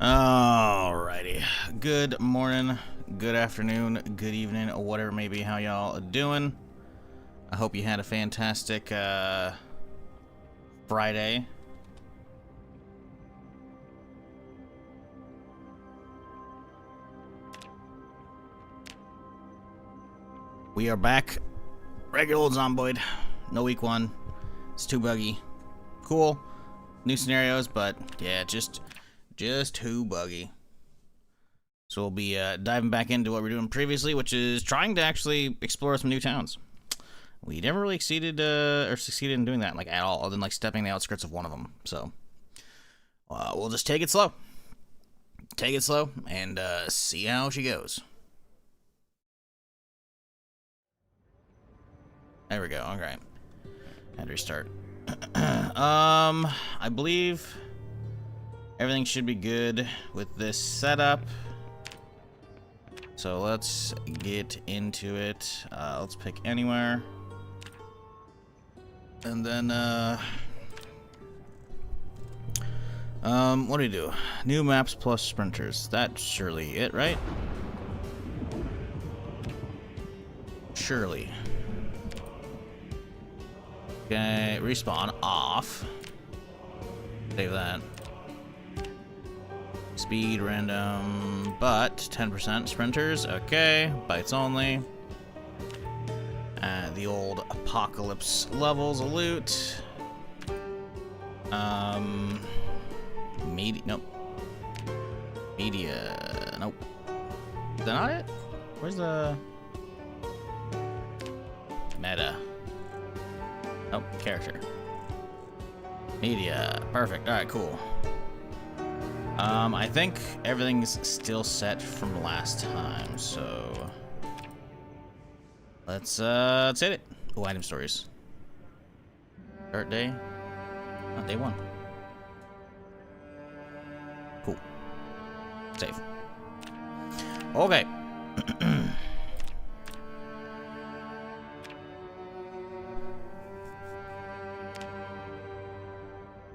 Alrighty. Good morning, good afternoon, good evening, or whatever it may be, how y'all doing. I hope you had a fantastic Friday. We are back. Regular old Zomboid. No week one. It's too buggy. Cool. New scenarios, but yeah, just too buggy. So we'll be diving back into what we were doing previously, which is trying to actually explore some new towns. We never really succeeded in doing that, like, at all, other than like stepping the outskirts of one of them. So we'll just take it slow. Take it slow and see how she goes. There we go. All right. And restart. I believe everything should be good with this setup. So let's get into it. Let's pick anywhere. And then, what do we do? New maps plus sprinters. That's surely it, right? Surely. Okay, respawn off. Save that. Speed random, but 10% sprinters. Okay, bites only. The old apocalypse levels of loot. Media. Nope. Media. Nope. Is that not it? Where's the meta? Oh, character. Media. Perfect. Alright, cool. I think everything's still set from last time, so let's hit it. Oh, item stories. Start day. Oh, day one. Cool. Save. Okay.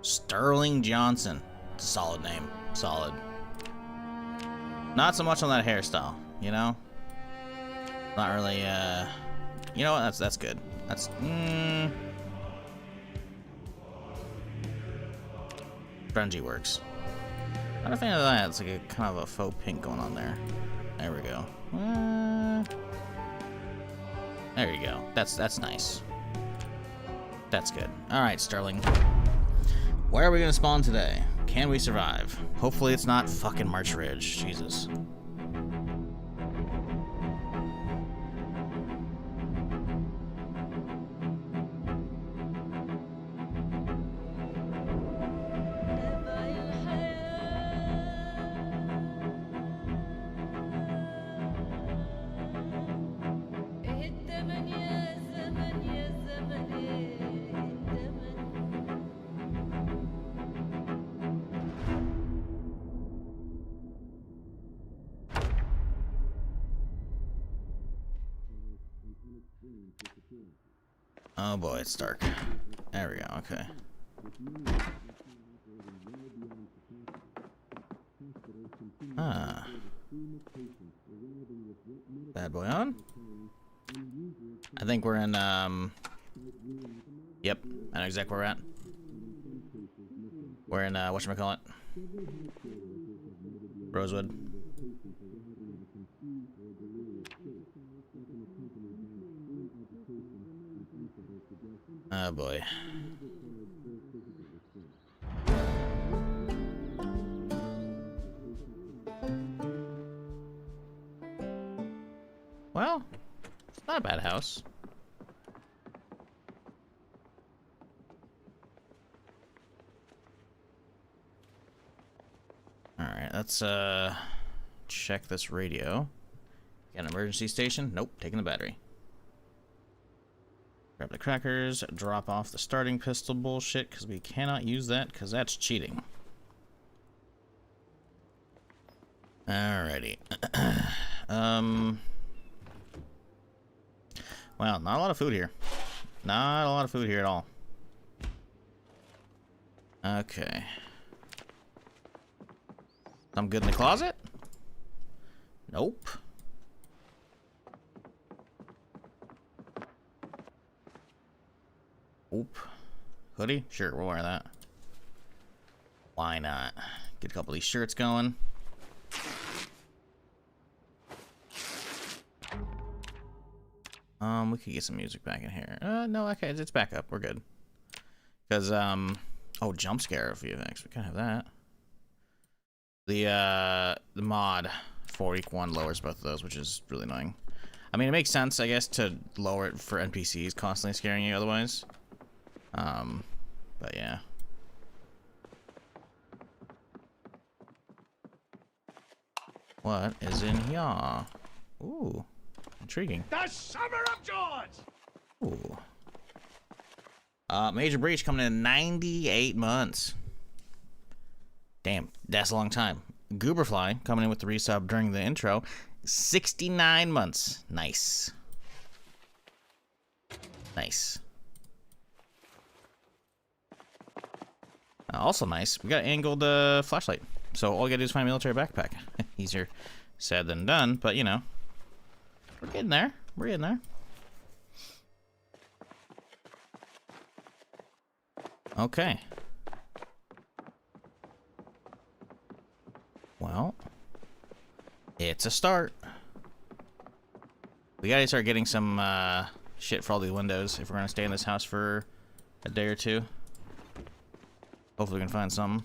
Sterling Johnson. Solid name. Solid. Not so much on that hairstyle, you know? Not really, you know what? That's good. That's, grungy works. Not a fan of that. It's like a kind of a faux pink going on there. There we go. There you go. That's nice. That's good. Alright, Sterling. Where are we gonna spawn today? Can we survive? Hopefully it's not fucking March Ridge. Jesus. Oh boy, it's dark. There we go, okay. Ah. Bad boy on? I think we're in, yep, I know exactly where we're at. We're in, whatchamacallit? Rosewood. Oh boy. Well, it's not a bad house. Alright, let's check this radio. Got an emergency station? Nope, taking the battery. Grab the crackers, drop off the starting pistol bullshit, because we cannot use that, because that's cheating. Alrighty. Well, not a lot of food here. Not a lot of food here at all. Okay. I'm good in the closet? Nope. Oop. Hoodie? Sure, we'll wear that. Why not? Get a couple of these shirts going. We could get some music back in here. No, okay, it's back up. We're good. Because, oh, jump scare VFX. We can have that. The mod for week 1 lowers both of those, which is really annoying. I mean, it makes sense, I guess, to lower it for NPCs constantly scaring you otherwise. But yeah. What is in here? Ooh, intriguing. The Summer of George! Ooh. Major Breach coming in 98 months. Damn, that's a long time. Gooberfly coming in with the resub during the intro. 69 months. Nice. Nice. Also nice, we got angled flashlight. So all you gotta do is find a military backpack. Easier said than done, but you know. We're getting there. We're getting there. Okay. Well, it's a start. We gotta start getting some shit for all these windows if we're gonna stay in this house for a day or two. Hopefully we can find something.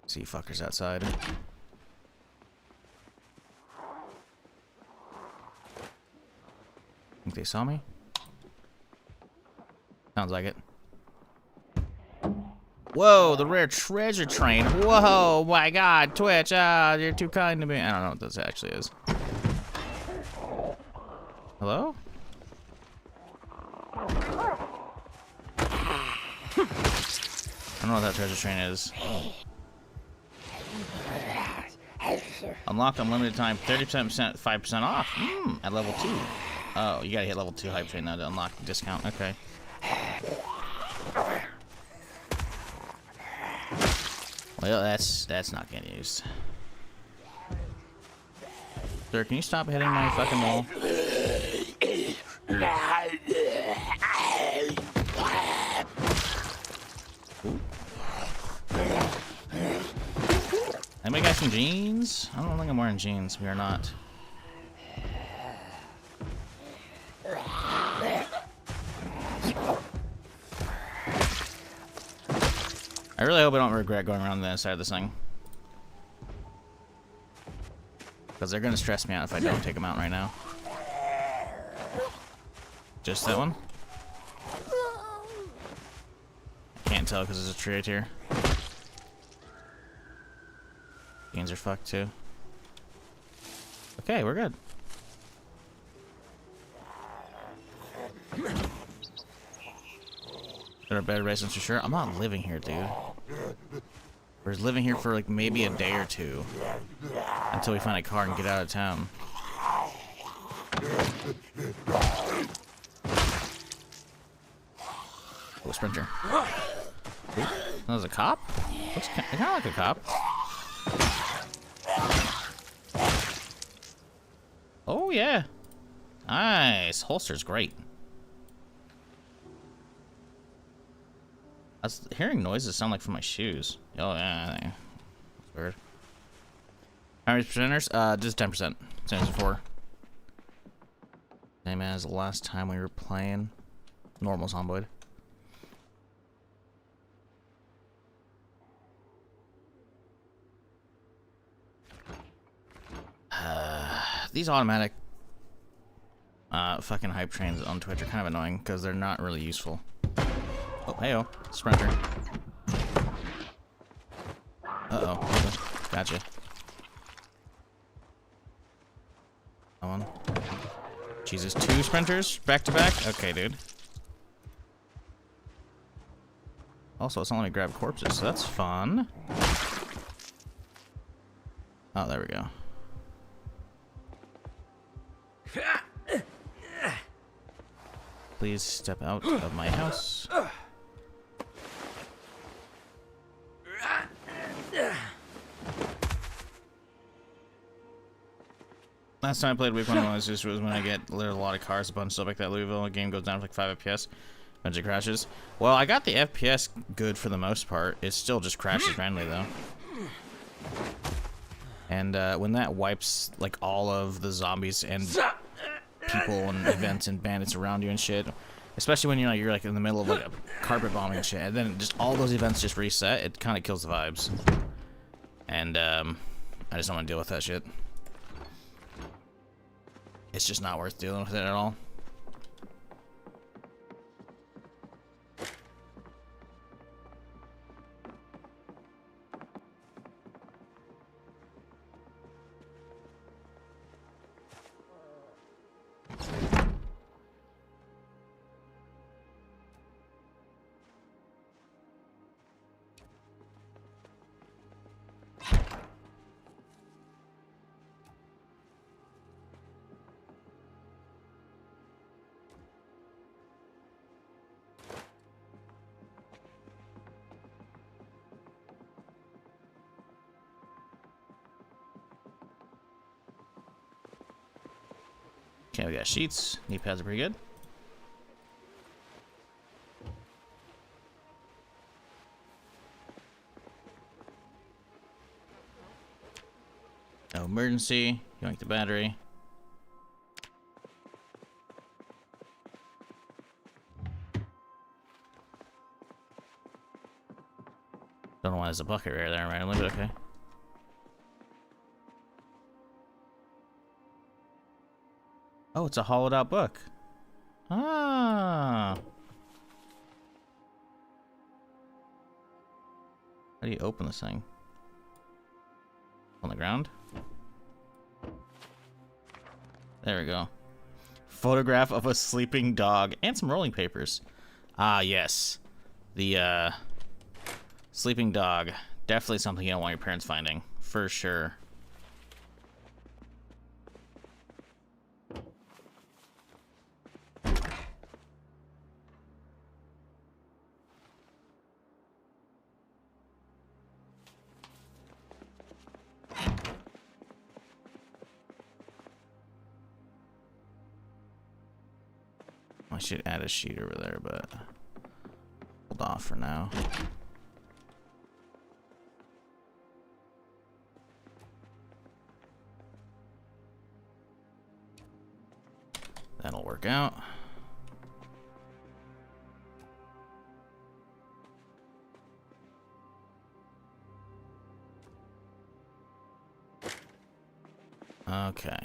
See fuckers outside. Think they saw me? Sounds like it. Whoa, the rare treasure train. Whoa, my god, Twitch. Ah, you're too kind to me. I don't know what this actually is. Hello? I don't know what that treasure train is. Unlock unlimited time, 30%, 5% off. At level 2. Oh, you gotta hit level 2 hype train now to unlock the discount. Okay. Well, that's not getting used. Sir, can you stop hitting my fucking wall? Anybody got some jeans? I don't think I'm wearing jeans. We are not. I really hope I don't regret going around the inside of this thing. Because they're going to stress me out if I don't take them out right now. Just that one? Can't tell because there's a tree right here. Jeans are fucked too. Okay, we're good. There are better residents for sure. I'm not living here, dude. We're living here for like maybe a day or two until we find a car and get out of town. Oh, sprinter. Ooh, that was a cop? Looks kind of like a cop. Oh yeah, nice. Holster's great. I was hearing noises sound like from my shoes. Oh yeah, that's weird. How many percenters? Just 10%. Same as before. Same as the last time we were playing. Normal Zomboid. These automatic fucking hype trains on Twitch are kind of annoying because they're not really useful. Oh, hey-oh. Sprinter. Uh-oh. Gotcha. That one. Jesus, 2 sprinters back to back? Okay, dude. Also, it's not letting me grab corpses, so that's fun. Oh, there we go. Please step out of my house. Last time I played week 1 was when I get a lot of cars, a bunch of stuff like that. Louisville, the game goes down to like 5 FPS. Bunch of crashes. Well, I got the FPS good for the most part. It still just crashes randomly though. And when that wipes like all of the zombies and people and events and bandits around you and shit, especially when you're like in the middle of like a carpet bombing and shit, and then just all those events just reset, it kind of kills the vibes. And I just don't want to deal with that shit. It's just not worth dealing with it at all. Okay, we got sheets. Knee pads are pretty good. No emergency. Yoink the battery. Don't know why there's a bucket right there randomly, but okay. Oh, it's a hollowed out book. Ah. How do you open this thing? On the ground? There we go. Photograph of a sleeping dog and some rolling papers. Ah, yes. The sleeping dog. Definitely something you don't want your parents finding. For sure. I should add a sheet over there, but hold off for now. That'll work out. Okay.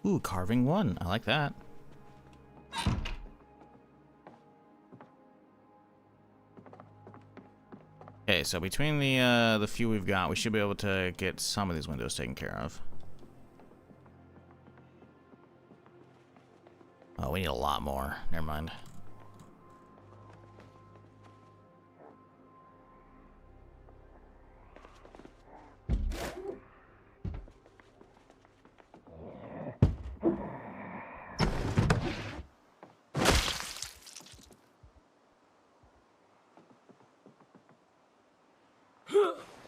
Ooh, carving 1. I like that. Okay, so between the few we've got, we should be able to get some of these windows taken care of. Oh, we need a lot more. Never mind.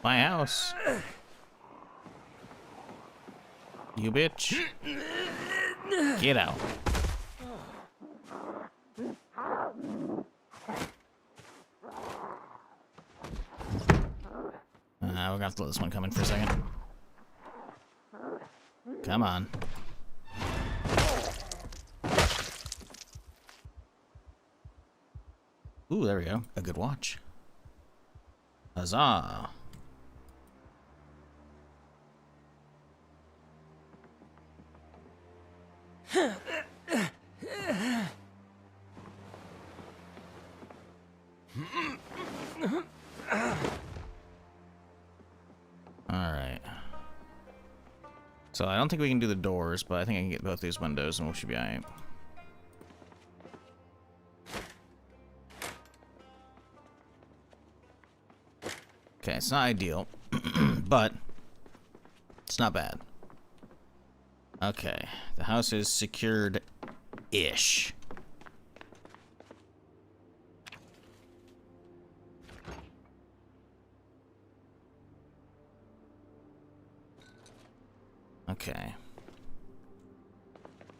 My house. You bitch. Get out. We're gonna have to let this one come in for a second. Come on. Ooh, there we go. A good watch. Huzzah. Alright. So I don't think we can do the doors, but I think I can get both these windows and we should be alright. Okay, it's not ideal, but it's not bad. Okay, the house is secured-ish. Okay.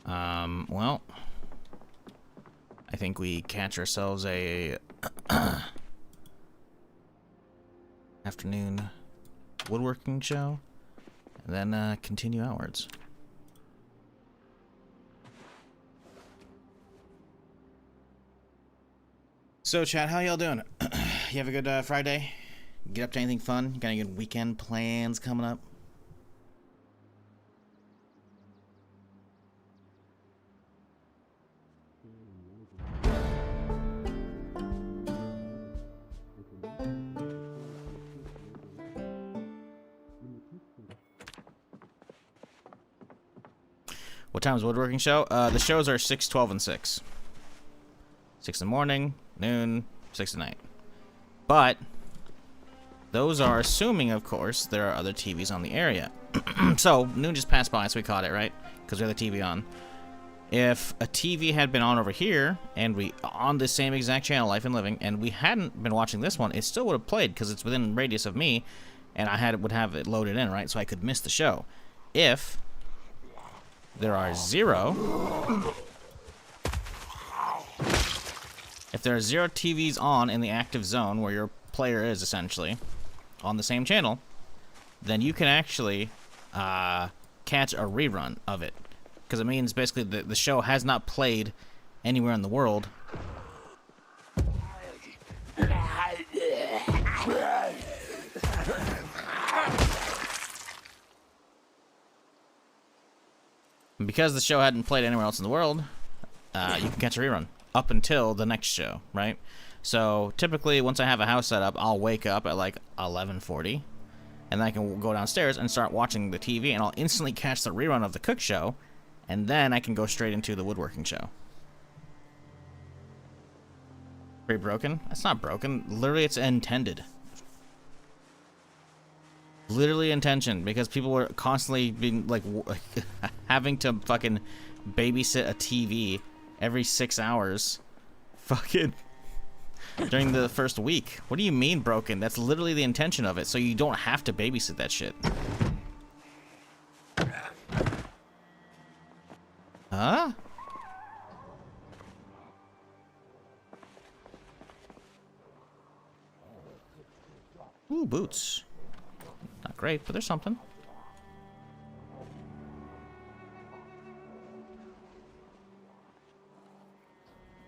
Well, I think we catch ourselves a afternoon woodworking show, and then continue outwards. So, chat, how y'all doing? You have a good Friday? Get up to anything fun? You got any good weekend plans coming up? What time is woodworking show? The shows are 6, 12, and 6. 6 in the morning, noon, 6 at night. But those are assuming, of course, there are other TVs on the area. So noon just passed by, so we caught it, right? Because we had the TV on. If a TV had been on over here, and we on the same exact channel, Life and Living, and we hadn't been watching this one, it still would have played because it's within radius of me, and I would have it loaded in, right? So I could miss the show. If there are zero TVs on in the active zone where your player is essentially on the same channel, then you can actually catch a rerun of it, because it means basically the show has not played anywhere in the world. Because the show hadn't played anywhere else in the world, you can catch a rerun up until the next show, right? So typically, once I have a house set up, I'll wake up at like 11:40, and then I can go downstairs and start watching the TV, and I'll instantly catch the rerun of the cook show, and then I can go straight into the woodworking show. Pretty broken? That's not broken. Literally, it's intended. Literally intention, because people were constantly being like having to fucking babysit a TV every 6 hours fucking during the first week. What do you mean broken? That's literally the intention of it, so you don't have to babysit that shit. Huh? Ooh, boots. Not great, but there's something.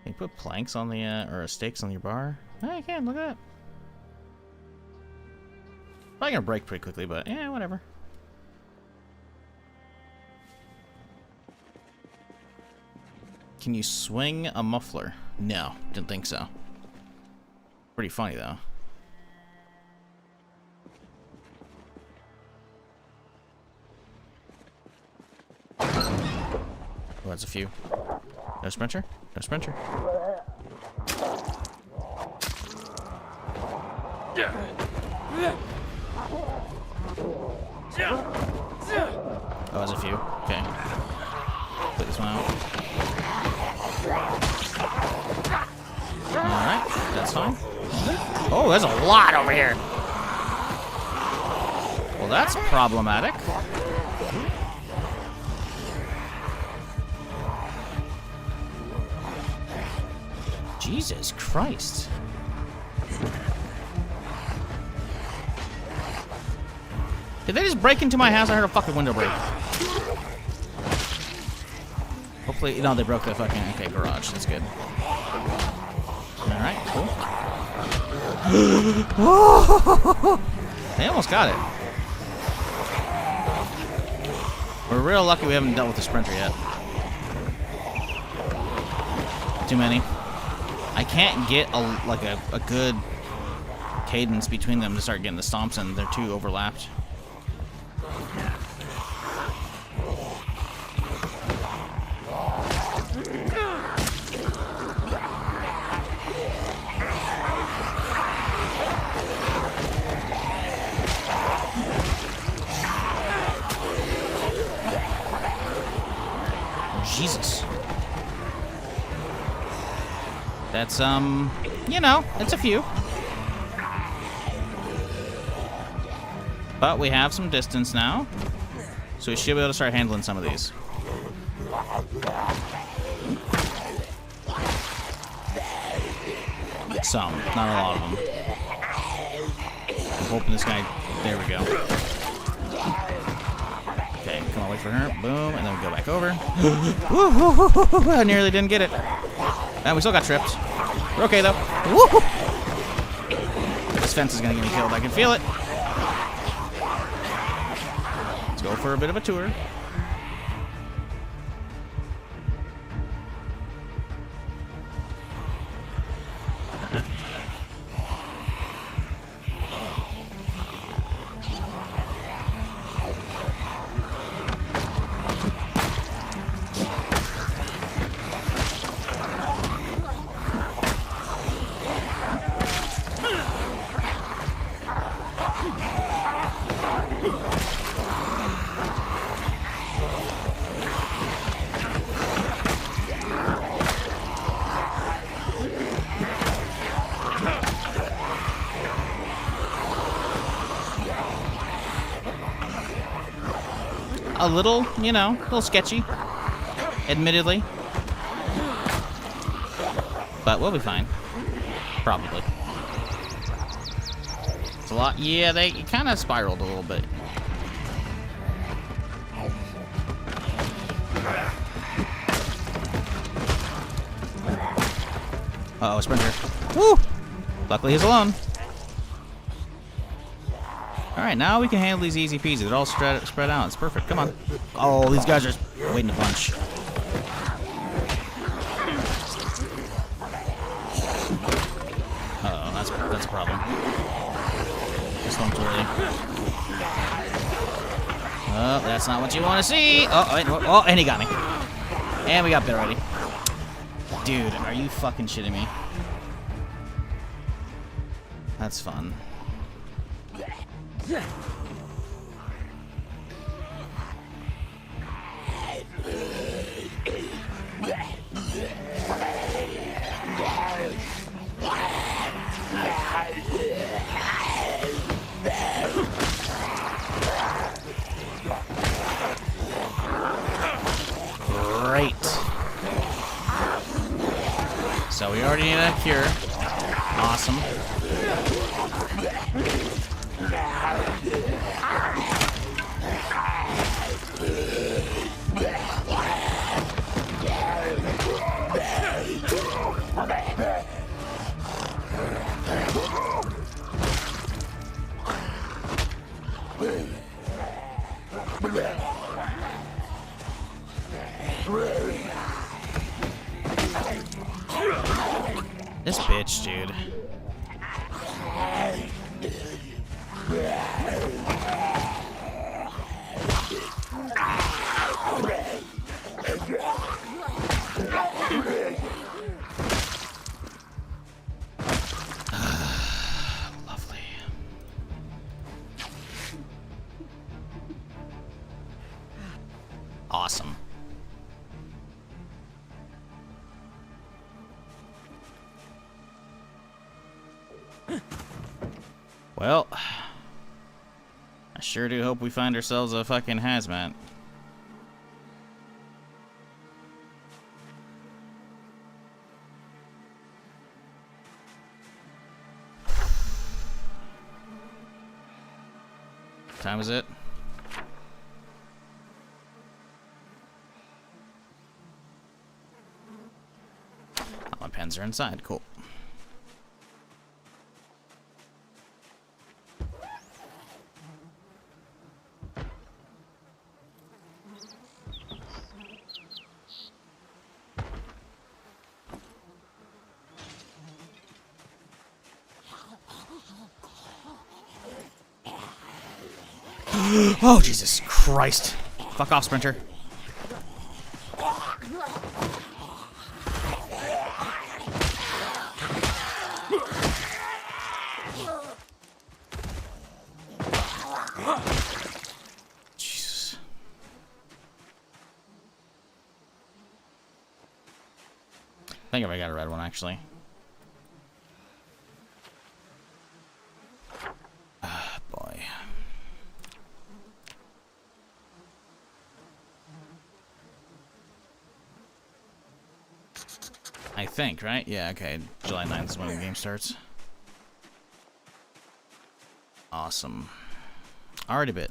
Can you put planks on the, or stakes on your bar? Yeah, you can, look at that. Probably gonna break pretty quickly, but yeah, whatever. Can you swing a muffler? No, didn't think so. Pretty funny, though. Oh, that's a few. No sprinter? No sprinter. Oh, there's a few. Okay. Put this one out. Alright, that's fine. Oh, there's a lot over here. Well, that's problematic. Jesus Christ. Did they just break into my house? I heard a fucking window break. Hopefully, no, they broke the fucking, okay, garage. That's good. Alright, cool. They almost got it. We're real lucky we haven't dealt with the sprinter yet. Too many. I can't get a good cadence between them to start getting the stomps in. They're too overlapped. That's, you know, it's a few. But we have some distance now. So we should be able to start handling some of these. Some, not a lot of them. I'm hoping this guy... There we go. Okay, come on, wait for her. Boom, and then we go back over. Woo, I nearly didn't get it. And we still got tripped. We're okay, though. Woo! This fence is going to get me killed. I can feel it. Let's go for a bit of a tour. A little, you know, a little sketchy, admittedly. But we'll be fine. Probably. It's a lot. Yeah, they kind of spiraled a little bit. Uh-oh, Sprinter. Woo! Luckily he's alone. Alright, now we can handle these easy peasy. They're all spread out. It's perfect. Come on. Oh, these guys are waiting to punch. Uh-oh, that's a problem. This one's early. Oh, that's not what you want to see. Oh, and he got me. And we got bit already. Dude, are you fucking shitting me? That's fun. Great. So we already need a cure. Awesome. This bitch, dude. Lovely. Awesome. Well, I sure do hope we find ourselves a fucking hazmat. What time is it? Oh, my pens are inside. Cool. Oh, Jesus Christ. Fuck off, Sprinter. Jesus. I think I got a red one, actually. think, right? Yeah, okay. July 9th is when the game starts. Awesome. Already bit.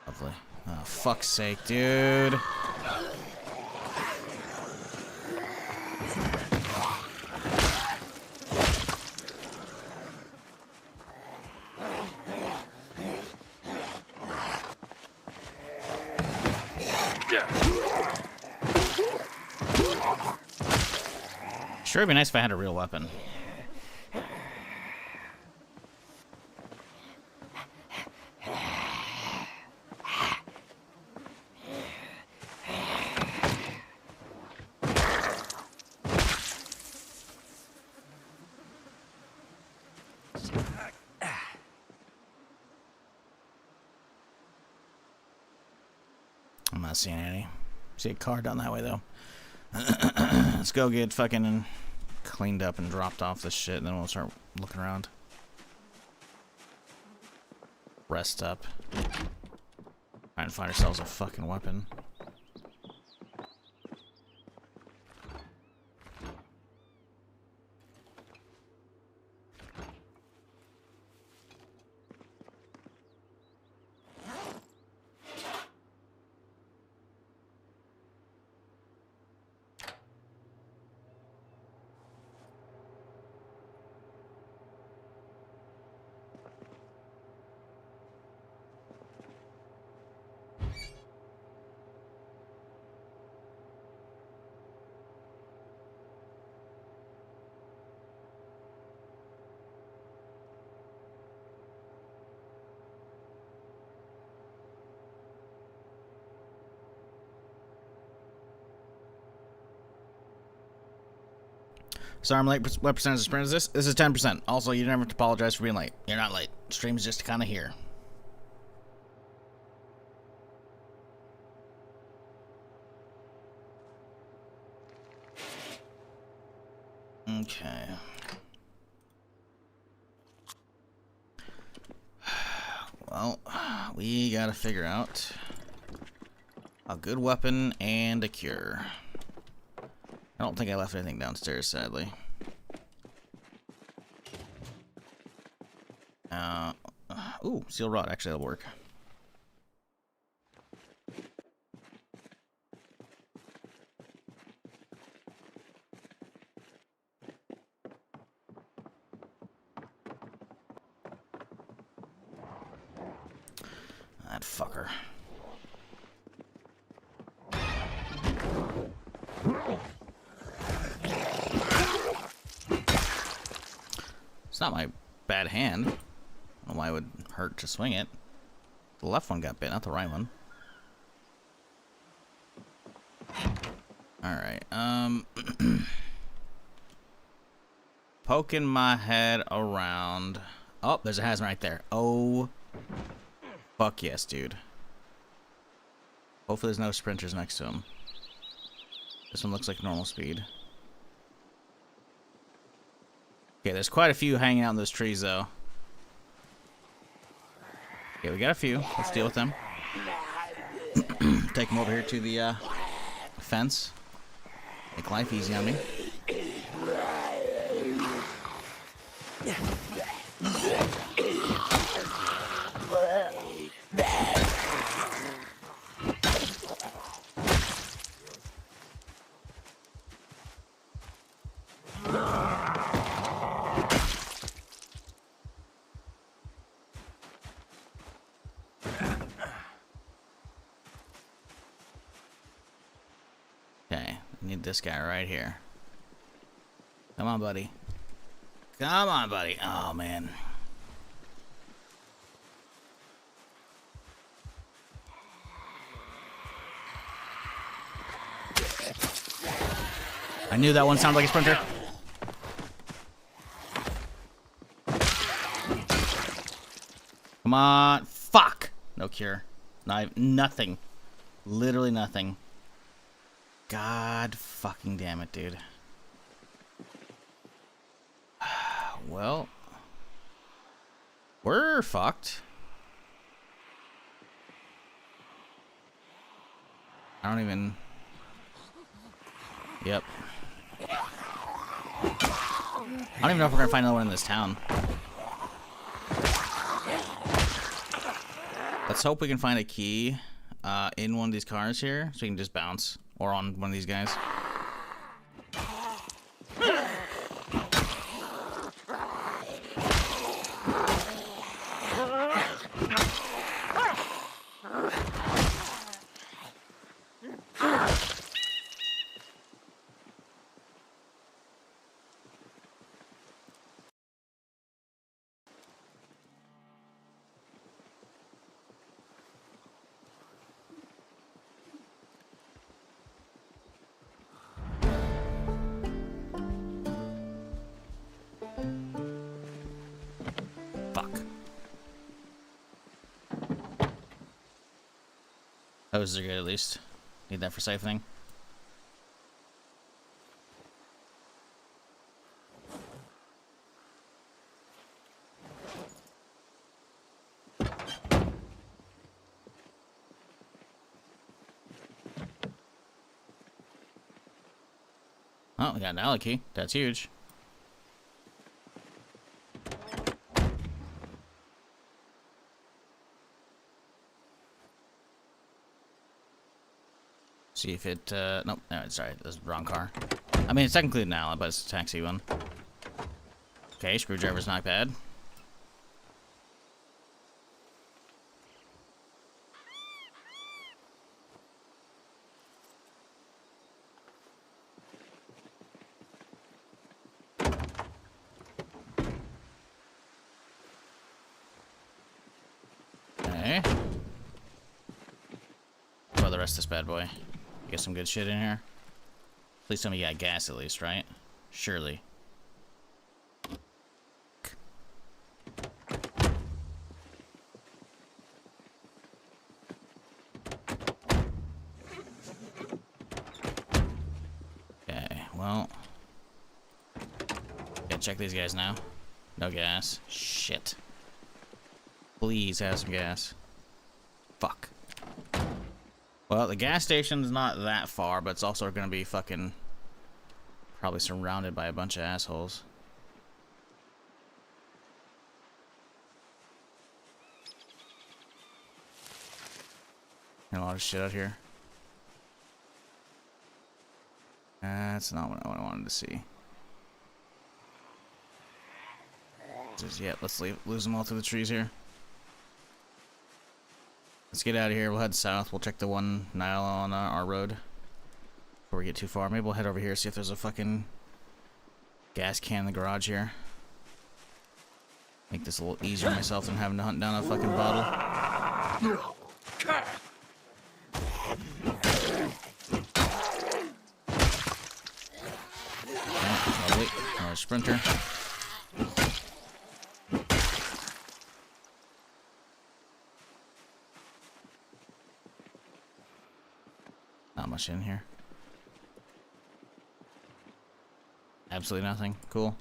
Lovely. Oh, fuck's sake, dude. Sure, it'd be nice if I had a real weapon. I'm not seeing any. See a car down that way, though. Let's go get fucking cleaned up and dropped off this shit, and then we'll start looking around. Rest up. Try and find ourselves a fucking weapon. Sorry I'm late. What percentage of sprint is this? This is 10%. Also, you never have to apologize for being late. You're not late. Stream's just kind of here. Okay. Well, we gotta figure out a good weapon and a cure. I don't think I left anything downstairs, sadly. Ooh, steel rod. Actually, that'll work. That fucker. It's not my bad hand. I don't know why it would hurt to swing it. The left one got bit, not the right one. Alright, poking my head around. Oh, there's a hazmat right there. Oh, fuck yes, dude. Hopefully there's no sprinters next to him. This one looks like normal speed. Okay, there's quite a few hanging out in those trees, though. Okay, we got a few. Let's deal with them. Take them over here to the fence. Make life easy on me. Okay, need this guy right here. Come on, buddy. Come on, buddy. Oh, man. I knew that one sounded like a sprinter. Come on. Fuck. No cure. Nothing. Literally nothing. God fucking damn it, dude. Well, we're fucked. I don't even... Yep. I don't even know if we're gonna find another one in this town. Let's hope we can find a key in one of these cars here, so we can just bounce, or on one of these guys. Fuck. Those are good at least. Need that for siphoning. Oh, we got an alley key. That's huge. See if it, nope, no, sorry, that's the wrong car. I mean, it's technically an alley, but it's a taxi one. Okay, screwdriver's not bad. Okay. What the rest of this bad boy? Get some good shit in here. Please tell me you got gas at least, right? Surely. Okay, well. Gotta check these guys now. No gas. Shit. Please have some gas. Fuck. Well, the gas station's not that far, but it's also gonna be fucking probably surrounded by a bunch of assholes. And a lot of shit out here. That's not what I wanted to see. Just, yeah, let's lose them all through the trees here. Let's get out of here. We'll head south. We'll check the 1 mile on our road before we get too far. Maybe we'll head over here, see if there's a fucking gas can in the garage here. Make this a little easier on myself than having to hunt down a fucking bottle. Oh, lovely. Another sprinter. Not much in here. Absolutely nothing. Cool.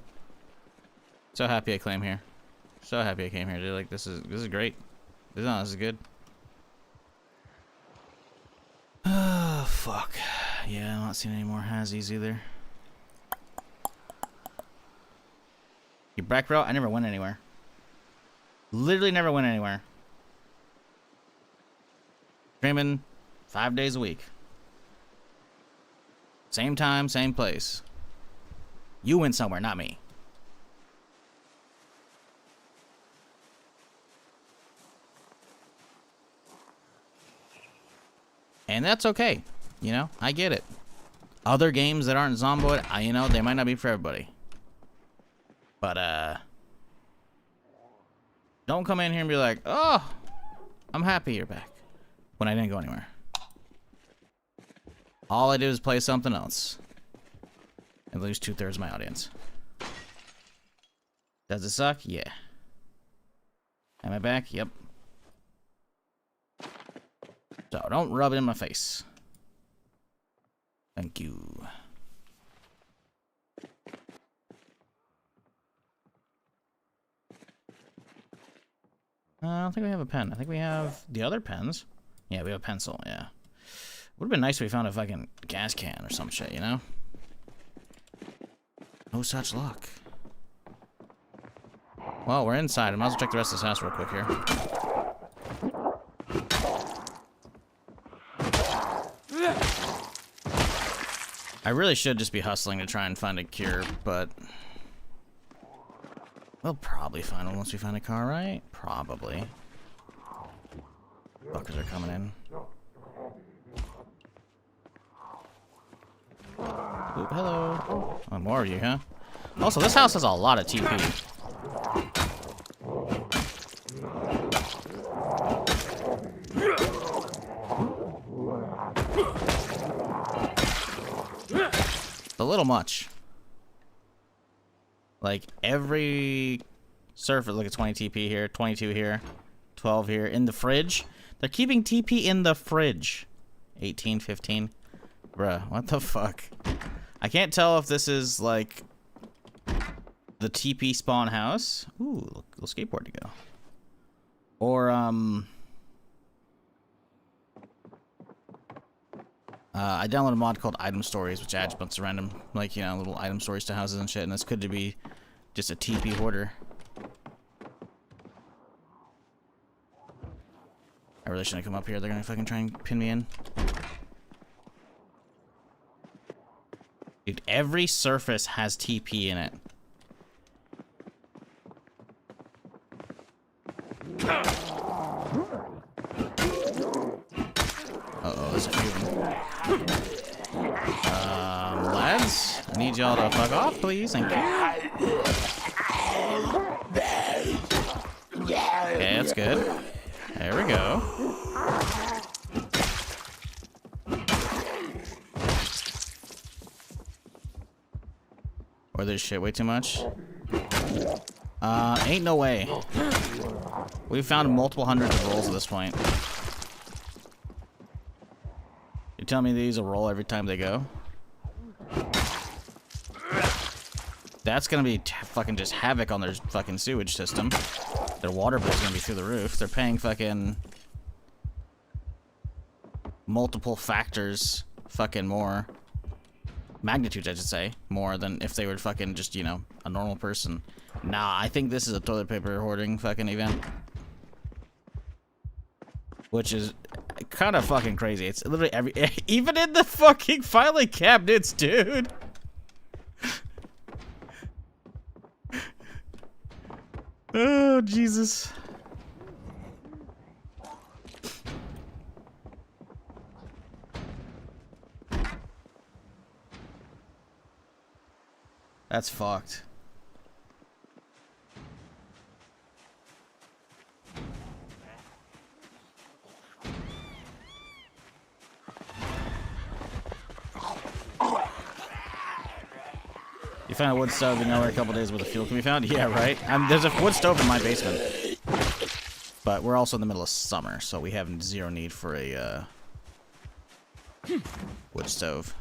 So happy I came here. So happy I came here, dude. Like, this is great. This is good. Oh, fuck. Yeah, I'm not seeing any more Hazzies either. Your back row? I never went anywhere. Literally never went anywhere. Streaming 5 days a week. Same time, same place. You went somewhere, not me. And that's okay. You know, I get it. Other games that aren't Zomboid, you know, they might not be for everybody. But, don't come in here and be like, oh, I'm happy you're back. When I didn't go anywhere. All I did was play something else. And lose 2/3 of my audience. Does it suck? Yeah. Am I back? Yep. So, don't rub it in my face. Thank you. I don't think we have a pen. I think we have the other pens. Yeah, we have a pencil, yeah. Would have been nice if we found a fucking gas can or some shit, you know? No such luck. Well, we're inside. I might as well check the rest of this house real quick here. I really should just be hustling to try and find a cure, but we'll probably find one once we find a car, right? Probably. Fuckers are coming in. Oop, hello. Oh, more of you, huh? Also, this house has a lot of TP. A little much. Like every surface, look at 20 TP here, 22 here, 12 here. In the fridge, they're keeping TP in the fridge. 18, 15. Bruh, what the fuck? I can't tell if this is like the TP spawn house. Ooh, little skateboard to go. Or I downloaded a mod called Item Stories, which adds a bunch of random, like, you know, little item stories to houses and shit, and this could be just a TP hoarder. I really shouldn't come up here. They're gonna fucking try and pin me in. Dude, every surface has TP in it. Uh-oh, there's a few of them. Lads, I need y'all to fuck off, please. Thank you. Okay, that's good. There we go. Or this shit way too much. Ain't no way. We've found multiple hundreds of rolls at this point. You tell me these will roll every time they go? That's gonna be fucking just havoc on their fucking sewage system. Their water bill's gonna be through the roof. They're paying fucking multiple factors fucking more. Magnitudes, I should say, more than if they were fucking just, you know, a normal person. Nah, I think this is a toilet paper hoarding fucking event. Which is kind of fucking crazy. It's literally even in the fucking filing cabinets, dude. Oh, Jesus. That's fucked. You found a wood stove, you know where a couple days worth of fuel can be found? Yeah, right? There's a wood stove in my basement. But we're also in the middle of summer, so we have zero need for a wood stove.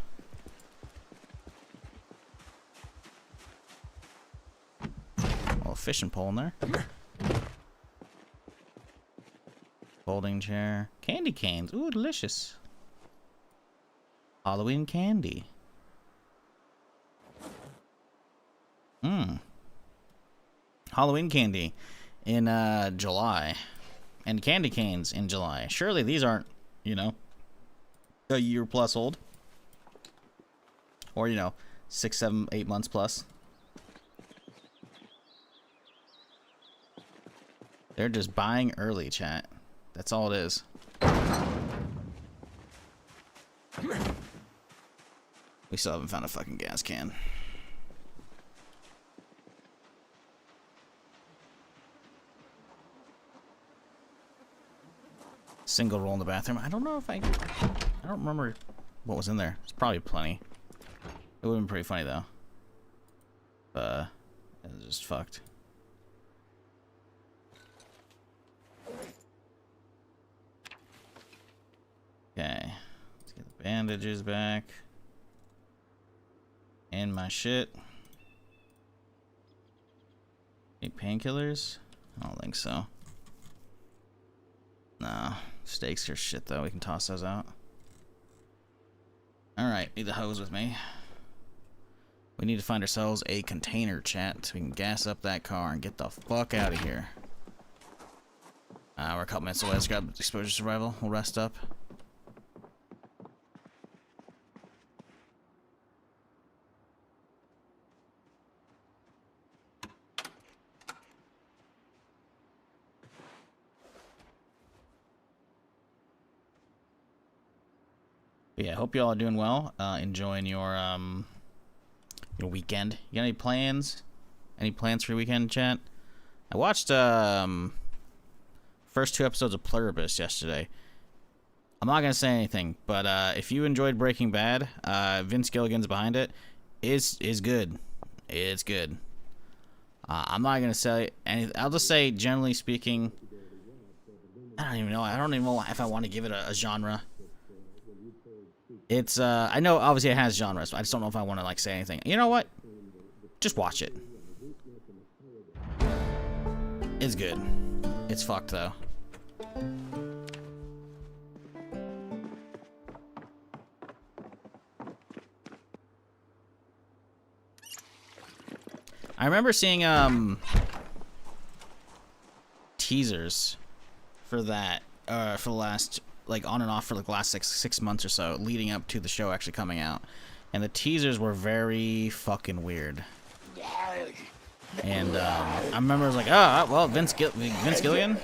A fishing pole in there. Folding chair. Candy canes. Ooh, delicious. Halloween candy. Halloween candy in July. And candy canes in July. Surely these aren't, you know, a year plus old. Or, you know, 6, 7, 8 months plus. They're just buying early, chat. That's all it is. We still haven't found a fucking gas can. Single roll in the bathroom. I don't know if I don't remember what was in there. It's probably plenty. It would have been pretty funny though. It was just fucked. Okay, let's get the bandages back. And my shit. Any painkillers? I don't think so. No, steaks are shit though. We can toss those out. Alright, need the hose with me. We need to find ourselves a container, chat, so we can gas up that car and get the fuck out of here. We're a couple minutes away. Let's grab exposure survival. We'll rest up. But yeah, hope you all are doing well. Enjoying your weekend. You got any plans? Any plans for your weekend, chat? I watched first 2 episodes of Pluribus yesterday. I'm not gonna say anything, but if you enjoyed Breaking Bad, Vince Gilligan's behind it. Is good. It's good. I'm not gonna say anything. I'll just say, generally speaking, I don't even know if I want to give it a genre. It's I know obviously it has genres, but I just don't know if I want to like say anything. You know what? Just watch it. It's good. It's fucked though. I remember seeing teasers for that for the last like on and off for like the last six months or so, leading up to the show actually coming out, and the teasers were very fucking weird. And I remember I was like, oh well, Vince Gilligan,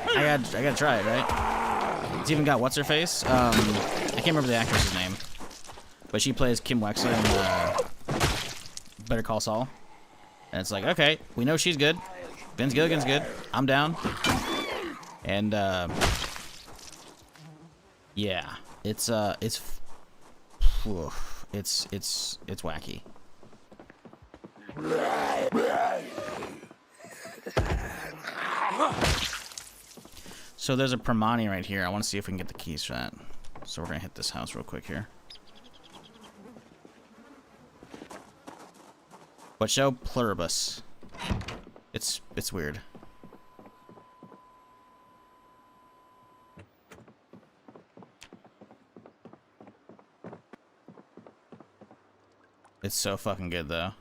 I gotta try it, right? It's even got what's her face? I can't remember the actress's name, but she plays Kim Wexler in Better Call Saul. And it's like, okay, we know she's good. Vince Gilligan's good. I'm down. And yeah, it's wacky. So there's a Primani right here. I want to see if we can get the keys for that. So we're gonna hit this house real quick here. What show? Pluribus. It's weird. It's so fucking good though.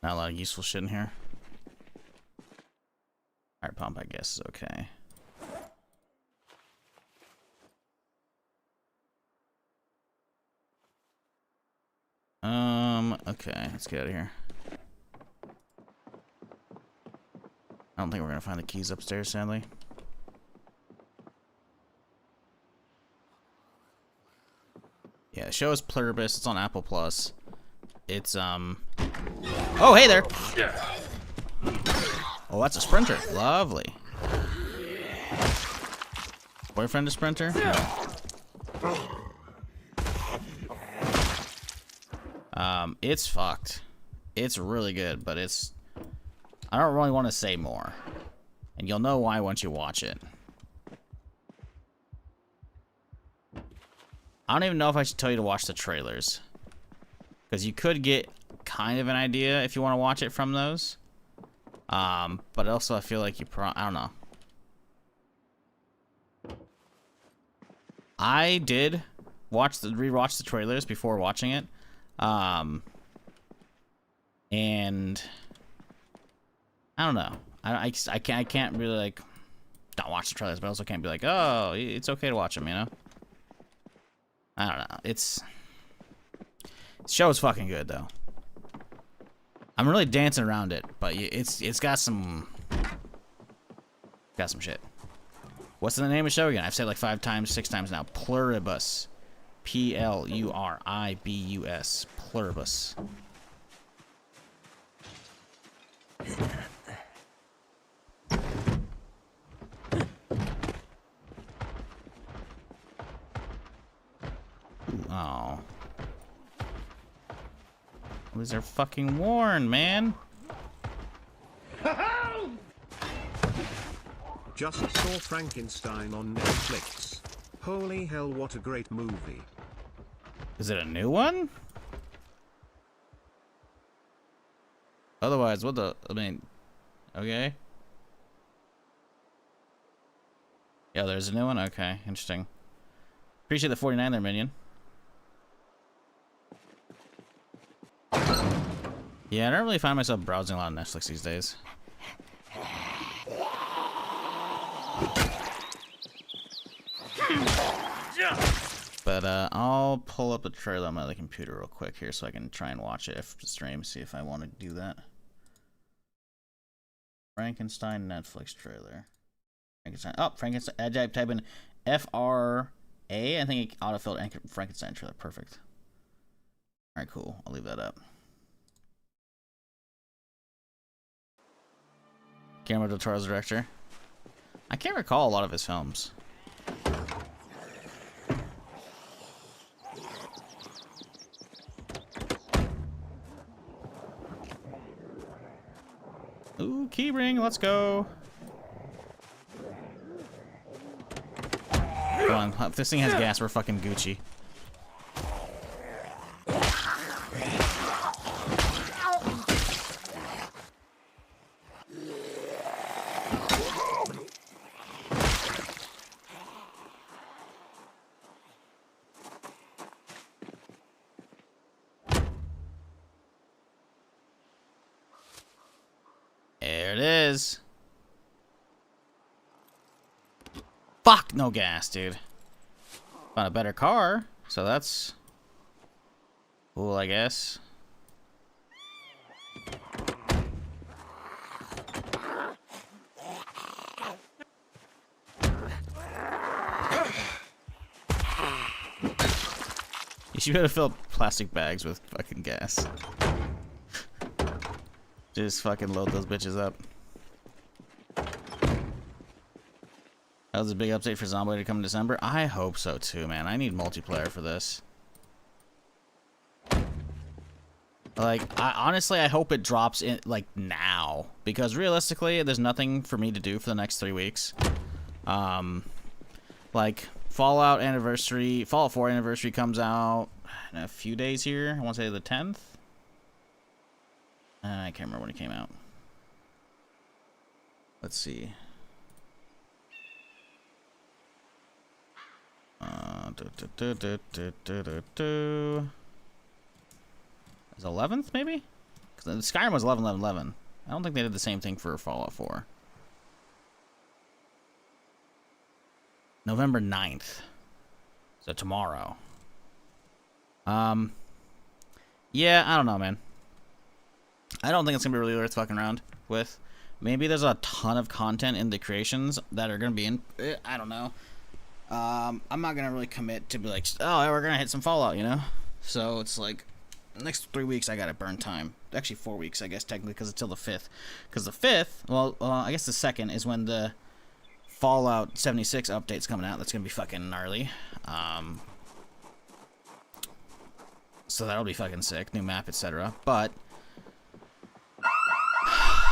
Not a lot of useful shit in here. Alright, pump, I guess, is okay. Okay, let's get out of here. I don't think we're gonna find the keys upstairs, sadly. Yeah, the show is Pluribus. It's on Apple Plus. It's oh, hey there. Oh, that's a Sprinter. Lovely. Boyfriend a Sprinter? It's fucked. It's really good, but it's... I don't really want to say more. And you'll know why once you watch it. I don't even know if I should tell you to watch the trailers. Because you could get kind of an idea if you want to watch it from those. But also I feel like you I don't know. I did rewatch the trailers before watching it. And I don't know. I can't really like not watch the trailers, but I also can't be like, oh, it's okay to watch them, you know? I don't know. The show is fucking good though. I'm really dancing around it, but it's got some shit. What's the name of the show again? I've said like 5 times, 6 times now. Pluribus. Pluribus. Pluribus. Ooh, oh. These are fucking worn, man. Just saw Frankenstein on Netflix. Holy hell, what a great movie. Is it a new one? Otherwise, what the... I mean... Okay. Yeah, there's a new one? Okay, interesting. Appreciate the 49 there, minion. Yeah, I don't really find myself browsing a lot on Netflix these days. But I'll pull up the trailer on my other computer real quick here so I can try and watch it after the stream, see if I want to do that. Frankenstein Netflix trailer. Frankenstein. Oh, Frankenstein. I type in F-R-A. I think it autofilled Frankenstein trailer. Perfect. Alright, cool. I'll leave that up. Guillermo del Toro's director. I can't recall a lot of his films. Ooh, keyring, let's go. Come on, if this thing has gas, we're fucking Gucci. There it is. Fuck, no gas, dude. Found a better car, so that's cool, I guess. You should be able to fill plastic bags with fucking gas. Just fucking load those bitches up. That was a big update for Zomboid to come in December. I hope so too, man. I need multiplayer for this. Like, honestly, I hope it drops in like now, because realistically, there's nothing for me to do for the next 3 weeks. Like Fallout 4 anniversary comes out in a few days here. I want to say the 10th. I can't remember when it came out. Let's see. Is 11th maybe? Because Skyrim was 11/11/11. I don't think they did the same thing for Fallout 4. November 9th. So tomorrow. Yeah, I don't know, man. I don't think it's gonna be really worth fucking around with. Maybe there's a ton of content in the creations that are gonna be in. I don't know. I'm not gonna really commit to be like, oh, we're gonna hit some Fallout, you know. So it's like, the next 3 weeks I gotta burn time. Actually, 4 weeks, I guess technically, because it's till the 5th. Because the 5th, well, I guess the 2nd is when the Fallout 76 update's coming out. That's gonna be fucking gnarly. So that'll be fucking sick. New map, etc. But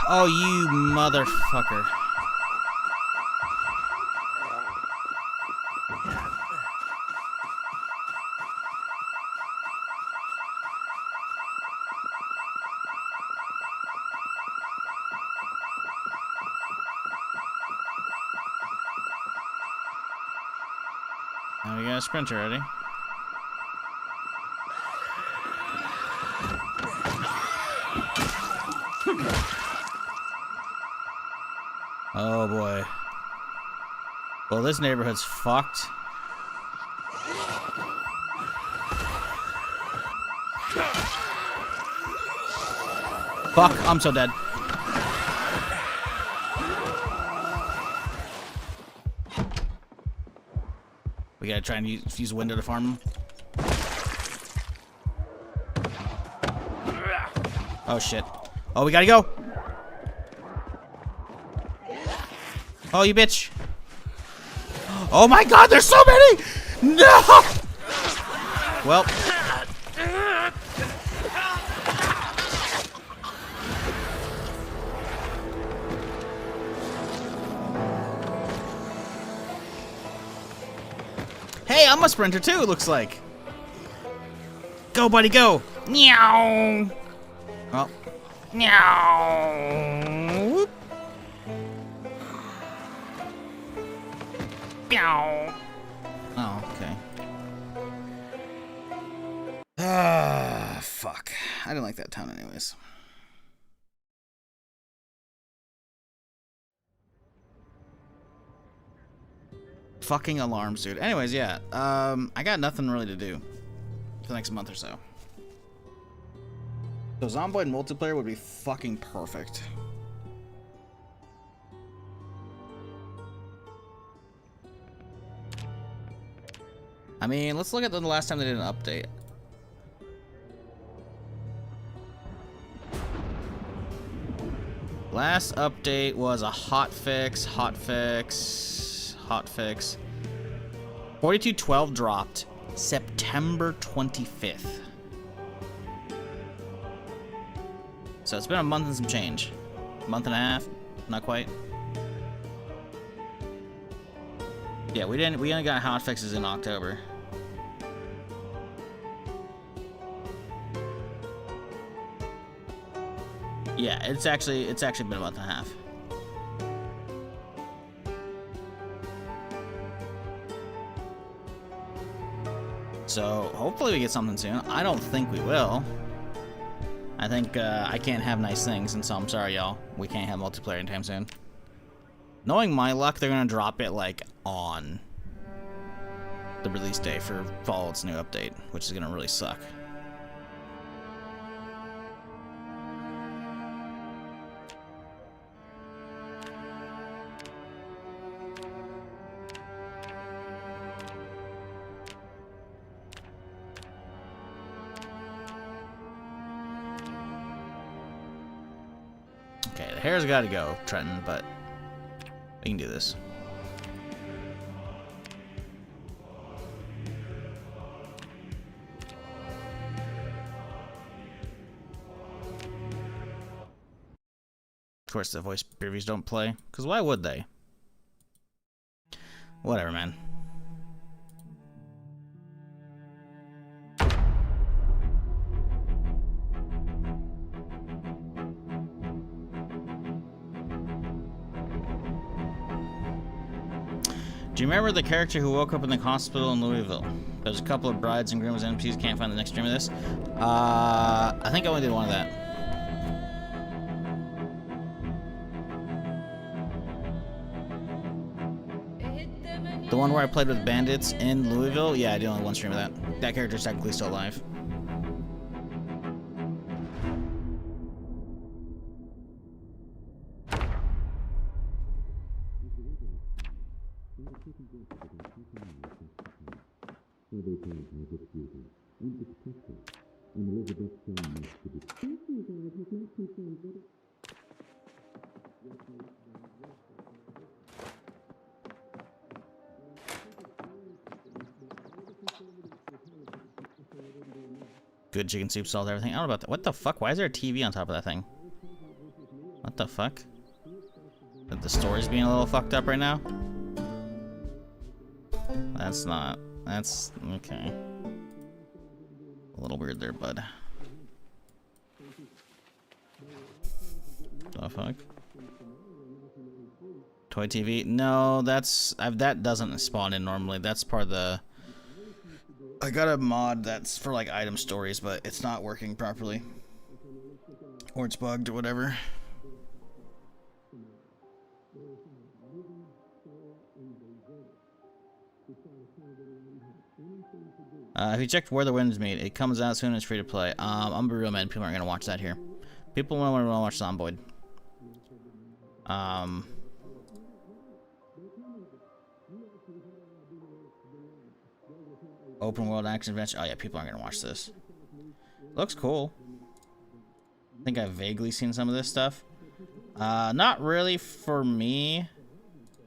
oh, you motherfucker. Now we got a sprinter already. Oh boy. Well, this neighborhood's fucked. Fuck, I'm so dead. We gotta try and use window to farm him. Oh, shit. Oh, we gotta go. Oh, you bitch. Oh my god, there's so many! No! Well. Hey, I'm a sprinter too, it looks like. Go, buddy, go. Meow. Well. Meow. Whoop. Meow. Oh, okay. Ah, fuck. I didn't like that town anyways. Fucking alarms, dude. Anyways, yeah. I got nothing really to do for the next month or so. So Zomboid multiplayer would be fucking perfect. I mean, let's look at the last time they did an update. Last update was a hotfix. 4212 dropped September 25th. So it's been a month and some change. Month and a half, not quite. Yeah, we only got hotfixes in October. Yeah, it's actually been a month and a half. So hopefully we get something soon. I don't think we will. I think I can't have nice things, and so I'm sorry, y'all. We can't have multiplayer anytime soon. Knowing my luck, they're gonna drop it like on the release day for Fallout's new update, which is gonna really suck. Okay, the hair's gotta go, Trenton, but we can do this. Of course, the voice previews don't play, because why would they? Whatever, man. Do you remember the character who woke up in the hospital in Louisville? There's a couple of brides and grooms and NPCs. Can't find the next stream of this. I think I only did one of that. The one where I played with bandits in Louisville? Yeah, I did only one stream of that. That character's technically still alive. Good chicken soup, salt, everything. I don't know about that. What the fuck? Why is there a TV on top of that thing? What the fuck? The story's being a little fucked up right now? That's not... That's... okay. A little weird there, bud. The fuck? Toy TV? No, that's... that doesn't spawn in normally. That's part of the... I got a mod that's for like item stories, but it's not working properly. Or it's bugged or whatever. If you checked Where the Winds Meet, it comes out soon and it's free to play. I'm gonna be real, man. People aren't gonna watch that here. People want to watch Zomboid. Open world action adventure. Oh yeah, people aren't gonna watch this. Looks cool. I think I've vaguely seen some of this stuff. Not really for me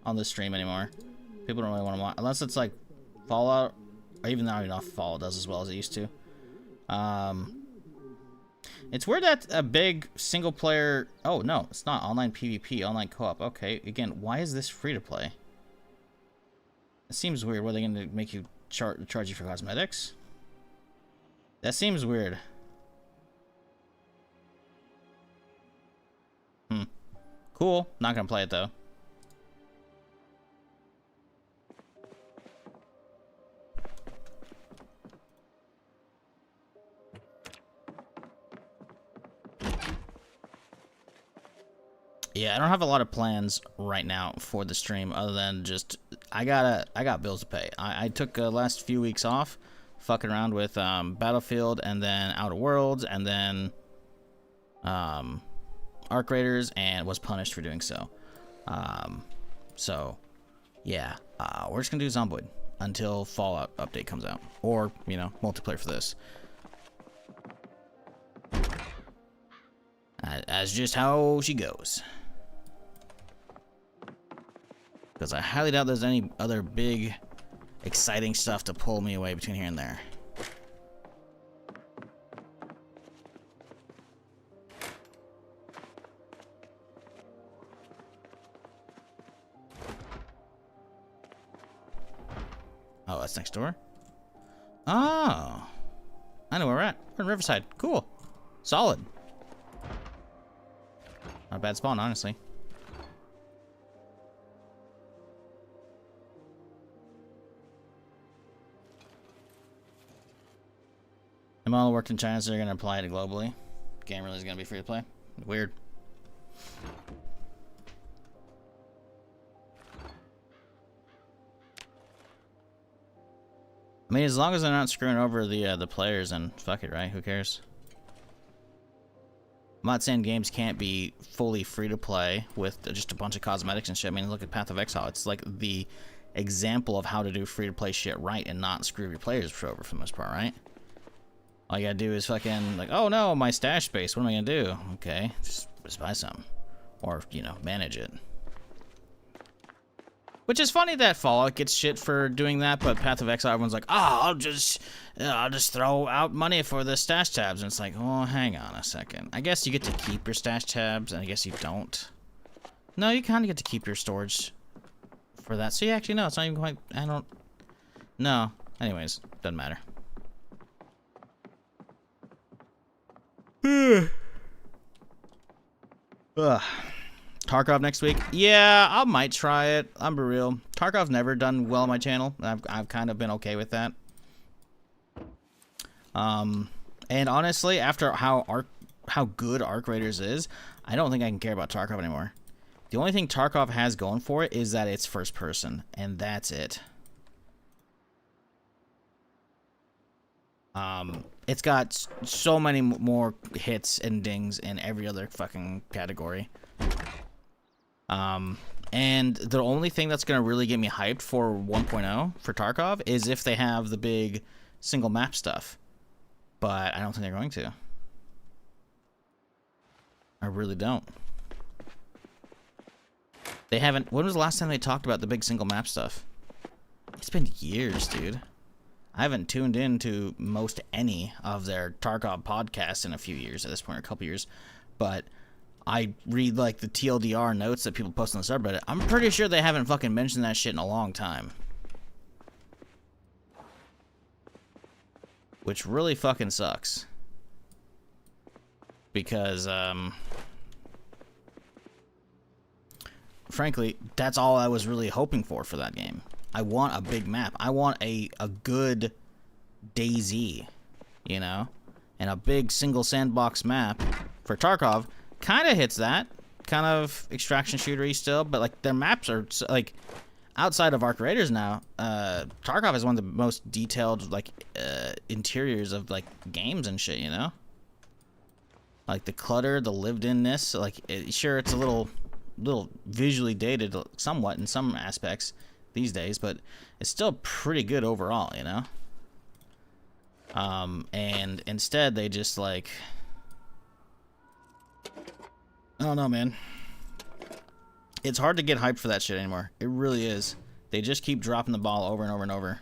on the stream anymore. People don't really want to watch, unless it's like Fallout, or even though I don't know if Fallout does as well as it used to. It's weird that a big single player, oh no, it's not online PvP, online co-op. Okay, again, why is this free to play? It seems weird. What are they going to make you charge you for cosmetics? That seems weird. Cool. Not gonna play it though. Yeah, I don't have a lot of plans right now for the stream other than just I got bills to pay. I took last few weeks off fucking around with Battlefield and then Outer Worlds and then Arc Raiders and was punished for doing so. So yeah, we're just gonna do Zomboid until Fallout update comes out, or you know, multiplayer for this. That's just how she goes. Because I highly doubt there's any other big, exciting stuff to pull me away between here and there. Oh, that's next door? Oh. I know where we're at. We're in Riverside. Cool. Solid. Not a bad spawn, honestly. The model worked in China, so they're going to apply it globally. Game really is going to be free to play. Weird. I mean, as long as they're not screwing over the players, then fuck it, right? Who cares? I'm not saying games can't be fully free to play with just a bunch of cosmetics and shit. I mean, look at Path of Exile. It's like the example of how to do free to play shit right and not screw your players over for the most part, right? All you gotta do is fucking, like, oh no, my stash space, what am I gonna do? Okay, just buy some. Or, you know, manage it. Which is funny that Fallout gets shit for doing that, but Path of Exile, everyone's like, oh, I'll just throw out money for the stash tabs. And it's like, oh, hang on a second. I guess you get to keep your stash tabs, and I guess you don't. No, you kind of get to keep your storage for that. So, yeah, actually, no, it's not even quite, I don't, no. Anyways, doesn't matter. Ugh. Tarkov next week? Yeah, I might try it. I'm real. Tarkov's never done well on my channel. I've kind of been okay with that. And honestly, after how good Arc Raiders is, I don't think I can care about Tarkov anymore. The only thing Tarkov has going for it is that it's first person, and that's it. It's got so many more hits and dings in every other fucking category. And the only thing that's going to really get me hyped for 1.0 for Tarkov is if they have the big single map stuff. But I don't think they're going to. I really don't. They haven't. When was the last time they talked about the big single map stuff? It's been years, dude. I haven't tuned into most any of their Tarkov podcasts in a few years at this point, or a couple years. But I read, like, the TLDR notes that people post on the subreddit. I'm pretty sure they haven't fucking mentioned that shit in a long time. Which really fucking sucks. Because, frankly, that's all I was really hoping for that game. I want a big map. I want a good DayZ, you know? And a big single sandbox map for Tarkov kind of hits that. Kind of extraction shooter-y still, but, like, their maps are, like, outside of Arc Raiders now, Tarkov is one of the most detailed, like, interiors of, like, games and shit, you know? Like, the clutter, the lived-in-ness, like, sure, it's a little visually dated somewhat in some aspects these days, but it's still pretty good overall, you know? And instead they just, like, I don't know, man. It's hard to get hyped for that shit anymore. It really is. They just keep dropping the ball over and over and over.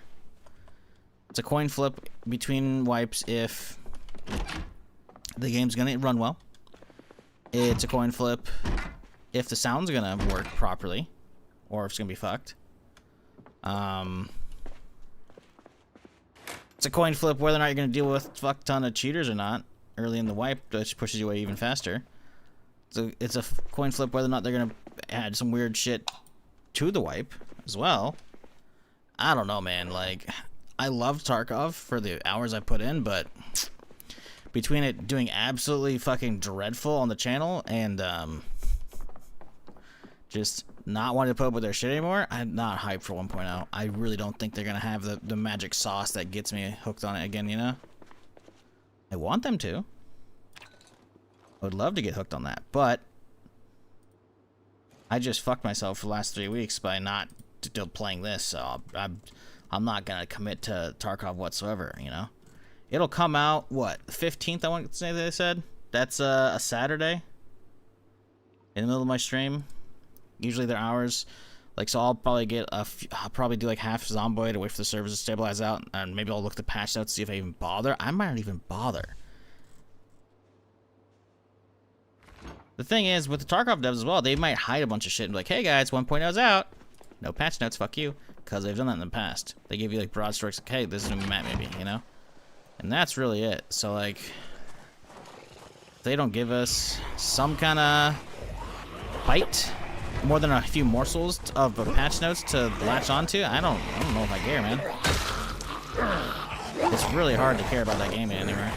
It's a coin flip between wipes if the game's gonna run well. It's a coin flip if the sound's gonna work properly, or if it's gonna be fucked. It's a coin flip whether or not you're gonna deal with a fuck ton of cheaters or not early in the wipe, which pushes you away even faster. So it's a coin flip whether or not they're gonna add some weird shit to the wipe as well. I don't know, man. Like, I loved Tarkov for the hours I put in, but between it doing absolutely fucking dreadful on the channel and just not wanting to put up with their shit anymore, I'm not hyped for 1.0. I really don't think they're gonna have the magic sauce that gets me hooked on it again, you know? I want them to. I would love to get hooked on that, but I just fucked myself for the last 3 weeks by not still playing this, so I'm not gonna commit to Tarkov whatsoever, you know? It'll come out, what, the 15th, I want to say they said? That's a Saturday in the middle of my stream. Usually they're hours. Like, so I'll probably get I'll probably do like half Zomboid to wait for the servers to stabilize out, and maybe I'll look the patch out to see if I even bother. I might not even bother. The thing is, with the Tarkov devs as well, they might hide a bunch of shit and be like, hey guys, 1.0's out. No patch notes, fuck you. Because they've done that in the past. They give you like broad strokes, like, hey, this is a map maybe, you know? And that's really it. So like, if they don't give us some kind of bite, more than a few morsels of patch notes to latch onto, I don't know if I care, man. It's really hard to care about that game anymore.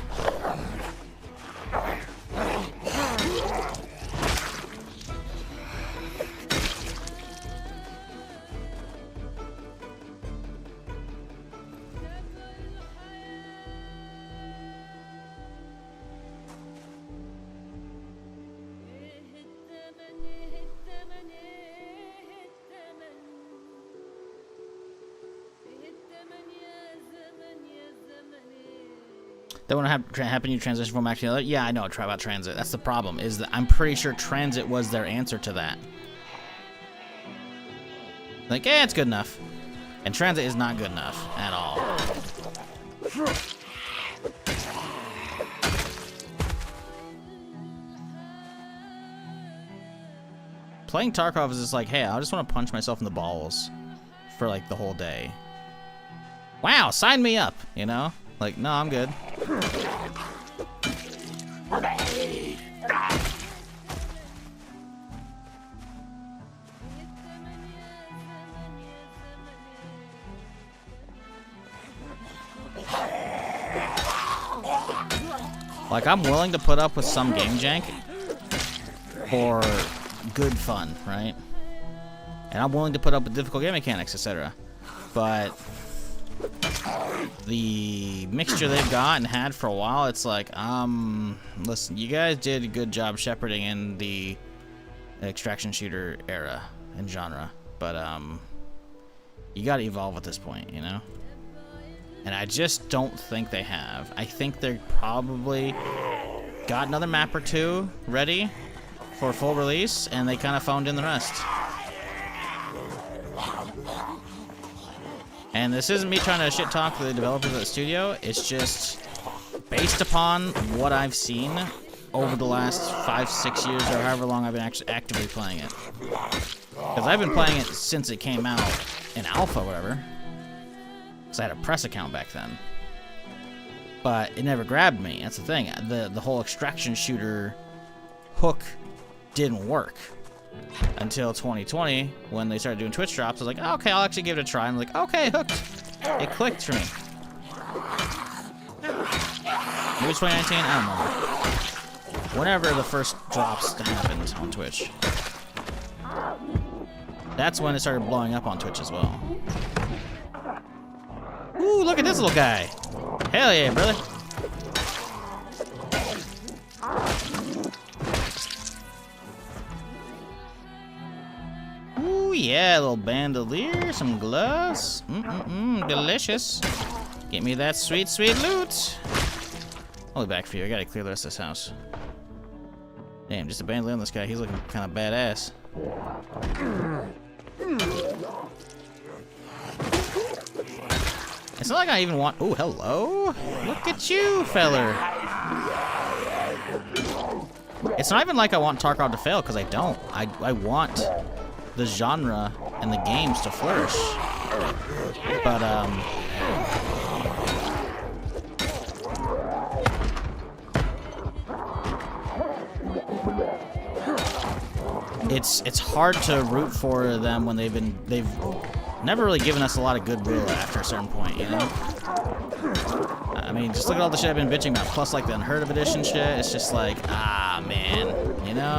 That won't happen. You transition from Mac to the other. Yeah, I know. Try about transit. That's the problem. Is that I'm pretty sure transit was their answer to that. Like, yeah, it's good enough, and transit is not good enough at all. Playing Tarkov is just like, hey, I just want to punch myself in the balls for like the whole day. Wow, sign me up, you know? Like, no, I'm good. Like, I'm willing to put up with some game jank for good fun, right? And I'm willing to put up with difficult game mechanics, etc. But the mixture they've got and had for a while, it's like, listen, you guys did a good job shepherding in the extraction shooter era and genre, but you gotta evolve at this point, you know? And I just don't think they have. I think they're probably got another map or two ready for full release, and they kind of phoned in the rest. And this isn't me trying to shit talk the developers of the studio. It's just based upon what I've seen over the last 5-6 years or however long I've been actually actively playing it. Because I've been playing it since it came out in alpha or whatever. Because I had a press account back then. But it never grabbed me. That's the thing. The whole extraction shooter hook didn't work until 2020 when they started doing Twitch drops. I was like, oh, okay, I'll actually give it a try. I'm like, okay, hooked. It clicked for me. Maybe 2019? I don't remember. Whenever the first drops happened on Twitch. That's when it started blowing up on Twitch as well. Ooh, look at this little guy. Hell yeah, brother. Ooh, yeah, a little bandolier, some gloves. Delicious. Get me that sweet, sweet loot. I'll be back for you. I gotta clear the rest of this house. Damn, just a bandolier on this guy. He's looking kind of badass. It's not like I even want... Oh, hello? Look at you, feller. It's not even like I want Tarkov to fail, because I don't. I want the genre and the games to flourish. But, it's hard to root for them when they've never really given us a lot of goodwill after a certain point, you know? I mean, just look at all the shit I've been bitching about, plus like the Unheard of Edition shit. It's just like, ah, man, you know?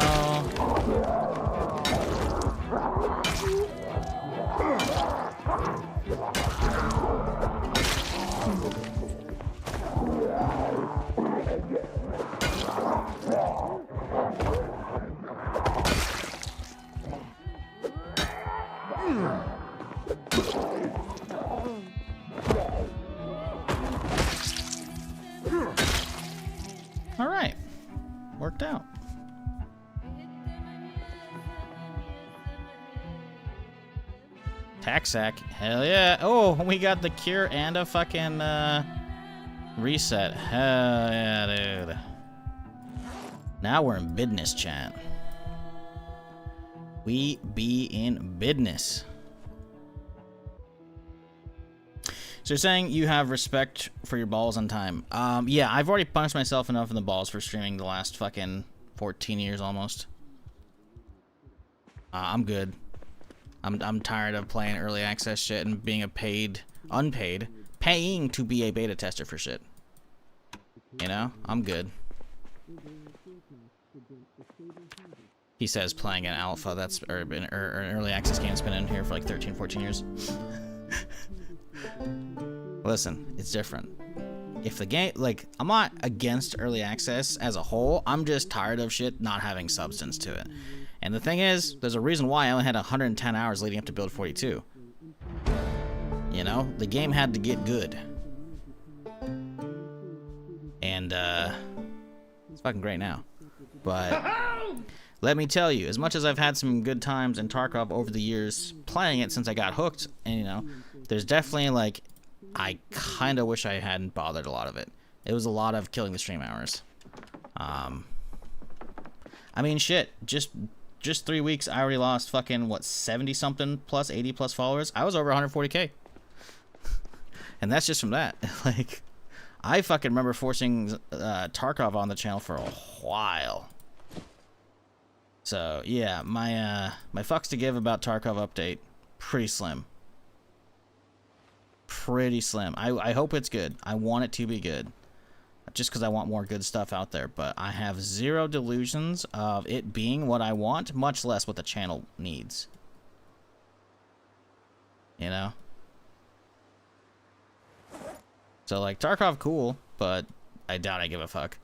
All right, worked out. Tac sack, hell yeah. Oh, we got the cure and a fucking reset. Hell yeah, dude. Now we're in business, chat. We be in business. So you're saying you have respect for your balls on time. Yeah, I've already punished myself enough in the balls for streaming the last fucking 14 years almost. I'm good. I'm tired of playing early access shit and being a paying to be a beta tester for shit. You know, I'm good. He says playing an alpha, that's or an early access game that's been in here for like 13, 14 years. Listen, it's different. If the game, like, I'm not against early access as a whole, I'm just tired of shit not having substance to it. And the thing is, there's a reason why I only had 110 hours leading up to build 42. You know, the game had to get good. And, it's fucking great now. But, let me tell you, as much as I've had some good times in Tarkov over the years playing it since I got hooked, and, you know, there's definitely, like, I kind of wish I hadn't bothered a lot of it. It was a lot of killing the stream hours. I mean, shit, just 3 weeks, I already lost fucking, what, 70-something plus, 80 plus followers? I was over 140K. And that's just from that. Like, I fucking remember forcing Tarkov on the channel for a while. So, yeah, my fucks to give about Tarkov update, pretty slim. Pretty slim. I hope it's good. I want it to be good. Just because I want more good stuff out there. But I have zero delusions of it being what I want, much less what the channel needs. You know? So, like, Tarkov, cool, but I doubt I give a fuck.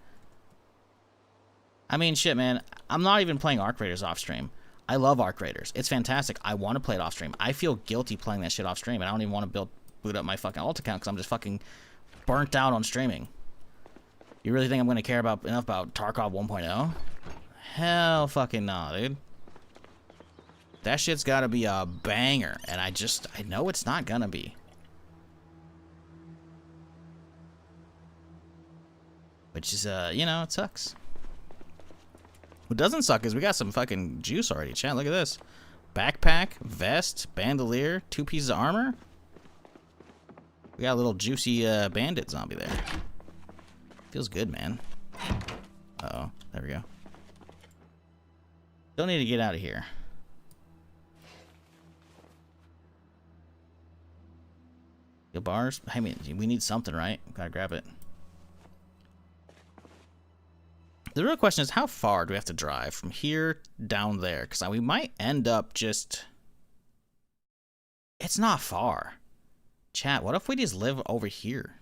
I mean, shit, man. I'm not even playing Arc Raiders off stream. I love Arc Raiders. It's fantastic. I want to play it off stream. I feel guilty playing that shit off stream, and I don't even want to boot up my fucking alt account because I'm just fucking burnt out on streaming. You really think I'm going to care enough about Tarkov 1.0? Hell fucking nah, dude. That shit's got to be a banger, and I know it's not gonna be. Which is, you know, it sucks. What doesn't suck is we got some fucking juice already, chat. Look at this. Backpack, vest, bandolier, 2 pieces of armor. We got a little juicy bandit zombie there. Feels good, man. Uh-oh. There we go. Don't need to get out of here. Yo, bars? I mean, we need something, right? Gotta grab it. The real question is, how far do we have to drive from here down there? Because we might end up just... It's not far. Chat, what if we just live over here?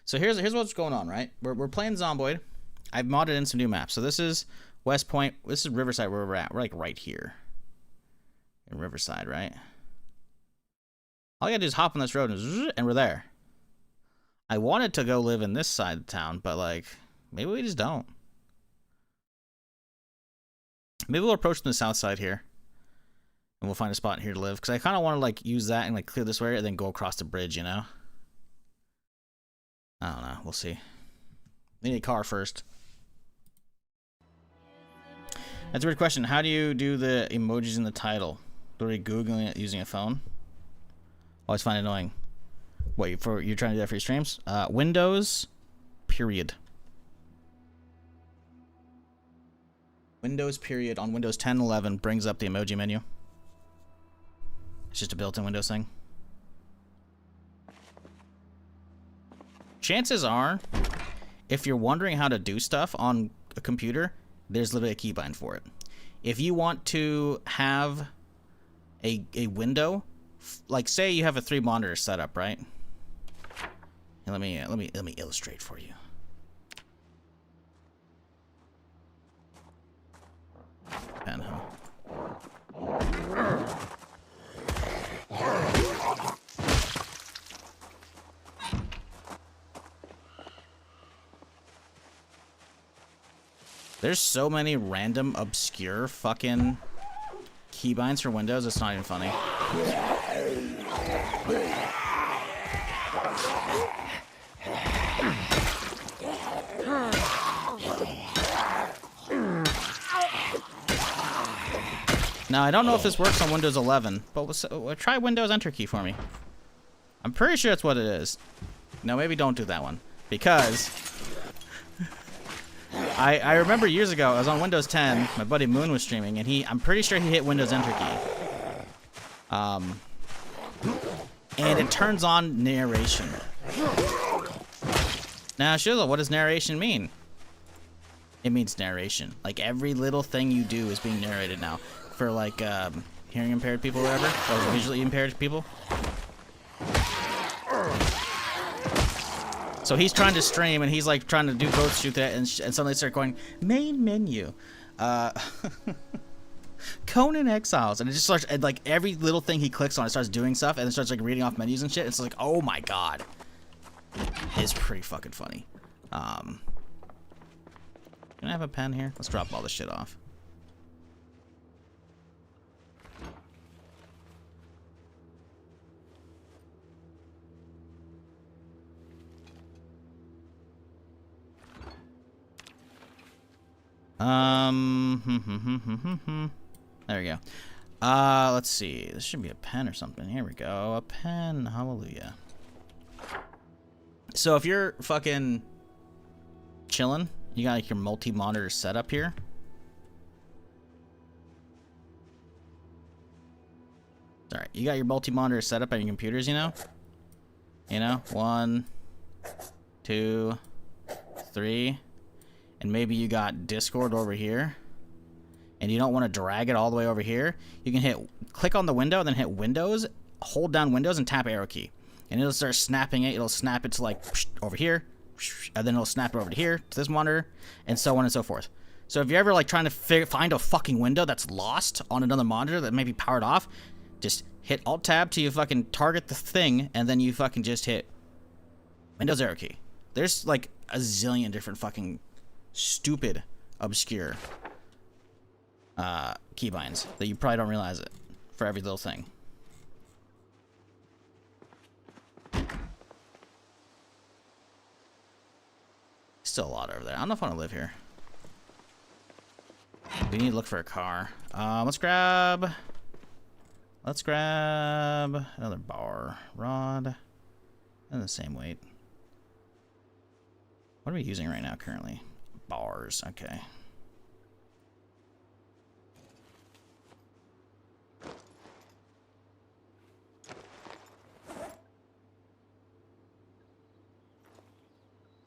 So here's what's going on, right? We're playing Zomboid. I've modded in some new maps. So this is West Point. This is Riverside where we're at. We're like right here. In Riverside, right? All you gotta do is hop on this road and we're there. I wanted to go live in this side of town, but like... Maybe we just don't. Maybe we'll approach from the south side here. And we'll find a spot here to live. Because I kind of want to, like, use that and, like, clear this area and then go across the bridge, you know? I don't know. We'll see. We need a car first. That's a weird question. How do you do the emojis in the title? Literally Googling it using a phone? Always find it annoying. What, you're trying to do that for your streams? Windows, period. Windows, period, on Windows 10, 11 brings up the emoji menu. It's just a built-in Windows thing. Chances are, if you're wondering how to do stuff on a computer, there's literally a keybind for it. If you want to have a window, like say you have a 3-monitor setup, right? And let me illustrate for you. Pen, huh? There's so many random, obscure fucking keybinds for Windows, it's not even funny. Now, I don't know if this works on Windows 11, but try Windows Enter key for me. I'm pretty sure that's what it is. No, maybe don't do that one, because I remember years ago, I was on Windows 10, my buddy Moon was streaming, and I'm pretty sure he hit Windows Enter key. And it turns on narration. Now, Shizzle, what does narration mean? It means narration. Like, every little thing you do is being narrated now. For, like, hearing impaired people or whatever, or visually impaired people. So he's trying to stream, and he's like trying to do ghost shoot that, and suddenly start going, main menu, Conan Exiles, and it just starts, and like every little thing he clicks on, it starts doing stuff, and it starts like reading off menus and shit. It's like, oh my god, it's pretty fucking funny. Can I have a pen here? Let's drop all this shit off. There we go. Let's see. This should be a pen or something. Here we go. A pen. Hallelujah. So if you're fucking chilling, you got like your multi-monitor setup here. Alright, you got your multi-monitor setup on your computers, you know? 1, 2, 3. And maybe you got Discord over here, and you don't want to drag it all the way over here, you can click on the window, then hit Windows, hold down Windows, and tap arrow key. And it'll start snapping it. It'll snap it to like over here, and then it'll snap it over to here, to this monitor, and so on and so forth. So if you're ever like trying to find a fucking window that's lost on another monitor that may be powered off, just hit Alt-Tab till you fucking target the thing, and then you fucking just hit Windows arrow key. There's like a zillion different fucking stupid, obscure keybinds that you probably don't realize it for every little thing. Still a lot over there. I don't know if I want to live here. We need to look for a car. Let's grab another bar rod and the same weight. What are we using right now currently? Bars, okay.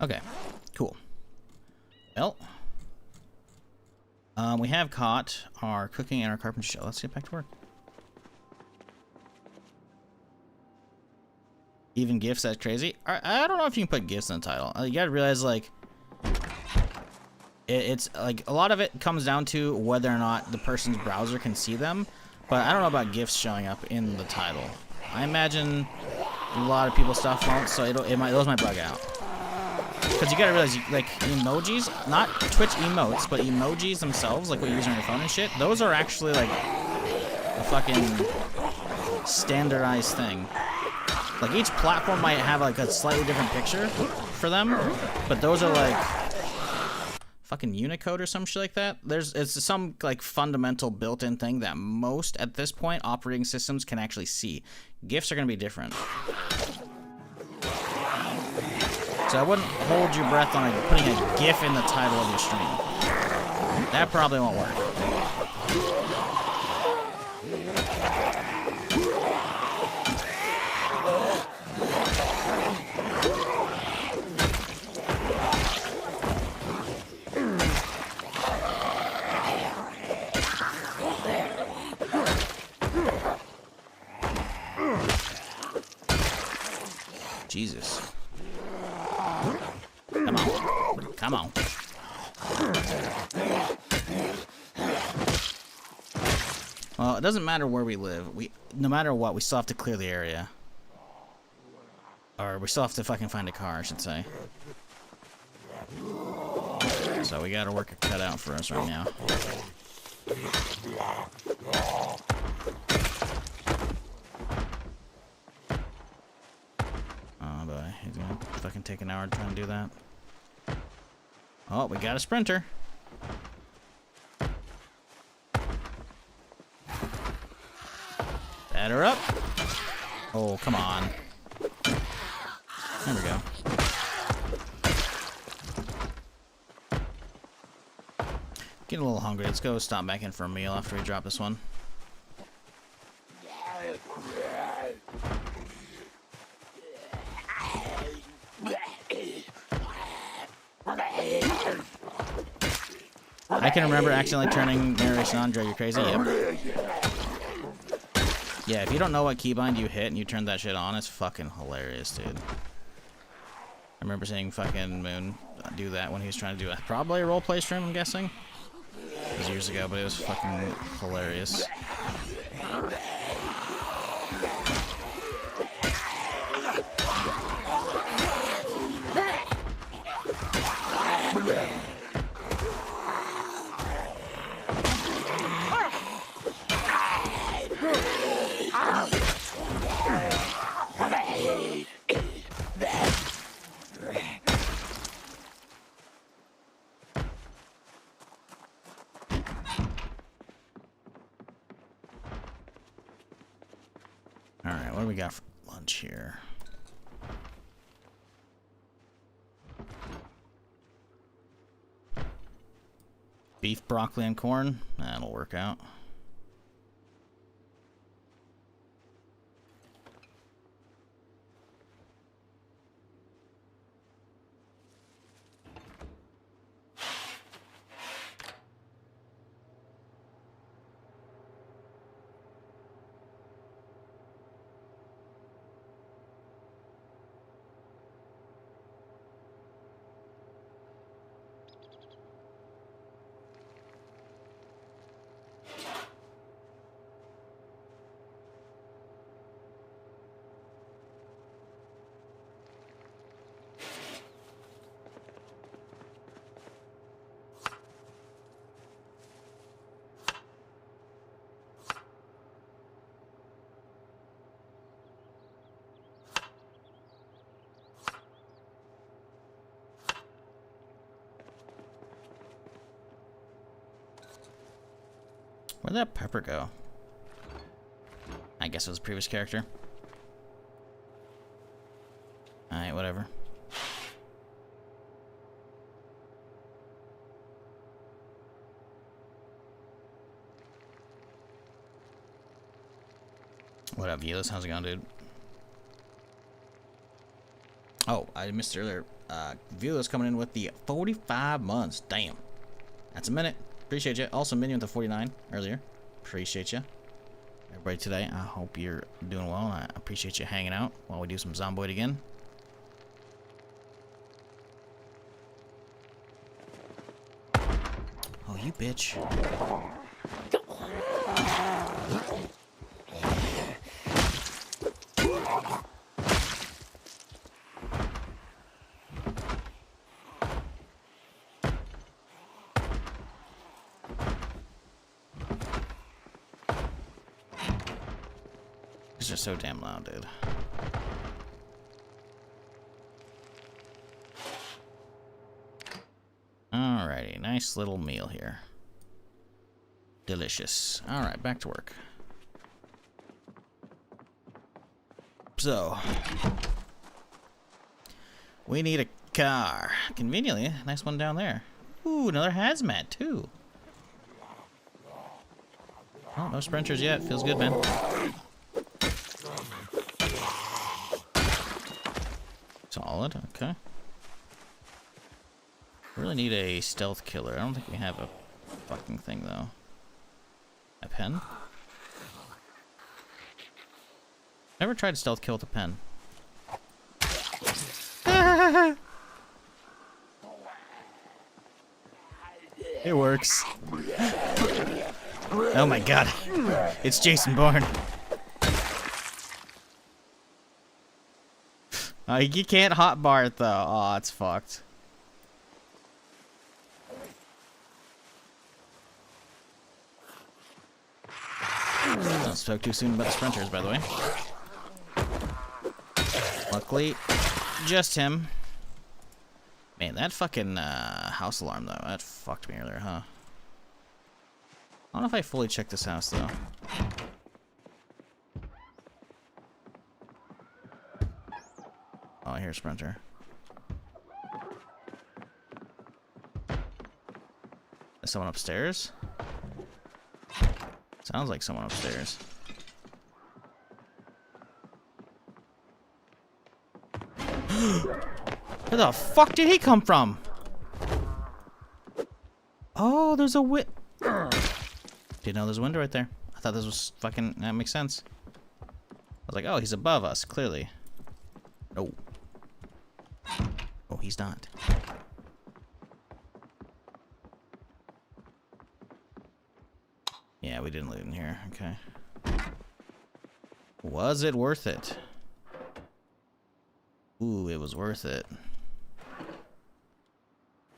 Okay, cool. Well, we have caught our cooking and our carpentry show. Let's get back to work. Even gifts, that's crazy. I don't know if you can put gifts in the title. You gotta realize, like, it's like a lot of it comes down to whether or not the person's browser can see them, but I don't know about gifts showing up in the title. I imagine a lot of people's stuff won't, so those might bug out. Because you gotta realize, like, emojis, not Twitch emotes, but emojis themselves, like what you use on your phone and shit, those are actually, like, a fucking standardized thing. Like, each platform might have, like, a slightly different picture for them, but those are, like, fucking Unicode or some shit like that. It's some, like, fundamental built-in thing that most, at this point, operating systems can actually see. GIFs are gonna be different. So I wouldn't hold your breath on putting a GIF in the title of your stream. That probably won't work. Jesus. Come on. Come on. Well, it doesn't matter where we live. No matter what, we still have to clear the area. Or we still have to fucking find a car, I should say. So we got our work cut out for us right now. Oh boy, he's gonna fucking take an hour to try and do that. Oh, we got a sprinter. Batter up. Oh, come on. There we go. Getting a little hungry. Let's go stop back in for a meal after we drop this one. I can remember accidentally turning narration on. Dre, you crazy? Yep. Yeah, if you don't know what keybind you hit and you turn that shit on, it's fucking hilarious, dude. I remember seeing fucking Moon do that when he was trying to do probably a roleplay stream, I'm guessing. It was years ago, but it was fucking hilarious. Alright, what do we got for lunch here? Beef, broccoli, and corn? That'll work out. Where'd that pepper go? I guess it was a previous character. Alright, whatever. What up, Vilas? How's it going, dude? Oh, I missed it earlier. Vilas coming in with the 45 months. Damn. That's a minute. Appreciate you. Also, Minion with the 49 earlier. Appreciate you. Everybody today, I hope you're doing well. I appreciate you hanging out while we do some Zomboid again. Oh, you bitch. It's just so damn loud, dude. Alrighty, nice little meal here. Delicious. Alright, back to work. So, we need a car. Conveniently, nice one down there. Ooh, another hazmat, too. Oh, no sprinters yet. Feels good, man. Solid, okay. Really need a stealth killer. I don't think we have a fucking thing, though. A pen? Never tried to stealth kill with a pen. It works. Oh my god. It's Jason Bourne. You can't hotbar it though. Oh, it's fucked. I spoke too soon about the sprinters, by the way. Luckily, just him. Man, that fucking house alarm, though, that fucked me earlier, huh? I don't know if I fully checked this house, though. Oh, I hear a sprinter. Is someone upstairs? Sounds like someone upstairs. Where the fuck did he come from? Oh, there's a didn't know there's a window right there. I thought this was fucking... That makes sense. I was like, oh, he's above us, clearly. Oh. Oh, he's not. Yeah, we didn't loot in here. Okay. Was it worth it? Ooh, it was worth it.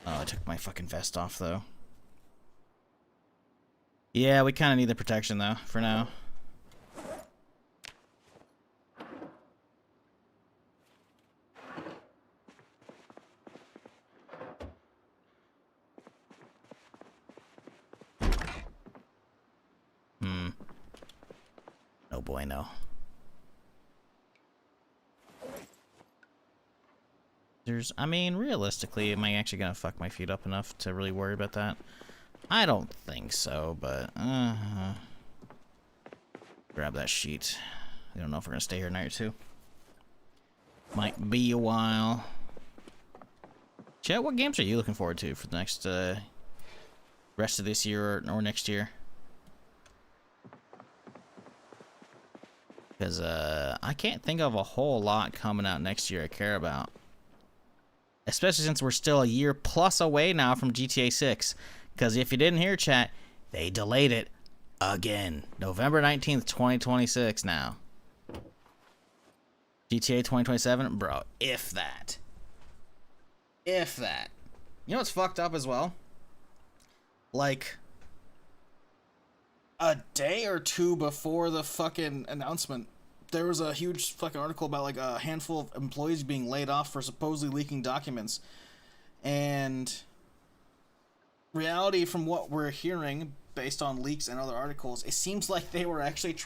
Oh, I took my fucking vest off, though. Yeah, we kind of need the protection, though, for now. Oh boy, no. I mean, realistically, am I actually gonna fuck my feet up enough to really worry about that? I don't think so, but, grab that sheet. I don't know if we're gonna stay here a night or two. Might be a while. Chet, what games are you looking forward to for the next, rest of this year or next year? Because, I can't think of a whole lot coming out next year I care about. Especially since we're still a year plus away now from GTA 6. Because if you didn't hear, chat, they delayed it again. November 19th, 2026 now. GTA 2027? Bro, if that. If that. You know what's fucked up as well? Like, a day or two before the fucking announcement, there was a huge fucking article about like a handful of employees being laid off for supposedly leaking documents. And reality, from what we're hearing based on leaks and other articles, it seems like they were actually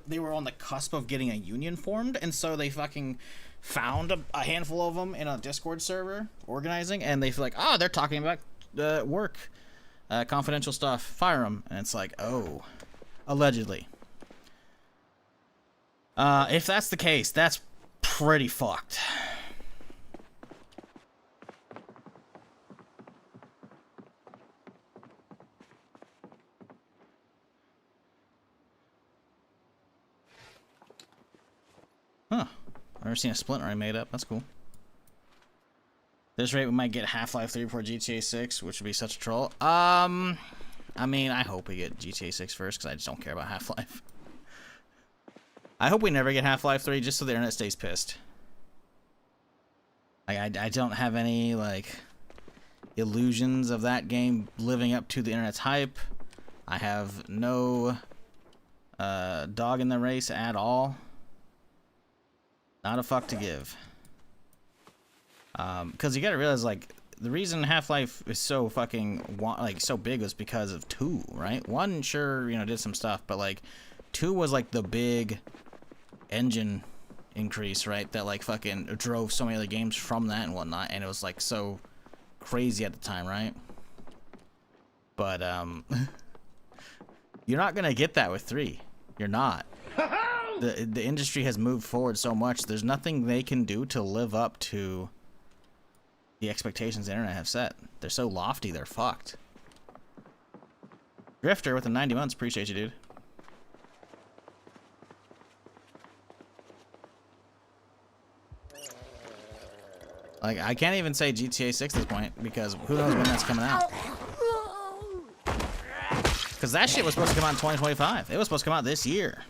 they were on the cusp of getting a union formed, and so they fucking found a handful of them in a Discord server organizing, and they feel like, oh, they're talking about work, confidential stuff, fire them. And it's like, oh, allegedly. If that's the case, that's pretty fucked. Huh. I've never seen a splinter I made up. That's cool. At this rate, we might get Half-Life 3 before GTA 6, which would be such a troll. I mean, I hope we get GTA 6 first, because I just don't care about Half-Life. I hope we never get Half-Life 3, just so the internet stays pissed. I don't have any, like, illusions of that game living up to the internet's hype. I have no dog in the race at all. Not a fuck to give. Because you gotta realize, like, the reason Half-Life is so fucking, like, so big was because of 2, right? 1, sure, you know, did some stuff, but, like, 2 was, like, the big engine increase, right? That, like, fucking drove so many other games from that and whatnot, and it was, like, so crazy at the time, right? But, you're not gonna get that with 3. You're not. The industry has moved forward so much, there's nothing they can do to live up to the expectations the internet have set. They're so lofty, they're fucked. Drifter with the 90 months, appreciate you, dude. Like, I can't even say GTA 6 at this point, because who knows when that's coming out. Because that shit was supposed to come out in 2025. It was supposed to come out this year.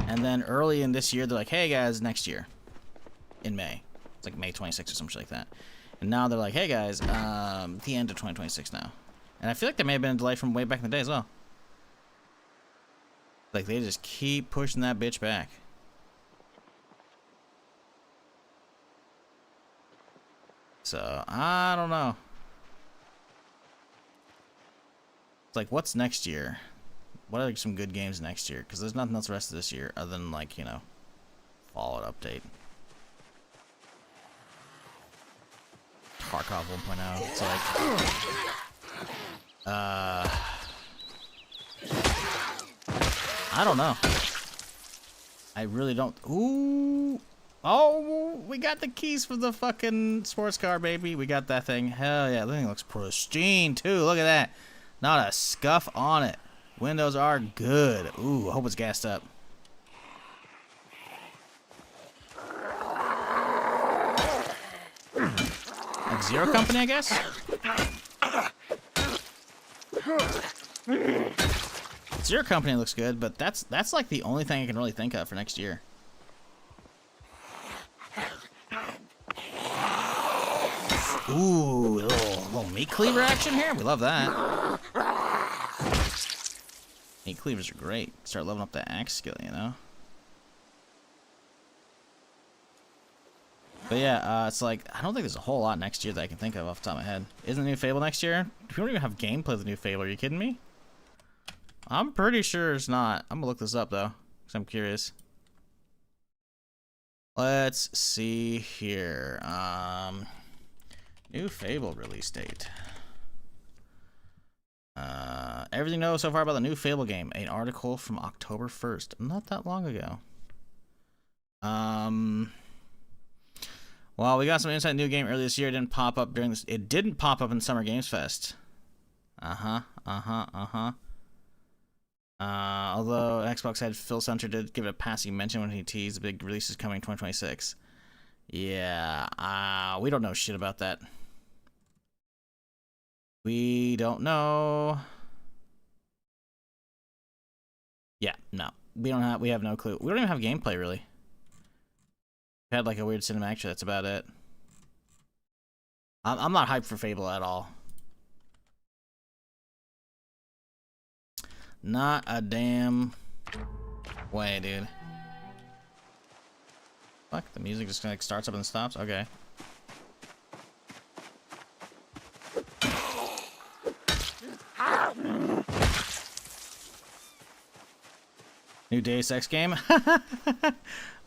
And then early in this year, they're like, hey guys, next year. In May. It's like May 26th or some shit like that. And now they're like, hey guys, the end of 2026 now. And I feel like there may have been a delay from way back in the day as well. Like, they just keep pushing that bitch back. So, I don't know. It's like, what's next year? What are some good games next year? Because there's nothing else the rest of this year other than, like, you know, Fallout update. Tarkov 1.0. It's like, I don't know. I really don't. Ooh. Oh, we got the keys for the fucking sports car, baby. We got that thing. Hell yeah, that thing looks pristine, too. Look at that. Not a scuff on it. Windows are good. Ooh, I hope it's gassed up. Like Zero Company, I guess? Zero Company looks good, but that's like the only thing I can really think of for next year. Ooh, a little meat cleaver action here. We love that. Meat cleavers are great. Start leveling up that axe skill, you know? But yeah, it's like, I don't think there's a whole lot next year that I can think of off the top of my head. Isn't the new Fable next year? We don't even have gameplay of the new Fable. Are you kidding me? I'm pretty sure it's not. I'm gonna look this up, though, because I'm curious. Let's see here. New Fable release date. Everything known so far about the new Fable game. An article from October 1st. Not that long ago. Well, we got some insight new game earlier this year. It didn't pop up during this. It didn't pop up in Summer Games Fest. Although Xbox head Phil Spencer did give it a passing mention when he teased the big release is coming in 2026. Yeah, we don't know shit about that. We don't know. Yeah, no. We have no clue. We don't even have gameplay, really. We had like a weird cinematic show, that's about it. I'm not hyped for Fable at all. Not a damn way, dude. Fuck, the music just like starts up and stops? Okay. New Deus Ex game?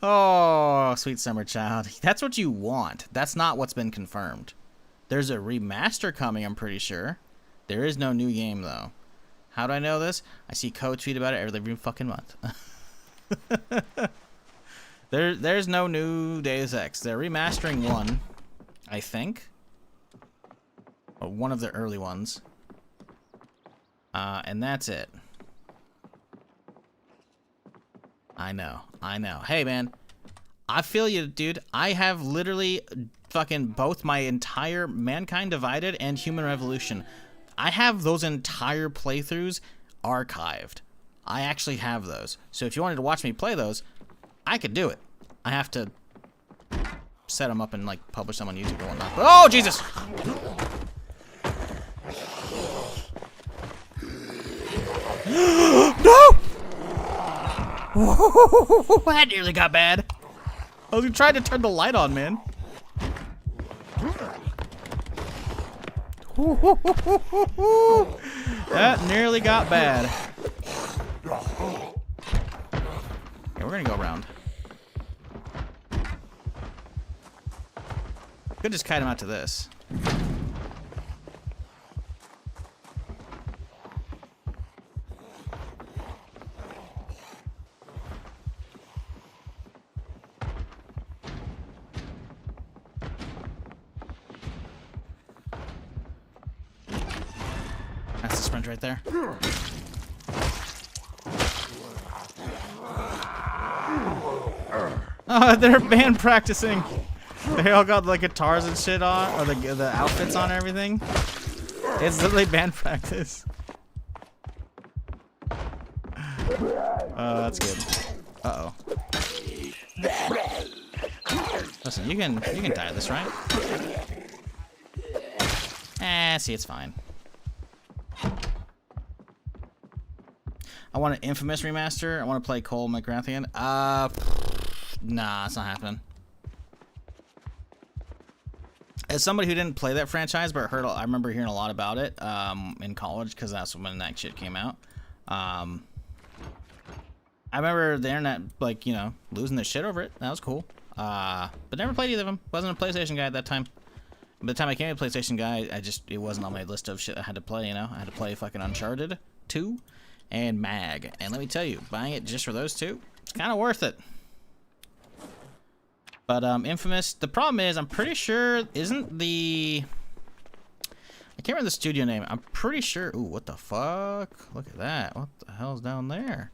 Oh, sweet summer child. That's what you want. That's not what's been confirmed. There's a remaster coming, I'm pretty sure. There is no new game, though. How do I know this? I see code tweet about it every fucking month. There's no new Deus Ex. They're remastering one, I think. Or one of the early ones. And that's it. I know. Hey, man. I feel you, dude. I have literally fucking both my entire Mankind Divided and Human Revolution. I have those entire playthroughs archived. I actually have those. So if you wanted to watch me play those, I could do it. I have to set them up and, like, publish them on YouTube or whatnot. But, oh, Jesus! No! That nearly got bad. I was trying to turn the light on, man. That nearly got bad. Yeah, we're gonna go around. Could just kite him out to this. That's the sprint right there. Oh, they're band practicing. They all got like guitars and shit on, or the outfits on and everything. It's literally band practice. That's good. Uh-oh. Listen, you can die this, right? See, it's fine. I want an Infamous remaster. I want to play Cole McGrath again. Nah, it's not happening. As somebody who didn't play that franchise, but I remember hearing a lot about it in college, because that's when that shit came out. I remember the internet, like, you know, losing their shit over it. That was cool. But never played either of them. Wasn't a PlayStation guy at that time. By the time I became a PlayStation guy, it wasn't on my list of shit I had to play, you know? I had to play fucking Uncharted 2 and Mag. And let me tell you, buying it just for those two, it's kind of worth it. But Infamous, the problem is, I'm pretty sure, isn't the... I can't remember the studio name. I'm pretty sure... Ooh, what the fuck? Look at that. What the hell's down there?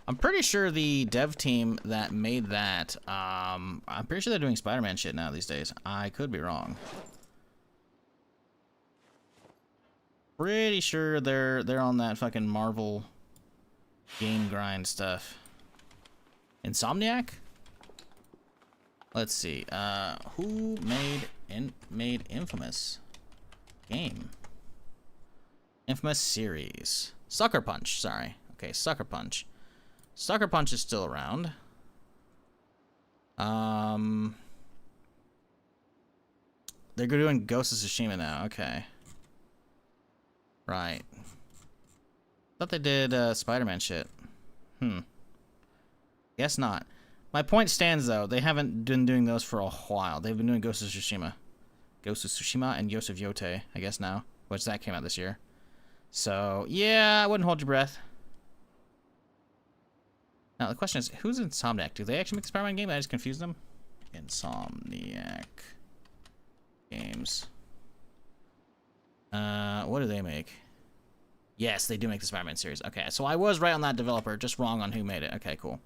I'm pretty sure the dev team that made that, I'm pretty sure they're doing Spider-Man shit now these days. I could be wrong. Pretty sure they're on that fucking Marvel game grind stuff. Insomniac? Let's see. Who made Infamous game? Infamous series. Sucker Punch. Sorry. Okay, Sucker Punch. Sucker Punch is still around. They're doing Ghost of Tsushima now. Okay. Right. Thought they did Spider-Man shit. Guess not. My point stands, though. They haven't been doing those for a while. They've been doing Ghost of Tsushima. Ghost of Tsushima and Ghost of Yotei, I guess now. Which, that came out this year. So, yeah, I wouldn't hold your breath. Now, the question is, who's Insomniac? Do they actually make the Spider-Man game? I just confused them. Insomniac games. What do they make? Yes, they do make the Spider-Man series. Okay, so I was right on that developer, just wrong on who made it. Okay, cool.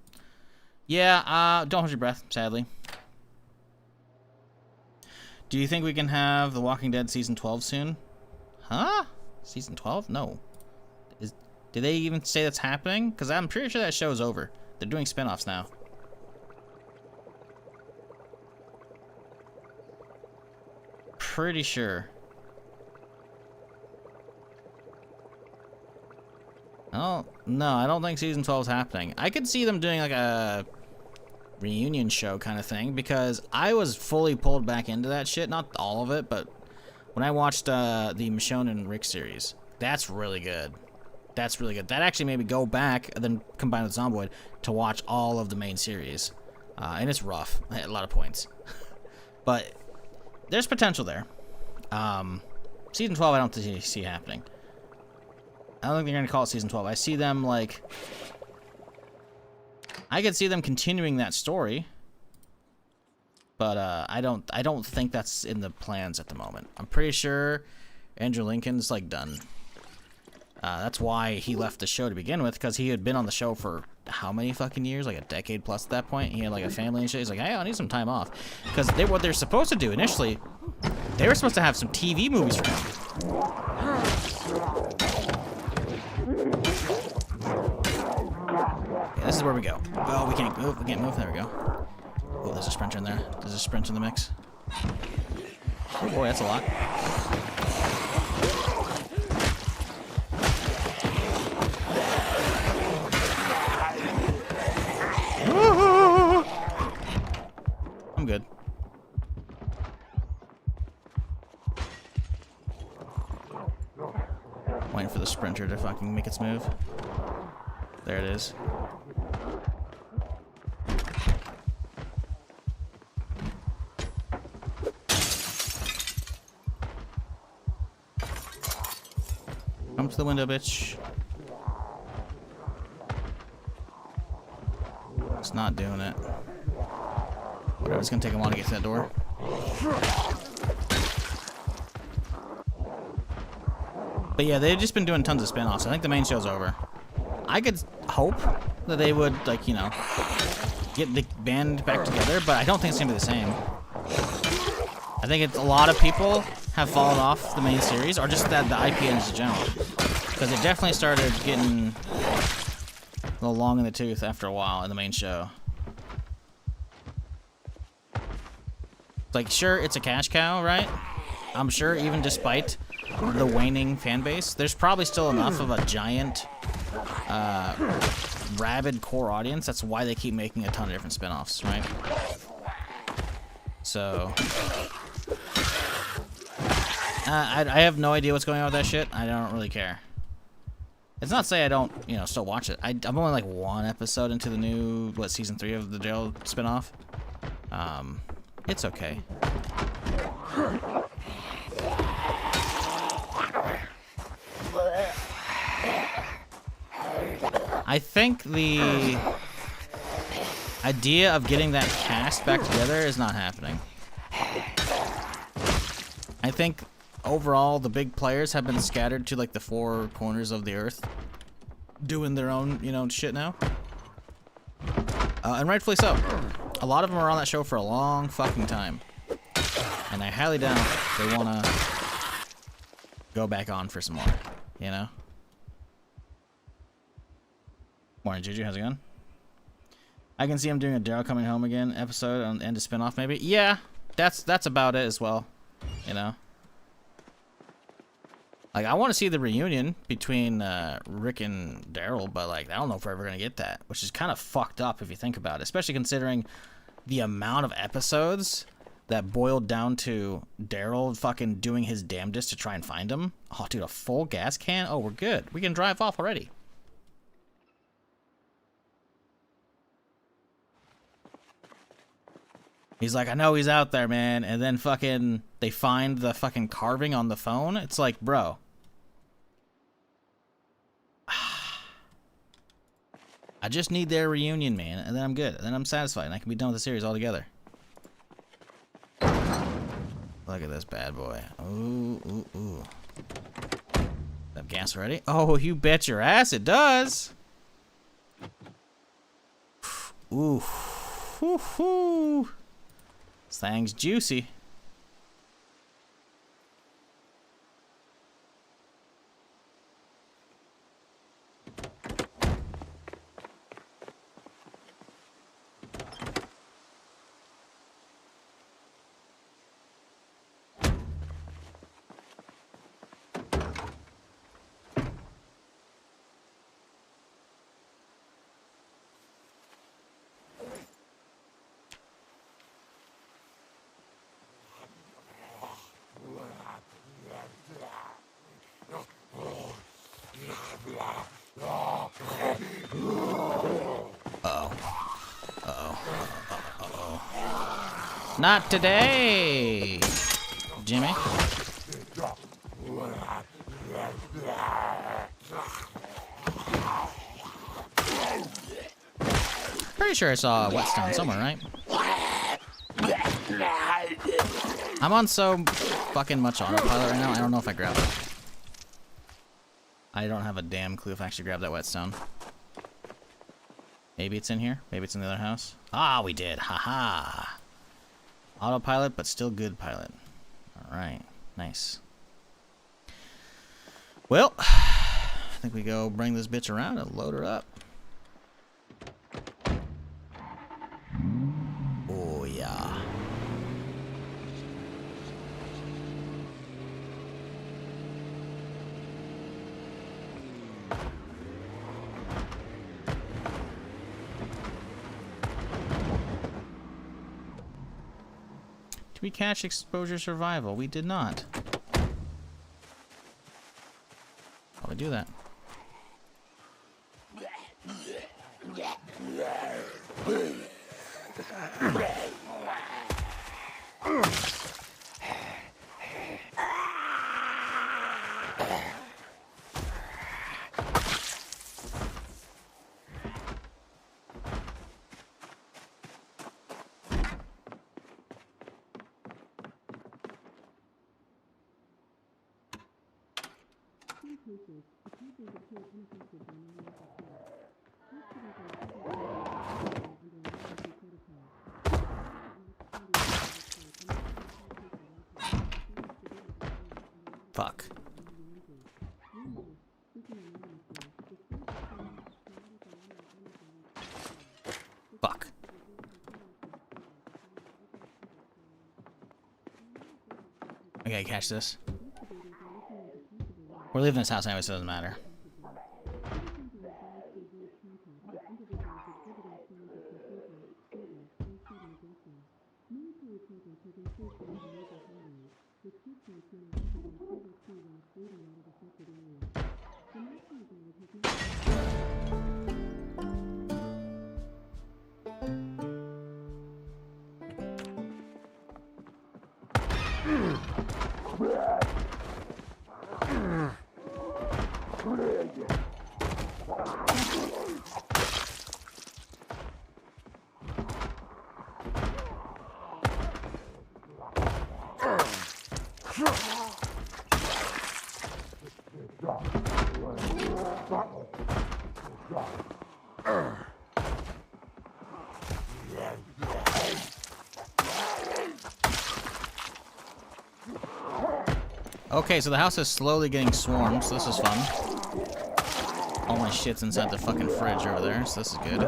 Yeah, don't hold your breath, sadly. Do you think we can have The Walking Dead Season 12 soon? Huh? Season 12? No. Did they even say that's happening? Because I'm pretty sure that show's over. They're doing spin-offs now. Pretty sure. Oh, no, I don't think Season 12 is happening. I could see them doing like a reunion show kind of thing, because I was fully pulled back into that shit. Not all of it, but when I watched the Michonne and Rick series, that's really good. That's really good. That actually made me go back and then combine with Zomboid to watch all of the main series. And it's rough at a lot of points. But there's potential there. Season 12 I don't see happening. I don't think they're going to call it Season 12. I see them, like... I could see them continuing that story. But I don't think that's in the plans at the moment. I'm pretty sure Andrew Lincoln's, like, done. That's why he left the show to begin with, because he had been on the show for how many fucking years? Like a decade plus at that point. He had like a family and shit. He's like, hey, I need some time off. Because what they're supposed to do initially, they were supposed to have some TV movies for him. Okay, this is where we go. Oh, we can't move. We can't move. There we go. Oh, there's a sprinter in there. There's a sprint in the mix. Oh boy, that's a lot. Waiting for the sprinter to fucking make its move. There it is. Come to the window, bitch. It's not doing it. Whatever, it's gonna take a while to get to that door. But yeah, they've just been doing tons of spin-offs. I think the main show's over. I could hope that they would, like, you know, get the band back together, but I don't think it's gonna be the same. I think it's a lot of people have fallen off the main series, or just that the IP in general. Because it definitely started getting a little long in the tooth after a while in the main show. Like, sure, it's a cash cow, right? I'm sure even despite the waning fan base, there's probably still enough of a giant, rabid core audience. That's why they keep making a ton of different spin-offs, right? So, I have no idea what's going on with that shit. I don't really care. It's not to say I don't, you know, still watch it. I'm only like one episode into the new, what, season 3 of the Daryl spinoff. It's okay. I think the idea of getting that cast back together is not happening. I think overall the big players have been scattered to like the 4 corners of the earth, doing their own, you know, shit now. And rightfully so. A lot of them are on that show for a long fucking time. And I highly doubt they want to go back on for some more, you know? Morning, Juju. How's it going? I can see him doing a Daryl Coming Home Again episode and a spinoff, maybe. Yeah, that's about it as well, you know? Like, I want to see the reunion between Rick and Daryl, but, like, I don't know if we're ever going to get that, which is kind of fucked up if you think about it, especially considering the amount of episodes that boiled down to Daryl fucking doing his damnedest to try and find him. Oh, dude, a full gas can? Oh, we're good. We can drive off already. He's like, I know he's out there, man. And then fucking, they find the fucking carving on the phone. It's like, bro. I just need their reunion, man. And then I'm good. And then I'm satisfied. And I can be done with the series altogether. Look at this bad boy. Ooh, ooh, ooh. Have gas ready? Oh, you bet your ass it does. Ooh. Hoo hoo. This thing's juicy. Not today, Jimmy. Pretty sure I saw a whetstone somewhere, right? I'm on so fucking much autopilot right now, I don't know if I grabbed it. I don't have a damn clue if I actually grabbed that whetstone. Maybe it's in here. Maybe it's in the other house. Ah, we did. Haha. Autopilot, but still good pilot. Alright. Nice. Well, I think we go bring this bitch around and load her up. Oh, yeah. Did we catch exposure survival? We did not. Oh, I do that? Fuck. Fuck. I gotta catch this. We're leaving this house anyway, so it doesn't matter. Okay, so the house is slowly getting swarmed, so this is fun. All my shit's inside the fucking fridge over there, so this is good.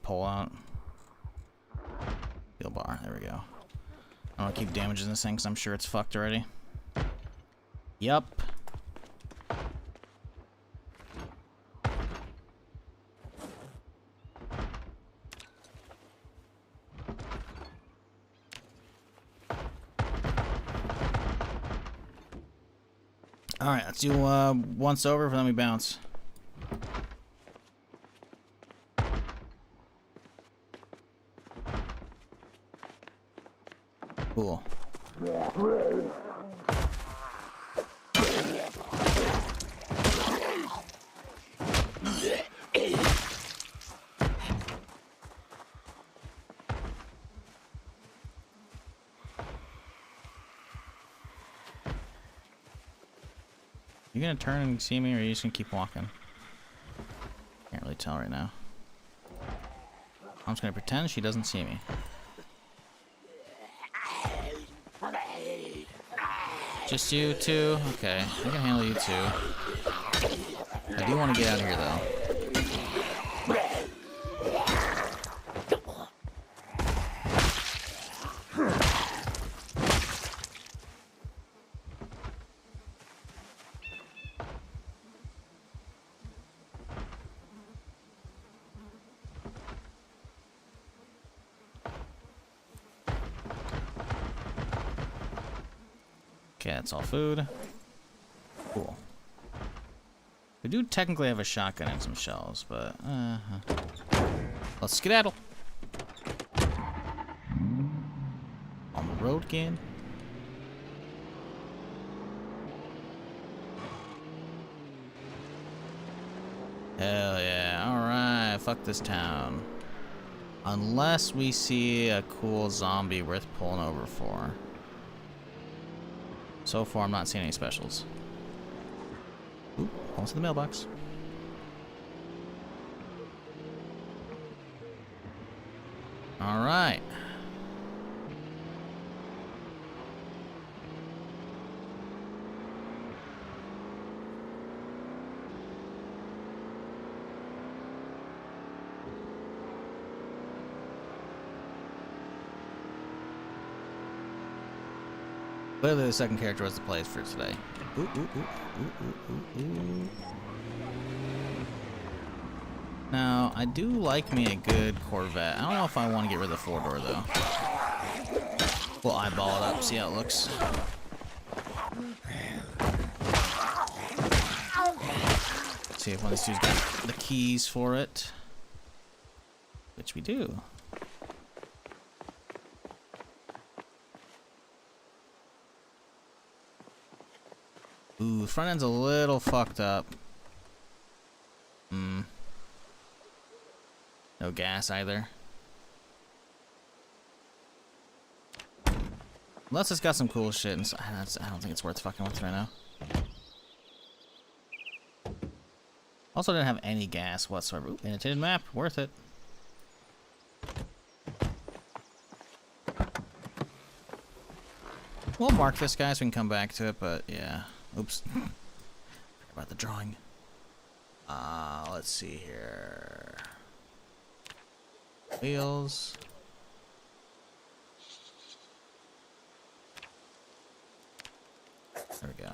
Pull out. Heal bar. There we go. I don't want to keep damaging this thing because I'm sure it's fucked already. Yup. Alright, let's do once over, then we bounce. Cool. You gonna turn and see me, or are you just gonna keep walking? Can't really tell right now. I'm just gonna pretend she doesn't see me. Just you two? Okay, I can handle you two. I do want to get out of here, though. Okay, that's all food. Cool. We do technically have a shotgun and some shells, but let's skedaddle. On the road again. Hell yeah! All right, fuck this town. Unless we see a cool zombie worth pulling over for. So far, I'm not seeing any specials. Ooh, almost to the mailbox. All right. Clearly the second character was the play for today. Ooh, ooh, ooh, ooh, ooh, ooh, ooh. Now, I do like me a good Corvette. I don't know if I want to get rid of the four-door, though. We'll eyeball it up, see how it looks. Let's see if one of these dudes got the keys for it. Which we do. Ooh, the front end's a little fucked up. No gas either. Unless it's got some cool shit, and I don't think it's worth fucking with right now. Also didn't have any gas whatsoever. Ooh, annotated map, worth it. We'll mark this guy so we can come back to it, but yeah. Oops. Forgot about the drawing. Let's see here. Wheels. There we go.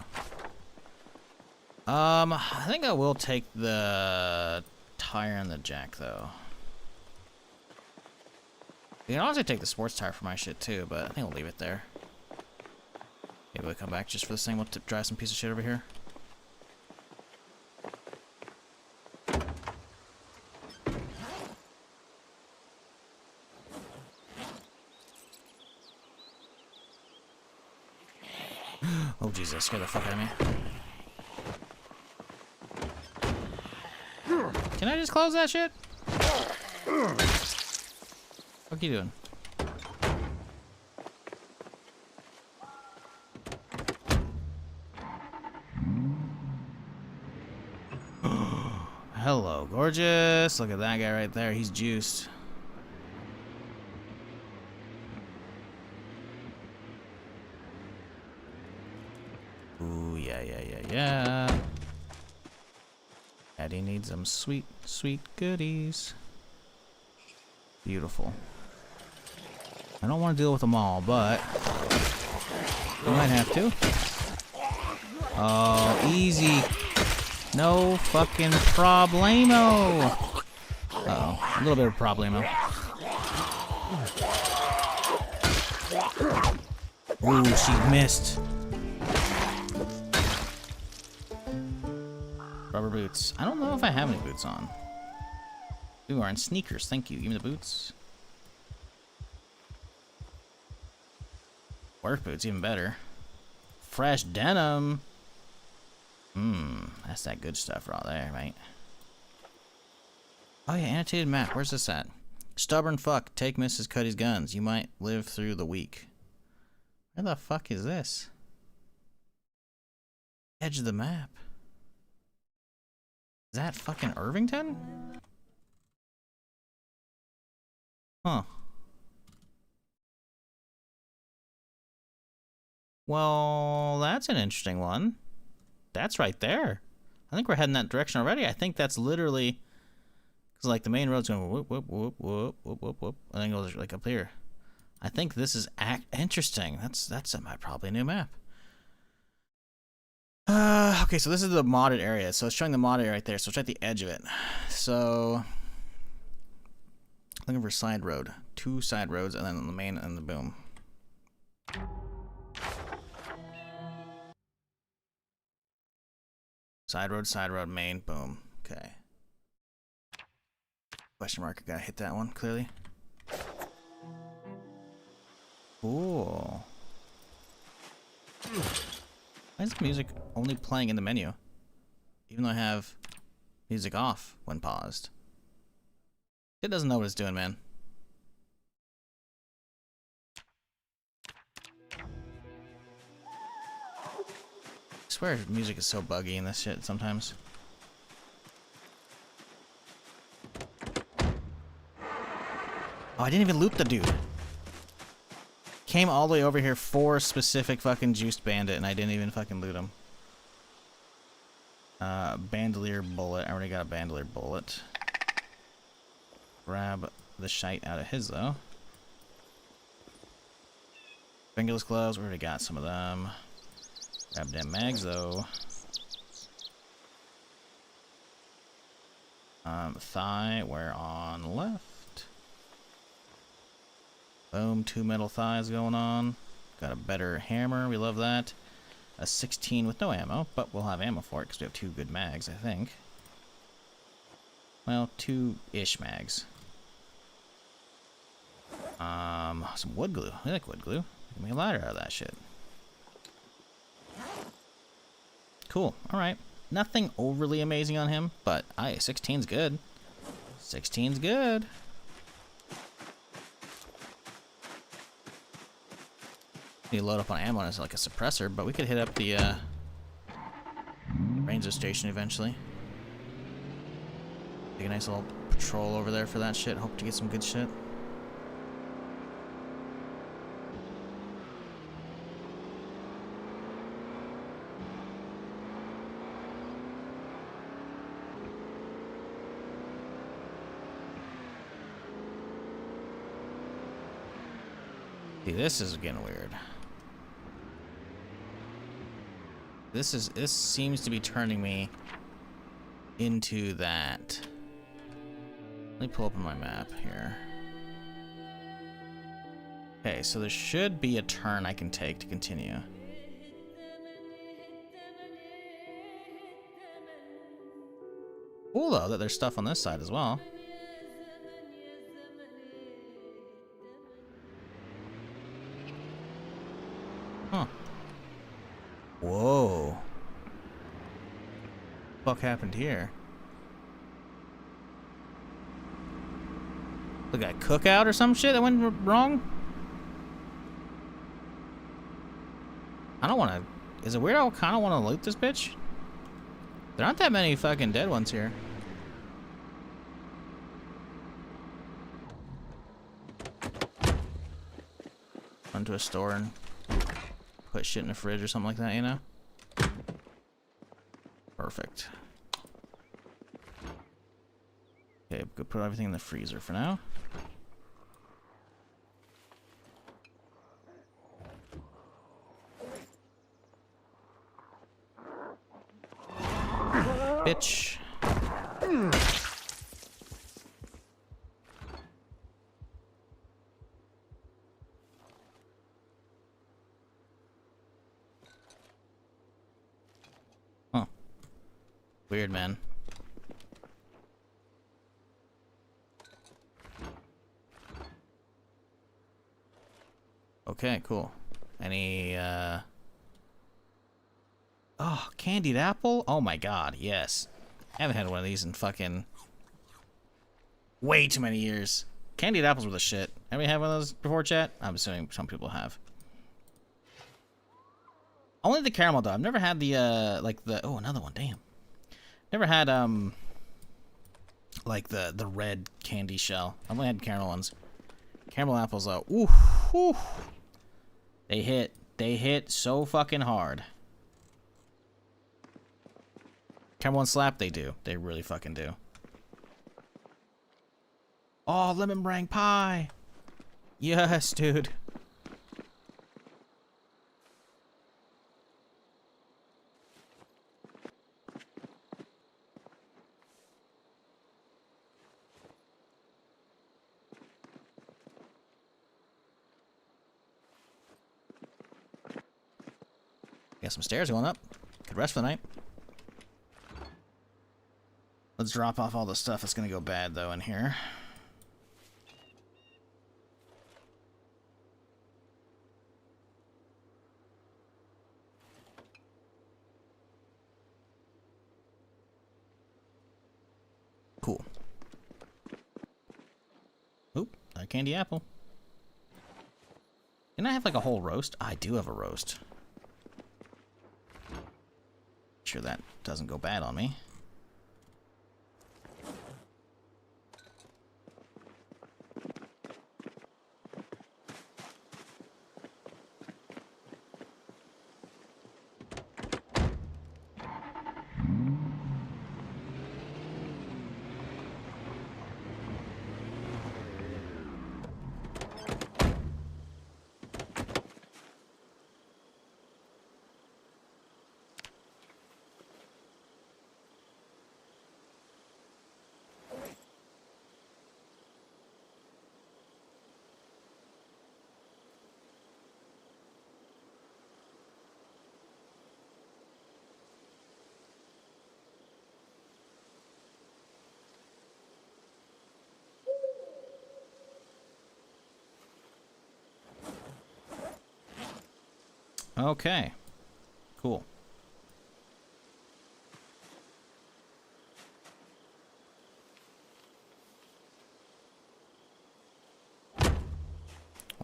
I think I will take the tire and the jack though. You can also take the sports tire for my shit too, but I think we'll leave it there. Maybe we'll come back just for this thing. We'll drive some piece of shit over here. Oh Jesus, scare the fuck out of me. Can I just close that shit? What are you doing? Hello, gorgeous. Look at that guy right there. He's juiced. Ooh, yeah. Daddy needs some sweet, sweet goodies. Beautiful. I don't want to deal with them all, but we might have to. Oh, easy. No fucking problemo. Uh-oh, a little bit of problemo. Ooh, she missed. Rubber boots. I don't know if I have any boots on. Ooh, wearing sneakers. Thank you. Give me the boots. Work boots, even better. Fresh denim. That's that good stuff right there, mate. Oh yeah, annotated map. Where's this at? Stubborn fuck. Take Mrs. Cuddy's guns. You might live through the week. Where the fuck is this? Edge of the map. Is that fucking Irvington? Huh. Well, that's an interesting one. That's right there. I think we're heading that direction already. I think that's literally... Because, like, the main road's going whoop, whoop, whoop, whoop, whoop, whoop, whoop. And then it goes, like, up here. I think this is interesting. That's probably a new map. Okay, so this is the modded area. So it's showing the modded area right there. So it's at the edge of it. So... Looking for side road. 2 side roads, and then the main and the boom. Side road, main, boom. Okay. Question mark, I gotta hit that one, clearly. Cool. Why is the music only playing in the menu? Even though I have music off when paused. It doesn't know what it's doing, man. I swear music is so buggy in this shit sometimes. Oh, I didn't even loot the dude. Came all the way over here for specific fucking juiced bandit, and I didn't even fucking loot him. Bandolier bullet. I already got a bandolier bullet. Grab the shite out of his, though. Fingerless gloves. We already got some of them. Grab them mags though. Thigh. We're on left. Boom. 2 metal thighs going on. Got a better hammer. We love that. A 16 with no ammo, but we'll have ammo for it because we have 2 good mags, I think. Well, 2-ish mags. Some wood glue. I like wood glue. Make me a ladder out of that shit. Cool. All right. Nothing overly amazing on him, but 16's good. 16's good. Need to load up on ammo as like a suppressor, but we could hit up the ranger station eventually. Take a nice little patrol over there for that shit. Hope to get some good shit. See, this is getting weird. This seems to be turning me into that. Let me pull up my map here. Okay, so there should be a turn I can take to continue. Cool though that there's stuff on this side as well. Huh. Whoa. What the fuck happened here? Look at cookout or some shit that went wrong? I don't want to... Is it weird I kind of want to loot this bitch? There aren't that many fucking dead ones here. Run to a store and put shit in the fridge or something like that, you know? Perfect. Okay, go put everything in the freezer for now. Bitch. Huh. Weird, man. Okay, cool. Any, Oh, candied apple? Oh my god, yes. I haven't had one of these in fucking... way too many years. Candied apples were the shit. Have we had one of those before, chat? I'm assuming some people have. Only the caramel, though. I've never had the, like the... Oh, another one, damn. Never had, like the red candy shell. I've only had caramel ones. Caramel apples, though. Ooh, whew. They hit so fucking hard. Caramel and slap, they do. They really fucking do. Oh, lemon meringue pie. Yes, dude. Got some stairs going up. Could rest for the night. Let's drop off all the stuff that's gonna go bad though in here. Cool. Oop, a candy apple. Can I have like a whole roast? I do have a roast. Sure that doesn't go bad on me. Okay. Cool.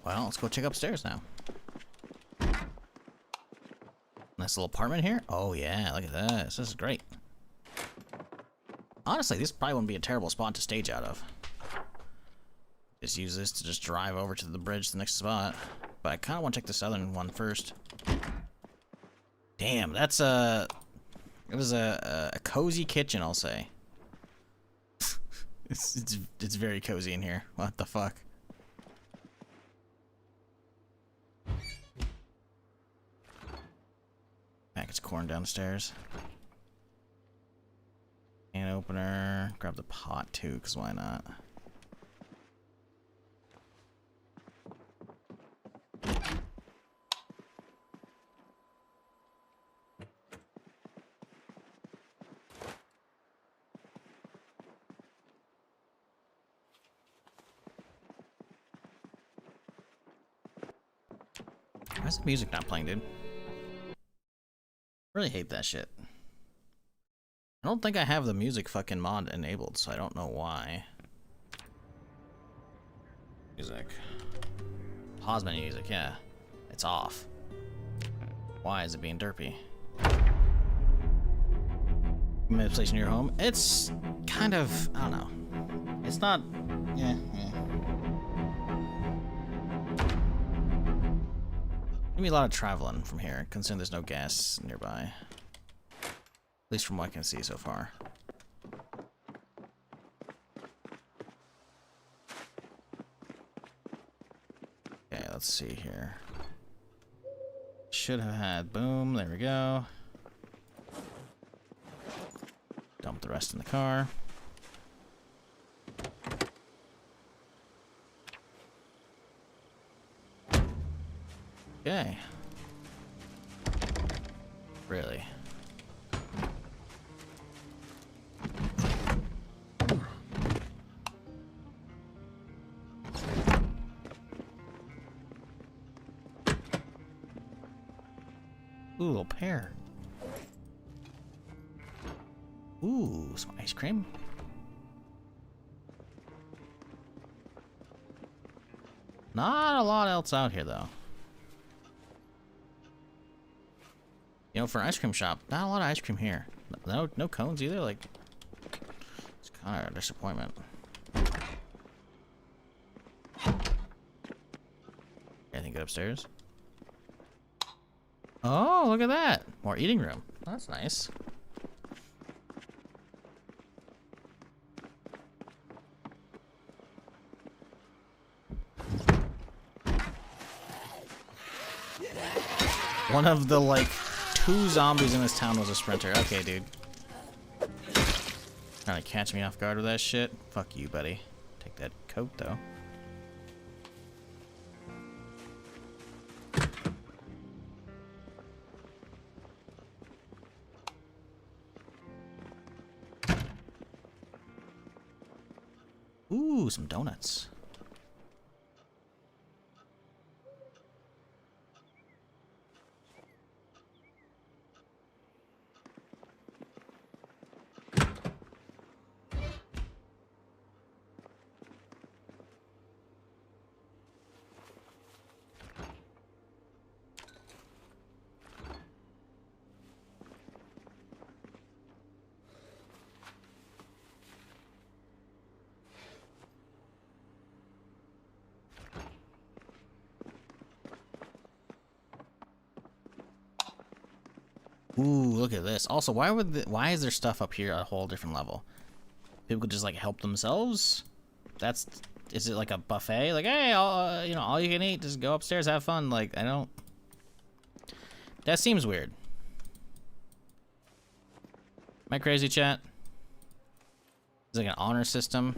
Well, let's go check upstairs now. Nice little apartment here. Oh yeah, look at this. This is great. Honestly, this probably wouldn't be a terrible spot to stage out of. Just use this to just drive over to the bridge to the next spot. But I kind of want to check the southern one first. Damn, that's a... It was a cozy kitchen, I'll say. it's very cozy in here. What the fuck? Package corn downstairs. Can opener. Grab the pot too, because why not? Why is the music not playing, dude? Really hate that shit. I don't think I have the music fucking mod enabled, so I don't know why. Music. Pause menu music, yeah. It's off. Why is it being derpy? Manipulation in your home. It's kind of, I don't know. It's not, yeah. Gonna be a lot of traveling from here, considering there's no gas nearby. At least from what I can see so far. Okay, let's see here. Should have had, boom, there we go. Dump the rest in the car. Okay. Really? Ooh, a little pear. Ooh, some ice cream. Not a lot else out here, though. You know, for an ice cream shop, not a lot of ice cream here. No cones either. Like, it's kind of a disappointment. Anything good upstairs? Oh, look at that! More eating room. That's nice. One of the, like, 2 zombies in this town was a sprinter. Okay, dude. Trying to catch me off guard with that shit? Fuck you, buddy. Take that coat, though. Ooh, some donuts. Ooh, look at this. Also, why is there stuff up here at a whole different level? People could just like help themselves. Is it like a buffet? Like, hey, you know, all you can eat. Just go upstairs, have fun. Like, I don't. That seems weird. Am I crazy, chat? Is it like an honor system?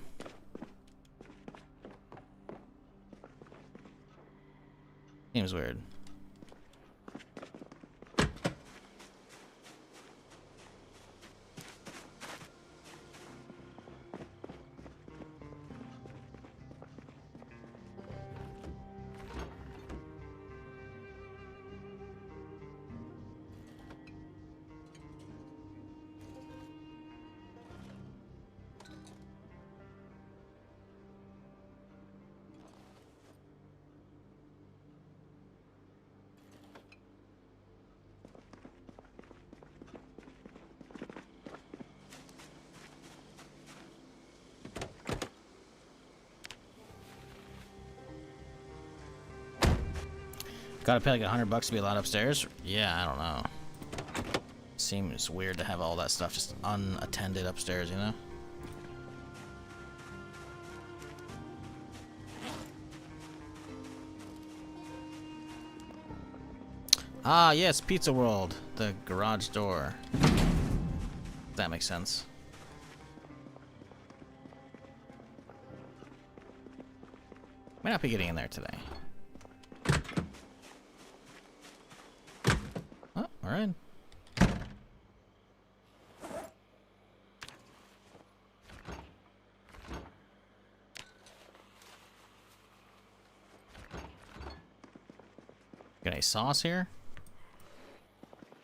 Seems weird. Gotta pay like $100 to be allowed upstairs? Yeah, I don't know. Seems weird to have all that stuff just unattended upstairs, you know? Ah, yes, Pizza World. The garage door. That makes sense. Might not be getting in there today. Oh, alright. Got any sauce here?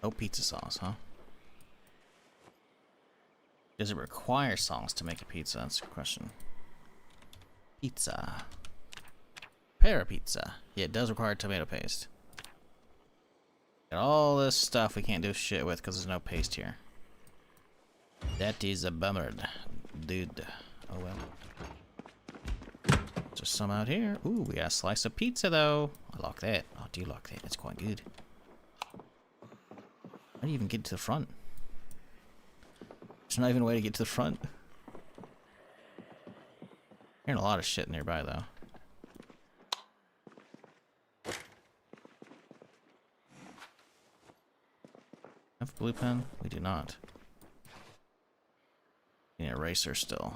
No pizza sauce, huh? Does it require sauce to make a pizza? That's the question. Pizza. Para pizza. Yeah, it does require tomato paste. Got all this stuff we can't do shit with because there's no paste here. That is a bummer, dude. Oh well. Just some out here. Ooh, we got a slice of pizza though. I like that. I do like that. That's quite good. How do you even get to the front? There's not even a way to get to the front. Hearing a lot of shit nearby though. Have a blue pen? We do not. Need an eraser still.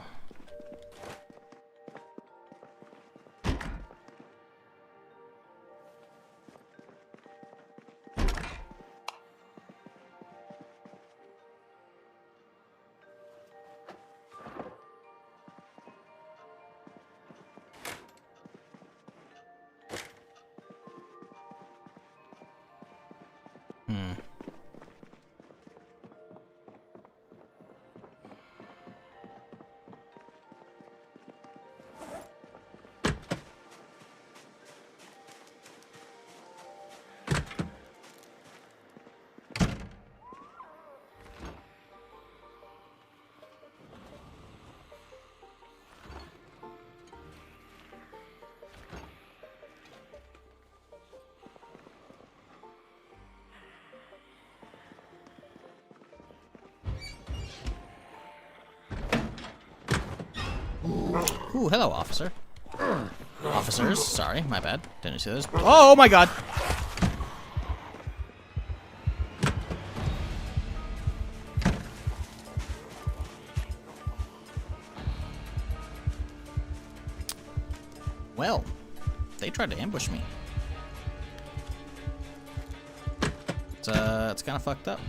Ooh, hello, officer. Officers, sorry, my bad. Didn't see this. Oh my god! Well, they tried to ambush me. It's kind of fucked up.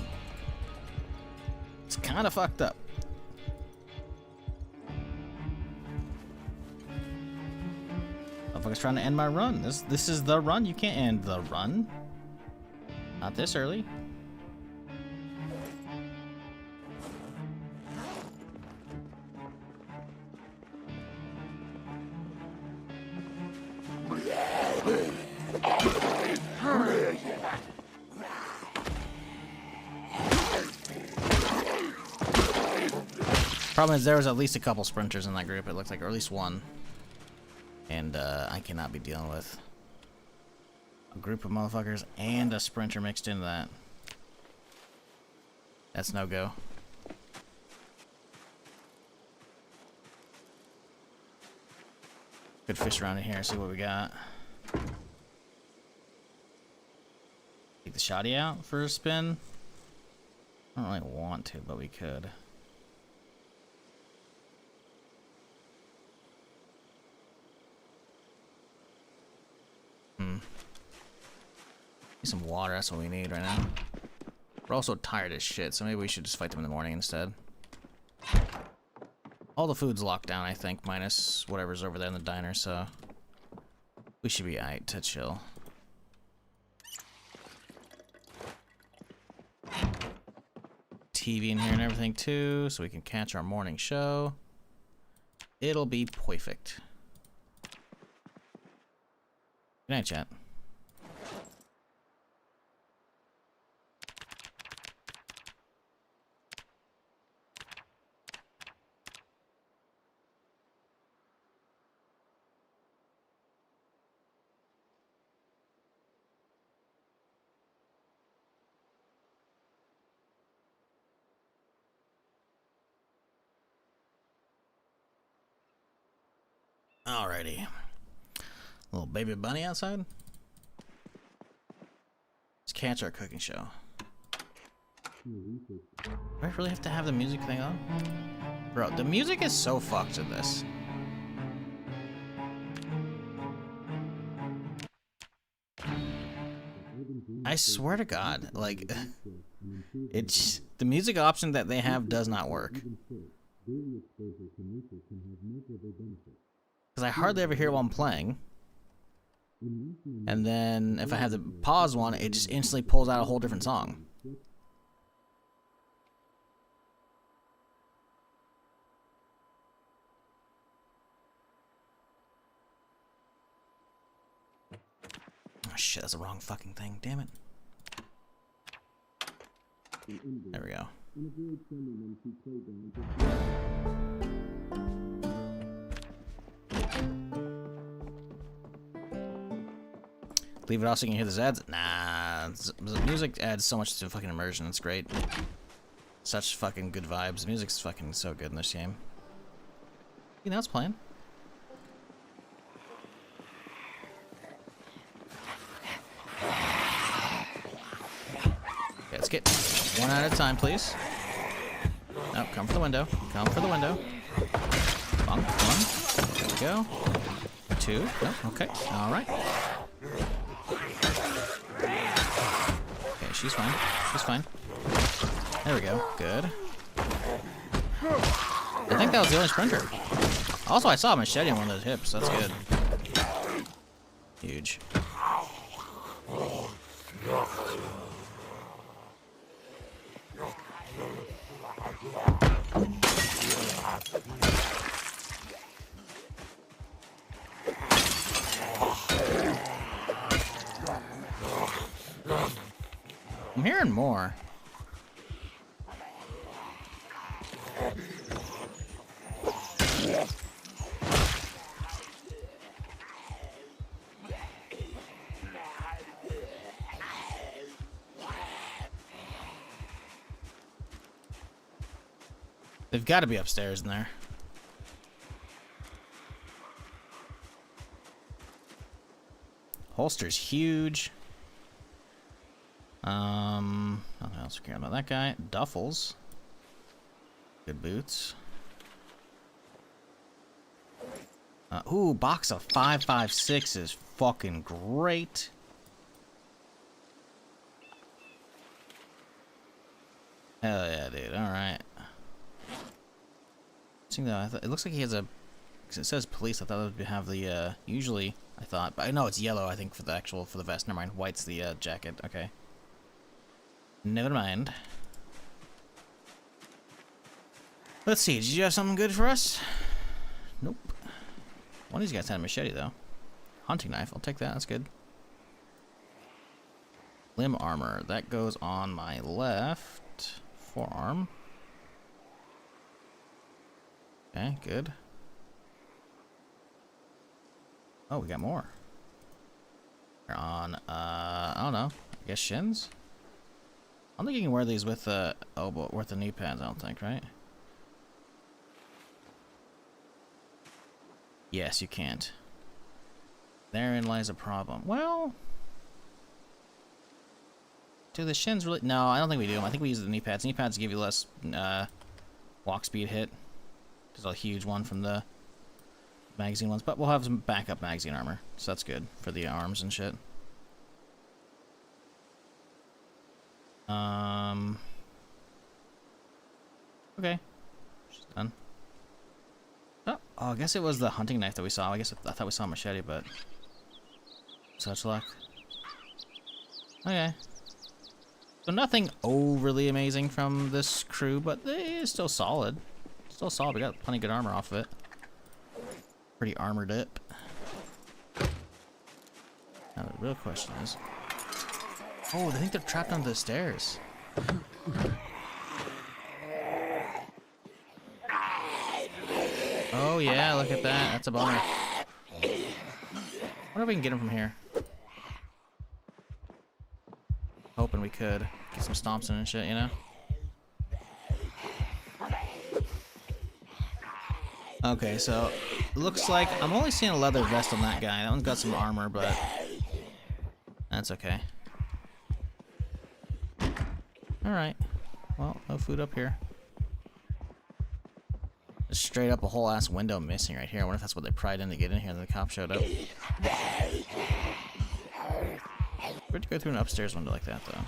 It's kind of fucked up. Motherfucker's trying to end my run. This is the run. You can't end the run. Not this early. Problem is there was at least a couple sprinters in that group, it looked like, or at least one. And I cannot be dealing with a group of motherfuckers and a sprinter mixed into that. That's no go. Could fish around in here and see what we got. Take the shoddy out for a spin. I don't really want to, but we could. Need some water, that's what we need right now. We're also tired as shit, so maybe we should just fight them in the morning instead. All the food's locked down, I think, minus whatever's over there in the diner, so we should be alright to chill. TV in here and everything too, so we can catch our morning show. It'll be perfect. Good night, chat. Alrighty. Little baby bunny outside. It's Cats Our Cooking Show. Do I really have to have the music thing on? Bro, the music is so fucked in this. I swear to God, like, it's the music option that they have does not work. Because I hardly ever hear while I'm playing. And then if I have the pause one, it just instantly pulls out a whole different song. Oh shit, that's the wrong fucking thing, damn it. There we go. Leave it off so you can hear the ads? Nah, the music adds so much to fucking immersion, it's great. Such fucking good vibes. The music's fucking so good in this game. You know it's playing. Okay, let's get one at a time, please. No, come for the window. Come for the window. Come on, come on. There we go. 2. No, okay. Alright. Okay, she's fine. She's fine. There we go. Good. I think that was the only sprinter. Also, I saw a machete on one of those hips. That's good. Huge. I'm hearing more. They've got to be upstairs in there. Holster's huge. Nothing else to care about that guy. Duffels. Good boots. Ooh, box of 5.56 is fucking great. Hell yeah, dude. All right. Though, it looks like he has a. Cause it says police. I thought it would have the. Usually, I thought, but I know it's yellow. I think for the vest. Never mind. White's the jacket. Okay. Never mind. Let's see. Did you have something good for us? Nope. One of these guys had a machete though. Hunting knife. I'll take that. That's good. Limb armor. That goes on my left forearm. Okay, good. Oh, we got more. We're on, I don't know. I guess shins? I don't think you can wear these with the elbow, with the knee pads, I don't think, right? Yes, you can't. Therein lies a problem. Well... do the shins really... No, I don't think we do. I think we use the knee pads. Knee pads give you less, walk speed hit. There's a huge one from the magazine ones, but we'll have some backup magazine armor, so that's good for the arms and shit. Okay. She's done. Oh, I guess it was the hunting knife that we saw. I guess I thought we saw a machete, but such luck. Okay. So nothing overly amazing from this crew, but it's still solid. Still solid. We got plenty of good armor off of it. Pretty armored up. Now the real question is... oh, I think they're trapped under the stairs. Oh yeah, look at that. That's a bummer. I wonder if we can get him from here. Hoping we could. Get some stomps in and shit, you know? Okay, so looks like I'm only seeing a leather vest on that guy. That one's got some armor, but that's okay. Alright. Well, no food up here. Just straight up a whole ass window missing right here. I wonder if that's what they pried in to get in here and the cop showed up. Weird to go through an upstairs window like that, though.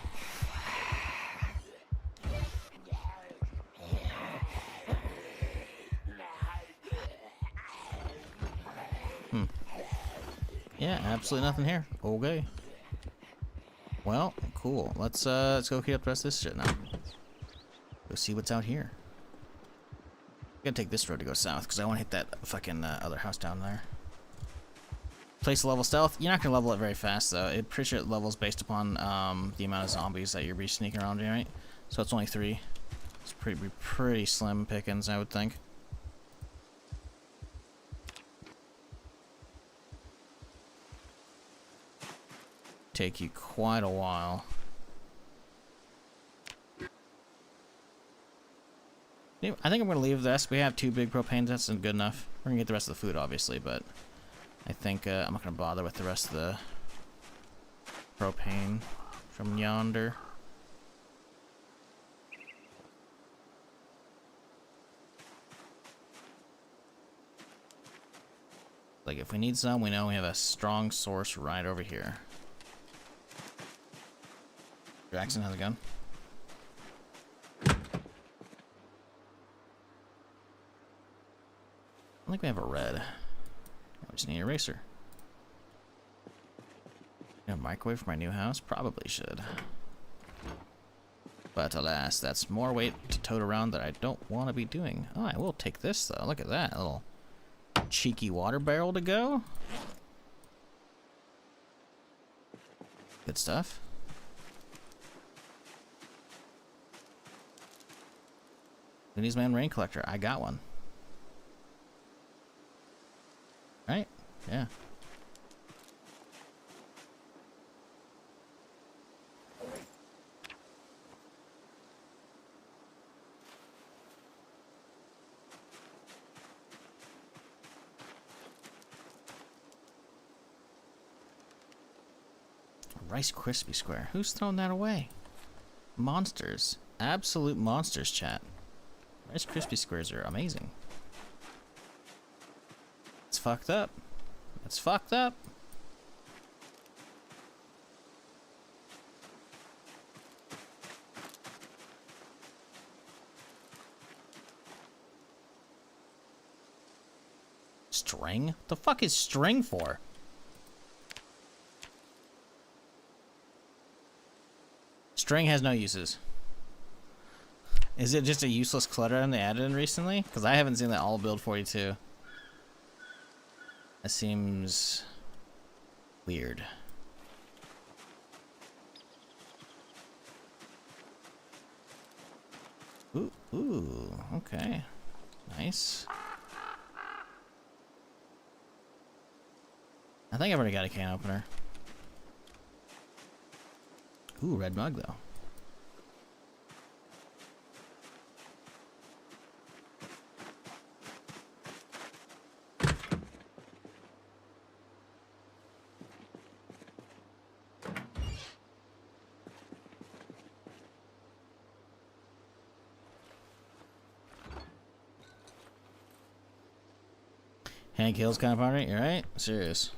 Yeah, absolutely nothing here. Okay. Well, cool. Let's go heat up the rest of this shit now. Go see what's out here. I'm gonna take this road to go south because I want to hit that fucking other house down there. Place to level stealth. You're not gonna level it very fast though. It pretty sure it levels based upon the amount of zombies that you're be sneaking around in, right? So it's only 3. It's pretty slim pickings, I would think. Take you quite a while. I think I'm gonna leave this. We have 2 big propane. That's good enough. We're gonna get the rest of the food, obviously, but I think I'm not gonna bother with the rest of the propane from yonder. Like, if we need some, we know we have a strong source right over here. Jackson has a gun. I don't think we have a red. We just need an eraser. A microwave for my new house? Probably should. But alas, that's more weight to tote around that I don't want to be doing. Oh, I will take this though. Look at that. A little cheeky water barrel to go. Good stuff. Who needs my own rain collector? I got one. Right? Yeah. Rice Krispie Square. Who's thrown that away? Monsters. Absolute monsters, chat. Rice Krispie Squares are amazing. It's fucked up. It's fucked up. String? The fuck is string for? String has no uses. Is it just a useless clutter item they added in recently? Because I haven't seen that all build 42. That seems weird. Ooh, okay. Nice. I think I've already got a can opener. Ooh, red mug though. Hank Hill's kind of party, you right? Serious.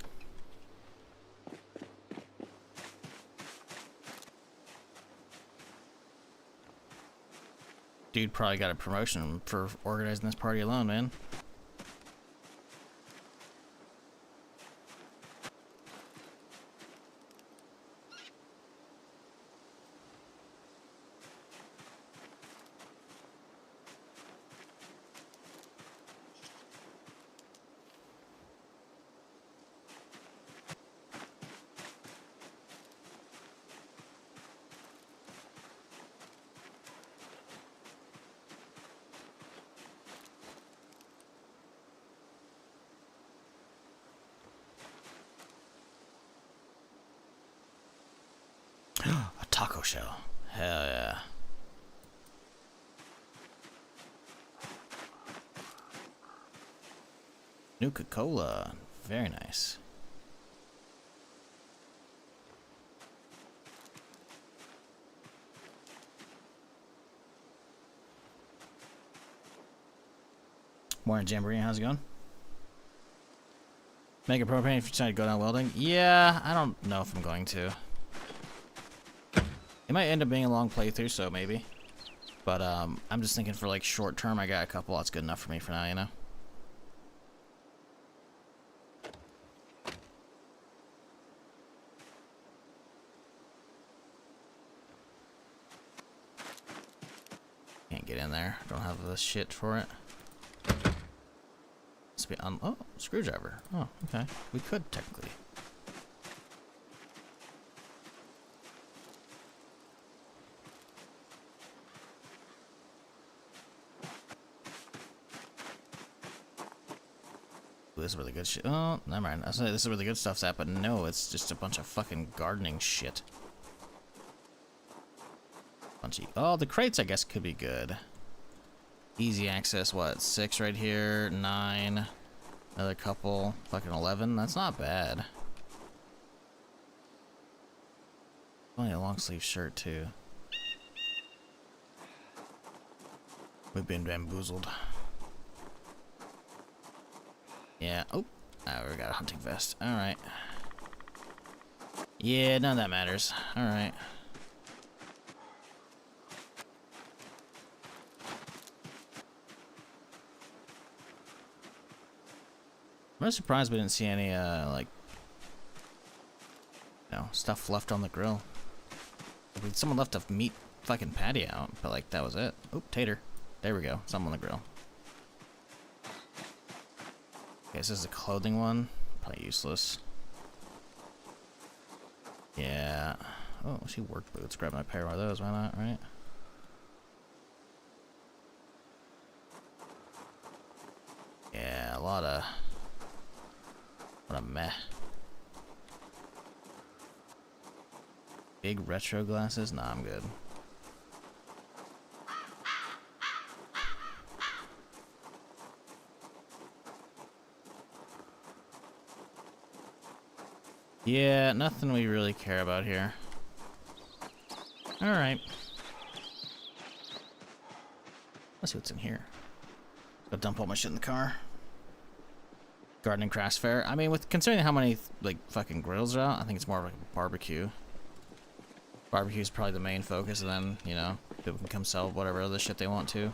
Dude probably got a promotion for organizing this party alone, man. A taco shell. Hell yeah. Nuka-Cola. Very nice. Morning, Jamboree. How's it going? Make a propane if you decide to go down welding. Yeah, I don't know if I'm going to. It might end up being a long playthrough, so maybe. But I'm just thinking for like short term, I got a couple. That's good enough for me for now, you know. Can't get in there. Don't have the shit for it. Must be on. Oh, screwdriver. Oh, okay. We could technically. Ooh, this is really good shit. Oh, never mind. I was saying this is where the good stuff's at, but no, it's just a bunch of fucking gardening shit. Oh, the crates, I guess, could be good. Easy access, what? 6 right here, 9. Another couple. Fucking 11. That's not bad. Only a long sleeve shirt, too. We've been bamboozled. Yeah. Oh, we got a hunting vest. Alright. Yeah, none of that matters. Alright. I'm really surprised we didn't see any, like, you know, stuff left on the grill. I mean, someone left a meat fucking patty out, but, like, that was it. Oop, tater. There we go. Something on the grill. Okay, so this is a clothing one. Probably useless. Yeah. Oh, she work boots. Grab my pair of those. Why not, right? Yeah, a lot of meh. Big retro glasses? Nah, I'm good. Yeah, nothing we really care about here. Alright. Let's see what's in here. Go dump all my shit in the car. Gardening crafts fair. I mean, with considering how many like fucking grills are out, I think it's more of like a barbecue. Barbecue is probably the main focus, and then you know people can come sell whatever other shit they want to.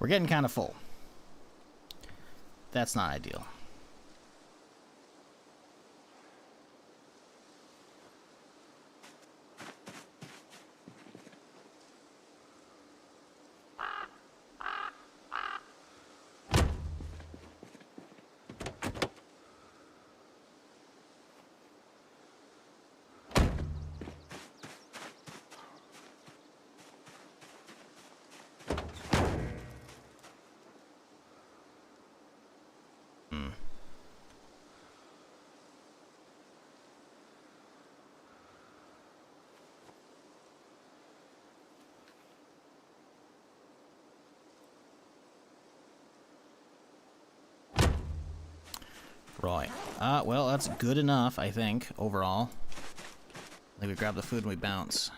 We're getting kind of full. That's not ideal. Right. Well, that's good enough, I think, overall. I think we grab the food and we bounce.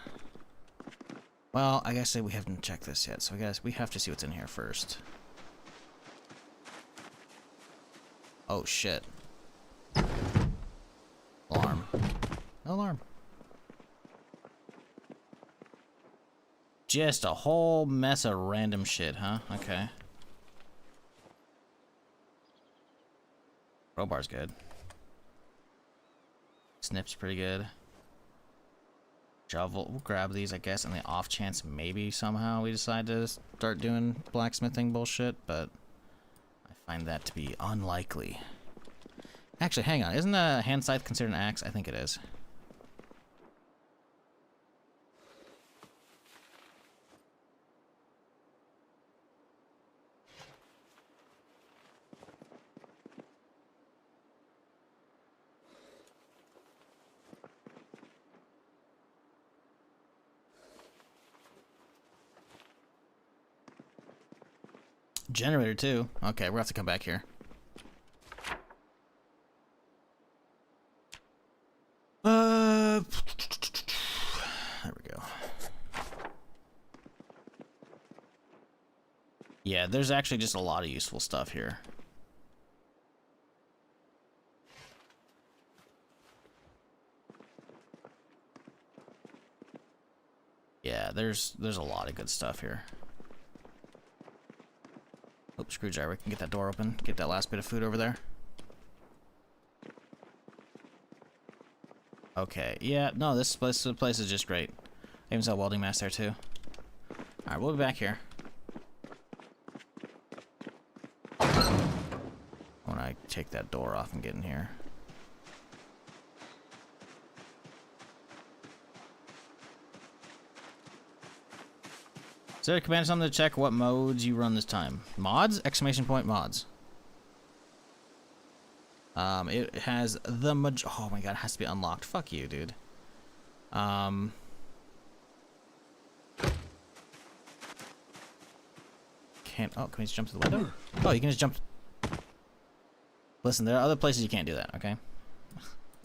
Well, I guess we haven't checked this yet, so I guess we have to see what's in here first. Oh, shit. Alarm. Alarm. just a whole mess of random shit, huh? Okay. Crowbar's good. Snip's pretty good. Shovel, we'll grab these, I guess, on the off chance maybe somehow we decide to start doing blacksmithing bullshit, but I find that to be unlikely. Actually, hang on. Isn't a hand scythe considered an axe? I think it is. Generator too. Okay, we'll have to come back here. There we go. Yeah, there's actually just a lot of useful stuff here. Yeah, there's a lot of good stuff here. Oh, screwdriver. Can get that door open. Get that last bit of food over there. Okay. Yeah. No, this place is just great. I even saw a welding mask there too. All right, we'll be back here. When I take that door off and get in here. Is there a command something to check what modes you run this time? Mods? Exclamation point mods. It has the oh my god, it has to be unlocked. Fuck you, dude. Can't, oh, can we just jump to the window? Oh, you can just jump. Listen, there are other places you can't do that, okay?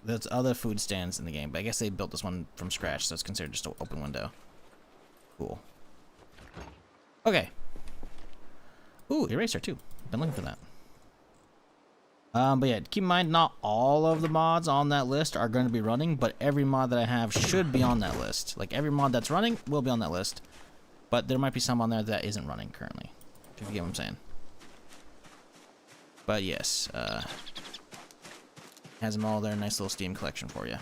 There's other food stands in the game, but I guess they built this one from scratch, so it's considered just an open window. Cool. Okay. Ooh, eraser too. Been looking for that. But yeah, keep in mind, not all of the mods on that list are going to be running, but every mod that I have should be on that list. Like, every mod that's running will be on that list. But there might be some on there that isn't running currently, if you get what I'm saying. But yes, has them all there. Nice little Steam collection for you.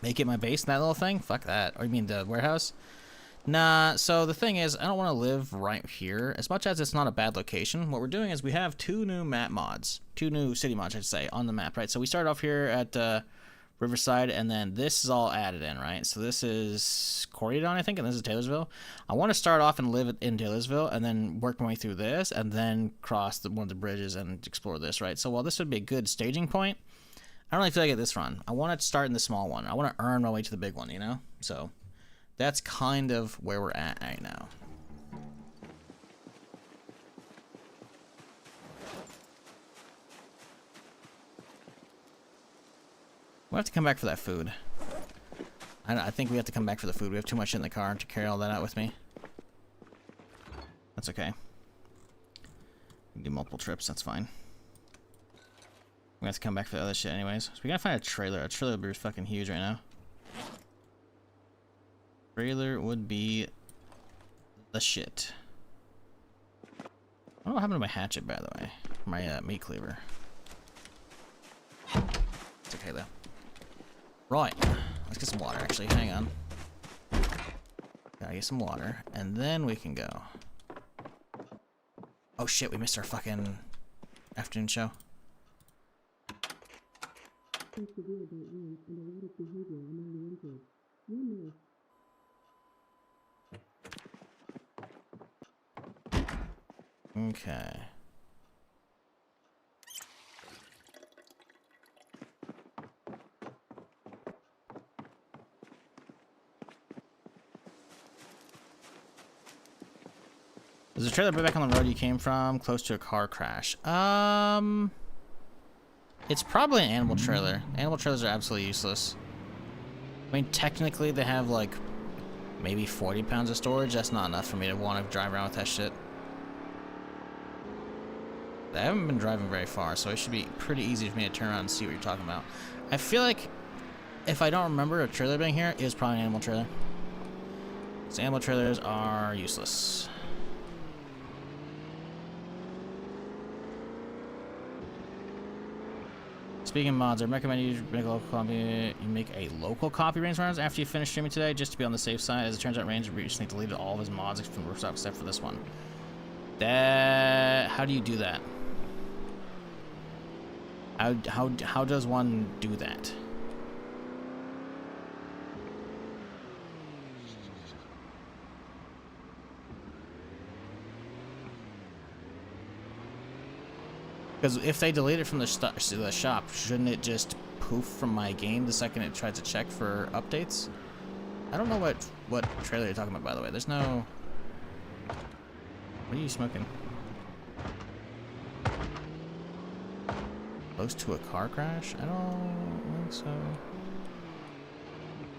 Make it my base in that little thing? Fuck that. Or you mean the warehouse? Nah, so the thing is, I don't want to live right here. As much as it's not a bad location, what we're doing is we have two new map mods. Two new city mods, I should say, on the map, right? So we start off here at Riverside, and then this is all added in, right? So this is Coryerdon, I think, and this is Taylorsville. I want to start off and live in Taylorsville, and then work my way through this, and then cross one of the bridges and explore this, right? So while this would be a good staging point, I don't really feel like at this run. I want to start in the small one. I want to earn my way to the big one, you know? So that's kind of where we're at right now. We'll have to come back for that food. I think we have to come back for the food. We have too much in the car to carry all that out with me. That's okay. We can do multiple trips, that's fine. We have to come back for the other shit anyways. So we gotta find a trailer. A trailer would be fucking huge right now. Trailer would be the shit. I don't know what happened to my hatchet, by the way. My meat cleaver. It's okay though. Right, let's get some water actually. Hang on. Gotta get some water, and then we can go. Oh shit, we missed our fucking afternoon show. Okay. There's a trailer back on the road you came from, close to a car crash. It's probably an animal trailer. Animal trailers are absolutely useless. I mean, technically they have like maybe 40 pounds of storage. That's not enough for me to want to drive around with that shit. I haven't been driving very far, so it should be pretty easy for me to turn around and see what you're talking about. I feel like if I don't remember a trailer being here, it was probably an animal trailer. So ammo trailers are useless. Speaking of mods, I recommend you make a local copy. You make a local copy range runners after you finish streaming today, just to be on the safe side. As it turns out, Range recently deleted all of his mods from the workshop except for this one. How do you do that? How does one do that? Because if they delete it from the shop, shouldn't it just poof from my game the second it tries to check for updates? I don't know what trailer you're talking about, by the way. There's no... What are you smoking? Close to a car crash? I don't think so.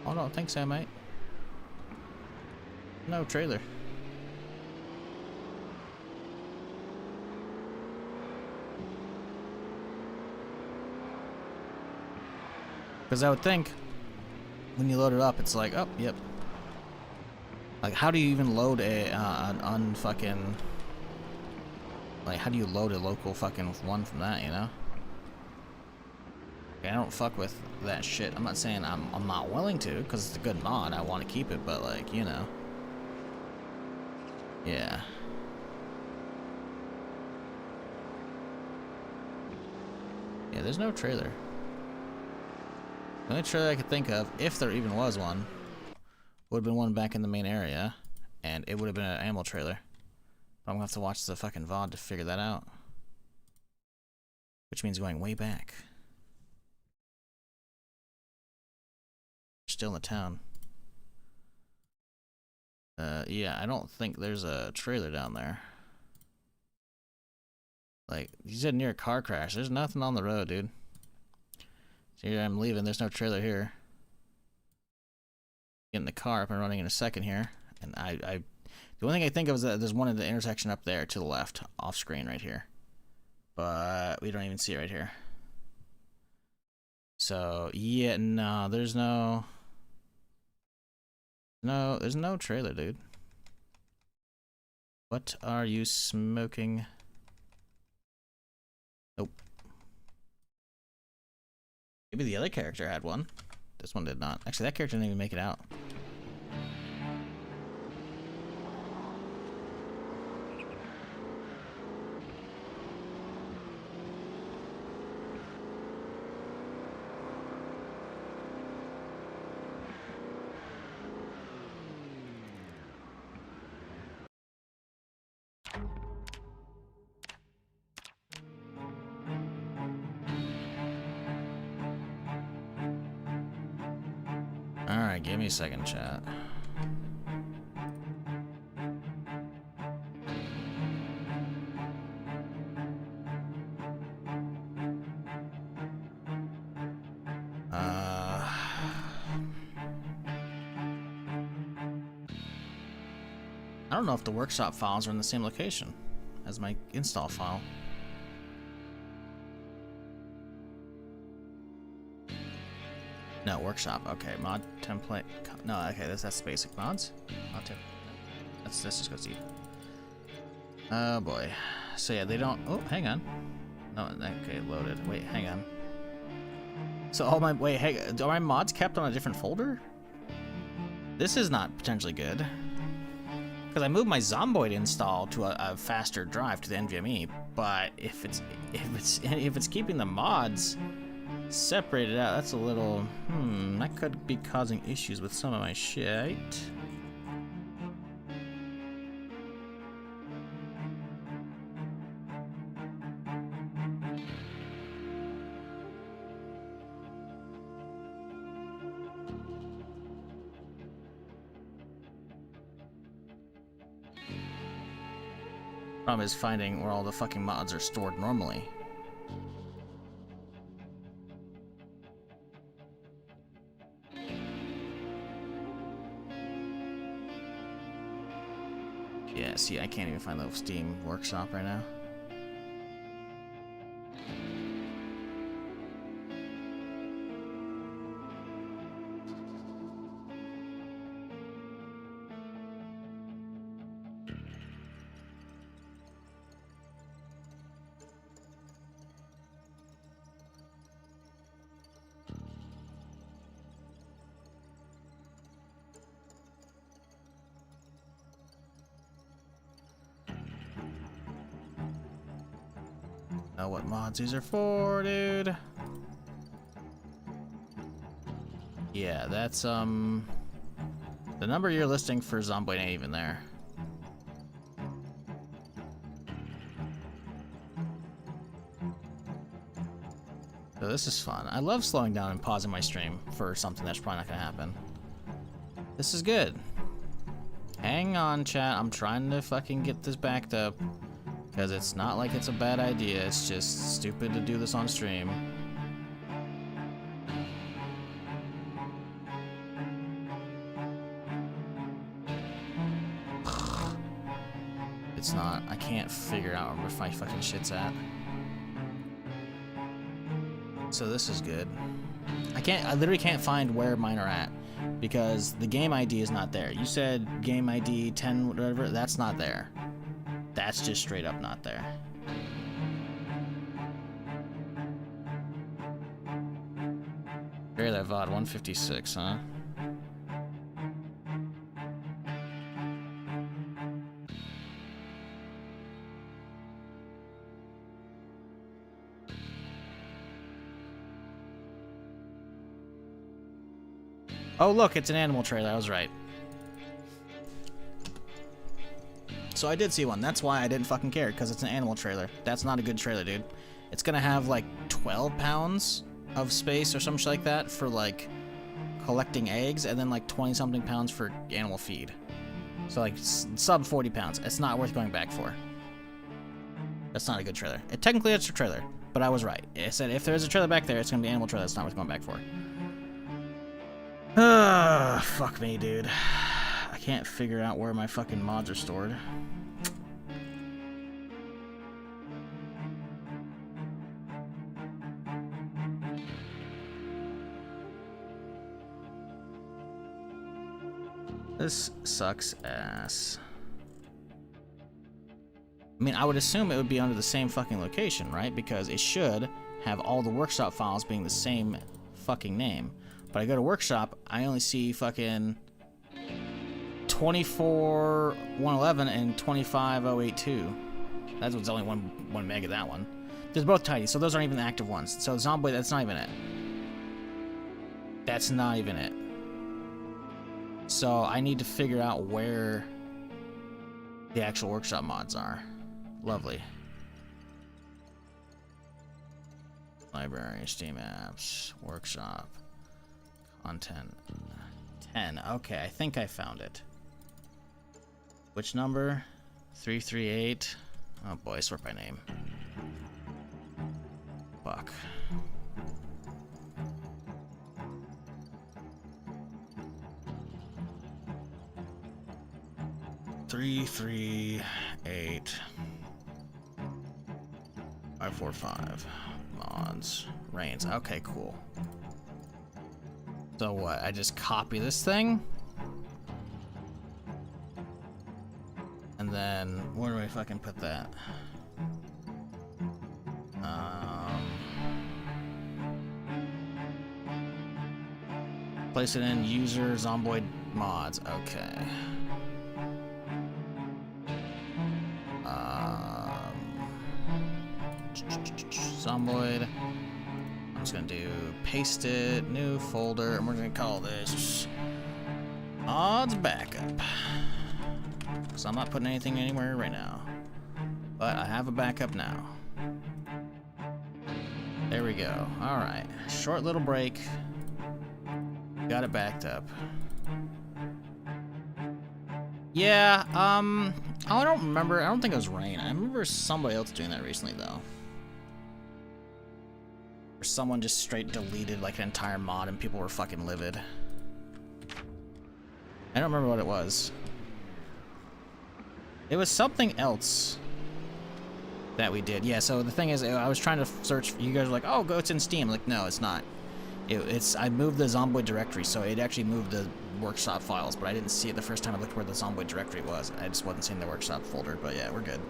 I don't think so, mate. No trailer. Because I would think when you load it up, it's like, oh, yep. Like, how do you even load an unfucking... Like, how do you load a local fucking one from that, you know? Okay, I don't fuck with that shit. I'm not saying I'm not willing to, because it's a good mod. I want to keep it, but, like, you know. Yeah. Yeah, there's no trailer. The only trailer I could think of, if there even was one, would have been one back in the main area, and it would have been an ammo trailer. But I'm gonna have to watch the fucking VOD to figure that out. Which means going way back. Still in the town. Yeah, I don't think there's a trailer down there. Like, you said near a car crash. There's nothing on the road, dude. So here I'm leaving. There's no trailer here. Getting the car up and running in a second here. And the only thing I think of is that there's one at the intersection up there to the left, off screen right here. But we don't even see it right here. So, yeah, no, there's no... No, there's no trailer, dude. What are you smoking? Nope. Maybe the other character had one. This one did not. Actually, that character didn't even make it out. Alright, give me a second, chat. I don't know if the workshop files are in the same location as my install file. No, workshop. Okay, mod template. No, okay, that's basic mods. Mod template. Let's just go see. Oh boy. So yeah, they don't. Oh, hang on. No, okay, loaded. Wait, hang on. So all my are my mods kept on a different folder? This is not potentially good. Because I moved my Zomboid install to a faster drive to the NVMe, but if it's keeping the mods separated out, that's a little that could be causing issues with some of my shit. Problem is finding where all the fucking mods are stored normally. Yeah, see, I can't even find the Steam workshop right now. Know what mods these are for, dude. Yeah, that's the number you're listing for Zomboid ain't even there. So this is fun. I love slowing down and pausing my stream for something that's probably not gonna happen. This is good. Hang on, chat. I'm trying to fucking get this backed up. Because it's not like it's a bad idea. It's just stupid to do this on stream. It's not. I can't figure out where my fucking shit's at. So this is good. I literally can't find where mine are at because the game ID is not there. You said game ID 10 whatever, that's not there. That's just straight up not there. Hear that VOD 156, huh? Oh, look, it's an animal trailer. I was right. So I did see one. That's why I didn't fucking care, because it's an animal trailer. That's not a good trailer, dude. It's gonna have, like, 12 pounds of space or some shit like that for, like, collecting eggs, and then, like, 20-something pounds for animal feed. So, like, sub 40 pounds. It's not worth going back for. That's not a good trailer. Technically, it's a trailer, but I was right. I said if there's a trailer back there, it's gonna be an animal trailer. It's not worth going back for. Fuck me, dude. I can't figure out where my fucking mods are stored. This sucks ass. I mean, I would assume it would be under the same fucking location, right? Because it should have all the workshop files being the same fucking name. But I go to workshop, I only see fucking 24111 and 25082. That's what's only one meg of that one. They're both tidy, so those aren't even the active ones. So Zomboid, that's not even it. That's not even it. So I need to figure out where the actual workshop mods are. Lovely. Library, Steam apps, workshop. Content 10. Okay, I think I found it. Which number? 338. Oh boy, sort by name. Fuck. Three, 8, 545 mods reigns. Okay, cool. So what? I just copy this thing, and then where do I fucking put that? Place it in user Zomboid mods. Okay. Zomboid. I'm just gonna do paste it, new folder, and we're gonna call this mods backup. Because I'm not putting anything anywhere right now. But I have a backup now. There we go. Alright. Short little break. Got it backed up. Yeah, I don't remember. I don't think it was Rain. I remember somebody else doing that recently, though. Or someone just straight deleted like an entire mod and people were fucking livid. I don't remember what it was. It was something else that we did. Yeah, so the thing is, I was trying to search. You guys were like, oh, go, it's in Steam. Like, no, it's not. I moved the Zomboid directory, so it actually moved the workshop files, but I didn't see it the first time I looked where the Zomboid directory was. I just wasn't seeing the workshop folder, but yeah, we're good.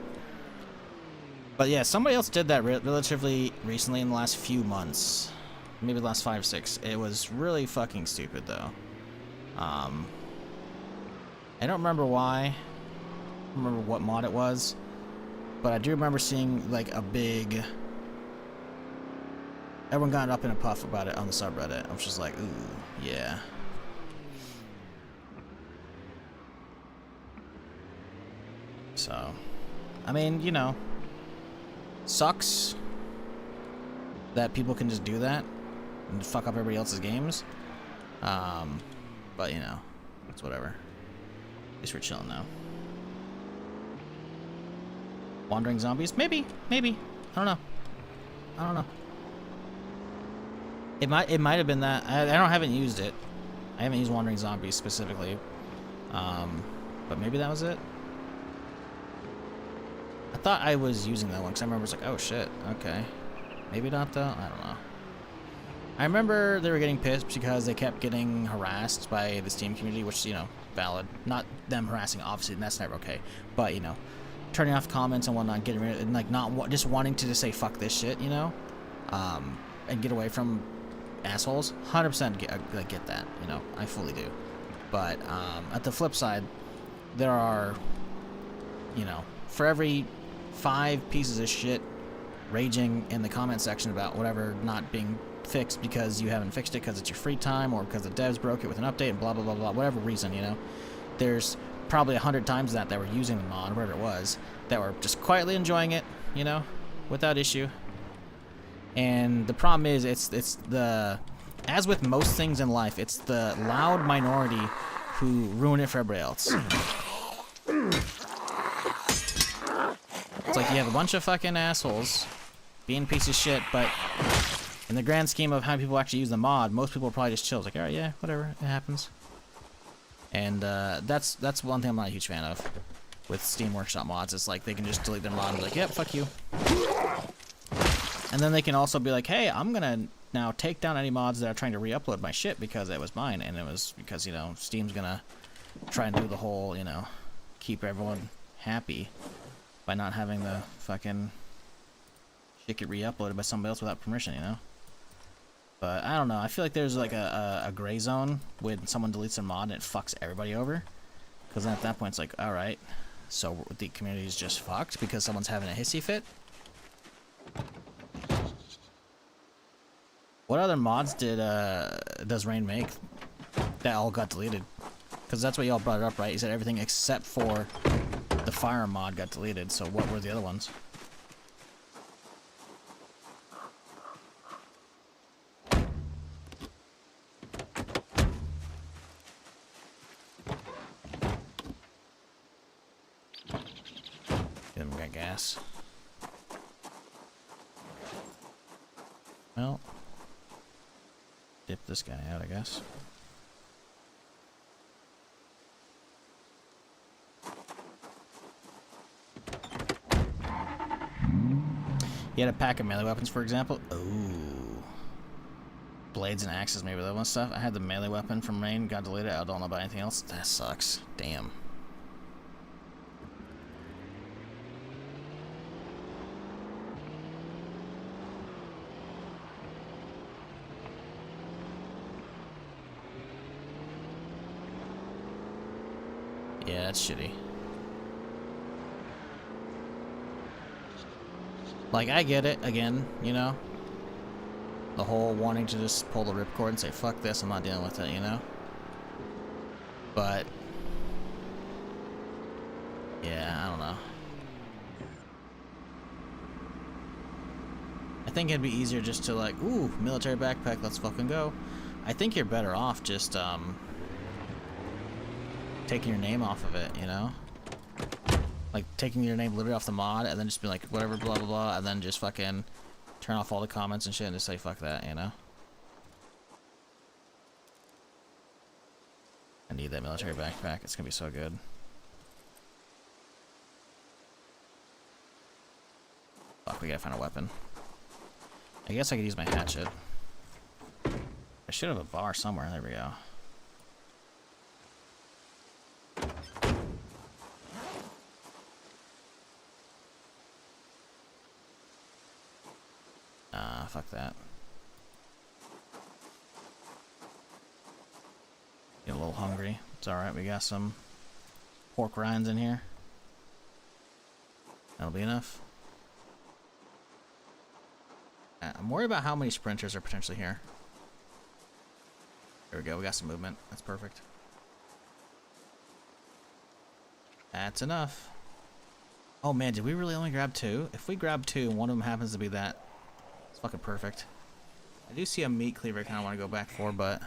But yeah, somebody else did that relatively recently in the last few months. Maybe the last 5 or 6. It was really fucking stupid, though. I don't remember why. I don't remember what mod it was. But I do remember seeing, like, a big Everyone got up in a puff about it on the subreddit. I was just like, ooh, yeah. So, I mean, you know, sucks that people can just do that and fuck up everybody else's games. But, you know, it's whatever. At least we're chilling now. Wandering zombies? Maybe. I don't know. It might have been that. I haven't used it. I haven't used Wandering Zombies specifically. But maybe that was it. I thought I was using that one because I remember it's like, oh shit, okay. Maybe not though. I don't know. I remember they were getting pissed because they kept getting harassed by the Steam community, which, you know, valid. Not them harassing, obviously, and that's never okay. But, you know, turning off comments and whatnot, getting rid of it, and like just wanting to just say fuck this shit, you know, and get away from assholes. 100% get that, you know, I fully do. But at the flip side, there are, you know, for every 5 pieces of shit raging in the comment section about whatever not being fixed because you haven't fixed it because it's your free time or because the devs broke it with an update and blah blah blah blah, whatever reason, you know, there's probably 100 times that were using the mod, whatever it was, that were just quietly enjoying it, you know, without issue. And the problem is, it's the, as with most things in life, it's the loud minority who ruin it for everybody else. It's like you have a bunch of fucking assholes being pieces of shit, but in the grand scheme of how people actually use the mod, most people are probably just chill. It's like, alright, yeah, whatever, it happens. And that's one thing I'm not a huge fan of with Steam Workshop mods. It's like they can just delete their mod and be like, yep, fuck you. And then they can also be like, hey, I'm gonna now take down any mods that are trying to re-upload my shit because it was mine, and it was because, you know, Steam's gonna try and do the whole, you know, keep everyone happy by not having the fucking shit get re-uploaded by somebody else without permission, you know? But I don't know, I feel like there's like a gray zone when someone deletes their mod and it fucks everybody over. Because then at that point it's like, alright, so the community is just fucked because someone's having a hissy fit? What other mods does Rain make that all got deleted? Because that's what y'all brought it up, right? You said everything except for the fire mod got deleted, so what were the other ones? Get him, got gas. Well, dip this guy out, I guess. You had a pack of melee weapons, for example. Ooh. Blades and axes, maybe that one stuff. I had the melee weapon from Rain, got deleted. I don't know about anything else. That sucks. Damn. Yeah, that's shitty. Like, I get it, again, you know? The whole wanting to just pull the ripcord and say, fuck this, I'm not dealing with it, you know? But... yeah, I don't know. I think it'd be easier just to, like, ooh, military backpack, let's fucking go. I think you're better off just, taking your name off of it, you know? Like, taking your name literally off the mod, and then just be like, whatever, blah, blah, blah, and then just fucking turn off all the comments and shit and just say, fuck that, you know? I need that military backpack. It's gonna be so good. Fuck, we gotta find a weapon. I guess I could use my hatchet. I should have a bar somewhere. There we go. Fuck that. Get a little hungry. It's alright, we got some pork rinds in here. That'll be enough. I'm worried about how many sprinters are potentially here. There we go. We got some movement. That's perfect. That's enough. Oh man, did we really only grab 2? If we grab 2 and one of them happens to be that, it's fucking perfect. I do see a meat cleaver I kind of want to go back for, but...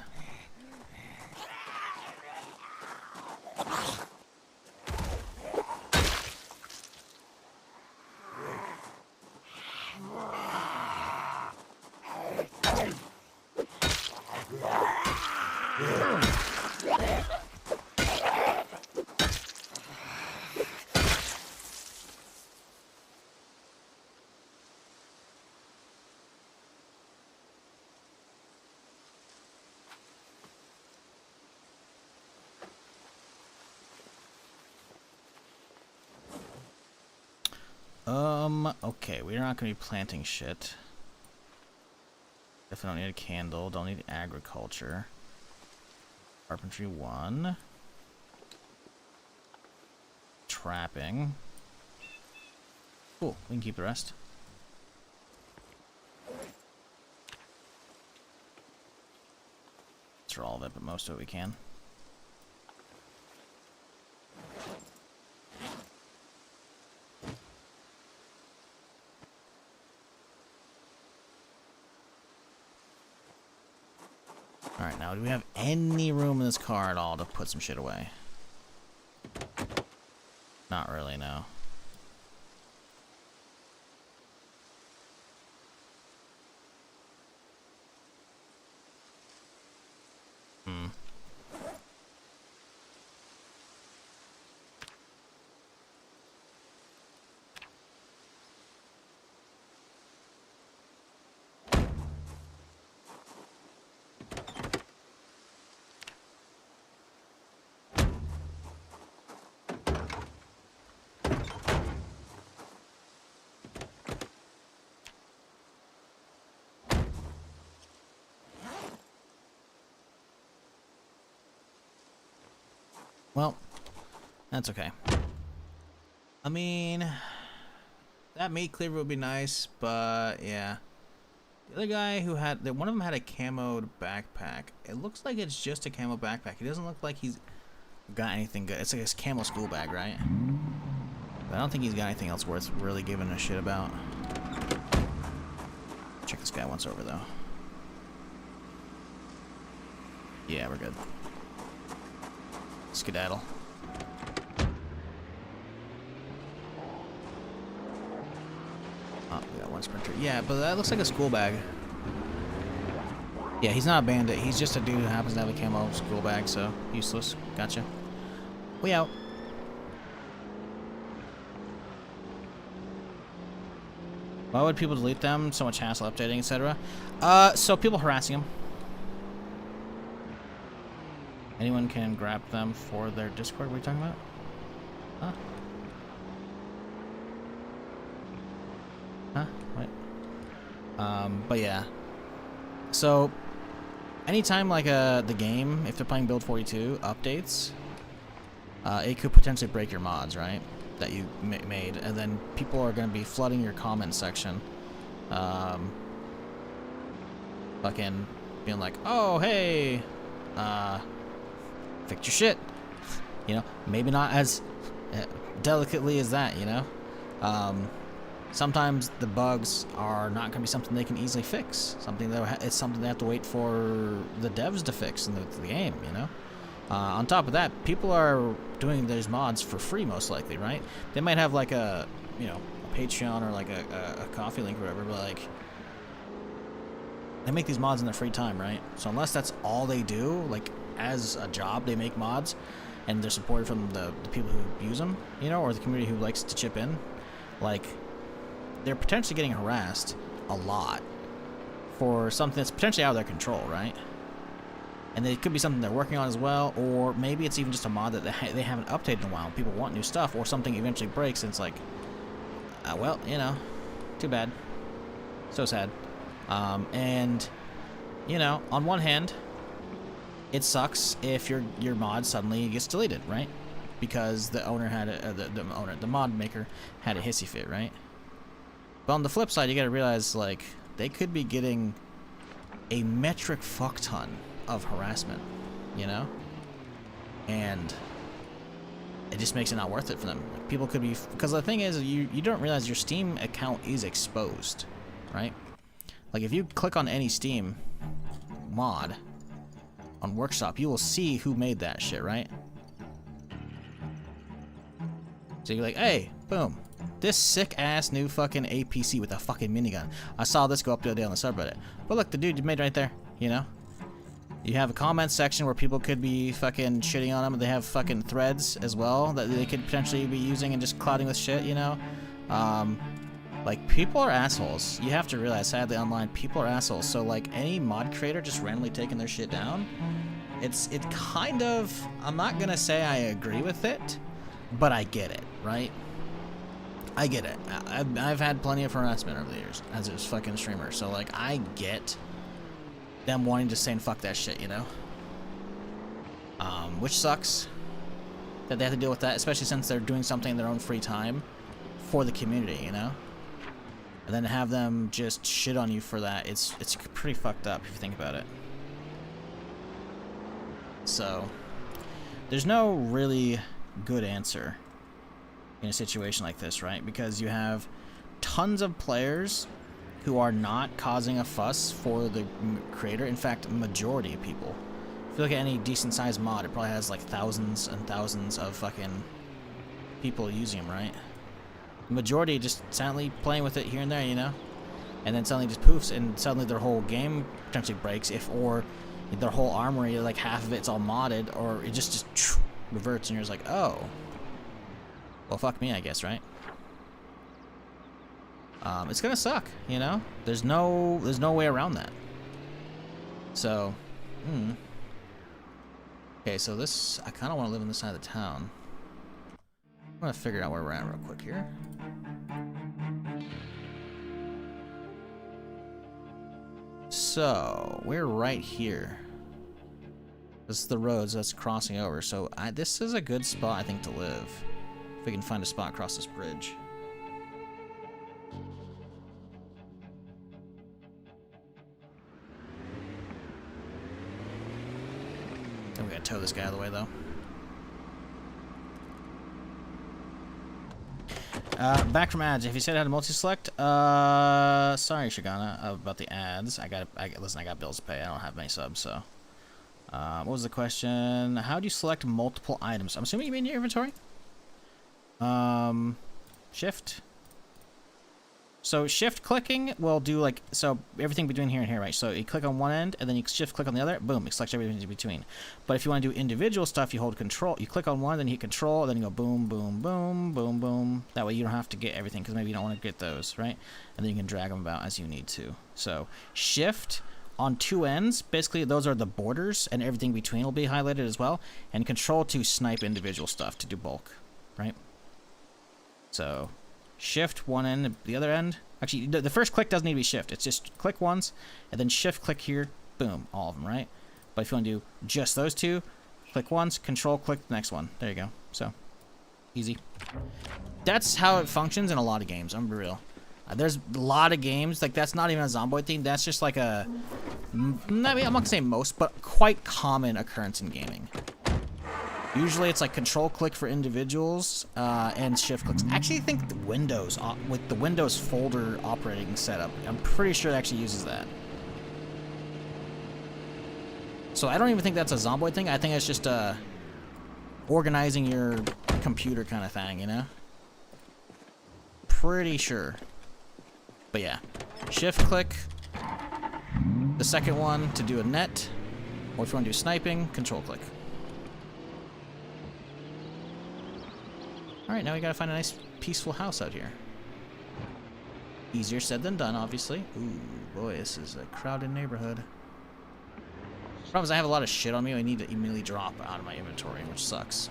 Okay, we're not gonna be planting shit. Definitely don't need a candle, don't need agriculture. Carpentry 1. Trapping. Cool, we can keep the rest. That's for all of it, but most of it we can. Alright, now do we have any room in this car at all to put some shit away? Not really, no. Well, that's okay. I mean, that meat cleaver would be nice, but yeah. The other guy who had, one of them had a camoed backpack. It looks like it's just a camo backpack. It doesn't look like he's got anything good. It's like his camo school bag, right? But I don't think he's got anything else worth really giving a shit about. Check this guy once over, though. Yeah, we're good. Skedaddle. Oh, we got one sprinter. Yeah, but that looks like a school bag. Yeah, he's not a bandit. He's just a dude who happens to have a camo school bag, so useless. Gotcha. We out. Why would people delete them? So much hassle updating, etc. So people harassing them. Anyone can grab them for their Discord. What are you talking about? Huh? Huh? Wait. But yeah. So, anytime like the game, if they're playing Build 42 updates, it could potentially break your mods, right? That you made, and then people are going to be flooding your comment section, fucking being like, "Oh, hey, fix your shit," you know. Maybe not as delicately as that, you know. Sometimes the bugs are not going to be something they can easily fix. It's something they have to wait for the devs to fix in the game, you know. On top of that, people are doing those mods for free, most likely, right? They might have like a, you know, a Patreon or like a coffee link or whatever, but like, they make these mods in their free time, right? So unless that's all they do, like as a job, they make mods, and they're supported from the people who use them, you know, or the community who likes to chip in, like, they're potentially getting harassed a lot for something that's potentially out of their control, right? And it could be something they're working on as well, or maybe it's even just a mod that they haven't updated in a while. People want new stuff, or something eventually breaks, and it's like, well, you know, too bad. So sad. And, you know, on one hand, it sucks if your mod suddenly gets deleted, right? Because the owner had the mod maker had a hissy fit, right? But on the flip side, you gotta realize, like, they could be getting a metric fuck ton of harassment, you know? And it just makes it not worth it for them. People could be, because the thing is, you don't realize your Steam account is exposed, right? Like if you click on any Steam mod on Workshop, you will see who made that shit, right? So you're like, hey, boom, this sick ass new fucking APC with a fucking minigun. I saw this go up the other day on the subreddit. But look, the dude you made right there, you know? You have a comment section where people could be fucking shitting on them. They have fucking threads as well that they could potentially be using and just clouding with shit, you know? Like, people are assholes. You have to realize, sadly, online, people are assholes. So, like, any mod creator just randomly taking their shit down, it kind of, I'm not gonna say I agree with it, but I get it, right? I get it. I've had plenty of harassment over the years as a fucking streamer. So, like, I get them wanting to say fuck that shit, you know? Which sucks that they have to deal with that, especially since they're doing something in their own free time for the community, you know? And then have them just shit on you for that, it's pretty fucked up if you think about it. So, there's no really good answer in a situation like this, right? Because you have tons of players who are not causing a fuss for the creator. In fact, majority of people. If you look at any decent sized mod, it probably has like thousands and thousands of fucking people using them, right? The majority just silently playing with it here and there, you know? And then suddenly just poofs, and suddenly their whole game potentially breaks, or their whole armory, like half of it's all modded, or it just reverts, and you're just like, oh. Well, fuck me, I guess, right? It's gonna suck, you know? There's no way around that. So, okay, so this, I kind of want to live on this side of the town. I'm gonna figure out where we're at real quick here. So, we're right here. This is the roads that's crossing over, so this is a good spot, I think, to live. If we can find a spot across this bridge. We gotta tow this guy out of the way, though. Back from ads. If you said how to multi-select, sorry, Shigana, about the ads. Listen, I got bills to pay. I don't have many subs, so. What was the question? How do you select multiple items? I'm assuming you mean your inventory? Shift. So shift clicking will do like, so everything between here and here, right? So you click on one end and then you shift click on the other, boom, it selects everything in between. But if you want to do individual stuff, you hold control, you click on one, then you hit control, then you go boom, boom, boom, boom, boom. That way you don't have to get everything because maybe you don't want to get those, right? And then you can drag them about as you need to. So shift on two ends, basically those are the borders and everything between will be highlighted as well. And control to snipe individual stuff to do bulk, right? So shift one end, the other end. Actually, the first click doesn't need to be shift. It's just click once, and then shift click here. Boom, all of them, right? But if you want to do just those two, click once, control click the next one. There you go. So, easy. That's how it functions in a lot of games. I'm gonna be real. There's a lot of games, like that's not even a Zomboid thing. That's just like a, I mean, I'm not gonna say most, but quite common occurrence in gaming. Usually it's like control click for individuals and shift clicks. I actually think the Windows, with the Windows folder operating setup, I'm pretty sure it actually uses that. So I don't even think that's a Zomboid thing. I think it's just organizing your computer kind of thing, you know? Pretty sure. But yeah, shift click the second one to do a net, or if you want to do sniping, control click. Alright, now we gotta find a nice, peaceful house out here. Easier said than done, obviously. Ooh, boy, this is a crowded neighborhood. Problem is I have a lot of shit on me I need to immediately drop out of my inventory, which sucks.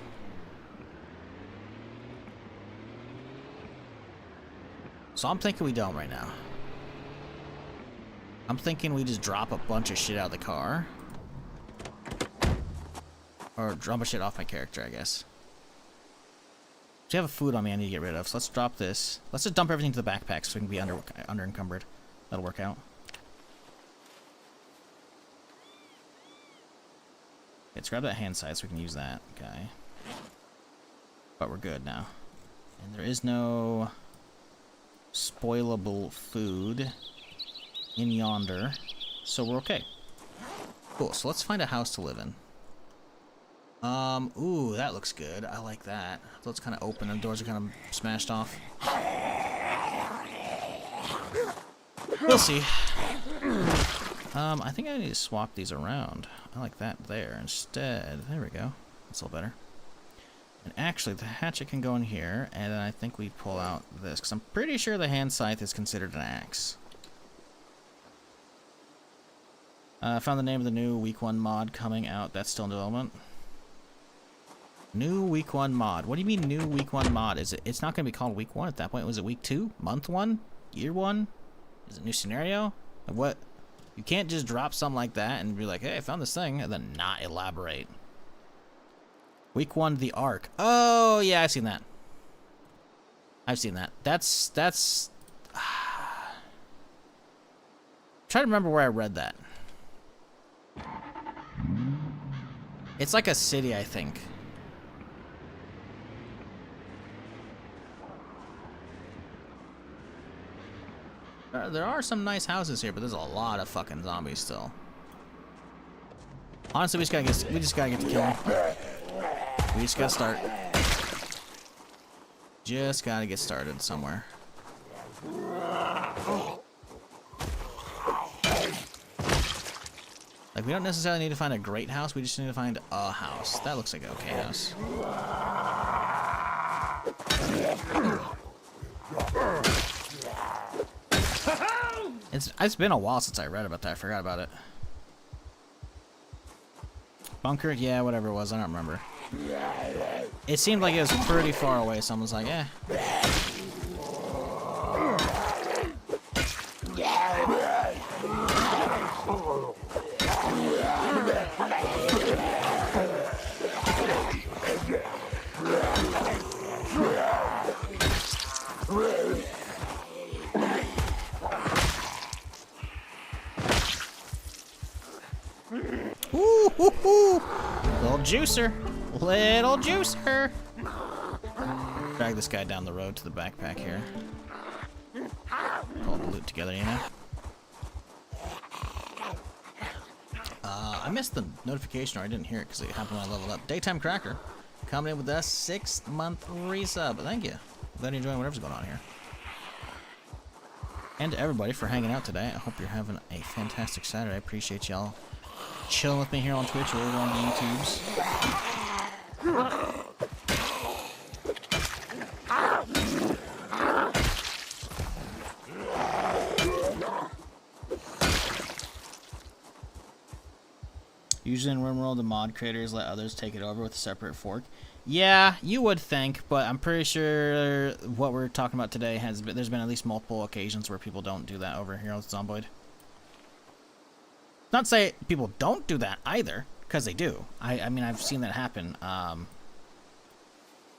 So I'm thinking we don't right now. I'm thinking we just drop a bunch of shit out of the car. Or drop a shit off my character, I guess. I have a food on me I need to get rid of, so let's drop this. Let's just dump everything to the backpack so we can be under encumbered. That'll work out. Let's grab that hand sight so we can use that guy. But we're good now. And there is no spoilable food in yonder, so we're okay. Cool, so let's find a house to live in. Ooh, that looks good. I like that. So it's kind of open, the doors are kind of smashed off. We'll see. I think I need to swap these around. I like that there instead. There we go. That's a little better. And actually, the hatchet can go in here, and then I think we pull out this, because I'm pretty sure the hand scythe is considered an axe. I found the name of the new week 1 mod coming out. That's still in development. New week 1 mod. What do you mean new week 1 mod? Is it? It's not going to be called week 1 at that point. Was it week 2? Month 1? Year 1? Is it new scenario? Like what? You can't just drop something like that and be like, hey, I found this thing, and then not elaborate. Week 1, the Ark. Oh, yeah, I've seen that. I've seen that. That's try to remember where I read that. It's like a city, I think. There are some nice houses here, but there's a lot of fucking zombies still. Honestly, we just gotta get to killing. We just gotta start. Just gotta get started somewhere. Like, we don't necessarily need to find a great house, we just need to find a house. That looks like an okay house. It's been a while since I read about that. I forgot about it. Bunker? Yeah, whatever it was. I don't remember. It seemed like it was pretty far away. Someone's like, eh. Ooh, little juicer. Little juicer. Drag this guy down the road to the backpack here. Pull the loot together, you know? I missed the notification, or I didn't hear it because it happened when I leveled up. Daytime Cracker coming in with us 6-month resub. Thank you. Glad you're enjoying whatever's going on here. And to everybody for hanging out today. I hope you're having a fantastic Saturday. I appreciate y'all chilling with me here on Twitch or on the YouTubes. Usually in RimWorld, the mod creators let others take it over with a separate fork. Yeah, you would think, but I'm pretty sure what we're talking about today there's been at least multiple occasions where people don't do that over here with Zomboid. Not to say people don't do that either, because they do. I mean, I've seen that happen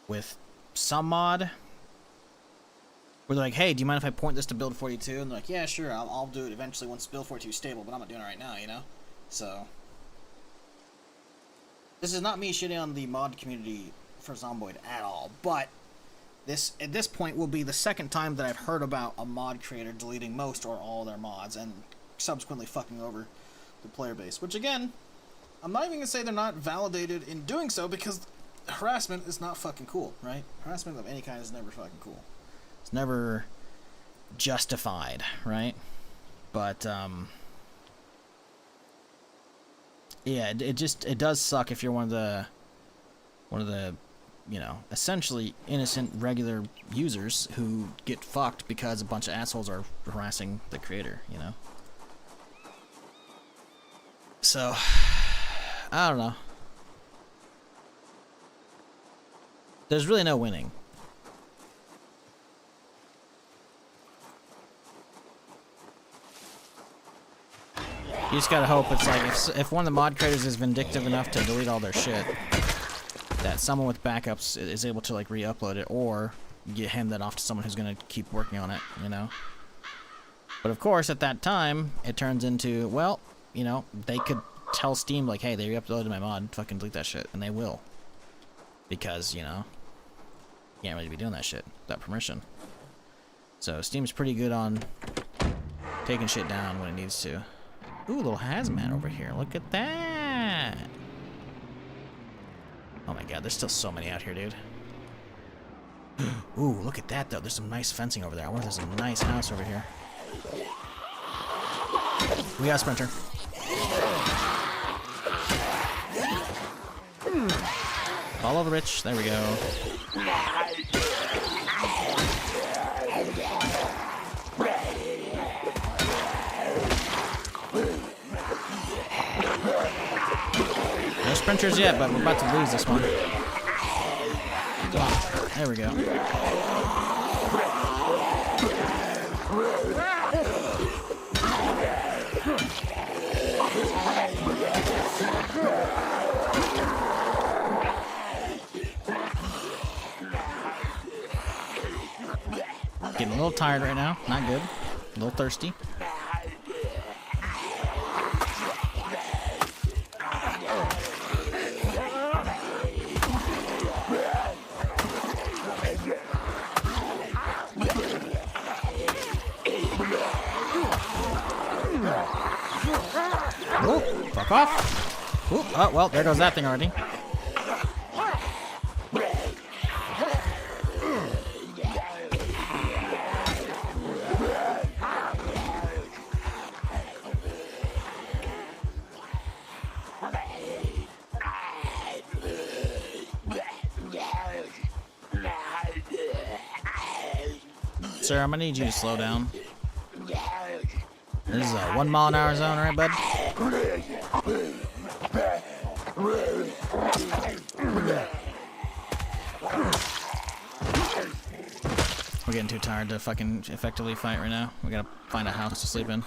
with some mod where they're like, hey, do you mind if I point this to build 42? And they're like, yeah, sure, I'll do it eventually once build 42 is stable, but I'm not doing it right now, you know? So this is not me shitting on the mod community for Zomboid at all, but this, at this point, will be the second time that I've heard about a mod creator deleting most or all their mods and subsequently fucking over the player base. Which, again, I'm not even going to say they're not validated in doing so, because harassment is not fucking cool, right? Harassment of any kind is never fucking cool. It's never justified, right? But, yeah, it does suck if you're one of the, you know, essentially innocent regular users who get fucked because a bunch of assholes are harassing the creator, you know? So, I don't know. There's really no winning. You just gotta hope it's like, if one of the mod creators is vindictive enough to delete all their shit, that someone with backups is able to, like, re-upload it, or hand that off to someone who's gonna keep working on it, you know? But of course, at that time, it turns into, well, you know, they could tell Steam, like, hey, they uploaded my mod, fucking delete that shit. And they will. Because, you know, you can't really be doing that shit without permission. So Steam's pretty good on taking shit down when it needs to. Ooh, little hazmat over here. Look at that. Oh my god, there's still so many out here, dude. Ooh, look at that, though. There's some nice fencing over there. I wonder if there's a nice house over here. We got a sprinter. Follow the rich. There we go. No sprinters yet, but we're about to lose this one. Come on. There we go. Getting a little tired right now. Not good. A little thirsty. Oh, fuck off. Ooh, oh, well, there goes that thing already. Sir, I'm gonna need you to slow down. This is a 1 mile an hour zone, right, bud? We're getting too tired to fucking effectively fight right now. We gotta find a house to sleep in.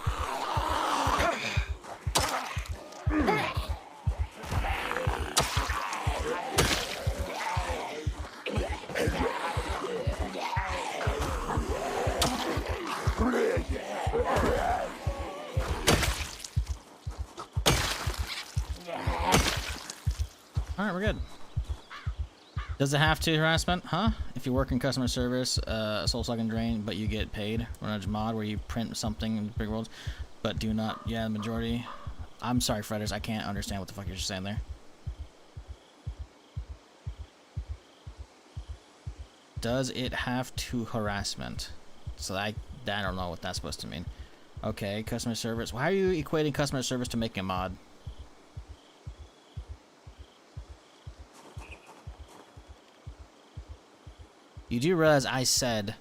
Alright, we're good. Does it have to harassment? Huh? If you work in customer service, soul sucking drain, but you get paid. Run a mod where you print something in big worlds, but do not. Yeah, the majority. I'm sorry, Fredders. I can't understand what the fuck you're saying there. Does it have to harassment? So I don't know what that's supposed to mean. Okay, customer service. Why are you equating customer service to making a mod? You do realize I said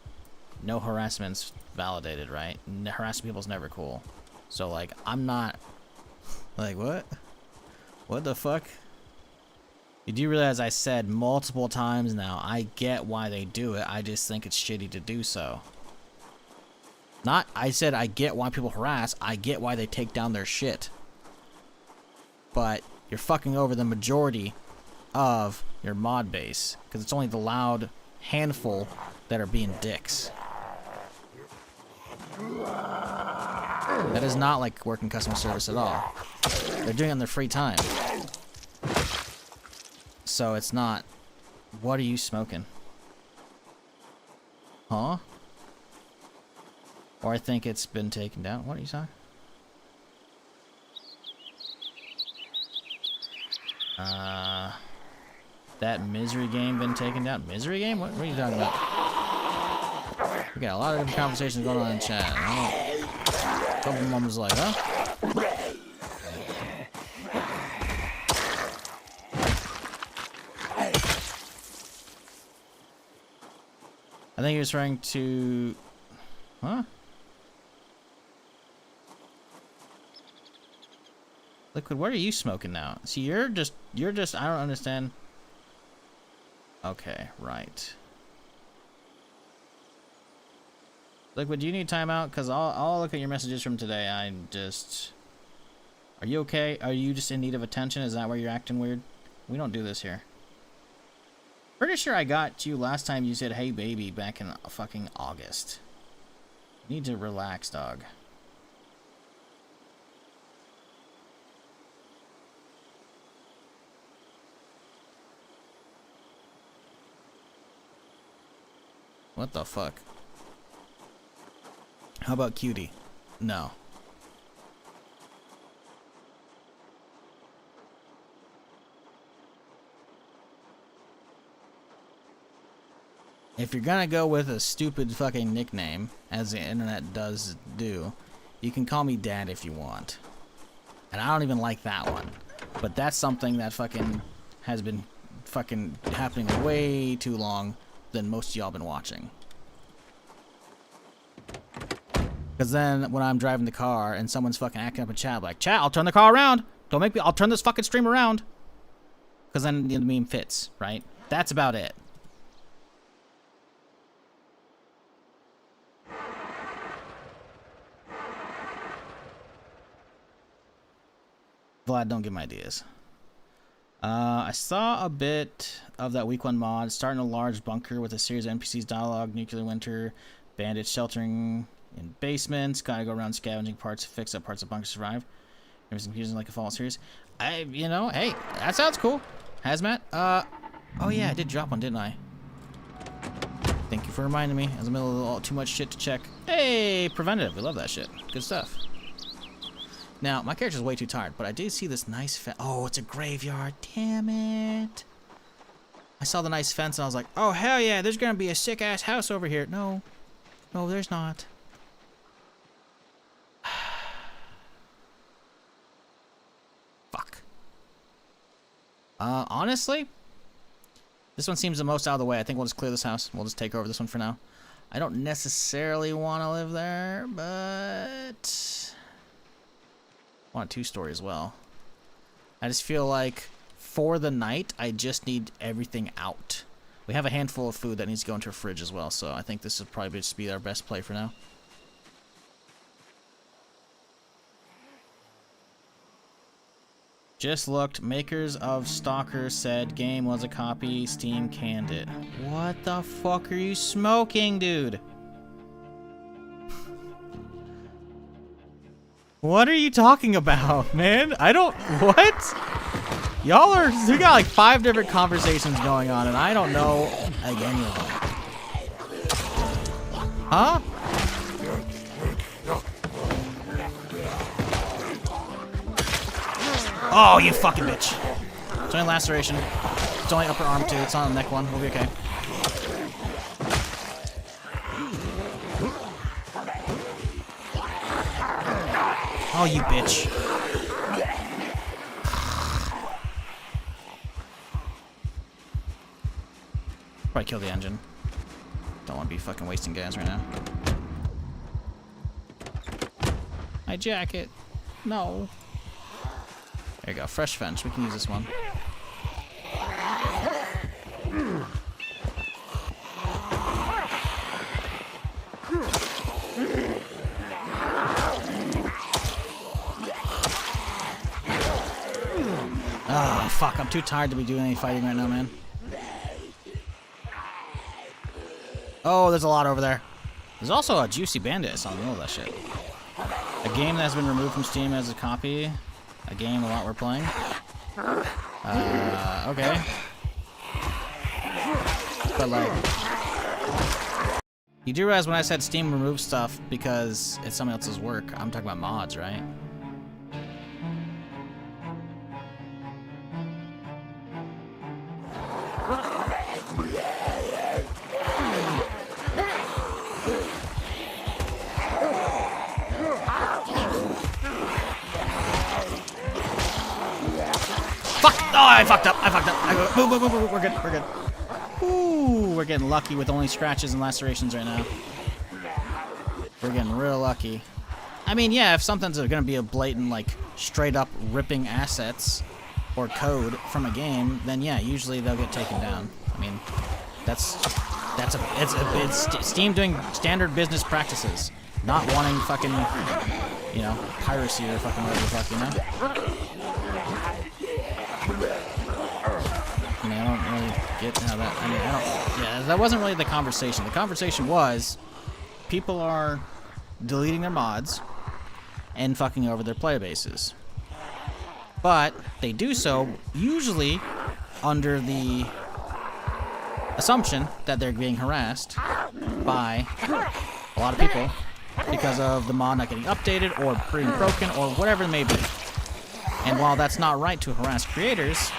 no harassment's validated, right? Harassing people's never cool. So, like, I'm not... Like, what? What the fuck? You do realize I said multiple times now, I get why they do it, I just think it's shitty to do so. Not, I said I get why people harass, I get why they take down their shit. But you're fucking over the majority of your mod base, because it's only the loud handful that are being dicks. That is not like working customer service at all. They're doing it in their free time. So it's not... What are you smoking? Huh? Or I think it's been taken down. What are you saying? That misery game been taken down? Misery game? What are you talking about? We got a lot of different conversations going on in chat. A couple of them was like, huh? I think he was trying to... Huh? Liquid, what are you smoking now? See, you're just, I don't understand. Okay, right. Liquid, do you need timeout? Because I'll look at your messages from today. I just... Are you okay? Are you just in need of attention? Is that why you're acting weird? We don't do this here. Pretty sure I got you last time you said, hey baby, back in fucking August. You need to relax, dog. What the fuck? How about cutie? No. If you're gonna go with a stupid fucking nickname, as the internet does do, you can call me Dad if you want. And I don't even like that one. But that's something that fucking has been fucking happening way too long than most of y'all been watching. Because then when I'm driving the car and someone's fucking acting up in chat, I'm like, chat, I'll turn the car around. Don't make me, I'll turn this fucking stream around. Because then the meme fits, right? That's about it. Vlad, don't give my ideas. I saw a bit of that week 1 mod, starting a large bunker with a series of NPCs, dialogue, nuclear winter, bandits sheltering in basements, gotta go around scavenging parts, fix up parts of bunker, survive. Everything's confusing like a Fallout series. You know, hey, that sounds cool. Hazmat, oh yeah, I did drop one, didn't I? Thank you for reminding me. I was in the middle of too much shit to check. Hey, preventative, we love that shit. Good stuff. Now, my character's way too tired, but I did see this nice fence. Oh, it's a graveyard. Damn it. I saw the nice fence, and I was like, oh, hell yeah, there's going to be a sick-ass house over here. No. No, there's not. Fuck. Honestly, this one seems the most out of the way. I think we'll just clear this house. We'll just take over this one for now. I don't necessarily want to live there, but... I want a 2-story as well. I just feel like for the night, I just need everything out. We have a handful of food that needs to go into a fridge as well, so I think this would probably just be our best play for now. Just looked. Makers of Stalker said game was a copy. Steam canned it. What the fuck are you smoking, dude? What are you talking about, man? I don't... What? Y'all are... We got like 5 different conversations going on, and I don't know like any of them. Huh? Oh, you fucking bitch. It's only laceration. It's only upper arm too. It's not a neck one. We'll be okay. Oh, you bitch. Probably kill the engine. Don't want to be fucking wasting gas right now. My jacket. No. There you go. Fresh fence. We can use this one. Oh, fuck. I'm too tired to be doing any fighting right now, man. Oh, there's a lot over there. There's also a Juicy Bandit. I saw in the middle of that shit. A game that has been removed from Steam as a copy. A game a lot we're playing. Okay. But like... You do realize when I said Steam removes stuff because it's someone else's work, I'm talking about mods, right? Fuck! Oh, I fucked up. Move. We're good. Ooh, we're getting lucky with only scratches and lacerations right now. We're getting real lucky. I mean, yeah, if something's gonna be a blatant, like, straight up ripping assets or code from a game, then yeah, usually they'll get taken down. I mean, it's Steam doing standard business practices, not wanting fucking, you know, piracy or fucking whatever the fuck, you know? I mean, I don't really get how that... I mean, I don't... Yeah, that wasn't really the conversation. The conversation was people are deleting their mods and fucking over their player bases. But they do so usually under the assumption that they're being harassed by a lot of people because of the mod not getting updated or being broken or whatever it may be. And while that's not right to harass creators,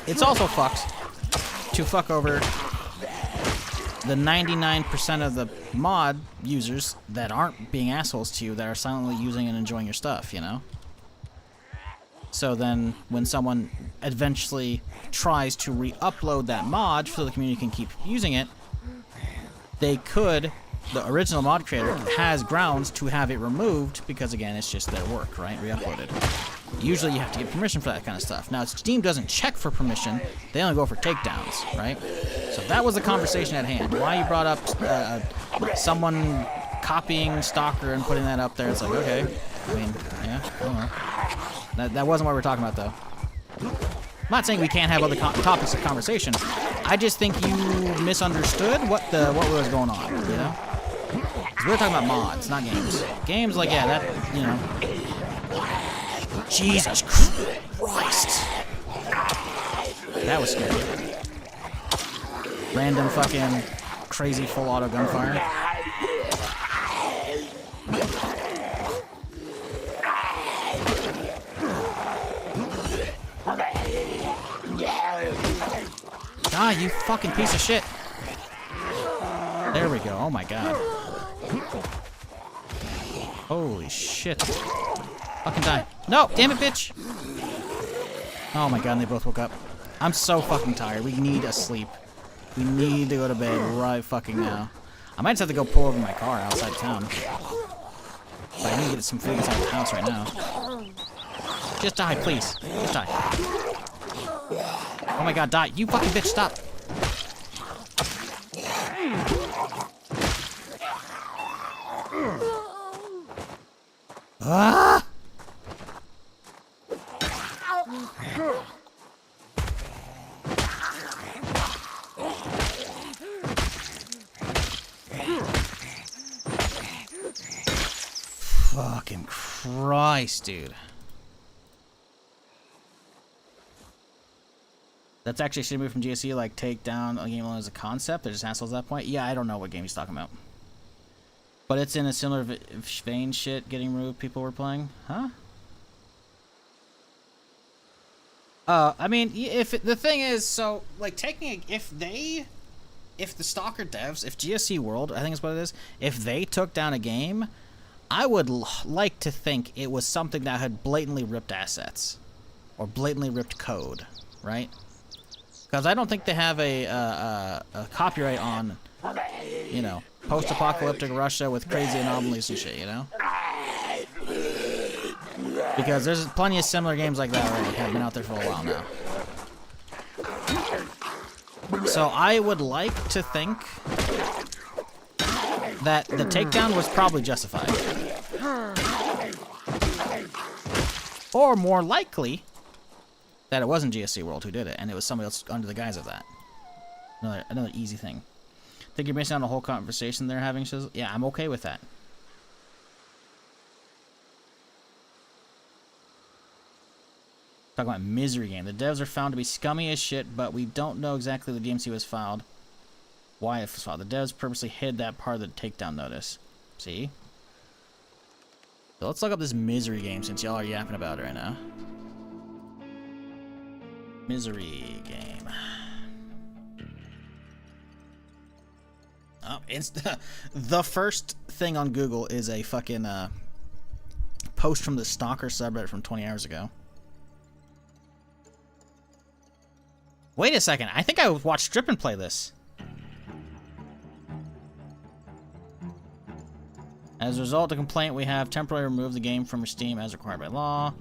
it's also fucked to fuck over the 99% of the mod users that aren't being assholes to you, that are silently using and enjoying your stuff, you know? So then, when someone eventually tries to re-upload that mod so the community can keep using it, they could, the original mod creator has grounds to have it removed because, again, it's just their work, right? Re-uploaded. Usually you have to get permission for that kind of stuff. Now, Steam doesn't check for permission. They only go for takedowns, right? So that was the conversation at hand. Why you brought up someone copying Stalker and putting that up there, it's like, okay. I mean, yeah, I don't know. That wasn't what we were talking about, though. I'm not saying we can't have other topics of conversation. I just think you misunderstood what was going on, you know? Because we were talking about mods, not games. Games, like, yeah, that, you know. Jesus Christ. That was scary. Random fucking crazy full auto gunfire. Ah, you fucking piece of shit. There we go. Oh my god. Holy shit. Fucking die. No! Damn it, bitch! Oh my god, and they both woke up. I'm so fucking tired. We need a sleep. We need to go to bed right fucking now. I might just have to go pull over my car outside town. But I need to get some food inside the house right now. Just die, please. Just die. Oh my god, die. You fucking bitch, stop. Ah! Fucking Christ, dude. That's actually should move from GSC, like take down a game as a concept. They're just assholes at that point. Yeah, I don't know what game he's talking about. But it's in a similar vein shit getting removed people were playing. Huh? I mean, if the thing is, so, like, taking a, if the Stalker devs, if GSC World, I think is what it is, if they took down a game, I would like to think it was something that had blatantly ripped assets. Or blatantly ripped code, right? Because I don't think they have a copyright on, you know, post-apocalyptic Russia with crazy anomalies and shit, you know? Because there's plenty of similar games like that already, have been out there for a while now. So I would like to think that the takedown was probably justified. Or more likely, that it wasn't GSC World who did it, and it was somebody else under the guise of that. Another easy thing. Think you're missing out on the whole conversation they're having? Yeah, I'm okay with that. Talking about Misery Game. The devs are found to be scummy as shit, but we don't know exactly the DMC was filed. Why it was filed. The devs purposely hid that part of the takedown notice. See? So let's look up this Misery Game since y'all are yapping about it right now. Misery Game. Oh, it's the first thing on Google is a fucking post from the Stalker subreddit from 20 hours ago. Wait a second, I think I watched Strip and play this. As a result of the complaint, we have temporarily removed the game from Steam as required by law.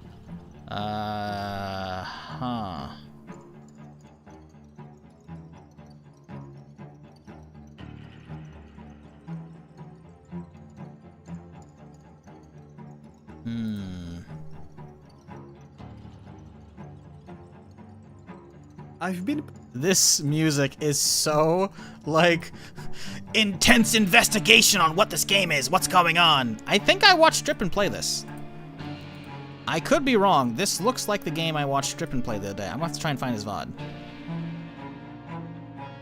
This music is so, like, intense investigation on what this game is, what's going on. I think I watched Strip and play this. I could be wrong. This looks like the game I watched Strip and play the other day. I'm gonna have to try and find his VOD.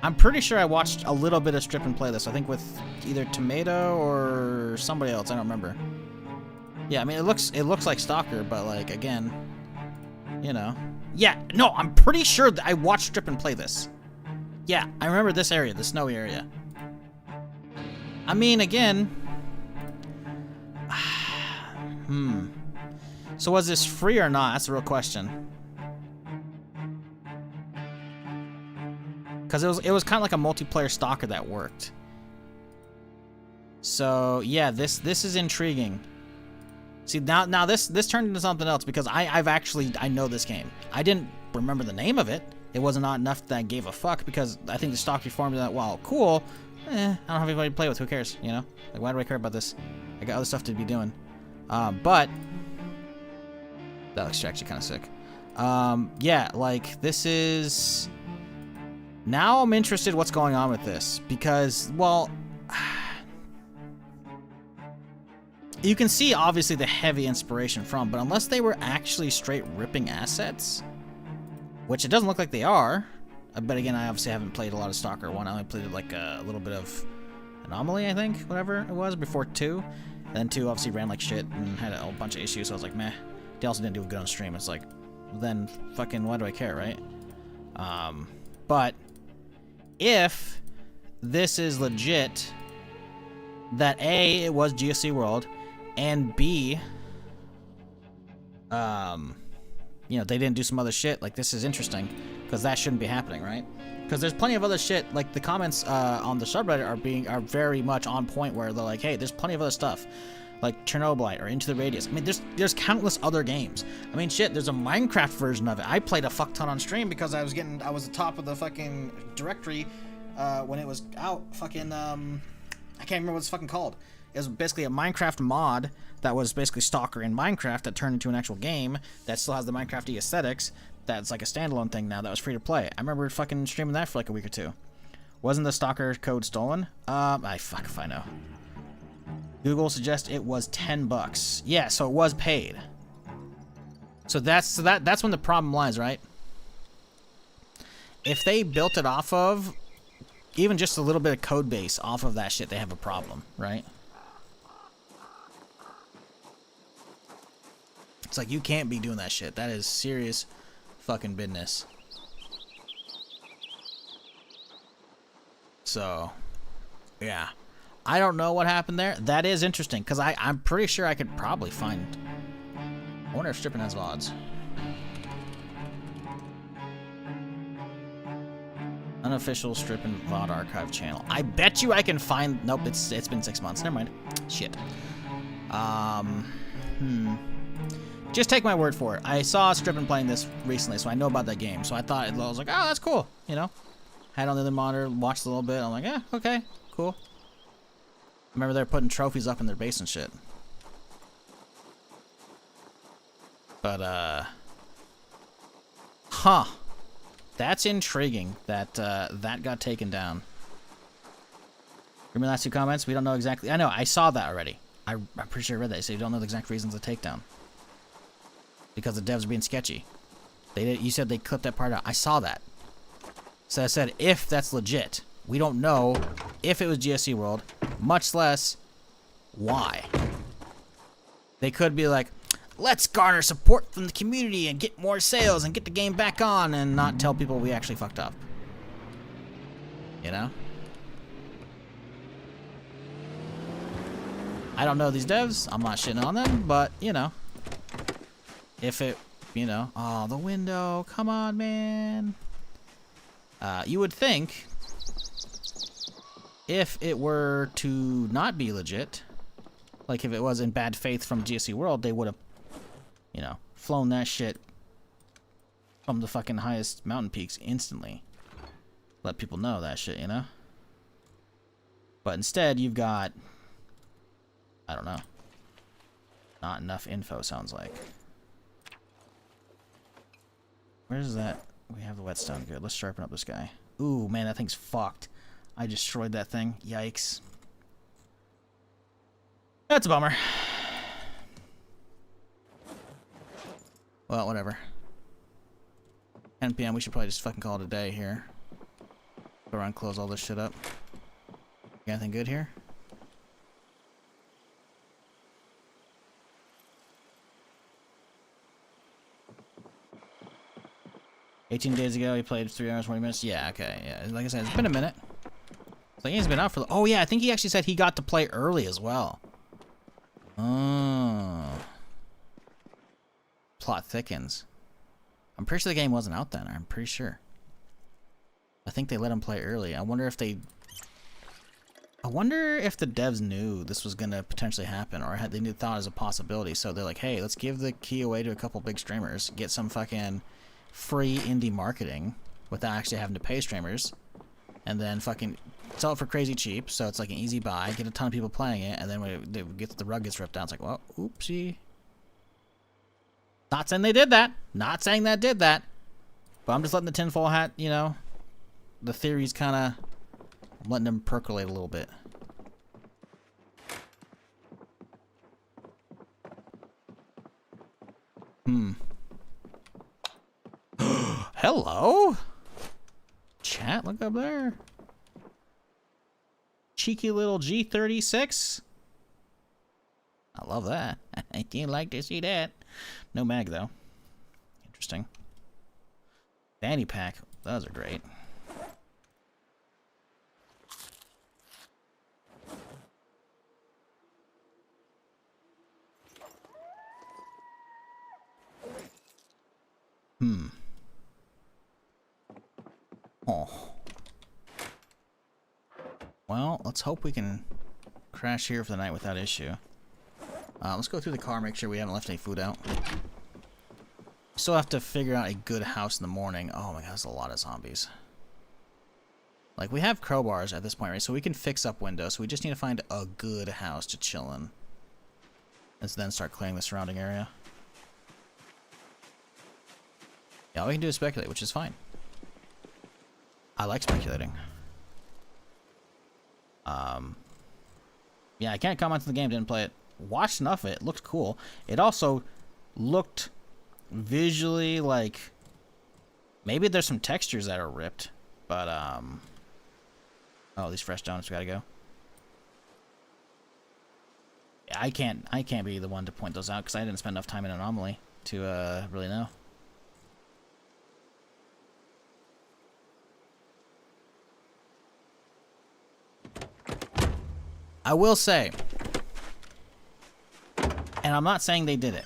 I'm pretty sure I watched a little bit of Strip and Play this. I think with either Tomato or somebody else. I don't remember. Yeah, I mean, it looks like Stalker, but, like, again, you know. Yeah, no, I'm pretty sure that I watched Strip and Play this. Yeah, I remember this area, the snowy area. I mean, again... So was this free or not? That's the real question. Because it was kind of like a multiplayer Stalker that worked. So, yeah, this is intriguing. See, now this turned into something else because I know this game. I didn't remember the name of it. It wasn't not enough that I gave a fuck because I think the Stalker formed that, wow, cool. I don't have anybody to play with. Who cares, you know? Like, why do I care about this? I got other stuff to be doing. But that looks actually kind of sick. Yeah, like, this is... Now I'm interested what's going on with this because, well... You can see, obviously, the heavy inspiration from, but unless they were actually straight ripping assets, which it doesn't look like they are, but again, I obviously haven't played a lot of Stalker 1. I only played, like, a little bit of Anomaly, I think, whatever it was, before 2. And then 2 obviously ran like shit and had a whole bunch of issues, so I was like, meh. They also didn't do good on stream. It's like, then fucking why do I care, right? But if this is legit, that A, it was GSC World, and B, you know, they didn't do some other shit, like, this is interesting, because that shouldn't be happening, right? Because there's plenty of other shit, like, the comments on the subreddit are very much on point, where they're like, hey, there's plenty of other stuff, like Chernobylite or Into the Radius. I mean, there's countless other games. I mean, shit, there's a Minecraft version of it. I played a fuck ton on stream because I was the top of the fucking directory when it was out. Fucking, I can't remember what it's fucking called. It was basically a Minecraft mod that was basically Stalker in Minecraft that turned into an actual game that still has the Minecraft aesthetics. That's like a standalone thing now that was free to play. I remember fucking streaming that for like a week or two. Wasn't the Stalker code stolen? Fuck if I know. Google suggests it was $10. Yeah, so it was paid. So that's when the problem lies, right? If they built it off of even just a little bit of code base off of that shit, they have a problem, right? It's like, you can't be doing that shit. That is serious fucking business. So, yeah. I don't know what happened there. That is interesting, because I'm pretty sure I could probably find... I wonder if Stripping has VODs. Unofficial Stripping VOD archive channel. I bet you I can find... Nope, it's been 6 months. Never mind. Shit. Just take my word for it. I saw Strippin' playing this recently, so I know about that game. So I thought, I was like, oh, that's cool. You know? Had it on the other monitor, watched a little bit. I'm like, yeah, okay, cool. I remember they're putting trophies up in their base and shit. But, huh. That's intriguing that, that got taken down. Remember the last 2 comments? We don't know exactly. I know, I saw that already. I'm pretty sure I read that. So you don't know the exact reasons of the takedown. Because the devs are being sketchy. You said they clipped that part out. I saw that. So I said, if that's legit, we don't know if it was GSC World, much less why. They could be like, let's garner support from the community and get more sales and get the game back on and not tell people we actually fucked up. You know? I don't know these devs. I'm not shitting on them, but, you know. If it, you know, oh, the window, come on, man. You would think if it were to not be legit, like if it was in bad faith from GSC World, they would have, you know, flown that shit from the fucking highest mountain peaks instantly. Let people know that shit, you know? But instead, you've got, I don't know, not enough info, sounds like. Where's that? We have the whetstone. Good. Let's sharpen up this guy. Ooh, man, that thing's fucked. I destroyed that thing. Yikes. That's a bummer. Well, whatever. 10 p.m. We should probably just fucking call it a day here. Go around, close all this shit up. Got anything good here? "18 days ago, he played 3 hours, 20 minutes. Yeah, okay, yeah. Like I said, it's been a minute. So he's been out for. Oh yeah, I think he actually said he got to play early as well. Oh. Plot thickens. I'm pretty sure the game wasn't out then. I'm pretty sure. I think they let him play early. I wonder if the devs knew this was gonna potentially happen, or they thought it was a possibility. So they're like, hey, let's give the key away to a couple big streamers, get some fucking free indie marketing without actually having to pay streamers, and then fucking sell it for crazy cheap. So it's like an easy buy, get a ton of people playing it, and then when the rug gets ripped out, it's like, well, oopsie. Not saying they did that. Not saying that did that. But I'm just letting the tinfoil hat, you know, the theories kind of letting them percolate a little bit. Hello? Chat, look up there. Cheeky little G36. I love that. I do like to see that. No mag, though. Interesting. Fanny pack. Those are great. Oh. Well, let's hope we can crash here for the night without issue. Let's go through the car, make sure we haven't left any food out. Still have to figure out a good house in the morning. Oh my god, that's a lot of zombies. Like, we have crowbars at this point, right? So we can fix up windows. So we just need to find a good house to chill in. And then start clearing the surrounding area. Yeah, all we can do is speculate, which is fine. I like speculating. Yeah, I can't comment on the game, didn't play it. Watched enough of it, looked cool. It also looked visually like maybe there's some textures that are ripped, but oh, these fresh donuts gotta go. Yeah, I can't be the one to point those out because I didn't spend enough time in Anomaly to really know. I will say, and I'm not saying they did it,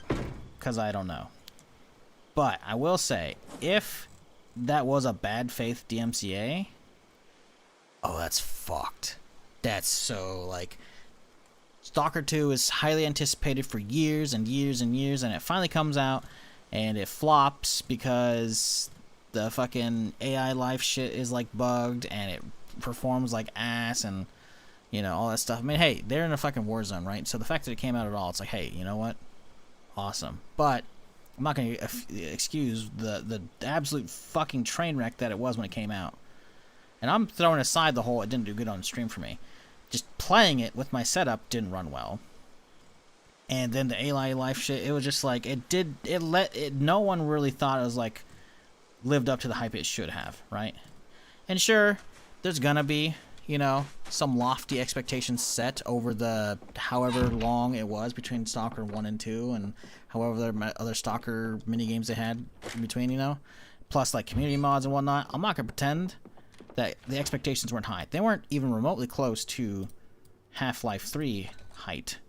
because I don't know. But I will say, if that was a bad faith DMCA, oh, that's fucked. That's so, like, Stalker 2 is highly anticipated for years and years and years, and it finally comes out, and it flops because the fucking AI life shit is, like, bugged, and it performs like ass, and you know, all that stuff. I mean, hey, they're in a fucking war zone, right? So the fact that it came out at all, it's like, hey, you know what? Awesome. But I'm not going to excuse the absolute fucking train wreck that it was when it came out. And I'm throwing aside the whole it didn't do good on stream for me. Just playing it with my setup didn't run well. And then the AI life shit, it was just like, no one really thought it was like, lived up to the hype it should have, right? And sure, there's gonna be, you know, some lofty expectations set over the however long it was between Stalker 1 and 2 and however other Stalker minigames they had in between, you know, plus like community mods and whatnot. I'm not gonna pretend that the expectations weren't high. They weren't even remotely close to Half-Life 3 height,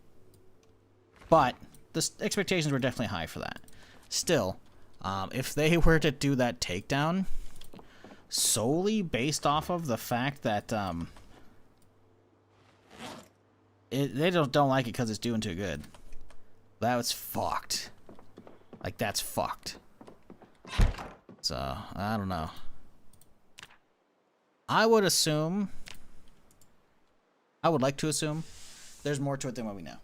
but the expectations were definitely high for that. Still, if they were to do that takedown solely based off of the fact that they don't like it because it's doing too good, that was fucked. Like, that's fucked. So I don't know. I would like to assume there's more to it than what we know.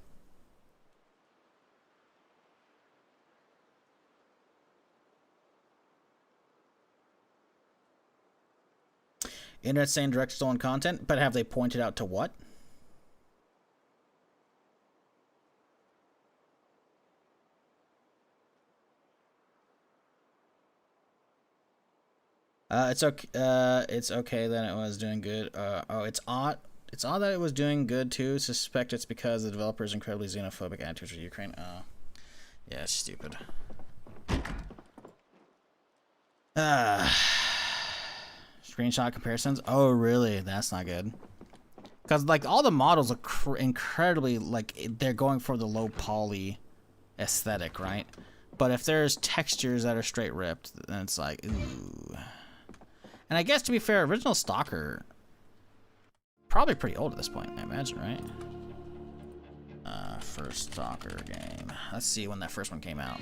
Internet saying direct stolen content, but have they pointed out to what? It's okay. It's okay that it was doing good. Oh, it's odd. It's odd that it was doing good too. Suspect it's because the developer's incredibly xenophobic attitudes for Ukraine. Oh, yeah, it's stupid. Screenshot comparisons. Oh, really? That's not good. Because like all the models are incredibly like they're going for the low poly aesthetic, right? But if there's textures that are straight ripped, then it's like ooh. And I guess to be fair, original Stalker probably pretty old at this point, I imagine, right? First Stalker game. Let's see when that first one came out.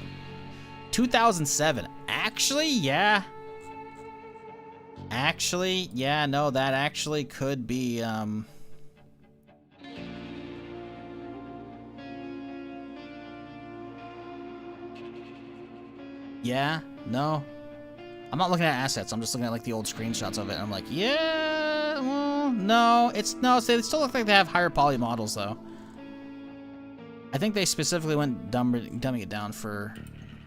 2007. Actually, yeah. Actually, yeah, no, that actually could be, yeah, no. I'm not looking at assets, I'm just looking at, like, the old screenshots of it, and I'm like, yeah, well, no, they still look like they have higher poly models, though. I think they specifically went dumbing it down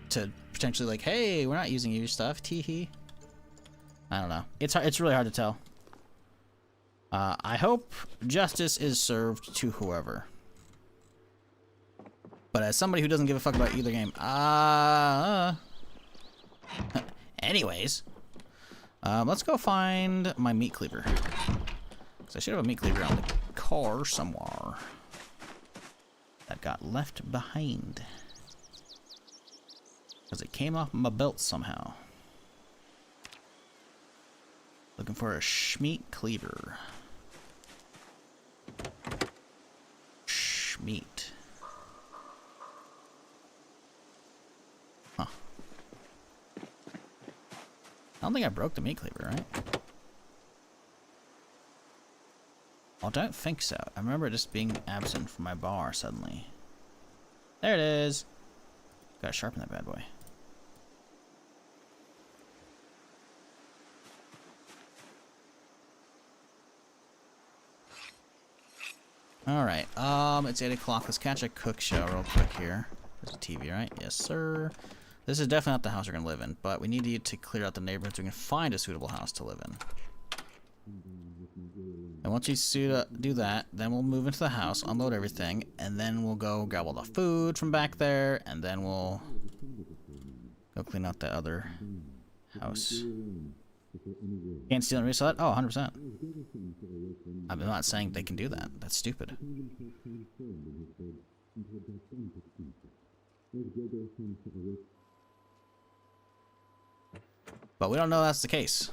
to potentially, like, hey, we're not using your stuff, tee-hee. I don't know. It's really hard to tell. I hope justice is served to whoever. But as somebody who doesn't give a fuck about either game, anyways, let's go find my meat cleaver. Because I should have a meat cleaver on the car somewhere. That got left behind. Because it came off my belt somehow. Looking for a schmeat cleaver. Schmeat. Huh. I don't think I broke the meat cleaver, right? I don't think so. I remember it just being absent from my bar suddenly. There it is. Gotta sharpen that bad boy. Alright, it's 8 o'clock. Let's catch a cook show real quick here. There's a TV, right? Yes, sir. This is definitely not the house we're going to live in, but we need you to clear out the neighborhood so we can find a suitable house to live in. And once you do that, then we'll move into the house, unload everything, and then we'll go grab all the food from back there, and then we'll go clean out that other house. Can't steal and resell it? Oh, 100%. I'm not saying they can do that. That's stupid. But we don't know that's the case.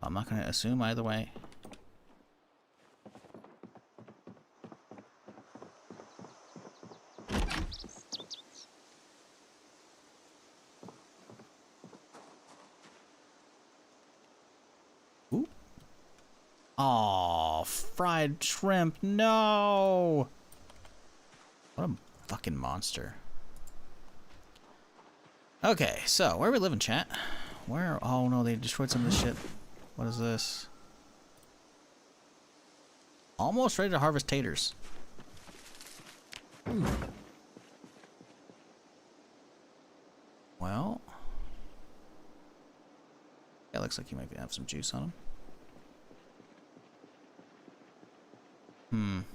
I'm not going to assume either way. Ooh. Aw, fried shrimp. No. What a fucking monster. Okay, so where are we living, chat? Where? Oh no, they destroyed some of this shit. What is this? Almost ready to harvest taters. Well, yeah, looks like you might have some juice on them.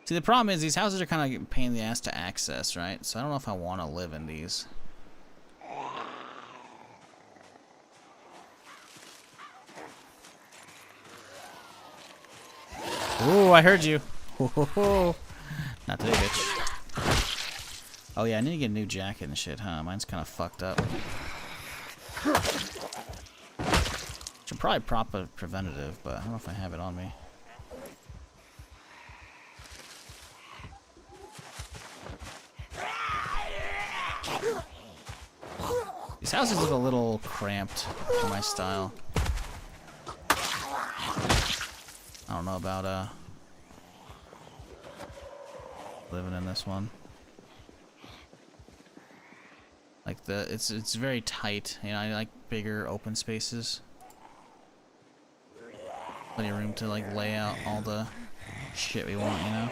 See, the problem is these houses are kind of a pain in the ass to access, right? So I don't know if I want to live in these. Ooh, I heard you. Not today, bitch. Oh yeah, I need to get a new jacket and shit, huh? Mine's kind of fucked up. Should probably prop a preventative, but I don't know if I have it on me. These houses look a little cramped for my style. I don't know about living in this one. Like it's very tight, you know, I like bigger open spaces. Plenty of room to like lay out all the shit we want, you know.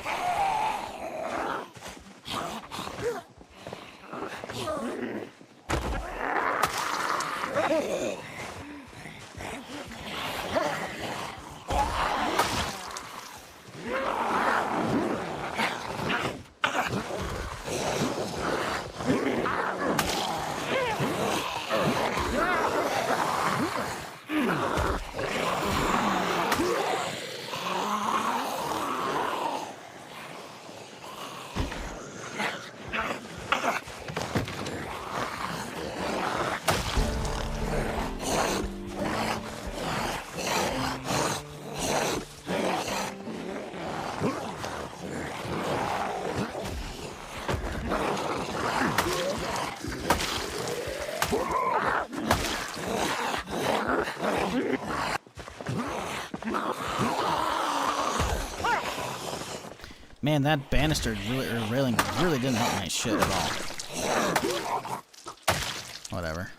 Man, that banister railing really didn't help my shit at all. Whatever.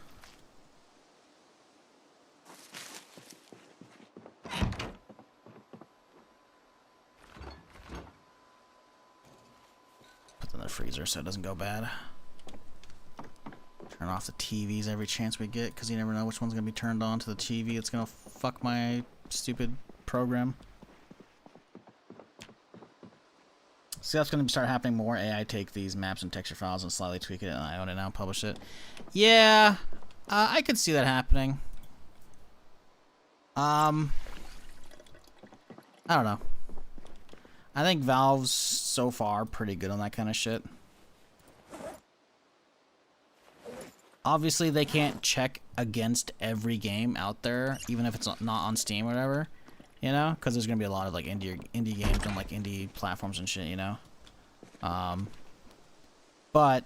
Put them in the freezer so it doesn't go bad. Turn off the TVs every chance we get, because you never know which one's going to be turned on to the TV. It's going to fuck my stupid program. See, that's going to start happening more. AI take these maps and texture files and slightly tweak it, and I own it now and publish it. Yeah, I could see that happening. I don't know. I think Valve's so far pretty good on that kind of shit. Obviously, they can't check against every game out there, even if it's not on Steam or whatever, you know? Because there's going to be a lot of, like, indie games on, like, indie platforms and shit, you know? But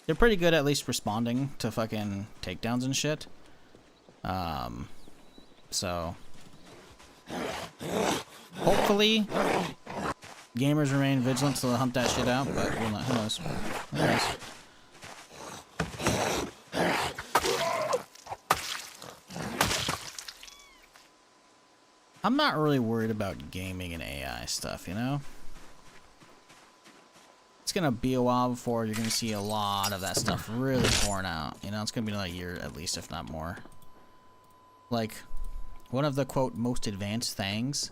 they're pretty good at least responding to fucking takedowns and shit. So hopefully gamers remain vigilant to hunt that shit out, but who knows? Who knows? I'm not really worried about gaming and AI stuff, you know? It's gonna be a while before you're gonna see a lot of that stuff really pouring out. You know, it's gonna be another year at least, if not more. Like, one of the, quote, most advanced things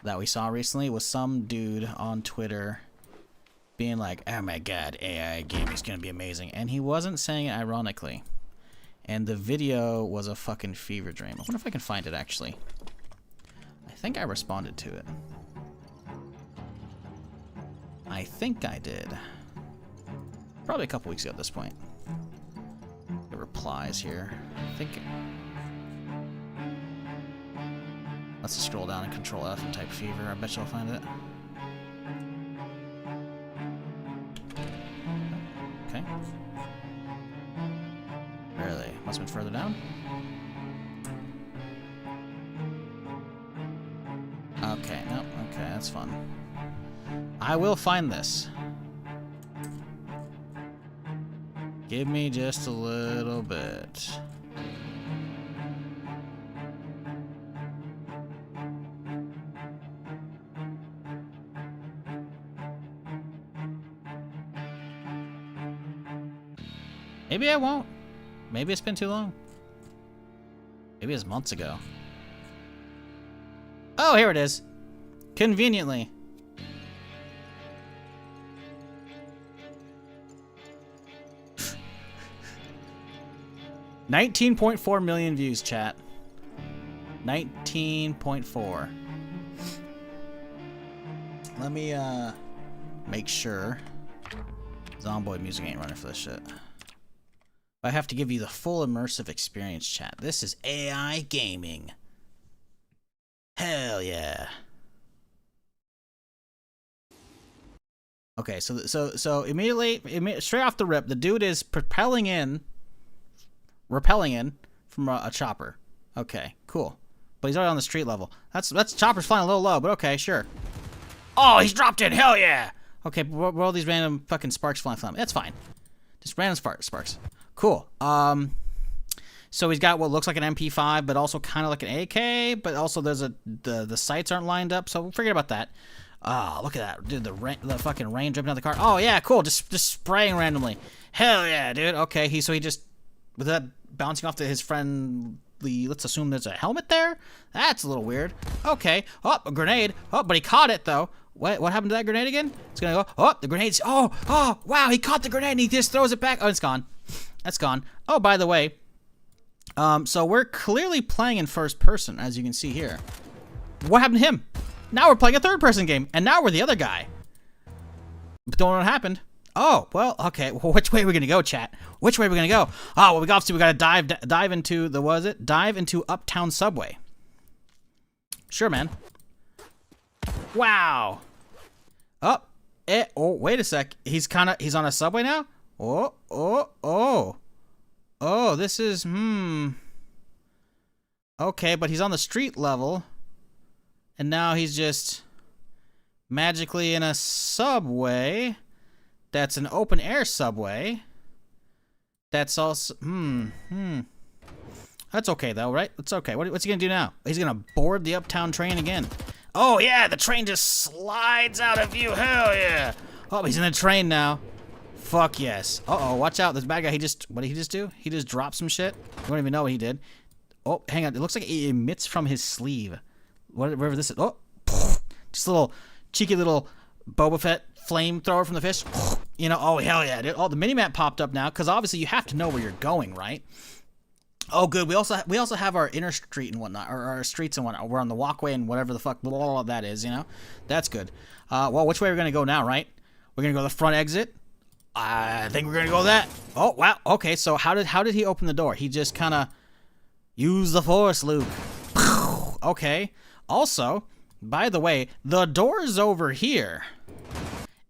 that we saw recently was some dude on Twitter being like, oh my god, AI gaming is gonna be amazing. And he wasn't saying it ironically. And the video was a fucking fever dream. I wonder if I can find it, actually. I think I responded to it. I think I did. Probably a couple weeks ago at this point. The replies here. I think... Let's just scroll down and Control F and type fever. I bet you'll find it. Okay. Really? Must have been further down? Okay, no, okay, that's fun. I will find this. Give me just a little bit. Maybe I won't. Maybe it's been too long. Maybe it's months ago. Oh, here it is. Conveniently. $19.4 million views, chat. 19.4. Let me make sure Zomboid music ain't running for this shit. I have to give you the full immersive experience, chat. This is AI gaming. Hell yeah. Okay, so immediately straight off the rip, the dude is rappelling in from a chopper. Okay, cool. But he's already on the street level. That's chopper's flying a little low, but okay, sure. Oh, he's dropped in. Hell yeah. Okay, but where all these random fucking sparks flying from? That's fine. Just random sparks. Cool. So he's got what looks like an MP5, but also kind of like an AK, but also there's the sights aren't lined up, so forget about that. Look at that, dude. The fucking rain dripping out the car. Oh yeah, cool. Just spraying randomly. Hell yeah, dude. Okay, he just with that bouncing off to his friend. Let's assume there's a helmet there. That's a little weird. Okay. Oh, a grenade. Oh, but he caught it though. What happened to that grenade again? It's gonna go. Oh, the grenade's. Oh, wow. He caught the grenade and he just throws it back. Oh, it's gone. That's gone. Oh, by the way. So we're clearly playing in first person, as you can see here. What happened to him? Now we're playing a third person game, and now we're the other guy. But don't know what happened. Oh, well, okay. Well, which way are we gonna go, chat? Which way are we gonna go? Oh, well, we gotta dive into the dive into Uptown Subway. Sure, man. Wow. Oh, wait a sec. He's on a subway now. Oh, this is okay, but he's on the street level, and now he's just magically in a subway. That's an open air subway. That's also That's okay though, right? It's okay. What's he gonna do now? He's gonna board the uptown train again. Oh yeah, the train just slides out of view. Hell yeah! Oh, he's in the train now. Fuck yes. Uh-oh, watch out. This bad guy, what did he just do? He just dropped some shit. I don't even know what he did. Oh, hang on. It looks like it emits from his sleeve. Whatever this is. Oh, just a little cheeky little Boba Fett flamethrower from the fish. You know, oh, hell yeah, dude. Oh, the mini-map popped up now, because obviously you have to know where you're going, right? Oh, good. We also have our inner street and whatnot, or our streets and whatnot. We're on the walkway and whatever the fuck all of that is, you know? That's good. Well, which way are we going to go now, right? We're going to go the front exit. I think we're going to go that. Oh, wow. Okay, so how did he open the door? He just kind of used the force, Luke. Okay. Also, by the way, the door's over here.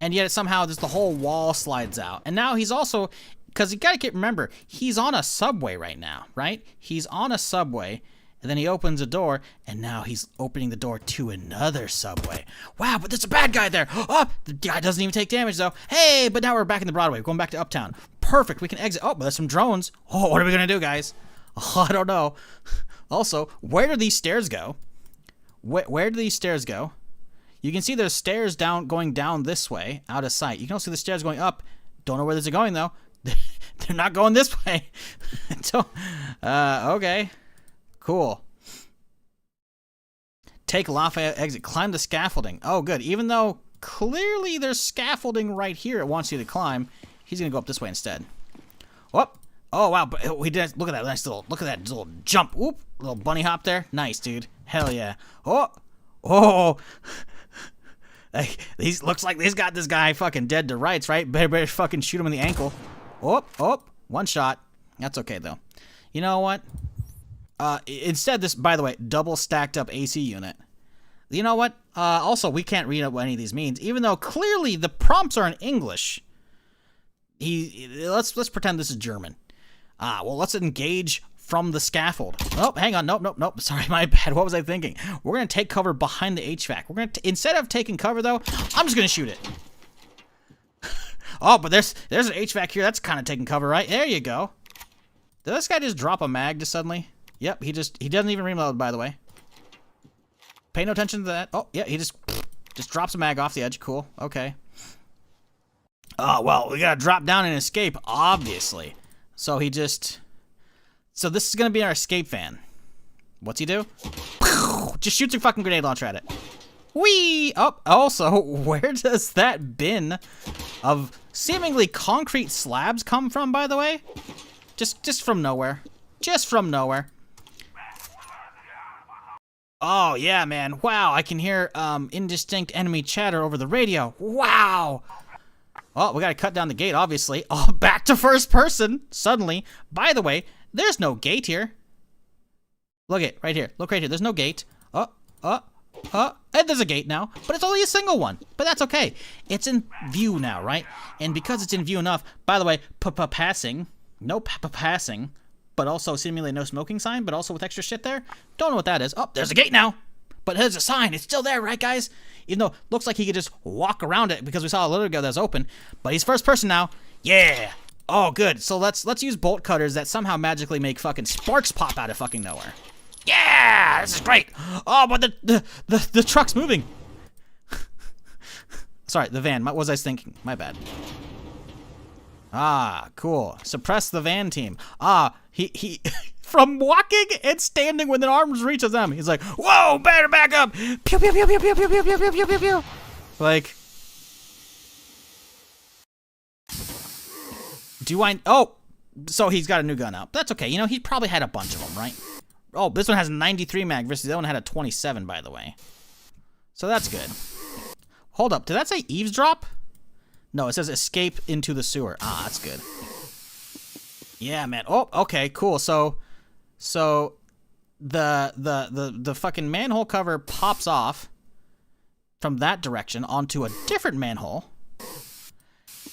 And yet somehow just the whole wall slides out. And now he's also, because you gotta remember, he's on a subway right now, right? He's on a subway, and then he opens a door, and now he's opening the door to another subway. Wow, but there's a bad guy there. Oh, the guy doesn't even take damage though. Hey, but now we're back in the Broadway. We're going back to Uptown. Perfect, we can exit. Oh, but there's some drones. Oh, what are we gonna do, guys? Oh, I don't know. Also, where do these stairs go? Where do these stairs go? You can see there's stairs going down this way, out of sight. You can also see the stairs going up. Don't know where these are going, though. They're not going this way. So, okay. Cool. Take Lafayette exit. Climb the scaffolding. Oh, good. Even though clearly there's scaffolding right here it wants you to climb, he's going to go up this way instead. Whoop. Oh, wow. But he did. Look at that nice look at that little jump. Whoop. Little bunny hop there. Nice, dude. Hell yeah. Oh. Oh. He looks like he's got this guy fucking dead to rights, right? Better fucking shoot him in the ankle. Oh, one shot. That's okay, though. You know what? Instead, this, by the way, double stacked up AC unit. You know what? Also, we can't read what any of these means, even though clearly the prompts are in English. Let's pretend this is German. Well, let's engage from the scaffold. Oh, hang on. Nope. Sorry, my bad. What was I thinking? We're going to take cover behind the HVAC. We're going to, instead of taking cover, though, I'm just going to shoot it. Oh, but there's an HVAC here. That's kind of taking cover, right? There you go. Did this guy just drop a mag just suddenly? Yep, he doesn't even reload, by the way. Pay no attention to that. Oh, yeah, he just drops a mag off the edge. Cool. Okay. Oh, well, we got to drop down and escape, obviously. So So this is going to be our escape van. What's he do? Just shoots a fucking grenade launcher at it. Whee! Oh, also, where does that bin of seemingly concrete slabs come from, by the way? Just from nowhere. Just from nowhere. Oh, yeah, man. Wow, I can hear indistinct enemy chatter over the radio. Wow! Well, we gotta cut down the gate, obviously. Oh, back to first person, suddenly. By the way, there's no gate here. Look it, right here. Look right here. There's no gate. And there's a gate now, but it's only a single one. But that's okay. It's in view now, right? And because it's in view enough, by the way, passing. No passing, but also seemingly no smoking sign, but also with extra shit there. Don't know what that is. Oh, there's a gate now. But there's a sign. It's still there, right, guys? Even though it looks like he could just walk around it because we saw a little ago that was open. But he's first person now. Yeah. Oh, good. So let's use bolt cutters that somehow magically make fucking sparks pop out of fucking nowhere. Yeah, this is great. Oh, but the truck's moving. Sorry, the van. What was I thinking? My bad. Ah, cool. Suppress the van team. He from walking and standing when the arms reaches them, he's like, whoa, better back up. Pew pew pew pew pew pew pew pew pew pew pew. Like, do I? Oh, so he's got a new gun out. That's okay. You know, he probably had a bunch of them, right? Oh, this one has 93 mag versus the other one had a 27, by the way. So that's good. Hold up. Did that say eavesdrop? No, it says escape into the sewer. Ah, that's good. Yeah, man. Oh, okay, cool. So the fucking manhole cover pops off from that direction onto a different manhole.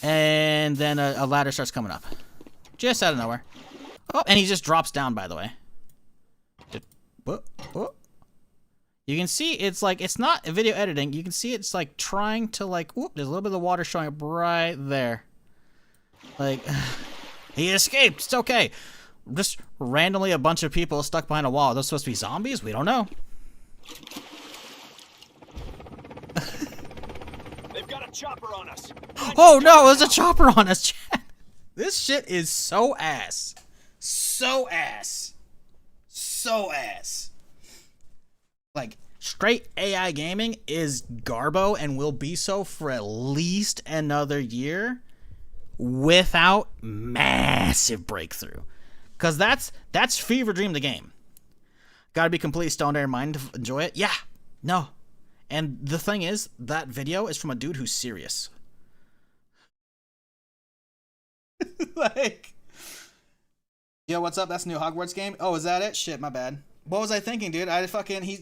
And then a ladder starts coming up. Just out of nowhere. Oh, and he just drops down, by the way. You can see it's like, it's not video editing. You can see it's like trying to like, whoop, there's a little bit of the water showing up right there. Like, he escaped. It's okay. Just randomly a bunch of people stuck behind a wall. Are those supposed to be zombies? We don't know. They've got a chopper on us. Oh no, there's a chopper on us, Chad. This shit is so ass. So ass. So ass. Like, straight AI gaming is garbo and will be so for at least another year without massive breakthrough. Because that's fever dream the game. Gotta be completely stoned out of your mind to enjoy it? Yeah. No. And the thing is, that video is from a dude who's serious. Like, yo, what's up? That's a new Hogwarts game? Oh, is that it? Shit, my bad. What was I thinking, dude?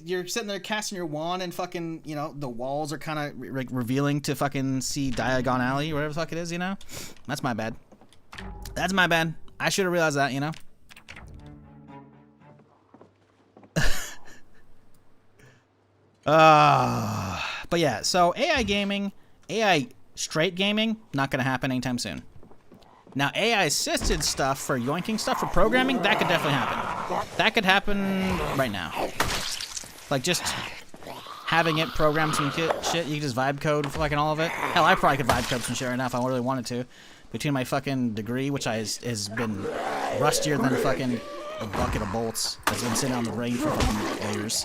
You're sitting there casting your wand and fucking, you know, the walls are kind of revealing to fucking see Diagon Alley or whatever the fuck it is, you know? That's my bad. That's my bad. I should have realized that, you know? But yeah, so AI gaming, AI straight gaming, not gonna happen anytime soon. Now, AI assisted stuff for yoinking stuff for programming, that could definitely happen. That could happen right now. Like just having it program some shit, you can just vibe code fucking all of it. Hell, I probably could vibe code some shit right now if I really wanted to. Between my fucking degree, which has been rustier than fucking a bucket of bolts that's been sitting on the brain for fucking years.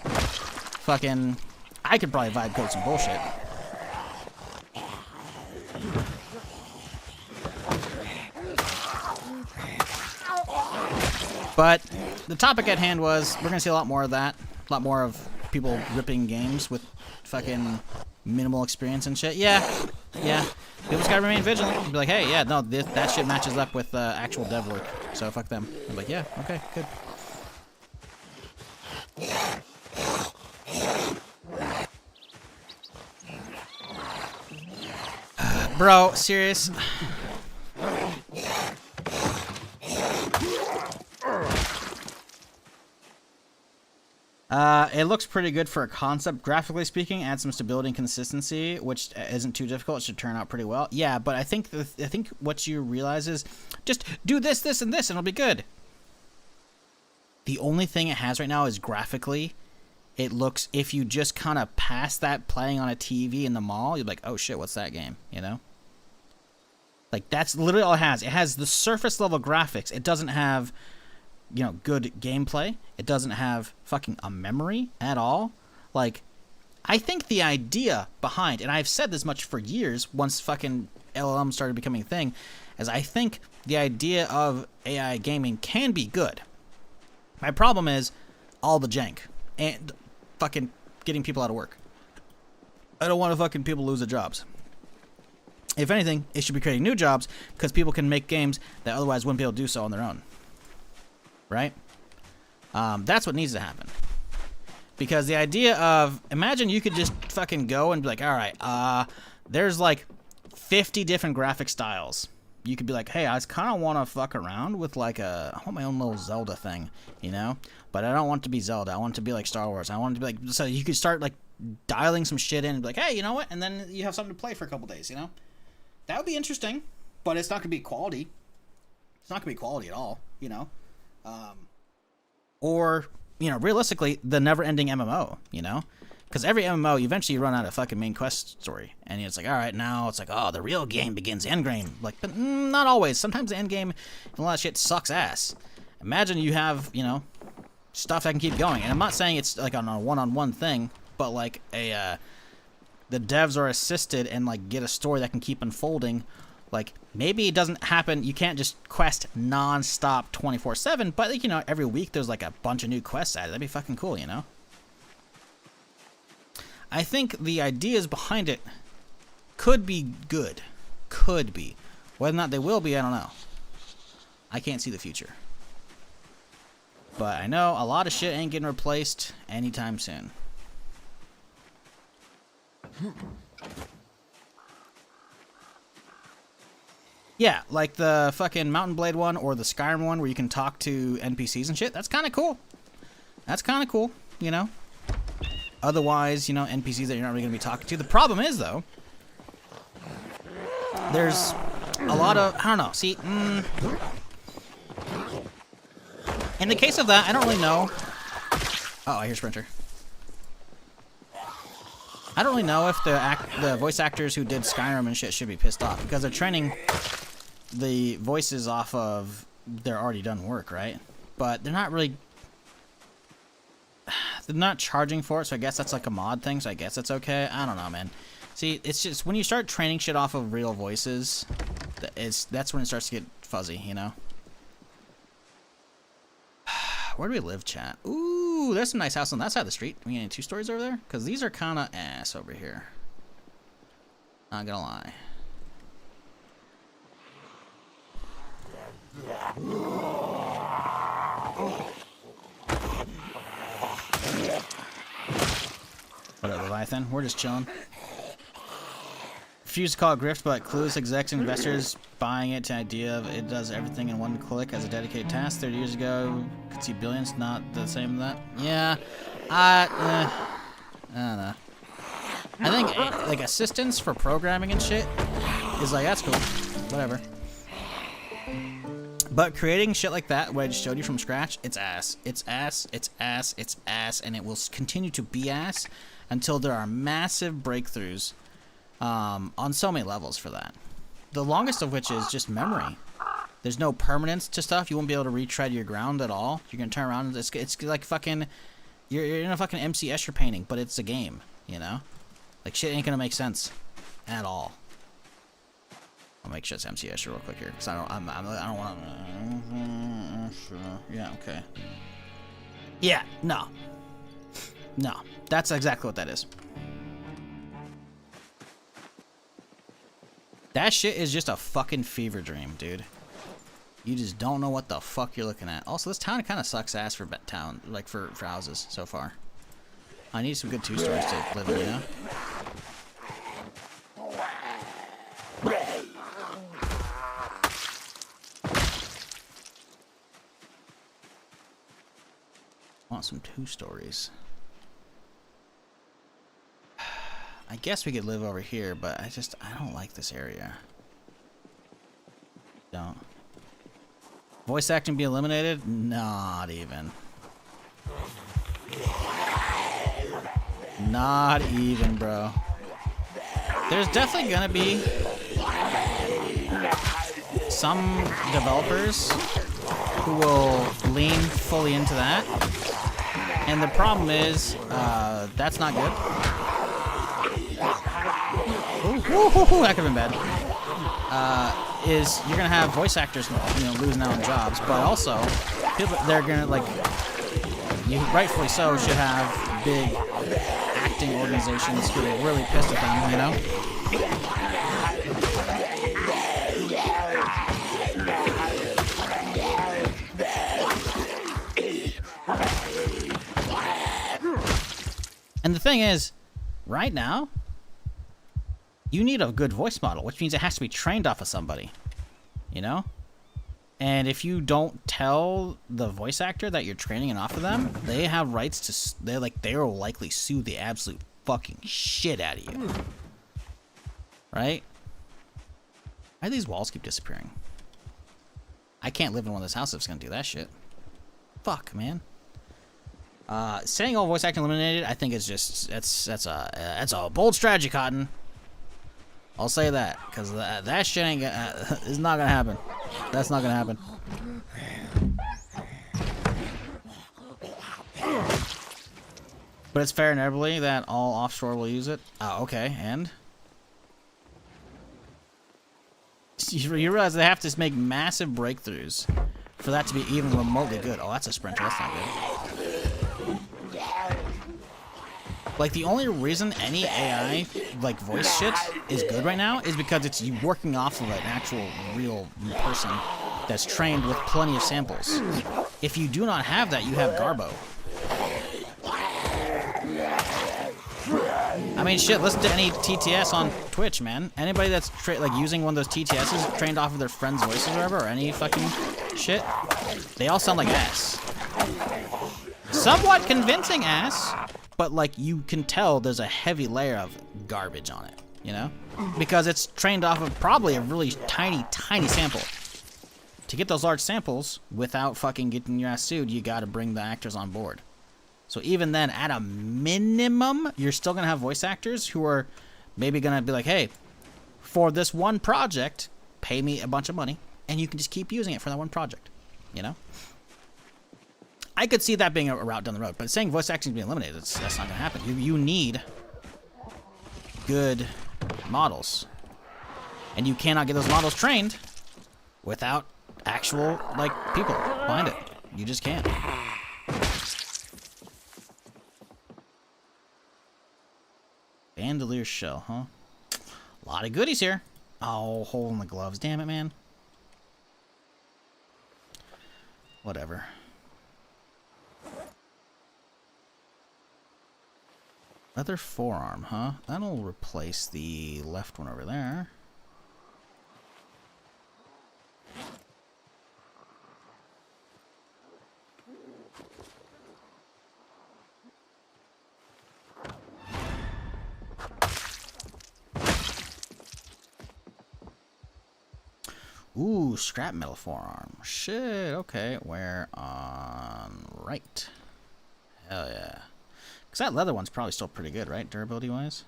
Fucking, I could probably vibe code some bullshit. But the topic at hand was, we're gonna see a lot more of that. A lot more of people ripping games with fucking minimal experience and shit. Yeah. People just gotta remain vigilant. Be like, hey, yeah, no, that shit matches up with actual dev work. So fuck them. I'm like, yeah, okay, good. Bro, serious? It looks pretty good for a concept, graphically speaking. Add some stability and consistency, which isn't too difficult. It should turn out pretty well. Yeah, but I think what you realize is just do this, this, and this, and it'll be good. The only thing it has right now is graphically. It looks, if you just kind of pass that playing on a TV in the mall, you're like, oh shit, what's that game? You know? Like, that's literally all it has. It has the surface level graphics. It doesn't have, you know, good gameplay. It doesn't have fucking a memory at all. Like, I think the idea behind, and I've said this much for years, once fucking LLM started becoming a thing, is I think the idea of AI gaming can be good. My problem is all the jank and fucking getting people out of work. I don't want to fucking people lose their jobs. If anything, it should be creating new jobs because people can make games that otherwise wouldn't be able to do so on their own. Right? That's what needs to happen. Because the idea of, imagine you could just fucking go and be like, all right, there's like 50 different graphic styles. You could be like, hey, I kind of want to fuck around with like I want my own little Zelda thing, you know? But I don't want it to be Zelda. I want it to be like Star Wars. I want it to be like, so you could start like dialing some shit in and be like, hey, you know what? And then you have something to play for a couple days, you know? That would be interesting, but it's not going to be quality. It's not going to be quality at all, you know? Or, you know, realistically, the never-ending MMO, you know? Because every MMO, eventually you run out of fucking main quest story. And it's like, all right, now it's like, oh, the real game begins, endgame. Like, but not always. Sometimes the endgame and a lot of shit sucks ass. Imagine you have, you know, stuff that can keep going. And I'm not saying it's like on a one-on-one thing, but like the devs are assisted and like get a story that can keep unfolding. Like, maybe it doesn't happen, you can't just quest non-stop 24/7, but like, you know, every week there's like a bunch of new quests added. That'd be fucking cool, you know? I think the ideas behind it could be good. Could be. Whether or not they will be, I don't know. I can't see the future. But I know a lot of shit ain't getting replaced anytime soon. Yeah, like the fucking Mountain Blade one or the Skyrim one where you can talk to NPCs and shit. That's kind of cool. That's kind of cool, you know? Otherwise, you know, NPCs that you're not really going to be talking to. The problem is, though, there's a lot of, I don't know, see, in the case of that, I don't really know. Oh, I hear Sprinter. I don't really know if the voice actors who did Skyrim and shit should be pissed off, because they're training the voices off of their already done work, right? But they're not really, they're not charging for it, so I guess that's like a mod thing, so I guess it's okay. I don't know, man. See, it's just, when you start training shit off of real voices, that's when it starts to get fuzzy, you know? Where do we live, chat? Ooh, there's some nice house on that side of the street. We got any 2 stories over there? Because these are kind of ass over here. Not gonna lie. What up, Leviathan? We're just chilling. Refuse to call it grift, but clueless execs and investors buying it to idea of it does everything in one click as a dedicated task. 30 years ago, could see billions, not the same as that. Yeah, I don't know. I think like assistance for programming and shit is like, that's cool, whatever. But creating shit like that, what I just showed you from scratch, it's ass. It's ass, it's ass, it's ass, and it will continue to be ass until there are massive breakthroughs on so many levels for that. The longest of which is just memory. There's no permanence to stuff. You won't be able to retread your ground at all. You're gonna turn around and it's like fucking, you're in a fucking MC Escher painting, but it's a game, you know? Like shit ain't gonna make sense at all. I'll make sure it's MC Escher real quick here, cause I don't want to. Yeah, okay. Yeah, no, that's exactly what that is. That shit is just a fucking fever dream, dude. You just don't know what the fuck you're looking at. Also, this town kind of sucks ass for town, like for houses so far. I need some good 2 stories to live in, you know? I want some 2 stories. I guess we could live over here, but I don't like this area. Don't. Voice acting be eliminated? Not even. Not even, bro. There's definitely gonna be some developers who will lean fully into that. And the problem is, that's not good. Ooh, that could have been bad. Is you're gonna have voice actors, you know, losing out on jobs, but also people, they're gonna, like, you rightfully so should have big acting organizations who are really pissed at them, you know? And the thing is, right now, you need a good voice model, which means it has to be trained off of somebody, you know? And if you don't tell the voice actor that you're training it off of them, they have rights to, they will likely sue the absolute fucking shit out of you. Right? Why do these walls keep disappearing? I can't live in one of those houses that's gonna do that shit. Fuck, man. Saying all voice acting eliminated, I think is just, that's a bold strategy, Cotton. I'll say that, because that shit ain't gonna, is not gonna happen. That's not gonna happen. But it's fair inevitably that all offshore will use it. Oh, okay, and? You realize they have to make massive breakthroughs for that to be even remotely good. Oh, that's a sprinter, that's not good. Like, the only reason any AI, like, voice shit is good right now is because it's you working off of an actual, real person that's trained with plenty of samples. If you do not have that, you have Garbo. I mean, shit, listen to any TTS on Twitch, man. Anybody that's, like, using one of those TTSs trained off of their friends' voices or whatever, or any fucking shit, they all sound like ass. Somewhat convincing ass. but like you can tell there's a heavy layer of garbage on it, you know? Because it's trained off of probably a really tiny sample. To get those large samples without fucking getting your ass sued, you gotta bring the actors on board. So even then, at a minimum, you're still gonna have voice actors who are maybe gonna be like, hey, for this one project, pay me a bunch of money, and you can just keep using it for that one project, you know? I could see that being a route down the road, but saying voice acting is being eliminated, that's not gonna happen. You need good models, and you cannot get those models trained without actual, like, people behind it. You just can't. Bandolier shell, huh? A lot of goodies here. Oh, hole in the gloves. Damn it, man. Whatever. Leather forearm, huh? That'll replace the left one over there. Ooh, scrap metal forearm. Shit, okay. Where on right? Hell yeah. Because that leather one's probably still pretty good, right? Durability-wise?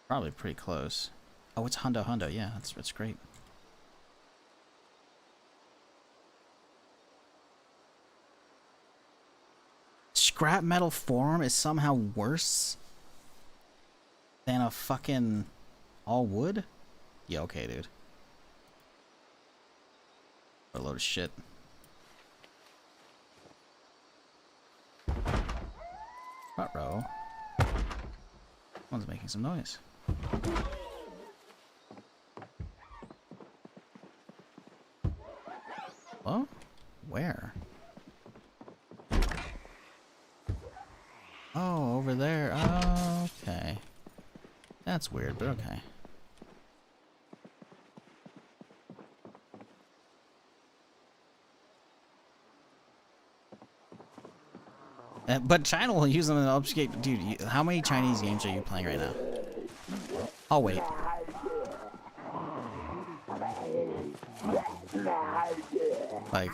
Probably pretty close. Oh, it's hundo. Yeah, that's great. Scrap metal forearm is somehow worse than a fucking all wood? Yeah, okay, dude. What a load of shit. Ruh-roh. One's making some noise. Hello? Where? Oh, over there. Oh, okay. That's weird, but okay. But China will use them in the obfuscate. Dude, how many Chinese games are you playing right now? I'll wait. Like,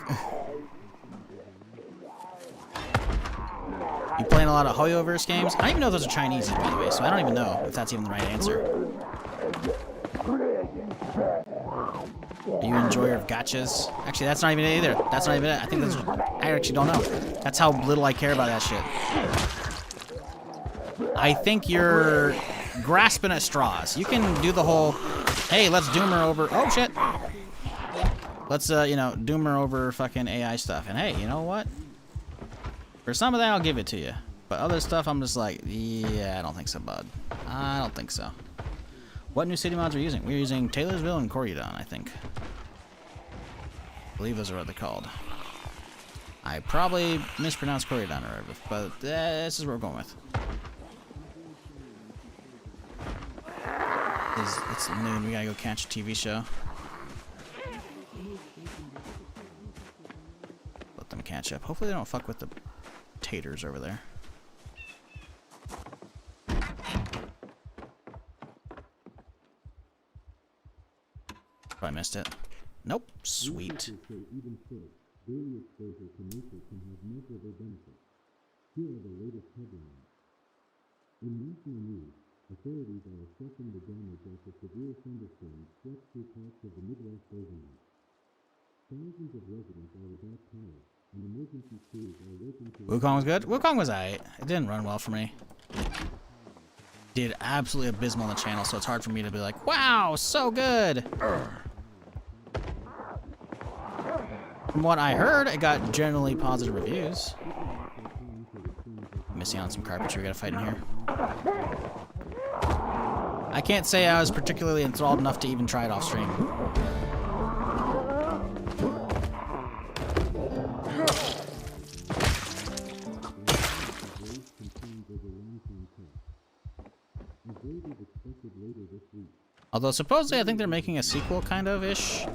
you playing a lot of Hoyoverse games? I don't even know if those are Chinese, by the way, so I don't even know if that's even the right answer. Are you an enjoyer of gachas? Actually, that's not even it either. That's not even it. I think that's. I actually don't know. That's how little I care about that shit. I think you're grasping at straws. You can do the whole, hey, let's doomer over. Oh shit. Let's you know, doomer over fucking AI stuff. And hey, you know what? For some of that, I'll give it to you. But other stuff, I'm just like, yeah, I don't think so, bud. I don't think so. What new city mods are we using? We're using Taylorsville and Coryerdon, I think. I believe those are what they're called. I probably mispronounced Coryerdon or whatever, but this is what we're going with. It's noon. We gotta go catch a TV show. Let them catch up. Hopefully they don't fuck with the taters over there. I missed it. Nope. Sweet. Authorities are assessing the damage after severe thunderstorms swept through parts of the Midwest overnight. Thousands of residents are without power, and emergency crews are working to... Wukong was good? Wukong was aight. It didn't run well for me. Did absolutely abysmal on the channel, so it's hard for me to be like, wow, so good! From what I heard, it got generally positive reviews. Missing on some carpentry, we gotta fight in here. I can't say I was particularly enthralled enough to even try it off stream. Although supposedly I think they're making a sequel kind of ish.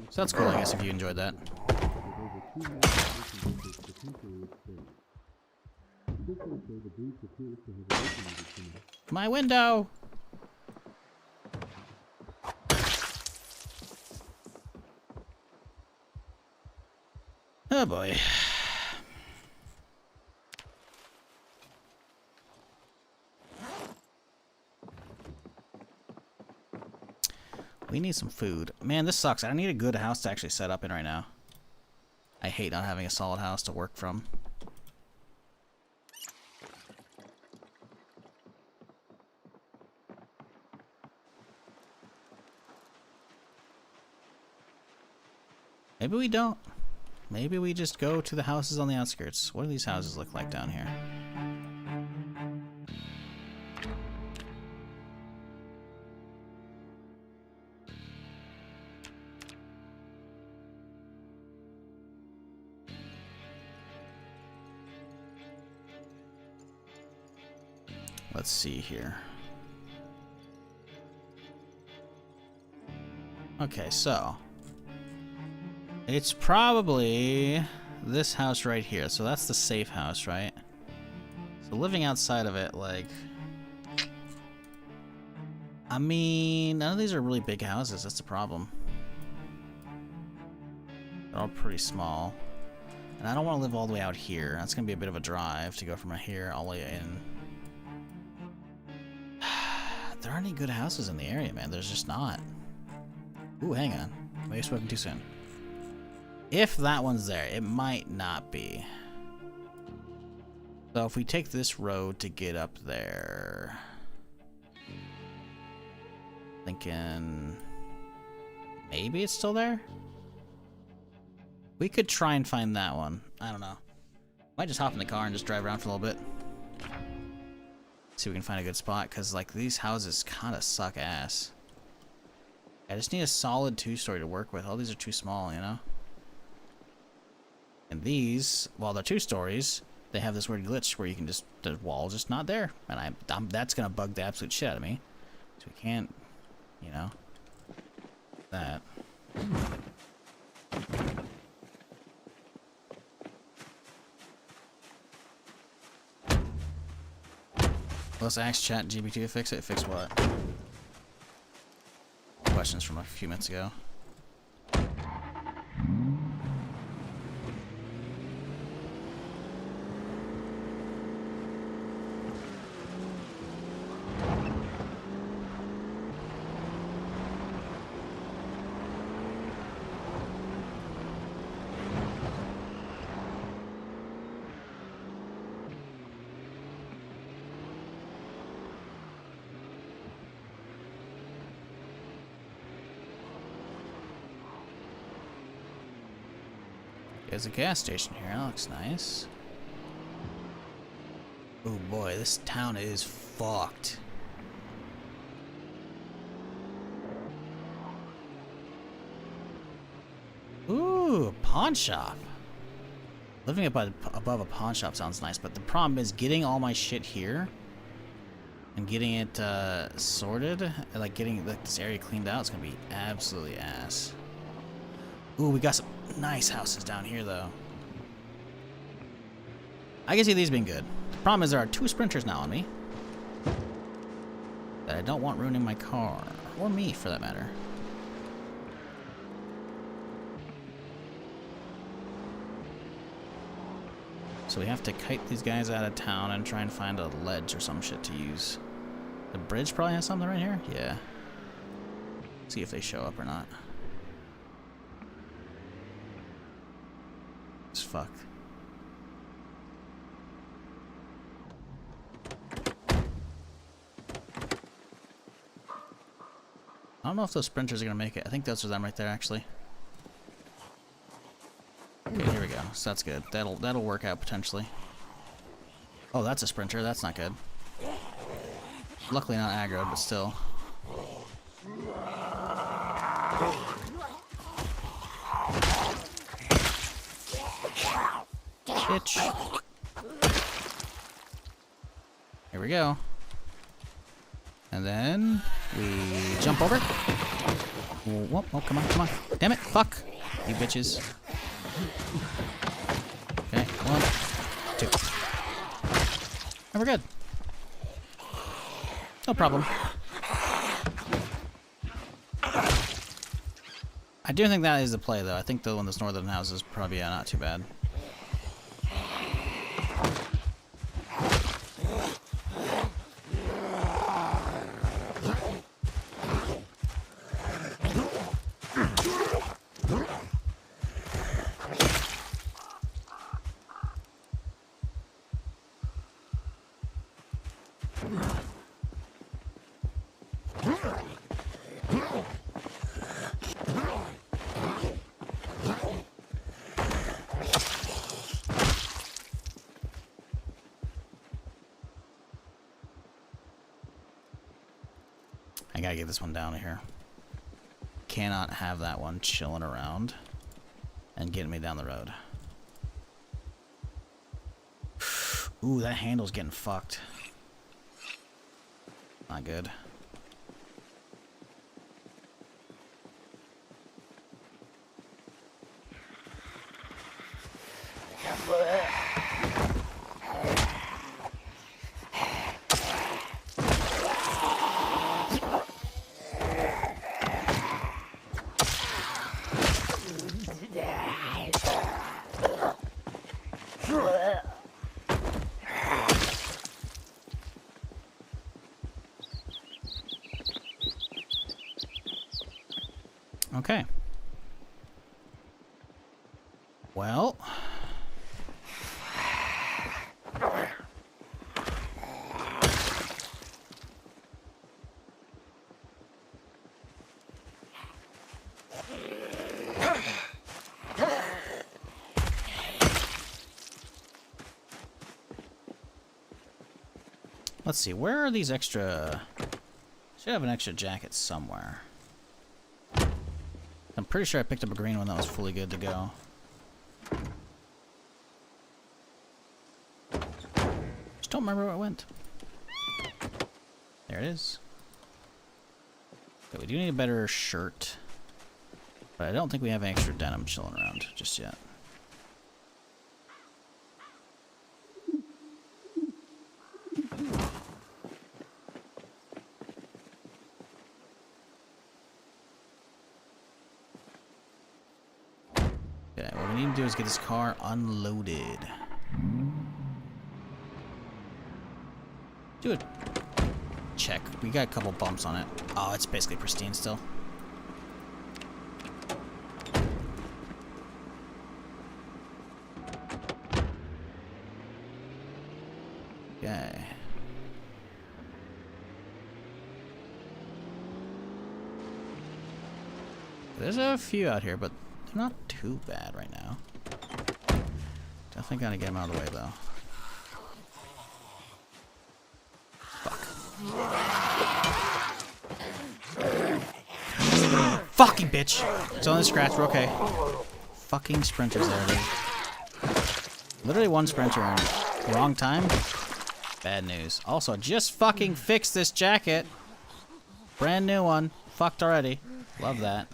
So that's cool, I guess, if you enjoyed that. My window! Oh boy. We need some food. Man, this sucks. I need a good house to actually set up in right now. I hate not having a solid house to work from. Maybe we don't. Maybe we just go to the houses on the outskirts. What do these houses look like down here? Let's see here. Okay, so it's probably this house right here. So that's the safe house, right? So living outside of it, like, I mean, none of these are really big houses. That's the problem. They're all pretty small. And I don't want to live all the way out here. That's going to be a bit of a drive to go from here all the way in. There aren't any good houses in the area, man. There's just not. Ooh, hang on. Maybe I've spoken too soon. If that one's there, it might not be. So if we take this road to get up there... Thinking... Maybe it's still there? We could try and find that one. I don't know. Might just hop in the car and just drive around for a little bit. See if we can find a good spot, because like these houses kind of suck ass. I just need a solid 2-story to work with. All these are too small, you know? And these, while they're 2 stories, they have this weird glitch where you can just, the wall's just not there. And that's going to bug the absolute shit out of me. So we can't, you know, that. Let's ask ChatGPT to fix it. Fix what? Questions from a few minutes ago. There's a gas station here. That looks nice. Oh boy, this town is fucked. Ooh, a pawn shop. Living above a pawn shop sounds nice, but the problem is getting all my shit here and getting it sorted, like getting this area cleaned out is gonna be absolutely ass. Ooh, we got some nice houses down here, though. I can see these being good. The problem is there are 2 sprinters now on me that I don't want ruining my car. Or me, for that matter. So we have to kite these guys out of town and try and find a ledge or some shit to use. The bridge probably has something right here? Yeah. See if they show up or not. It's fucked. I don't know if those sprinters are gonna make it. I think those are them right there, actually. Okay, here we go. So that's good. That'll work out potentially. Oh, that's a sprinter. That's not good. Luckily not aggroed, but still. Bitch. Here we go. And then we jump over. Whoa, oh, come on, come on. Damn it, fuck. You bitches. Okay, 1, 2. we're good. No problem. I do think that is the play, though. I think the one that's northern house is probably not too bad. I gotta get this one down here. Cannot have that one chilling around and getting me down the road. Ooh, that handle's getting fucked. Not good. Okay. Well. Let's see, where are these extra... Should have an extra jacket somewhere. I'm pretty sure I picked up a green one that was fully good to go. Just don't remember where it went. There it is. Okay, we do need a better shirt. But I don't think we have any extra denim chilling around just yet. Okay, what we need to do is get this car unloaded. Do a check. We got a couple bumps on it. Oh, it's basically pristine still. Okay. There's a few out here, but they're not too bad right now. Definitely gotta get them out of the way, though. Fuck. Fucking bitch! It's only a scratch, we're okay. Fucking sprinters there, dude. Literally one sprinter in wrong time. Bad news. Also, just fucking fixed this jacket. Brand new one. Fucked already. Love that.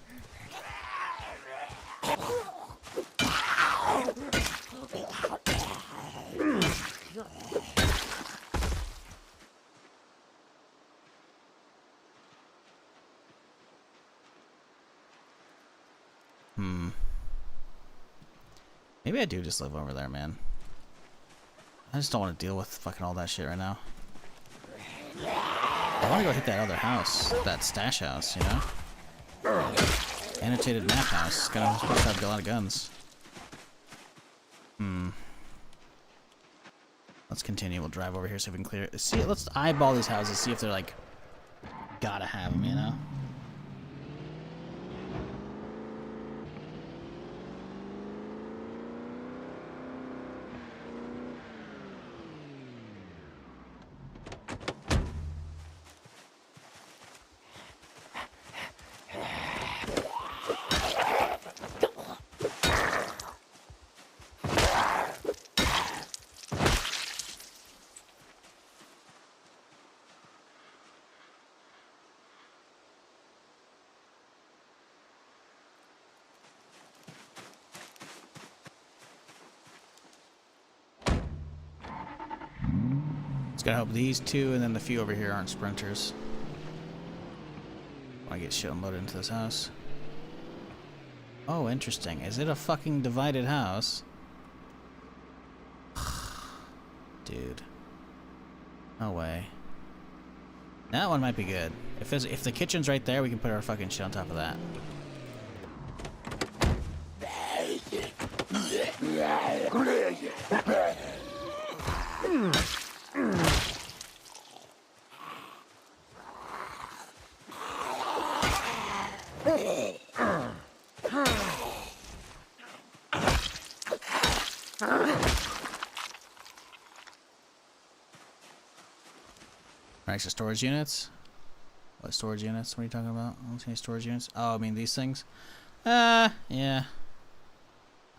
Maybe I do just live over there, man. I just don't want to deal with fucking all that shit right now. I want to go hit that other house, that stash house, you know? Annotated map house. It's supposed to have a lot of guns. Let's continue. We'll drive over here so we can clear it. See, let's eyeball these houses, see if they're like, gotta have them, you know? Just gotta hope these two and then the few over here aren't sprinters. I get shit unloaded into this house. Oh, interesting. Is it a fucking divided house? Dude. No way. That one might be good. If the kitchen's right there, we can put our fucking shit on top of that. Extra storage units? What storage units? What are you talking about? I don't see any storage units. Oh, I mean these things? Yeah.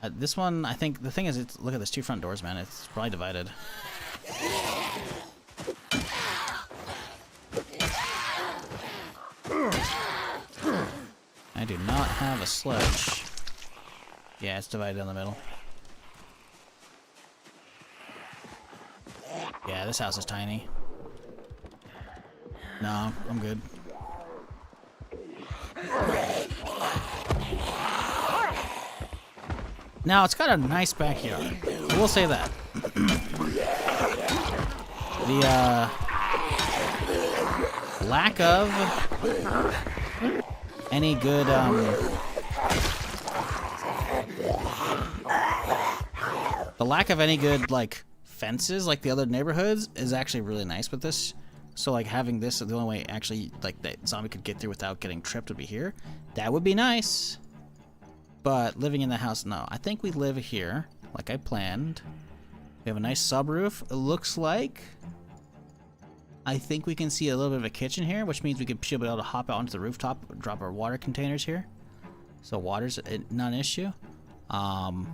This one, I think, the thing is, look at this 2 front doors, man. It's probably divided. I do not have a sledge. Yeah, it's divided down the middle. Yeah, this house is tiny. No, I'm good. Now, it's got a nice backyard. I will say that. The, lack of any good, the lack of any good, like, fences like the other neighborhoods is actually really nice with this. So, like, having this, the only way actually, like, that zombie could get through without getting tripped would be here. That would be nice. But living in the house, no. I think we live here, like I planned. We have a nice subroof, it looks like. I think we can see a little bit of a kitchen here, which means we should be able to hop out onto the rooftop, drop our water containers here. So water's not an issue. And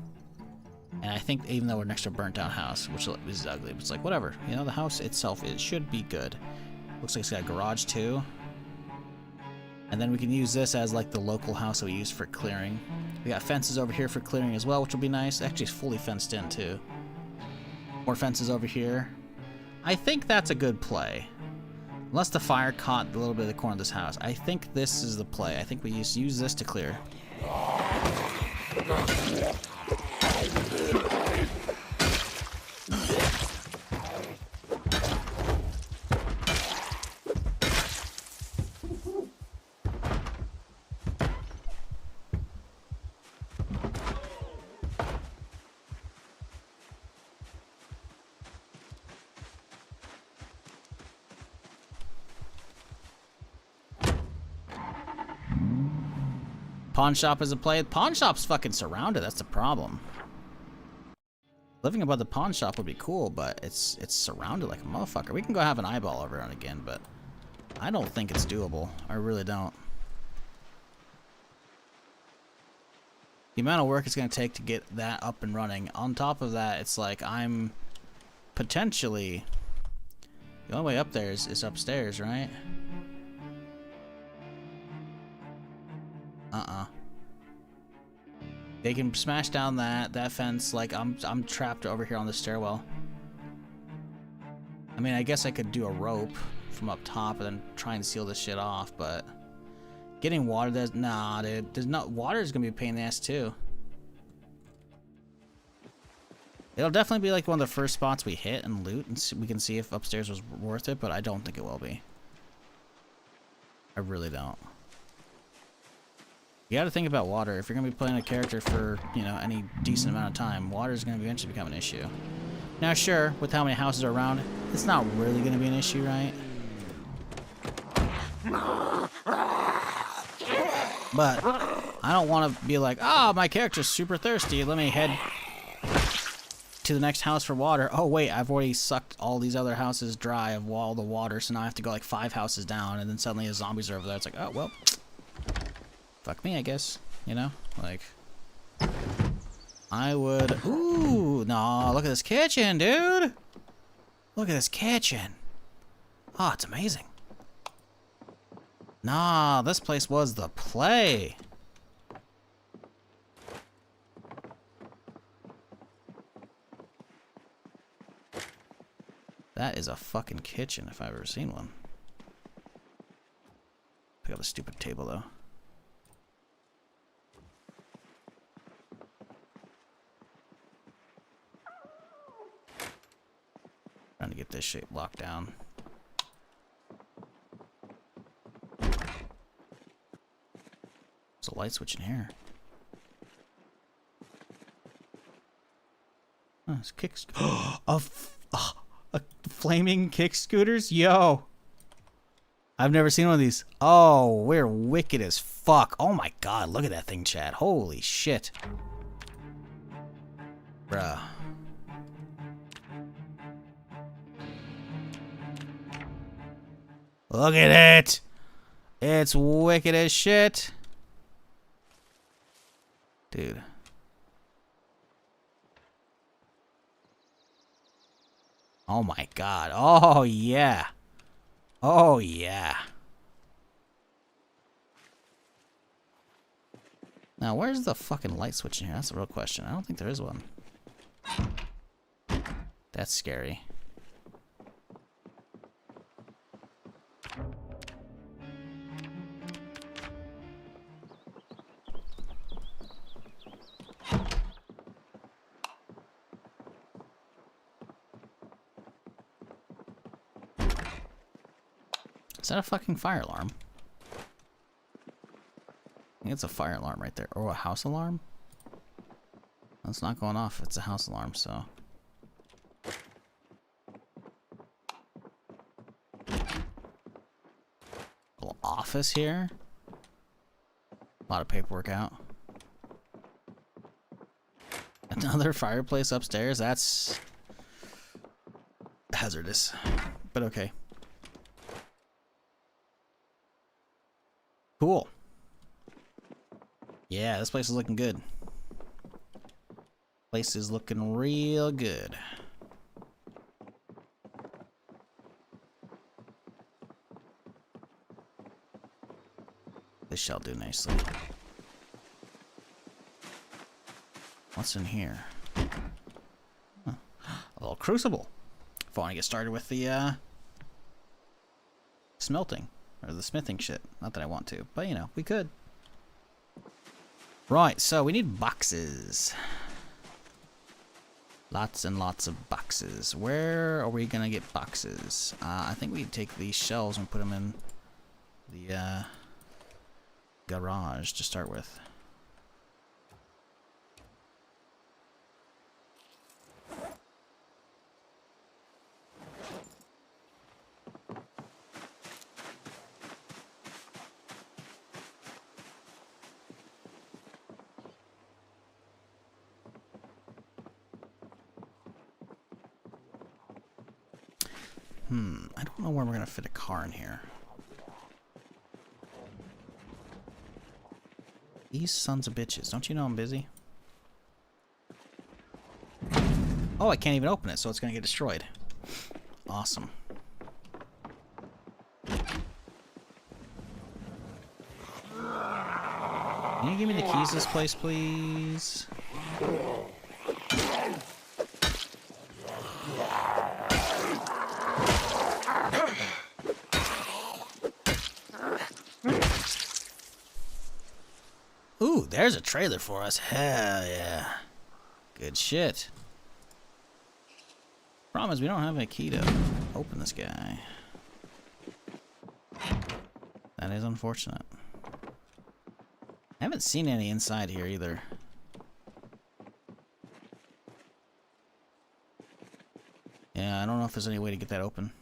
I think even though we're next to a burnt down house, which is ugly, but it's like, whatever. You know, the house itself, it should be good. Looks like it's got a garage too. And then we can use this as like the local house that we use for clearing. We got fences over here for clearing as well, which will be nice. Actually, it's fully fenced in too. More fences over here. I think that's a good play. Unless the fire caught a little bit of the corner of this house. I think this is the play. I think we use this to clear. Pawn shop is a play. Pawn shop's fucking surrounded. That's the problem. Living above the pawn shop would be cool, but it's surrounded like a motherfucker. We can go have an eyeball over it again, but I don't think it's doable. I really don't. The amount of work it's going to take to get that up and running. On top of that, it's like I'm potentially... The only way up there is upstairs, right? They can smash down that fence. Like I'm trapped over here on the stairwell. I mean, I guess I could do a rope from up top and then try and seal this shit off, but getting water, nah, dude. There's not water's gonna be a pain in the ass too. It'll definitely be like one of the first spots we hit and loot, and we can see if upstairs was worth it, but I don't think it will be. I really don't. You gotta think about water. If you're gonna be playing a character for, you know, any decent amount of time, water is gonna eventually become an issue. Now, sure, with how many houses are around, it's not really gonna be an issue, right? But I don't want to be like, oh, my character's super thirsty. Let me head to the next house for water. Oh, wait, I've already sucked all these other houses dry of all the water, so now I have to go like 5 houses down, and then suddenly the zombies are over there. It's like, oh, well. Fuck me, I guess. You know? Like... I would... Ooh! No, look at this kitchen, dude! Look at this kitchen! Oh, it's amazing. Nah, this place was the play! That is a fucking kitchen if I've ever seen one. Pick up a stupid table though. Trying to get this shit locked down. There's a light switch in here. Oh, it's a flaming kick scooters? Yo! I've never seen one of these. Oh, we're wicked as fuck. Oh my god, look at that thing, Chad. Holy shit. Bruh. Look at it! It's wicked as shit. Dude. Oh my god. Oh yeah. Oh yeah. Now where's the fucking light switch in here? That's the real question. I don't think there is one. That's scary. Is that a fucking fire alarm? I think it's a fire alarm right there. Or a house alarm? That's not going off. It's a house alarm, so. Little office here. A lot of paperwork out. Another fireplace upstairs. That's hazardous. But okay. Cool. Yeah, this place is looking good. Place is looking real good. This shall do nicely. What's in here? Huh. A little crucible. If I want to get started with the smelting. Or the smithing shit. Not that I want to, but you know, we could. Right, so we need boxes. Lots and lots of boxes. Where are we gonna get boxes? I think we take these shelves and put them in the garage to start with. I don't know where we're gonna fit a car in here. These sons of bitches. Don't you know I'm busy? Oh, I can't even open it, so it's gonna get destroyed. Awesome. Can you give me the keys to this place, please? Ooh, there's a trailer for us. Hell yeah. Good shit. Problem is we don't have a key to open this guy. That is unfortunate. I haven't seen any inside here either. Yeah, I don't know if there's any way to get that open.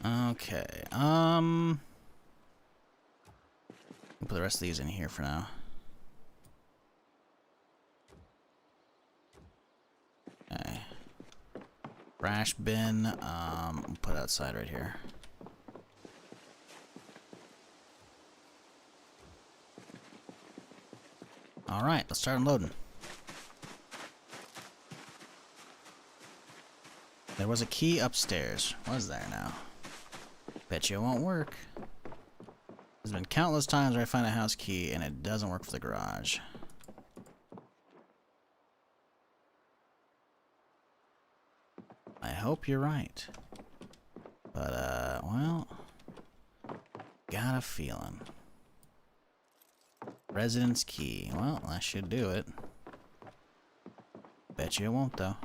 Okay, put the rest of these in here for now. Trash bin, we'll put it outside right here. Alright, let's start unloading. There was a key upstairs. Was there now? Bet you it won't work. There's been countless times where I find a house key and it doesn't work for the garage. I hope you're right. But, well, got a feeling. Residence key. Well, that should do it. Bet you it won't, though.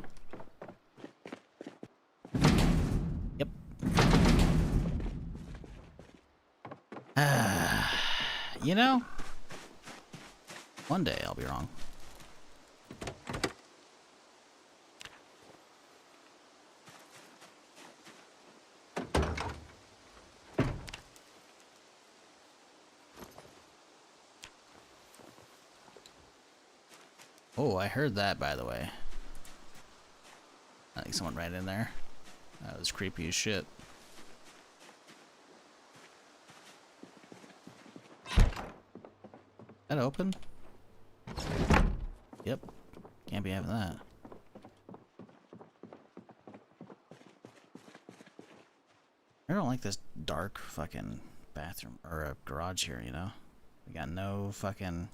Yep. You know, one day I'll be wrong. Oh, I heard that, by the way. I think someone ran in there. That was creepy as shit. That open? Yep. Can't be having that. I don't like this dark fucking bathroom or a garage here, you know? We got no fucking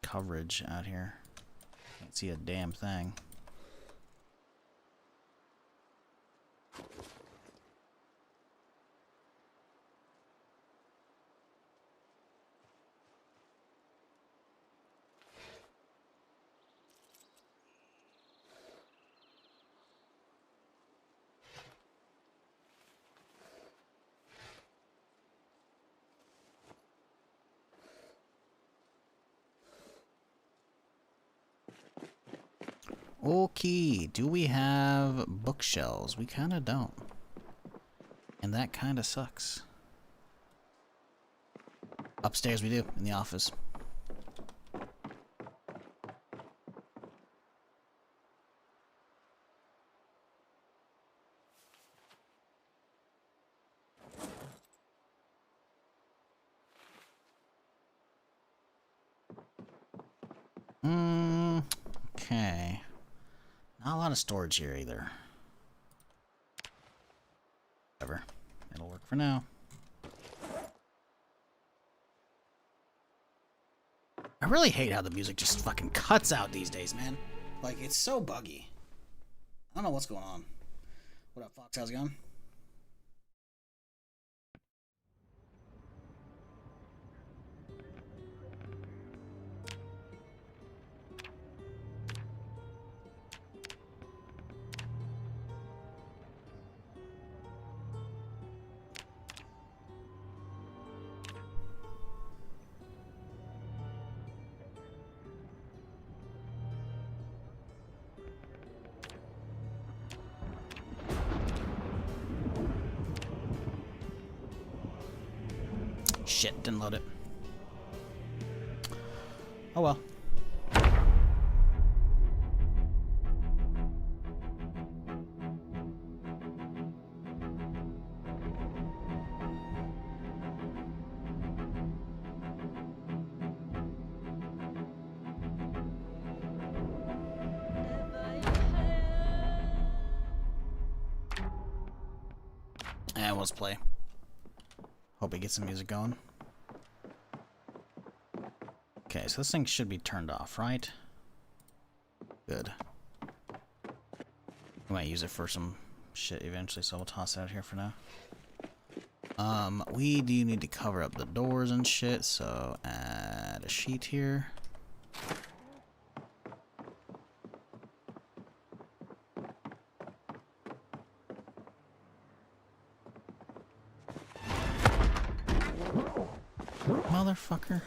coverage out here. Can't see a damn thing. Okay, do we have bookshelves? We kind of don't. And that kind of sucks. Upstairs we do, in the office. Okay. Not a lot of storage here either. Whatever. It'll work for now. I really hate how the music just fucking cuts out these days, man. Like, it's so buggy. I don't know what's going on. What up, Fox? How's it going? Shit, didn't load it. Oh well. And let's play. Hope it gets some music going. Okay, so this thing should be turned off, right? Good. We might use it for some shit eventually, so we'll toss it out here for now. We do need to cover up the doors and shit, so add a sheet here. Motherfucker.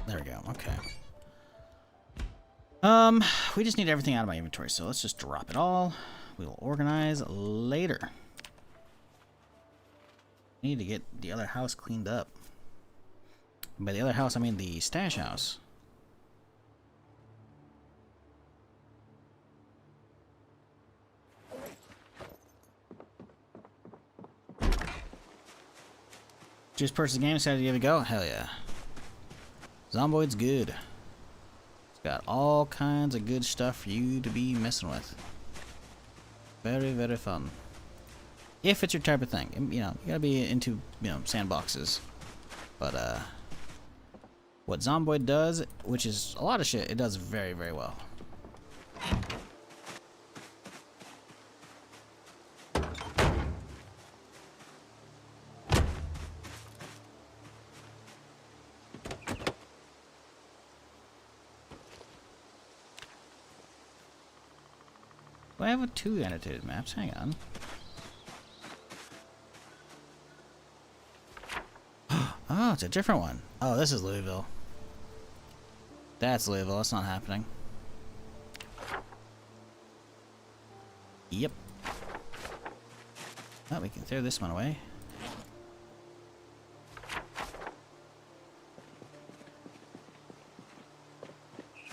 There we go, okay. We just need everything out of my inventory, so let's just drop it all. We will organize later. Need to get the other house cleaned up. By the other house, I mean the stash house. Just purchased the game, decided to give it a go. Hell yeah. Zomboid's good. It's got all kinds of good stuff for you to be messing with. Very, very fun. If it's your type of thing. You know, you gotta be into, you know, sandboxes. But, what Zomboid does, which is a lot of shit, it does very, very well. Do I have two annotated maps? Hang on. Oh, it's a different one. Oh, this is Louisville. That's Louisville. That's not happening. Yep. Oh, we can throw this one away.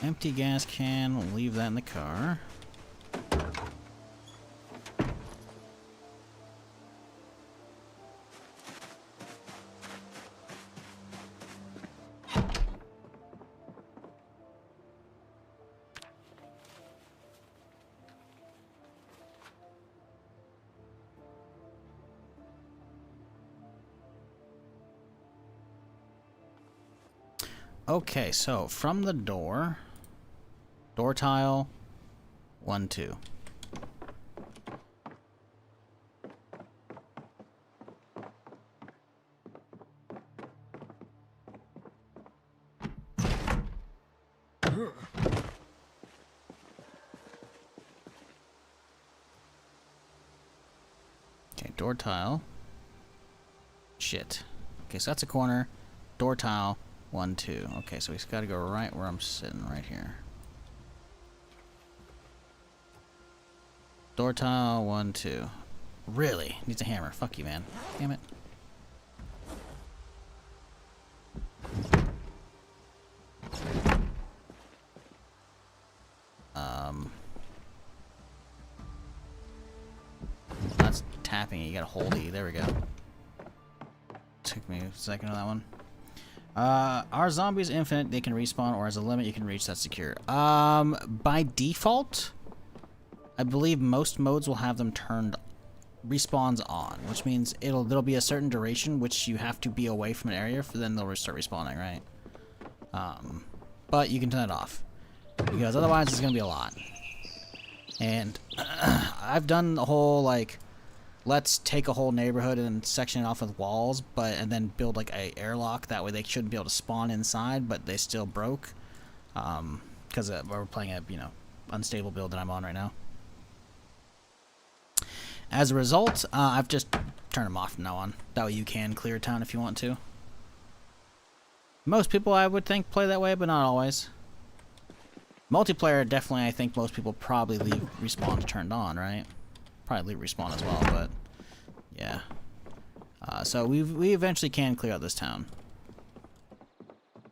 Empty gas can. We'll leave that in the car. Okay, so from the door tile, 1, 2. Okay, door tile. Shit. Okay, so that's a corner. Door tile. 1, 2. Okay, so we've got to go right where I'm sitting, right here. Door tile, 1, 2. Really? Needs a hammer. Fuck you, man. Damn it. That's tapping. You gotta hold E. There we go. Took me a second on that one. Are zombies infinite? They can respawn, or as a limit you can reach that's secure. By default, I believe most modes will have them turned respawns on, which means there'll be a certain duration which you have to be away from an area for then they'll start respawning, right? But you can turn it off because otherwise it's gonna be a lot. And I've done the whole like, let's take a whole neighborhood and section it off with walls, and then build like a airlock. That way they shouldn't be able to spawn inside, but they still broke. Because we're playing a, you know, unstable build that I'm on right now. As a result, I've just turned them off from now on. That way you can clear town if you want to. Most people, I would think, play that way, but not always. Multiplayer, definitely, I think most people probably leave respawn turned on, right? Probably leave respawn as well, but yeah. So we eventually can clear out this town.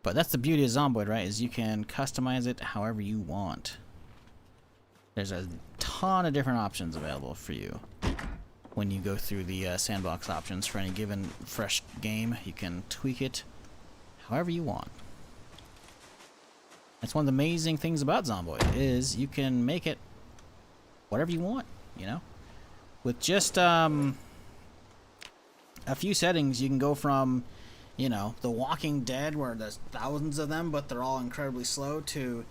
But that's the beauty of Zomboid, right? Is you can customize it however you want. There's a ton of different options available for you when you go through the sandbox options for any given fresh game. You can tweak it however you want. That's one of the amazing things about Zomboid, is you can make it whatever you want, you know? With just a few settings, you can go from, you know, The Walking Dead, where there's thousands of them, but they're all incredibly slow, to,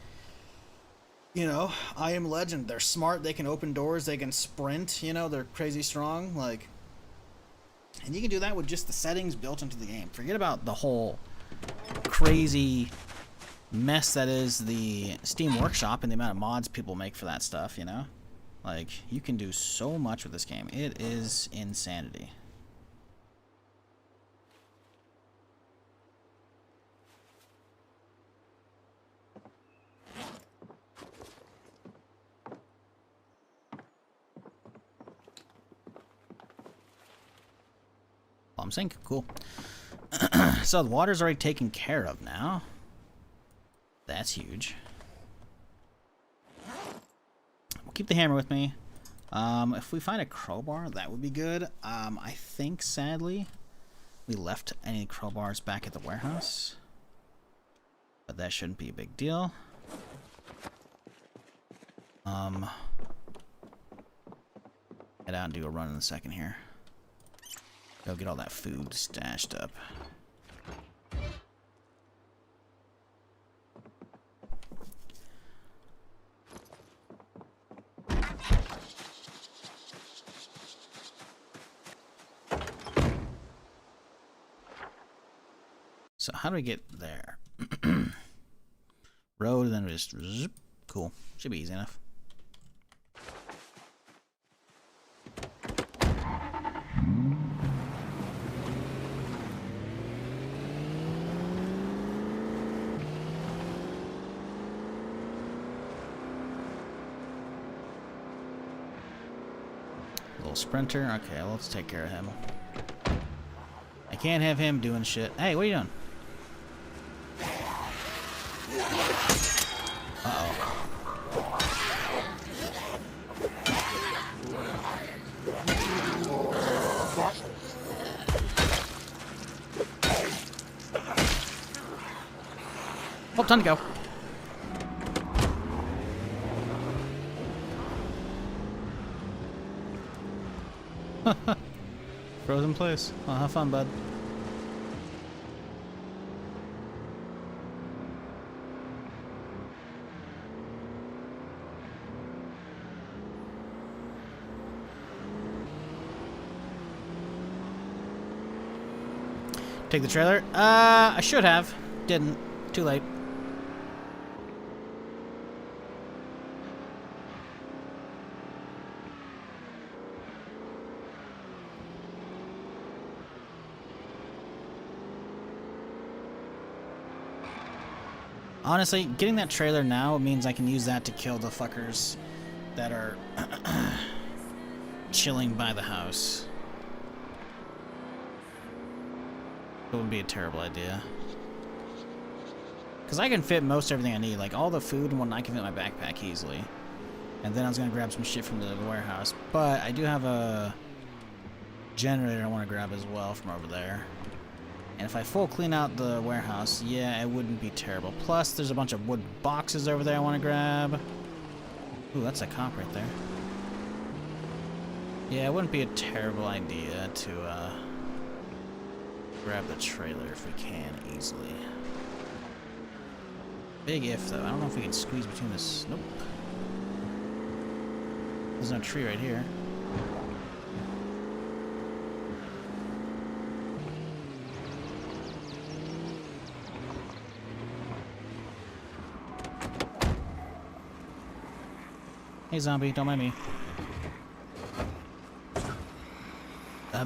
you know, I Am Legend. They're smart, they can open doors, they can sprint, you know, they're crazy strong, like, and you can do that with just the settings built into the game. Forget about the whole crazy mess that is the Steam Workshop and the amount of mods people make for that stuff, you know? Like, you can do so much with this game. It is insanity. I'm saying cool. So the water's already taken care of now. That's huge. We'll keep the hammer with me. If we find a crowbar, that would be good. I think, sadly, we left any crowbars back at the warehouse. But that shouldn't be a big deal. Head out and do a run in a second here. Go get all that food stashed up. So how do we get there? Road, and then we just zip. Cool. Should be easy enough. Little sprinter. Okay, let's take care of him. I can't have him doing shit. Hey, what are you doing? Oh, time to go. Frozen place. Well, have fun, bud. Take the trailer? I should have. Didn't. Too late. Honestly, getting that trailer now means I can use that to kill the fuckers that are chilling by the house. It would be a terrible idea. Because I can fit most everything I need. Like, all the food and whatnot I can fit in my backpack easily. And then I was going to grab some shit from the warehouse. But I do have a generator I want to grab as well from over there. And if I full clean out the warehouse, yeah, it wouldn't be terrible. Plus, there's a bunch of wood boxes over there I want to grab. Ooh, that's a cop right there. Yeah, it wouldn't be a terrible idea to grab the trailer if we can easily. Big if, though. I don't know if we can squeeze between this. Nope. There's no tree right here. Hey, zombie, don't mind me.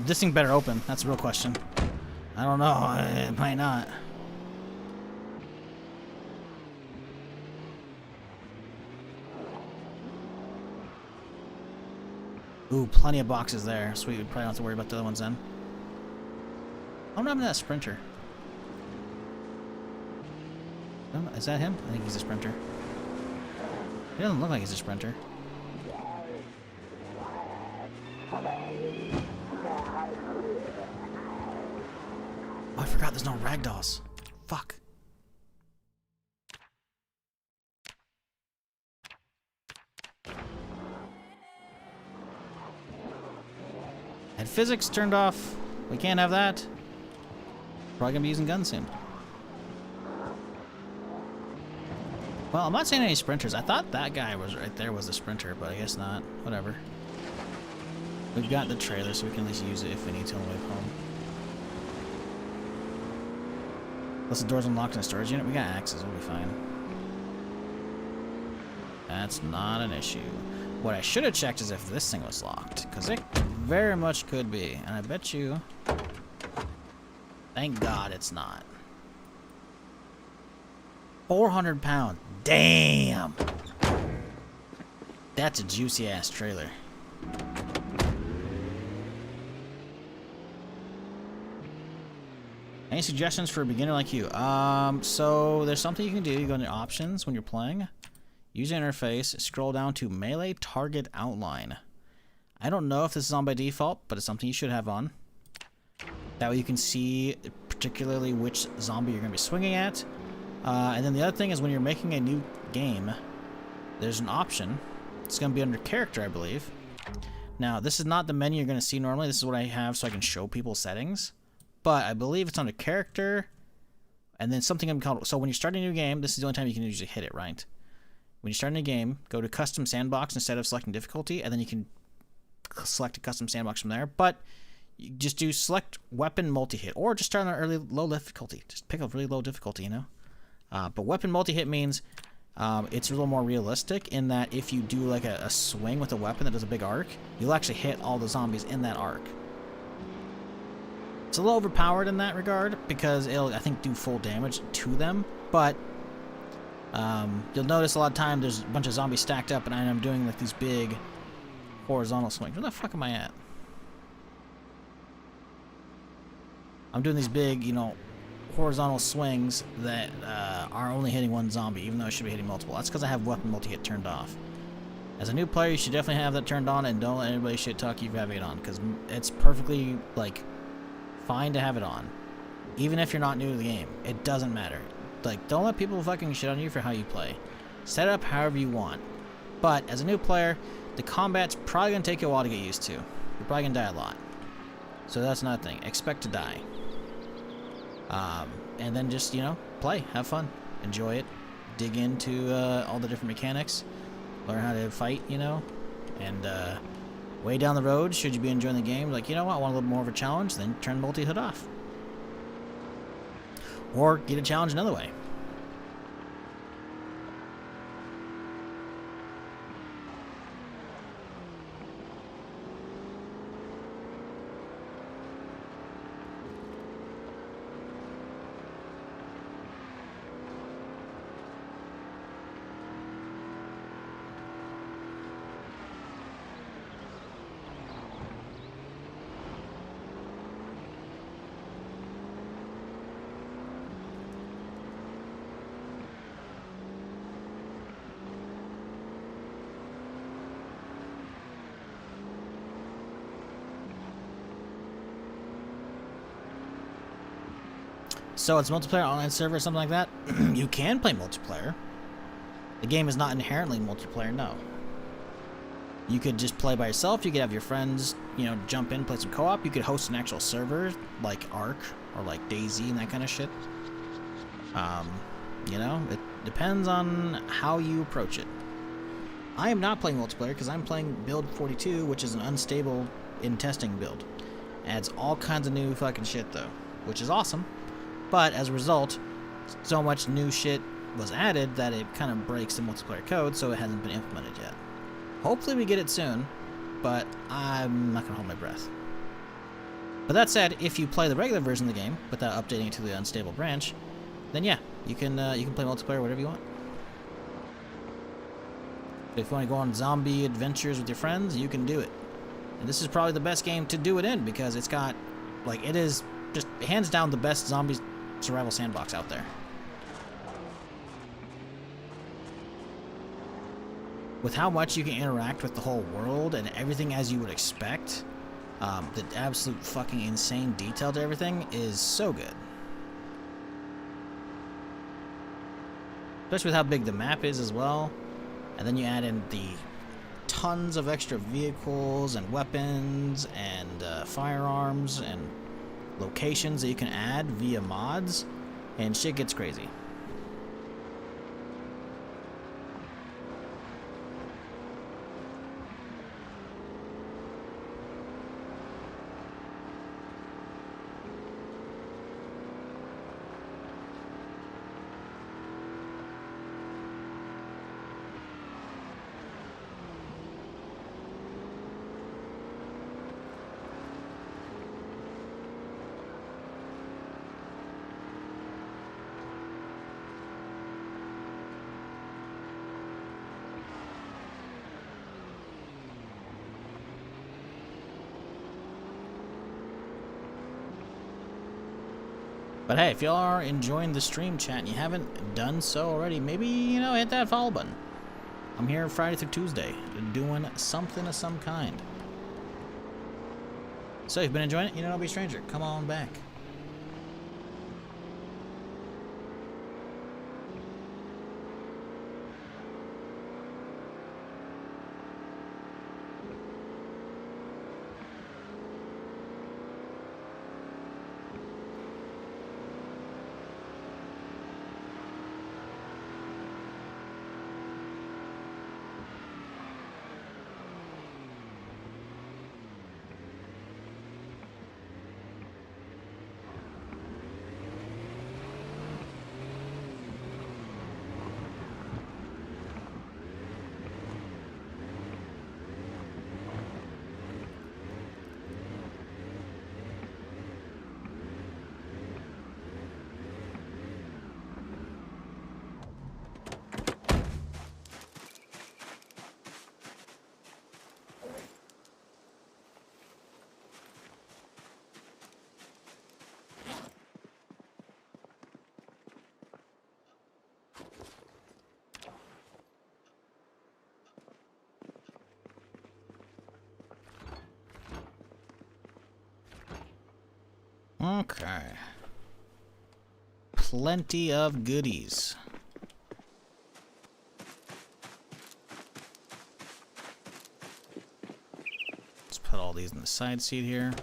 This thing better open. That's a real question. I don't know. It might not. Ooh, plenty of boxes there. Sweet, we probably don't have to worry about the other ones then. I'm not in that sprinter. Is that him? I think he's a sprinter. He doesn't look like he's a sprinter. Oh, I forgot there's no ragdolls. Fuck. Had physics turned off. We can't have that. Probably gonna be using guns soon. Well, I'm not saying any sprinters. I thought that guy was right there was a sprinter, but I guess not. Whatever. We've got the trailer, so we can at least use it if we need to on the way home. Unless the door's unlocked in the storage unit, we got axes. We'll be fine. That's not an issue. What I should have checked is if this thing was locked, because it very much could be. And I bet you... Thank God it's not. 400 pounds. Damn! That's a juicy ass trailer. Any suggestions for a beginner like you? So there's something you can do. You go into options when you're playing. User interface. Scroll down to melee target outline. I don't know if this is on by default, but it's something you should have on. That way you can see particularly which zombie you're going to be swinging at. And then the other thing is when you're making a new game, there's an option. It's going to be under character, I believe. Now, this is not the menu you're going to see normally. This is what I have so I can show people settings. But I believe it's under character. And then something called... So when you start a new game, this is the only time you can usually hit it, right? When you start a new game, go to custom sandbox instead of selecting difficulty. And then you can select a custom sandbox from there. But you just do select weapon multi-hit. Or just start on early low difficulty. Just pick a really low difficulty, you know? But weapon multi-hit means... it's a little more realistic in that if you do like a swing with a weapon that does a big arc, you'll actually hit all the zombies in that arc. It's a little overpowered in that regard because it'll, I think, do full damage to them, but you'll notice a lot of time there's a bunch of zombies stacked up and I'm doing like these big horizontal swings. Where the fuck am I at? I'm doing these big, you know, horizontal swings that are only hitting one zombie, even though I should be hitting multiple. That's because I have weapon multi-hit turned off. As a new player, you should definitely have that turned on, and don't let anybody shit talk you for having it on, because it's perfectly, like, fine to have it on. Even if you're not new to the game, it doesn't matter. Like, don't let people fucking shit on you for how you play. Set it up however you want. But, as a new player, the combat's probably going to take you a while to get used to. You're probably going to die a lot. So that's another thing. Expect to die. And then just, you know, play, have fun, enjoy it, dig into all the different mechanics, learn how to fight, you know, and way down the road, should you be enjoying the game, like, you know what, I want a little more of a challenge, then turn multi-hit off. Or get a challenge another way. So it's multiplayer online server or something like that? You can play multiplayer. The game is not inherently multiplayer, no. You could just play by yourself, you could have your friends, you know, jump in, play some co-op. You could host an actual server, like Ark, or like DayZ and that kind of shit. You know, it depends on how you approach it. I am not playing multiplayer because I'm playing build 42, which is an unstable in testing build. Adds all kinds of new fucking shit though, which is awesome. But as a result, so much new shit was added that it kind of breaks the multiplayer code, so it hasn't been implemented yet. Hopefully we get it soon, but I'm not going to hold my breath. But that said, if you play the regular version of the game without updating it to the unstable branch, then yeah, you can play multiplayer whatever you want. If you want to go on zombie adventures with your friends, you can do it. And this is probably the best game to do it in because it's got, like, it is just hands down the best zombie survival sandbox out there. With how much you can interact with the whole world and everything as you would expect, the absolute fucking insane detail to everything is so good. Especially with how big the map is as well. And then you add in the tons of extra vehicles and weapons and firearms and locations that you can add via mods, and shit gets crazy. But hey, if y'all are enjoying the stream chat and you haven't done so already, maybe, you know, hit that follow button. I'm here Friday through Tuesday doing something of some kind. So if you've been enjoying it, you know, don't be a stranger. Come on back. Okay. Plenty of goodies. Let's put all these in the side seat here.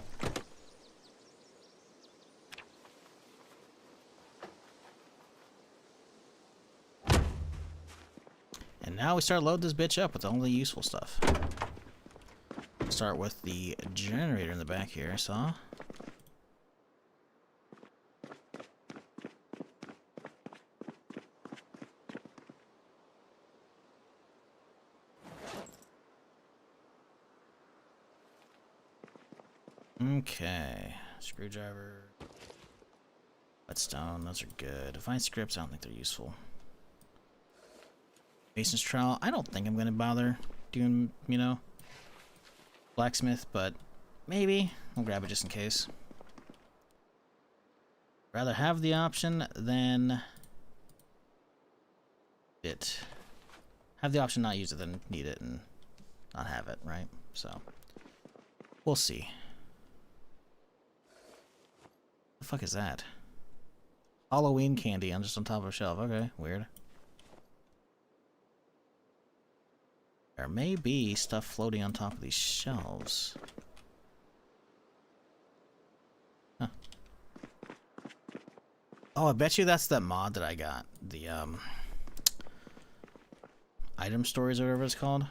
And now we start loading this bitch up with all the useful stuff. Start with the generator in the back here, I saw. Okay, screwdriver, whetstone, those are good. Define scripts, I don't think they're useful. Mason's trowel, I don't think I'm gonna bother doing, you know, blacksmith, but maybe I'll grab it just in case. Rather have the option than it. Have the option not use it than need it and not have it, right? So we'll see. The fuck is that? Halloween candy on just on top of a shelf. Okay, weird. There may be stuff floating on top of these shelves. Huh. Oh, I bet you that's that mod that I got. The item stories or whatever it's called.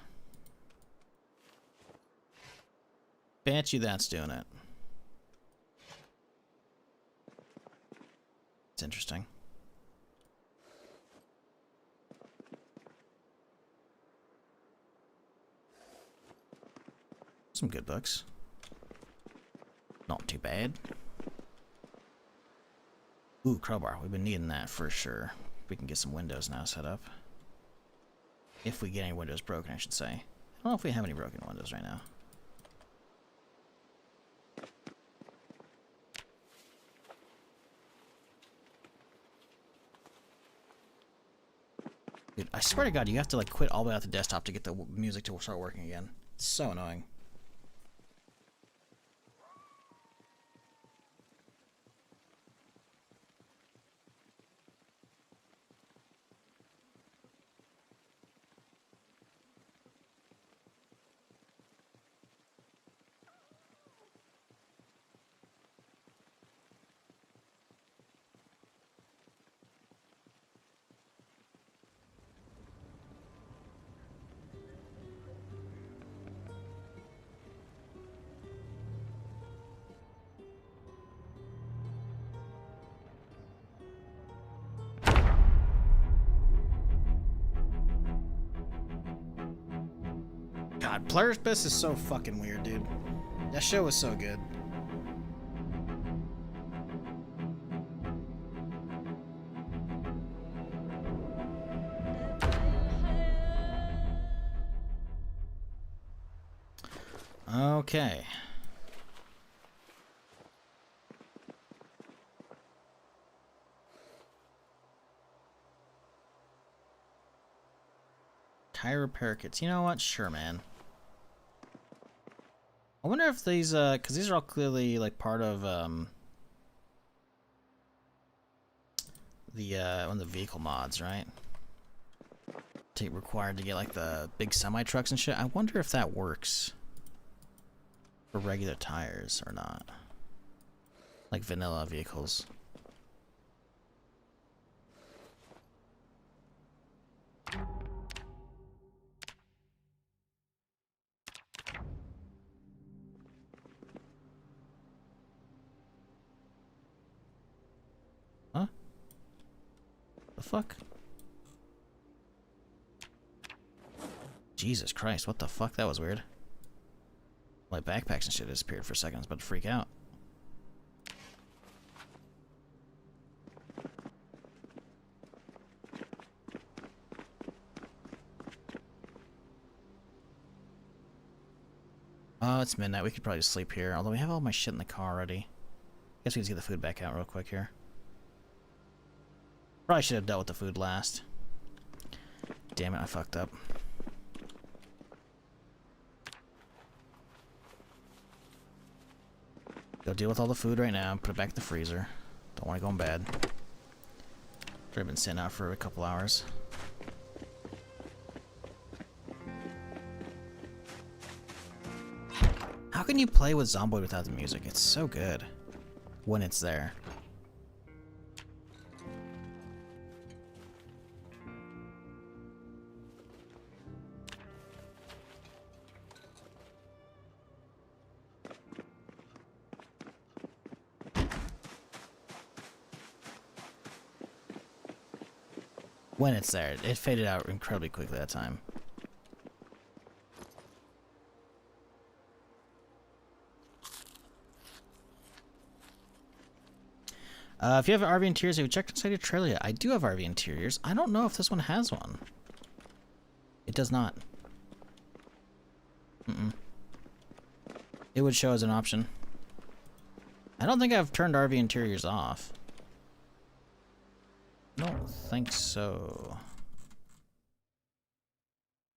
Bet you that's doing it. It's interesting. Some good books. Not too bad. Ooh, crowbar. We've been needing that for sure. We can get some windows now set up. If we get any windows broken, I should say. I don't know if we have any broken windows right now. Dude, I swear to God, you have to like quit all the way out the desktop to get the music to start working again. It's so annoying. God, Player's Best is so fucking weird, dude. That show was so good. Okay. Tire repair kits. You know what? Sure, man. I wonder if these, because these are all clearly, like, part of, one of the vehicle mods, right? Required to get, like, the big semi-trucks and shit. I wonder if that works for regular tires or not. Like vanilla vehicles. Huh? The fuck? Jesus Christ, what the fuck? That was weird. My backpacks and shit disappeared for a second. I was about to freak out. Oh, it's midnight. We could probably just sleep here. Although we have all my shit in the car already. Guess we can just get the food back out real quick here. Probably should have dealt with the food last. Damn it, I fucked up. Go deal with all the food right now. Put it back in the freezer. Don't want to go in bad. Should have been sitting out for a couple hours. How can you play with Zomboid without the music? It's so good when it's there. When it's there. It faded out incredibly quickly that time. If you have RV interiors, have you checked inside your trailer yet? I do have RV interiors. I don't know if this one has one. It does not. It would show as an option. I don't think I've turned RV interiors off. I don't think so.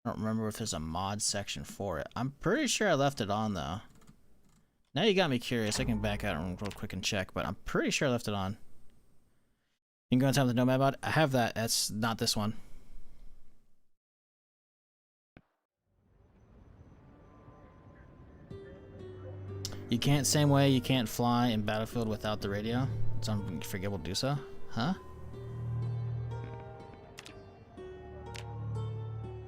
I don't remember if there's a mod section for it. I'm pretty sure I left it on, though. Now you got me curious. I can back out real quick and check, but I'm pretty sure I left it on. You can go on time with the Nomad mod. I have that. That's not this one. You can't, same way you can't fly in Battlefield without the radio. It's unforgivable to do so. Huh?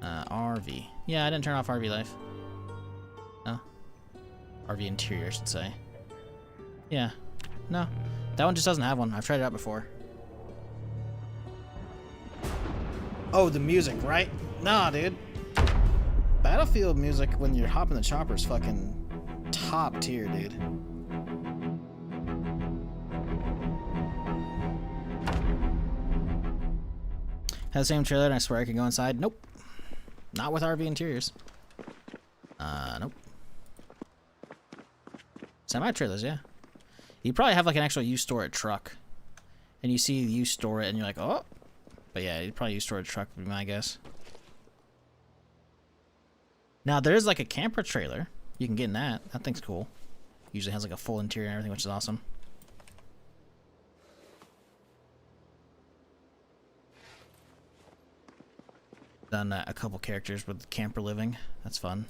RV. Yeah, I didn't turn off RV life. No. RV interior, I should say. Yeah. No. That one just doesn't have one. I've tried it out before. Oh, the music, right? Nah, dude. Battlefield music when you're hopping the chopper is fucking top tier, dude. Has the same trailer and I swear I could go inside. Nope. Not with RV interiors. Nope. Semi-trailers, yeah. You probably have like an actual U-Store-It truck. And you see U-Store-It and you're like, oh. But yeah, you'd probably U-Store-It truck would be my guess. Now, there is like a camper trailer. You can get in that. That thing's cool. Usually has like a full interior and everything, which is awesome. Done a couple characters with camper living. That's fun.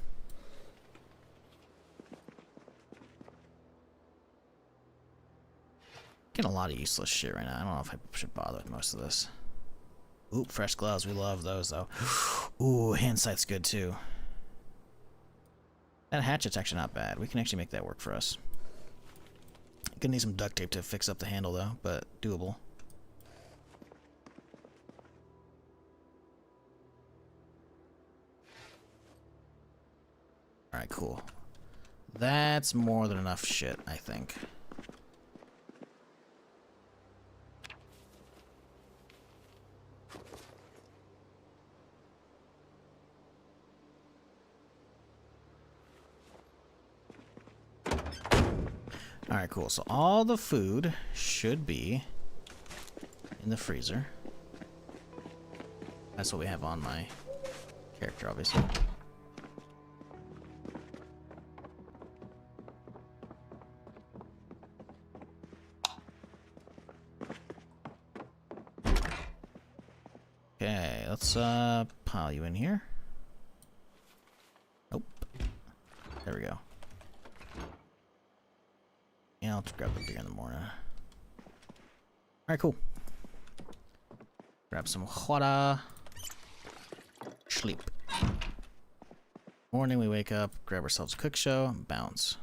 Getting a lot of useless shit right now. I don't know if I should bother with most of this. Oop, fresh gloves. We love those, though. Ooh, hand sight's good, too. That hatchet's actually not bad. We can actually make that work for us. Gonna need some duct tape to fix up the handle, though, but doable. Alright, cool. That's more than enough shit, I think. Alright, cool. So all the food should be in the freezer. That's what we have on my Character, obviously. Okay, let's pile you in here. Nope. There we go. Yeah, I'll just grab the beer in the morning. Alright, cool. Grab some water. Sleep. Morning, we wake up, grab ourselves a cook show, and bounce.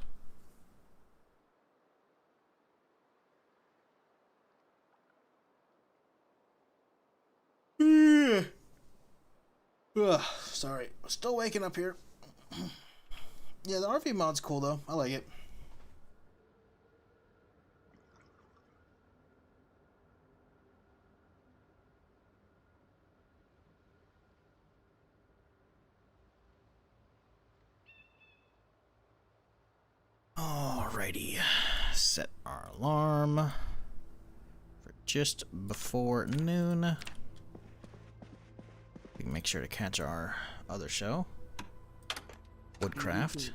Ugh, sorry. Still waking up here. Yeah, the RV mod's cool though. I like it. Alrighty. Set our alarm for just before noon. We can make sure to catch our other show, Woodcraft.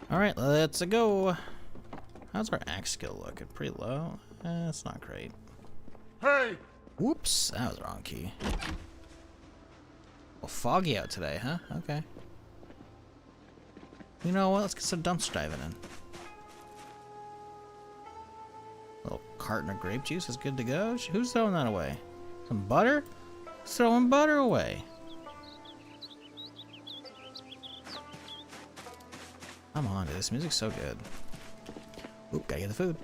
Alright, let's go. How's our axe skill looking? Pretty low? It's not great. Hey! Whoops, that was the wrong key. Well, foggy out today, huh? Okay. You know what? Let's get some dumpster diving in. A little carton of grape juice is good to go. Who's throwing that away? Some butter? Who's throwing butter away? Come on, dude. This music's so good. Oop, gotta get the food.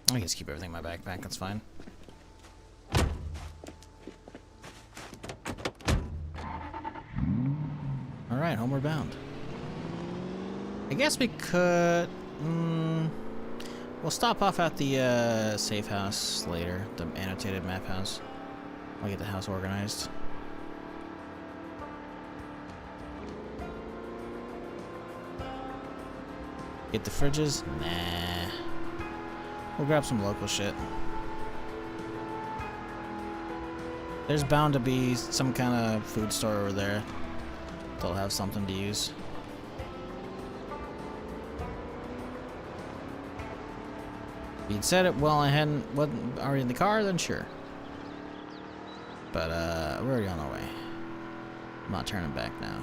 I can just keep everything in my backpack, that's fine. Alright, homeward bound. I guess we could... we'll stop off at the safe house later, the annotated map house. I'll get the house organized. Get the fridges? Nah. We'll grab some local shit. There's bound to be some kind of food store over there. They'll have something to use. If you'd said it while I wasn't already in the car, then sure. But we're already on our way. I'm not turning back now.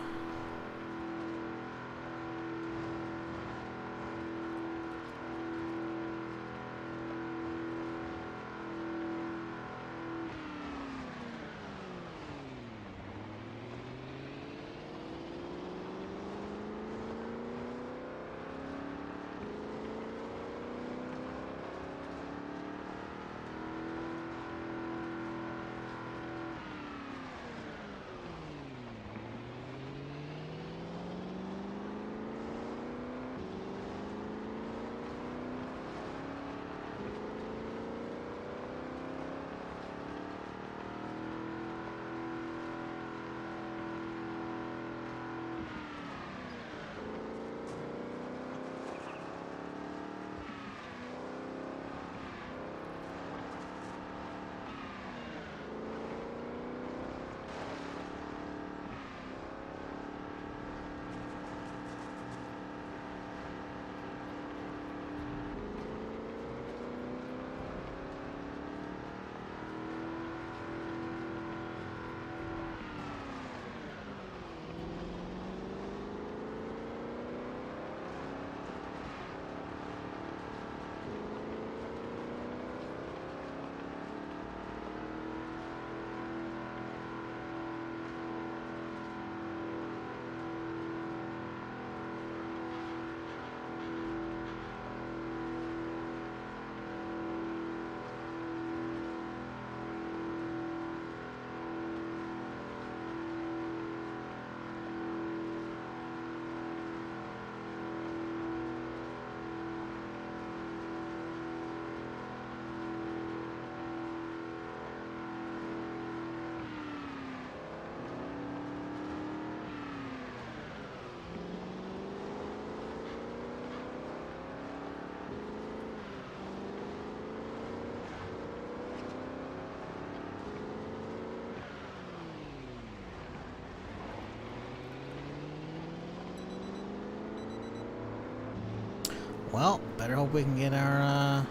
Well, better hope we can get our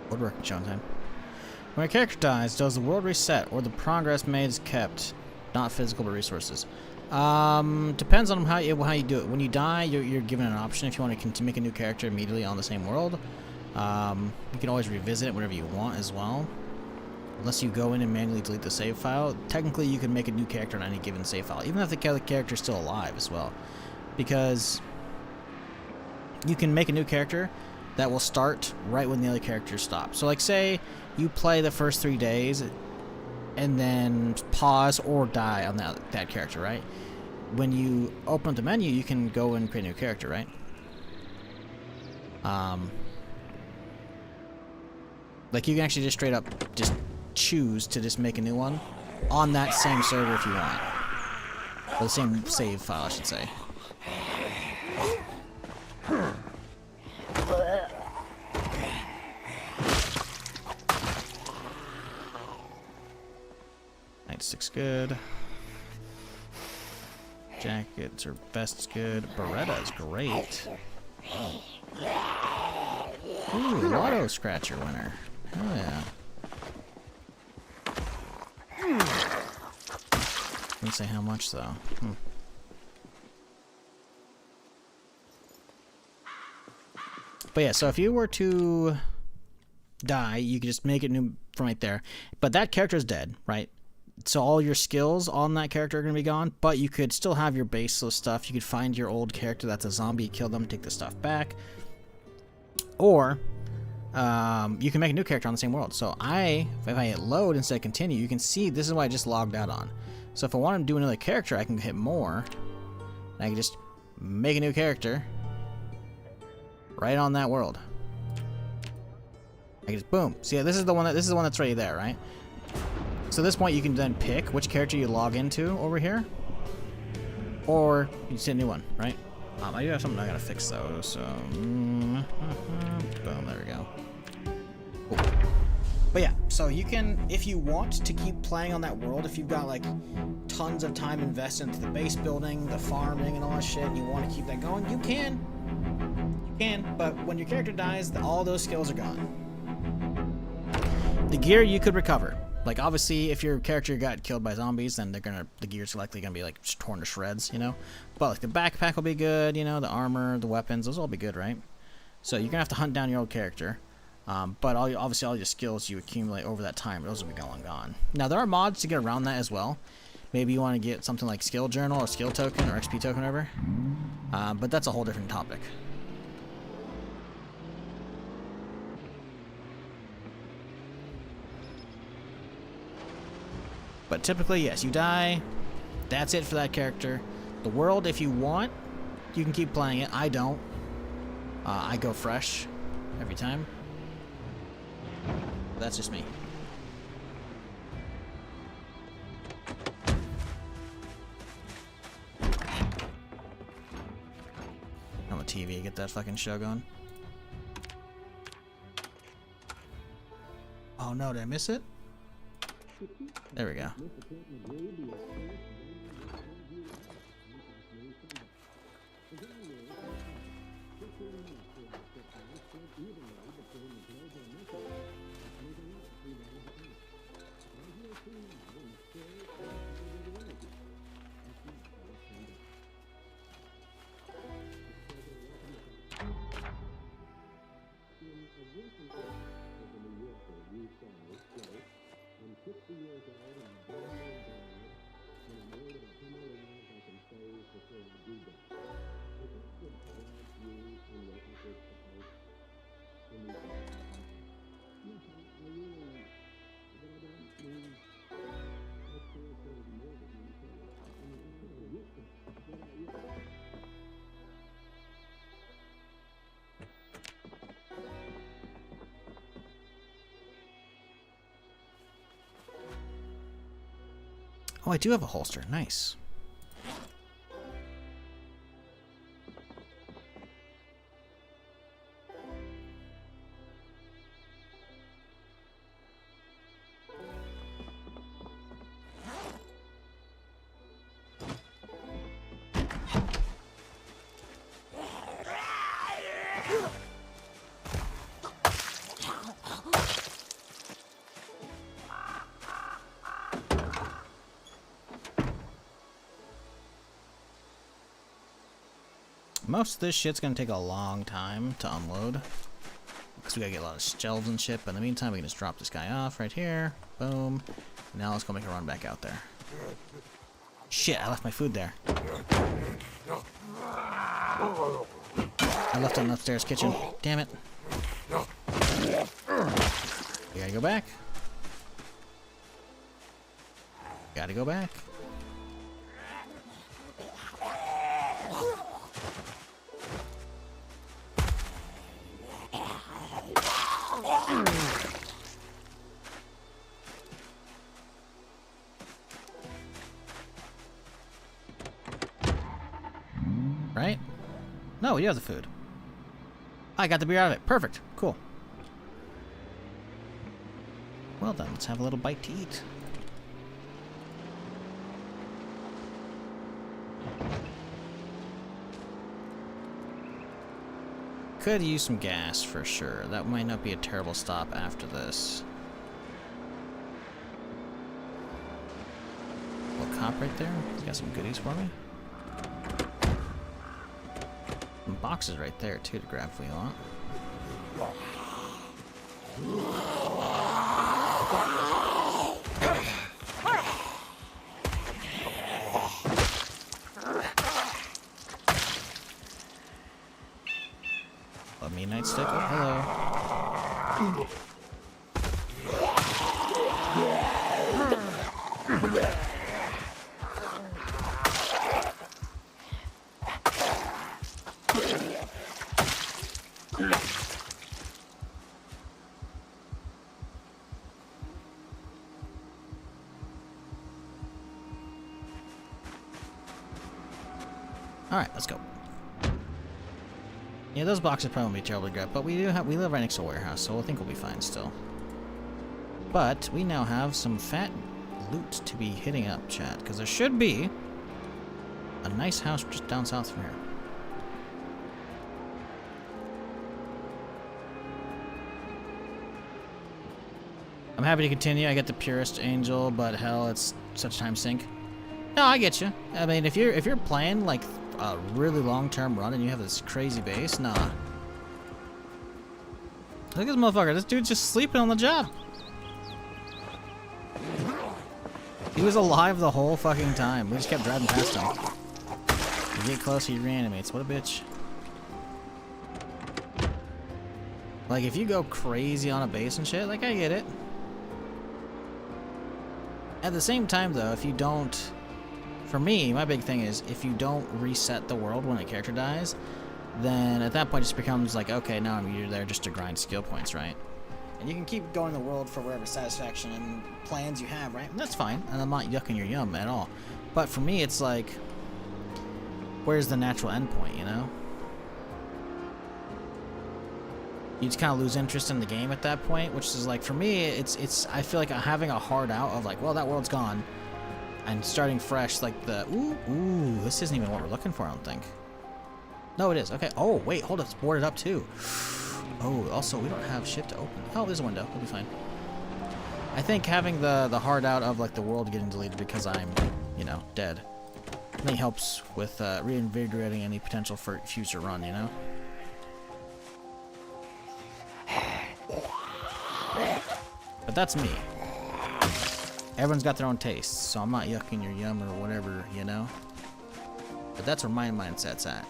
woodworking show in time. When a character dies, does the world reset or the progress made is kept? Not physical, but resources. Depends on how you do it. When you die, you're given an option if you want to make a new character immediately on the same world. You can always revisit it whenever you want as well. Unless you go in and manually delete the save file, technically you can make a new character on any given save file, even if the character is still alive as well. Because you can make a new character that will start right when the other character stops. So like say you play the first 3 days and then pause or die on that character, right? When you open up the menu, you can go and create a new character, right? Like you can actually just straight up just choose to just make a new one on that same server if you want. Or the same save file, I should say. Nightstick's good. Jackets or vest's good. Beretta's great. Ooh, Lotto Scratcher winner. Hell yeah. Didn't say how much though. But yeah, so if you were to die, you could just make it new from right there. But that character is dead, right? So all your skills on that character are going to be gone, but you could still have your baseless stuff. You could find your old character that's a zombie, kill them, take the stuff back. Or you can make a new character on the same world. So if I hit load instead of continue, you can see this is what I just logged out on. So if I want to do another character, I can hit more. And I can just make a new character right on that world. I can just boom. See, this is the one that's already there, right? So at this point, you can then pick which character you log into over here, or you just hit a new one, right? I do have something I gotta fix though. So boom, there we go. Cool. But yeah, so you can, if you want to keep playing on that world, if you've got like tons of time invested into the base building, the farming, and all that shit, and you want to keep that going, you can. You can, but when your character dies, all those skills are gone. The gear you could recover. Like obviously, if your character got killed by zombies, then the gear's likely gonna be like torn to shreds, you know. But like the backpack will be good, you know, the armor, the weapons, those will all be good, right? So you're gonna have to hunt down your old character. But obviously all your skills you accumulate over that time, those will be gone. Now there are mods to get around that as well. Maybe you want to get something like skill journal or skill token or XP token, or whatever. But that's a whole different topic. But typically, yes, you die. That's it for that character. The world, if you want, you can keep playing it. I don't. I go fresh every time. That's just me. On the TV, get that fucking show going. Oh no, did I miss it? There we go. Oh, I do have a holster. Nice. Most of this shit's gonna take a long time to unload. Because we gotta get a lot of shelves and shit, but in the meantime we can just drop this guy off right here. Boom. Now let's go make a run back out there. Shit, I left my food there. I left it in the upstairs kitchen. Damn it. We gotta go back. Gotta go back. Right? No, you have the food. I got the beer out of it. Perfect. Cool. Well then, let's have a little bite to eat. Could use some gas for sure. That might not be a terrible stop after this. Little cop right there. He's got some goodies for me. Some boxes right there too to grab if we want. Let me nightstick. Oh, hello. Alright, let's go. Yeah, those boxes probably won't be terribly great, but we live right next to a warehouse, so I think we'll be fine still. But we now have some fat loot to be hitting up, chat, because there should be a nice house just down south from here. I'm happy to continue. I get the purest angel, but hell, it's such a time sink. No, I get you. I mean, if you're playing like a really long-term run and you have this crazy base, nah. Look at this motherfucker. This dude's just sleeping on the job. He was alive the whole fucking time. We just kept driving past him. You get closer, he reanimates. What a bitch. Like, if you go crazy on a base and shit, like, I get it. At the same time, though, if you don't... For me, my big thing is, if you don't reset the world when a character dies, then at that point it just becomes like, okay, now you're there just to grind skill points, right? And you can keep going the world for whatever satisfaction and plans you have, right? And that's fine, and I'm not yucking your yum at all. But for me, it's like, where's the natural endpoint, you know? You just kind of lose interest in the game at that point, which is like, for me, it's I feel like having a hard out of like, well, that world's gone. And starting fresh, like the ooh, this isn't even what we're looking for, I don't think. No, it is. Okay. Oh, wait, hold up, it's boarded up too. Oh, also we don't have shit to open. Oh, there's a window. We'll be fine. I think having the hard out of like the world getting deleted because I'm, you know, dead, I think helps with reinvigorating any potential for future run, you know. But that's me. Everyone's got their own tastes, so I'm not yucking your yum or whatever, you know? But that's where my mindset's at.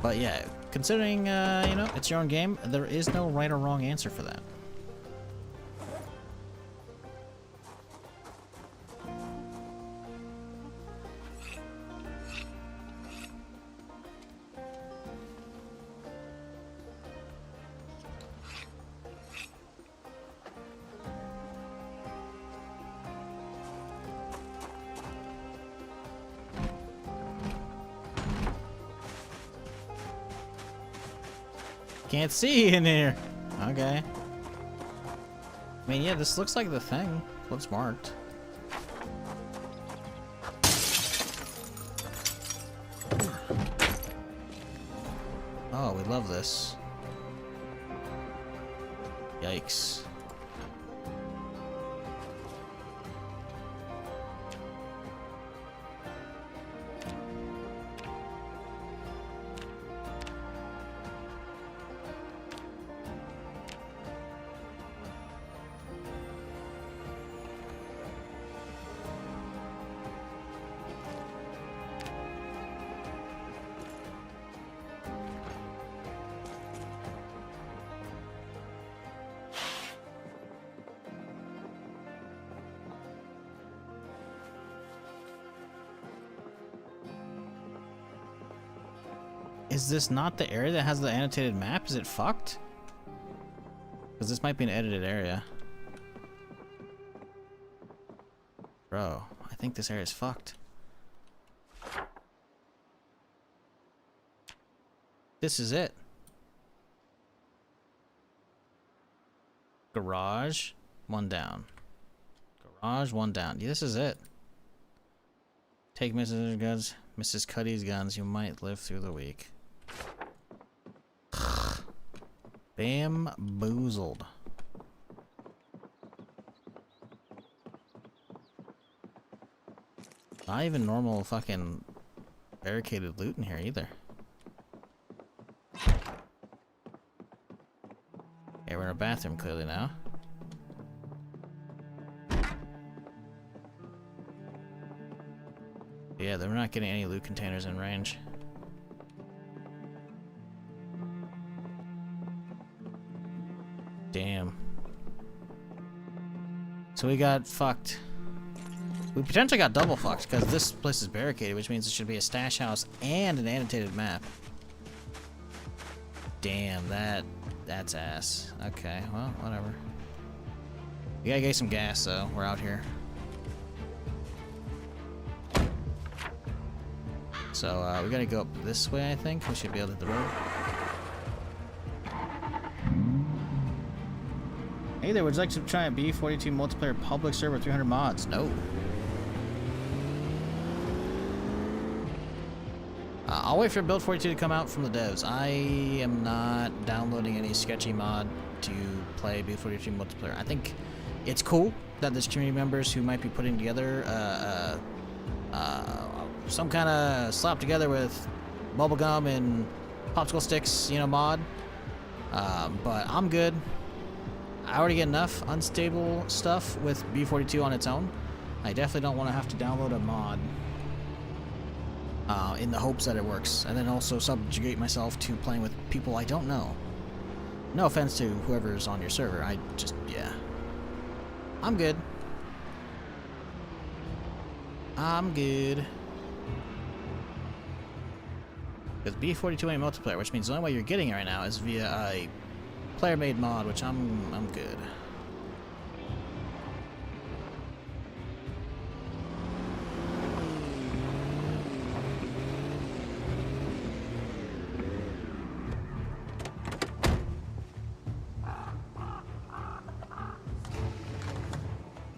But yeah, considering, you know, it's your own game, there is no right or wrong answer for that. Can't see in here. Okay. I mean, yeah, this looks like the thing. Looks marked. we love this. Yikes. Is this not the area that has the annotated map? Is it fucked? Because this might be an edited area. Bro, I think this area is fucked. This is it. Garage, one down. Garage, one down. Yeah, this is it. Take Mrs. Cuddy's guns. You might live through the week. Bamboozled. Not even normal fucking barricaded loot in here either. Okay, we're in a bathroom clearly now. Yeah, they're not getting any loot containers in range. Damn. So we got fucked. We potentially got double fucked because this place is barricaded, which means it should be a stash house and an annotated map. Damn, that's ass. Okay, well, whatever. We gotta get some gas though. We're out here. So we gotta go up this way, I think. We should be able to hit the road. Hey there, would you like to try a B42 multiplayer public server with 300 mods? No. I'll wait for Build 42 to come out from the devs. I am not downloading any sketchy mod to play B42 multiplayer. I think it's cool that there's community members who might be putting together some kind of slap together with bubblegum and popsicle sticks, you know, mod. But I'm good. I already get enough unstable stuff with B42 on its own. I definitely don't want to have to download a mod in the hopes that it works, and then also subjugate myself to playing with people I don't know. No offense to whoever's on your server. I just, yeah. I'm good. I'm good. Because B42 ain't multiplayer, which means the only way you're getting it right now is via a player-made mod, which I'm good.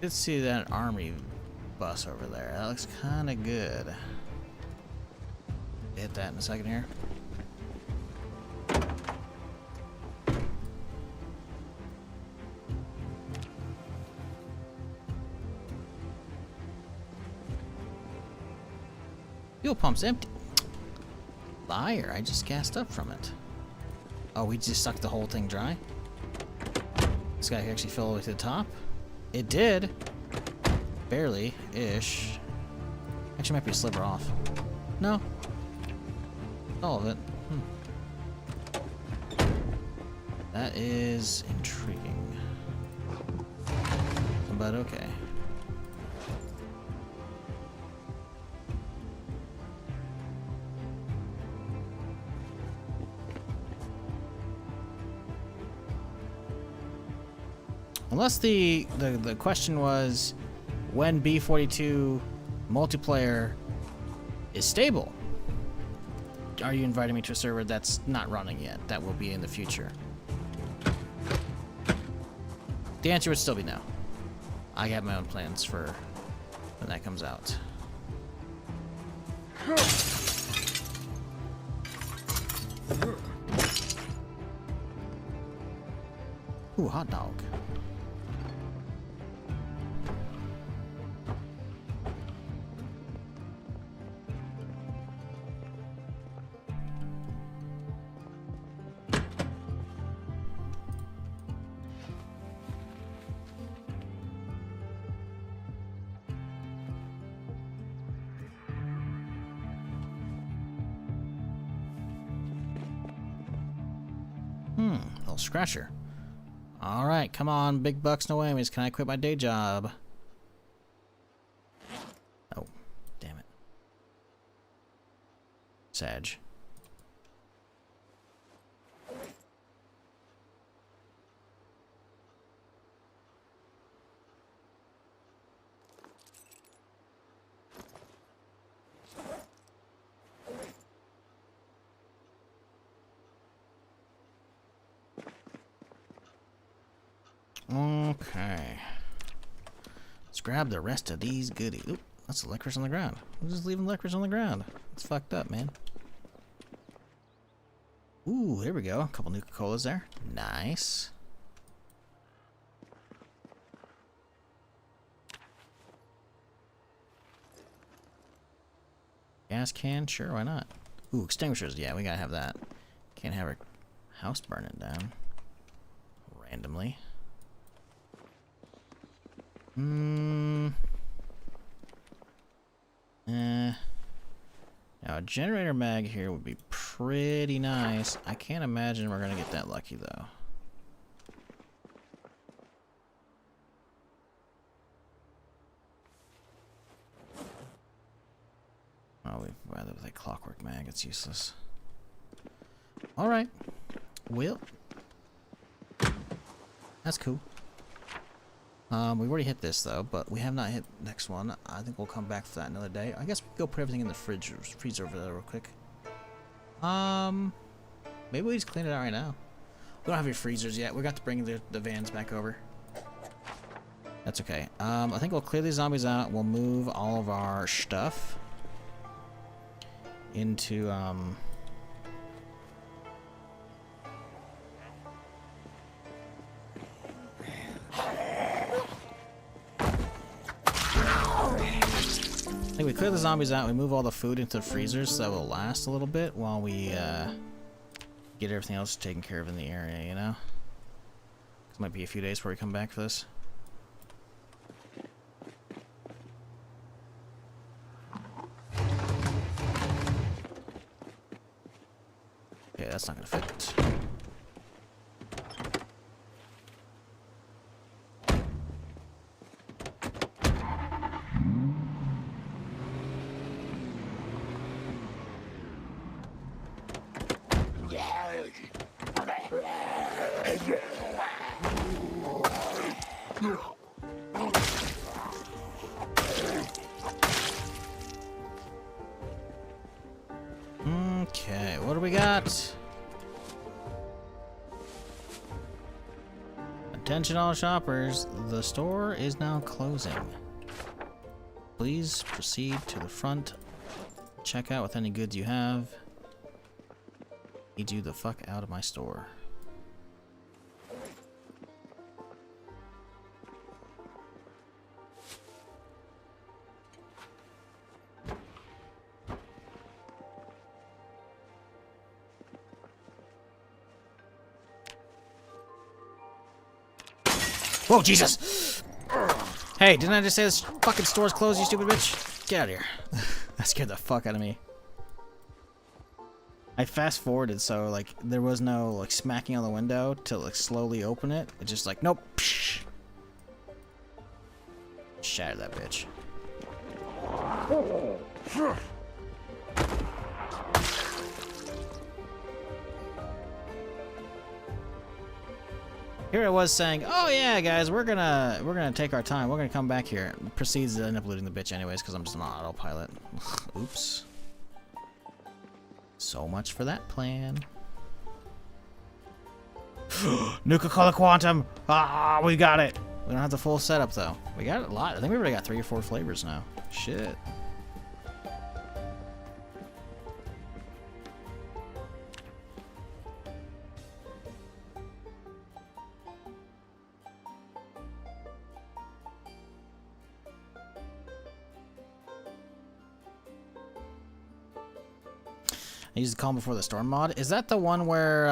Let's see that army bus over there. That looks kind of good. Hit that in a second here. Fuel pump's empty. Liar, I just gassed up from it. Oh, we just sucked the whole thing dry? This guy actually fell all the way to the top? It did. Barely-ish. Actually might be a sliver off. No. All of it. That is intriguing. But okay. Unless the question was when B42 multiplayer is stable. Are you inviting me to a server that's not running yet? That will be in the future. The answer would still be no. I have my own plans for when that comes out. Ooh, hot dog. Little scratcher. Alright, come on, big bucks, no whammies. Can I quit my day job? Oh, damn it. Sag. Okay. Let's grab the rest of these goodies. Oop, that's the licorice on the ground. We're just leaving licorice on the ground. It's fucked up, man. Ooh, here we go. A couple Nuka-Colas there. Nice. Gas can? Sure, why not? Ooh, extinguishers. Yeah, we gotta have that. Can't have our house burning down. Randomly. Now a generator mag here would be pretty nice. I can't imagine we're gonna get that lucky though. Oh, we'd rather with a clockwork mag. It's useless. All right. Well, that's cool. We've already hit this though, but we have not hit next one. I think we'll come back for that another day. I guess we can go put everything in the freezer over there real quick. Maybe we just clean it out right now. We don't have any freezers yet. We got to bring the vans back over. That's okay. I think we'll clear these zombies out. We'll move all of our stuff into I think we clear the zombies out, we move all the food into the freezers so that will last a little bit while we get everything else taken care of in the area, you know? It might be a few days before we come back for this. Okay, that's not gonna fit. Okay, what do we got? Attention all shoppers, the store is now closing. Please proceed to the front. Check out with any goods you have. Need you the fuck out of my store. Whoa, Jesus! Hey, didn't I just say this fucking store's closed, you stupid bitch? Get out of here. That scared the fuck out of me. I fast forwarded so like there was no like smacking on the window to like slowly open it. It's just like nope. Psh. Shatter that bitch. Here it was saying, "Oh yeah, guys, we're gonna take our time. We're gonna come back here." Proceeds to end up looting the bitch anyways because I'm just on autopilot. Oops. So much for that plan. Nuka-Cola Quantum! Ah, we got it! We don't have the full setup though. We got a lot. I think we already got 3 or 4 flavors now. Shit. I use the Calm Before the Storm mod. Is that the one where,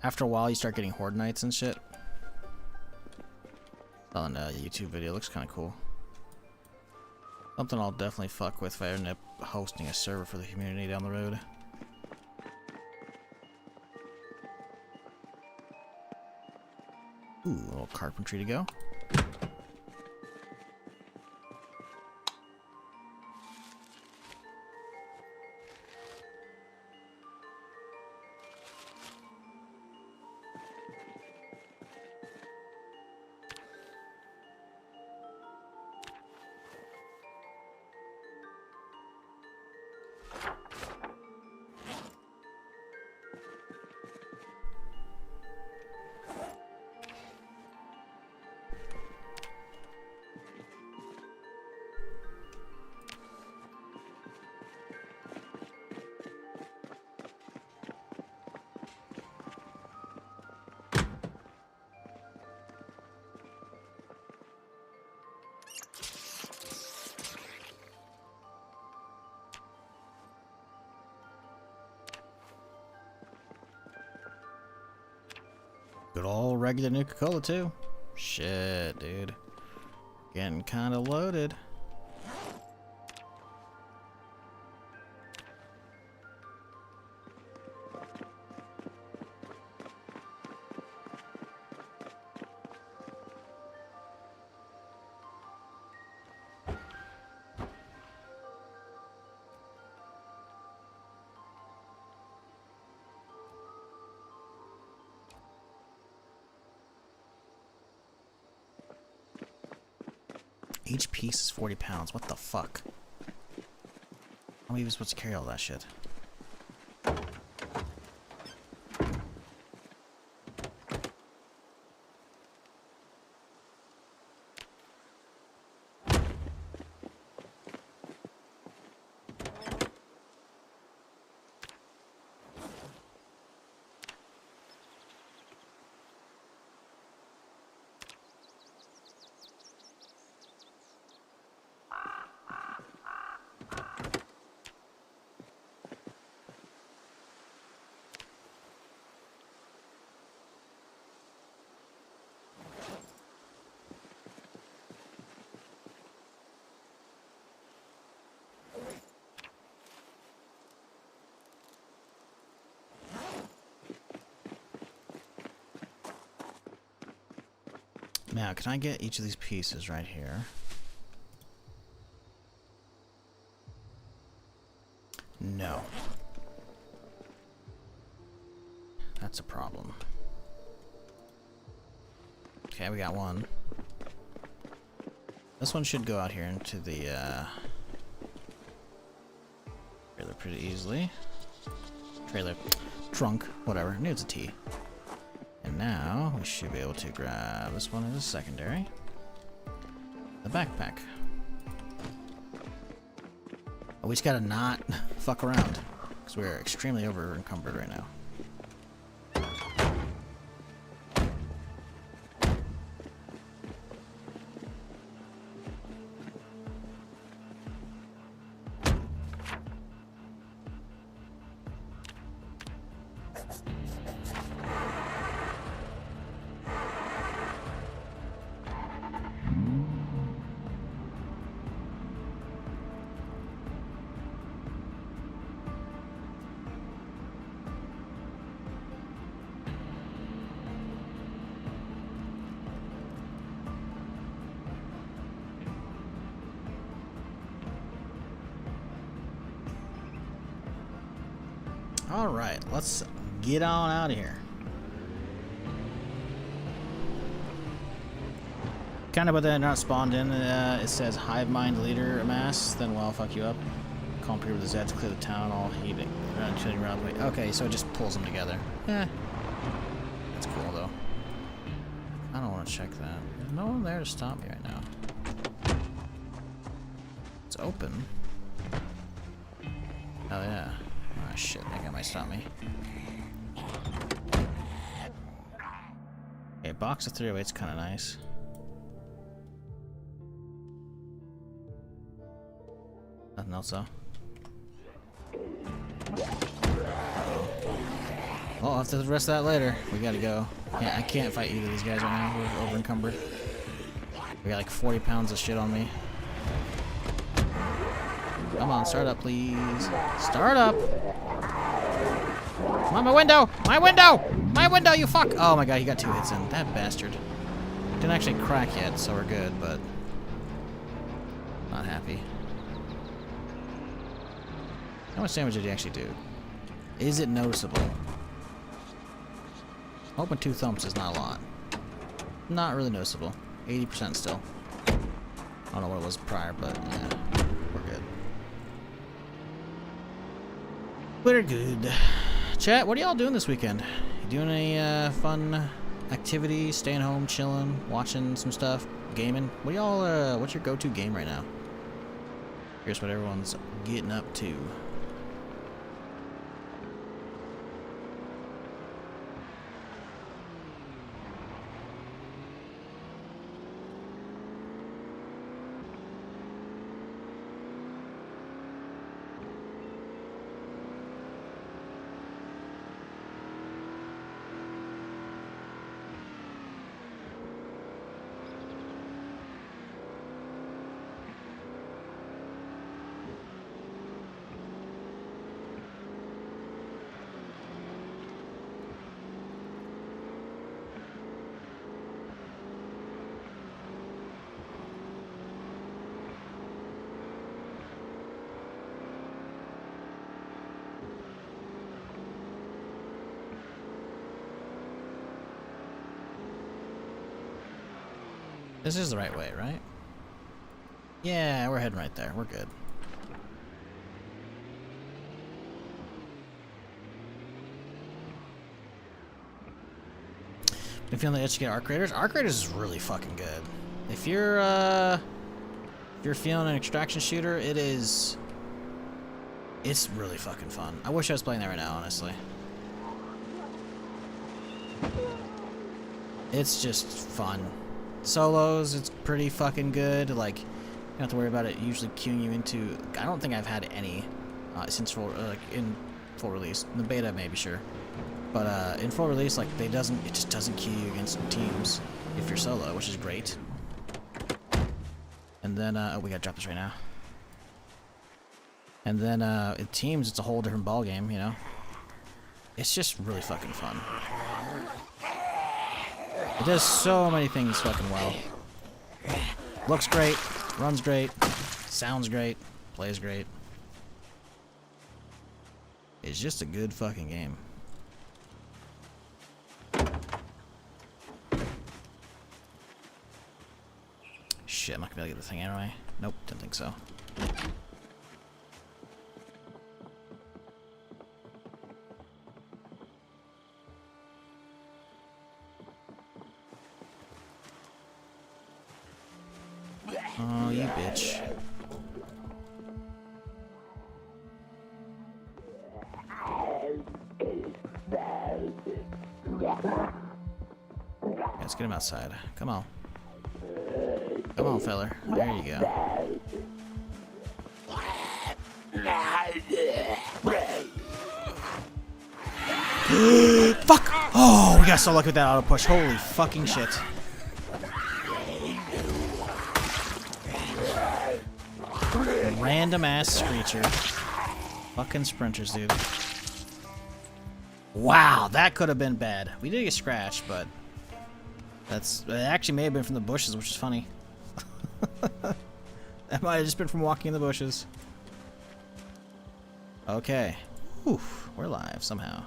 after a while you start getting Horde Nights and shit? On a YouTube video. Looks kind of cool. Something I'll definitely fuck with if I end up hosting a server for the community down the road. Ooh, a little carpentry to go. Good old regular Nuka-Cola too. Shit, dude. Getting kinda loaded. Each piece is 40 pounds. What the fuck? How are we even supposed to carry all that shit? Now, can I get each of these pieces right here? No. That's a problem. Okay, we got one. This one should go out here into the trailer pretty easily. Trailer, trunk, whatever. I knew it's a T. And now we should be able to grab this one as a secondary. The backpack. Oh, we just gotta not fuck around because we're extremely over encumbered right now. Alright, let's get on out of here. Kind of, but then not spawned in. It says Hive Mind Leader Mass, then well, fuck you up. Call Peter with the Zeds, clear the town, all heating. Okay, so it just pulls them together. Eh. That's cool, though. I don't want to check that. There's no one there to stop me right now. It's open. Oh, yeah. Oh, shit. I think it might stop me. Okay, box of 308's kind of nice. Nothing else, though. Well, I'll have to do the rest of that later. We gotta go. Yeah, I can't fight either of these guys right now. We're over encumbered. We got like 40 pounds of shit on me. Come on, start up, please. Start up! Come on, my window! My window! My window, you fuck! Oh my god, he got 2 hits in. That bastard. Didn't actually crack yet, so we're good, but... not happy. How much damage did he actually do? Is it noticeable? Hoping 2 thumps is not a lot. Not really noticeable. 80% still. I don't know what it was prior, but yeah, we're good. We're good. Chat, what are y'all doing this weekend? You doing any fun activities? Staying home, chilling, watching some stuff, gaming? What y'all? What's your go-to game right now? Here's what everyone's getting up to. This is the right way, right? Yeah, we're heading right there. We're good. Been feeling the itch to get Arc Raiders? Arc Raiders is really fucking good. If you're feeling an extraction shooter, it's really fucking fun. I wish I was playing that right now, honestly. It's just fun. Solos, it's pretty fucking good. Like, you don't have to worry about it usually queuing you into... I don't think I've had any since in full release. In the beta, maybe, sure. But in full release, like, it just doesn't queue you against teams if you're solo, which is great. And then, oh, we gotta drop this right now. And then in teams, it's a whole different ballgame, you know? It's just really fucking fun. It does so many things fucking well. Looks great, runs great, sounds great, plays great. It's just a good fucking game. Shit, I'm not gonna be able to get the thing anyway. Nope, didn't think so. Oh, you bitch. Let's get him outside. Come on. Come on, feller. There you go. Fuck! Oh, we got so lucky with that auto push. Holy fucking shit. Random ass screecher. Fucking sprinters, dude. Wow, that could have been bad. We did get scratched, but it actually may have been from the bushes, which is funny. That might have just been from walking in the bushes. Okay. Oof, we're live somehow.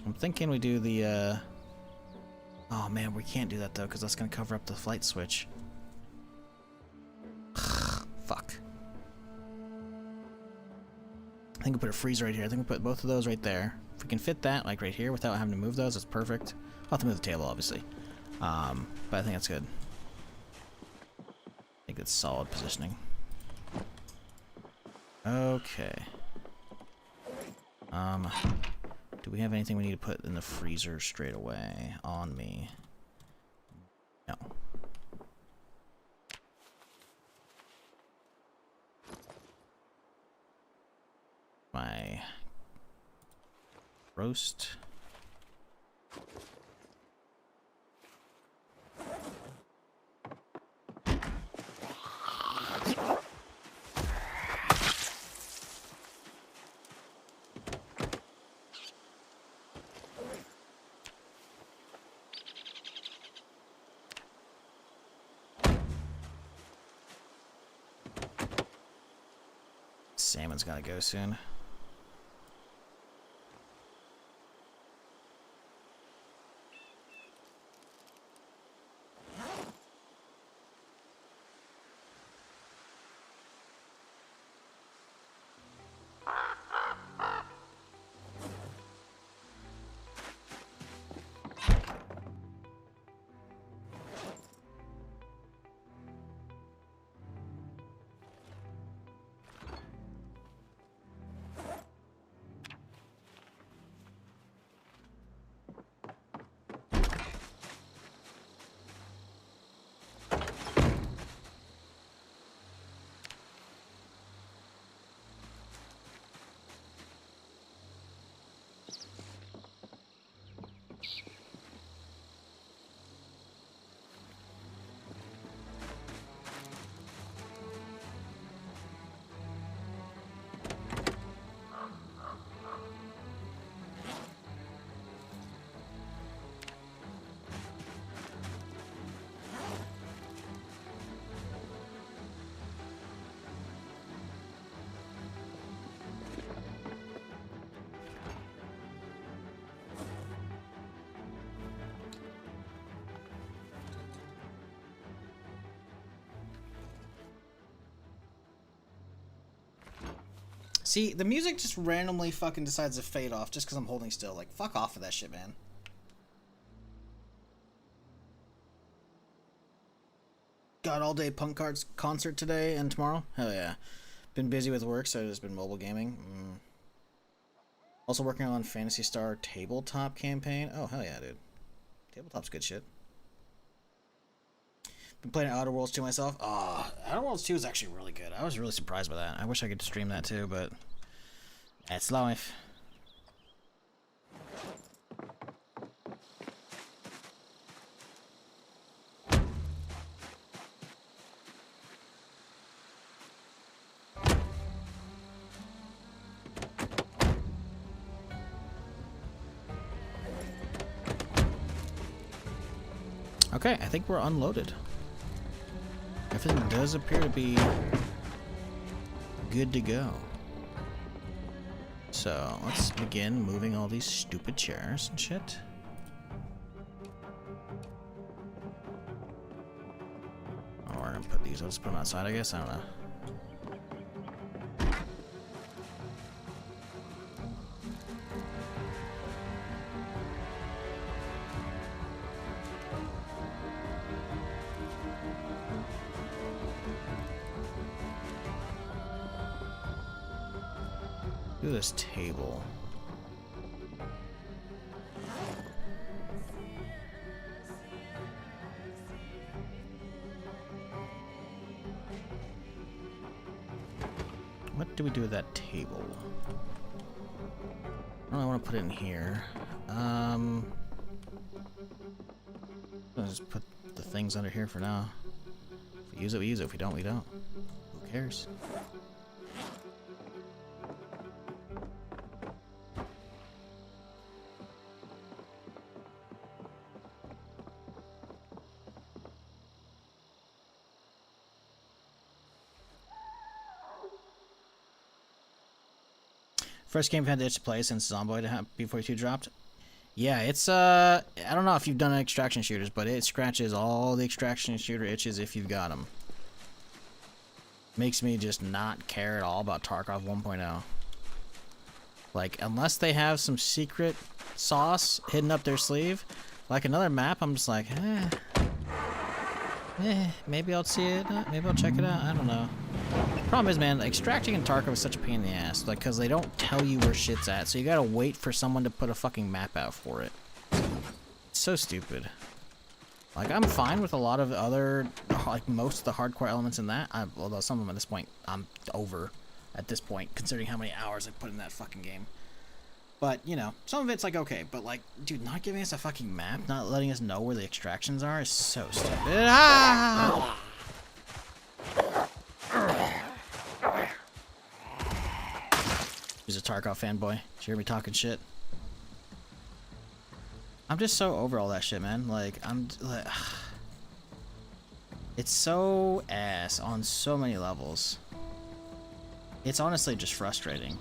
I'm thinking we do the, oh man, we can't do that though, because that's going to cover up the flight switch. Fuck. I think we'll put a freezer right here. I think we'll put both of those right there. If we can fit that, like right here, without having to move those, that's perfect. I'll have to move the table, obviously. But I think that's good. I think it's solid positioning. Okay. Do we have anything we need to put in the freezer straight away on me? No. My roast. Salmon's gotta go soon. See, the music just randomly fucking decides to fade off just because I'm holding still. Like, fuck off with that shit, man. Got all day punk cards concert today and tomorrow? Hell yeah. Been busy with work, so I've just been mobile gaming. Also working on Phantasy Star Tabletop campaign. Oh, hell yeah, dude. Tabletop's good shit. Been playing Outer Worlds 2 myself. Outer Worlds 2 is actually really good. I was really surprised by that. I wish I could stream that too, but that's life. Okay, I think we're unloaded. Everything does appear to be good to go. So, let's begin moving all these stupid chairs and shit. Oh, we're gonna put these, I'll just put them outside, I guess, I don't know. Look at this table. What do we do with that table? I don't want to put it in here. I'll just put the things under here for now. If we use it, we use it. If we don't, we don't. Who cares? First game I've had the itch to play since Zomboid B42 dropped. Yeah, it's I don't know if you've done extraction shooters, but it scratches all the extraction shooter itches if you've got them. Makes me just not care at all about Tarkov 1.0. Like, unless they have some secret sauce hidden up their sleeve, like another map, I'm just like, maybe I'll see it, maybe I'll check it out, I don't know. Problem is, man, extracting in Tarkov is such a pain in the ass, like, because they don't tell you where shit's at, so you gotta wait for someone to put a fucking map out for it. It's so stupid. Like, I'm fine with a lot of other, like, most of the hardcore elements in that, although some of them at this point, I'm over. at this point, considering how many hours I put in that fucking game. But, you know, some of it's like, okay, but like, dude, not giving us a fucking map, not letting us know where the extractions are is so stupid. Ah! He's a Tarkov fanboy. Did you hear me talking shit? I'm just so over all that shit, man. Like, it's so ass on so many levels. It's honestly just frustrating.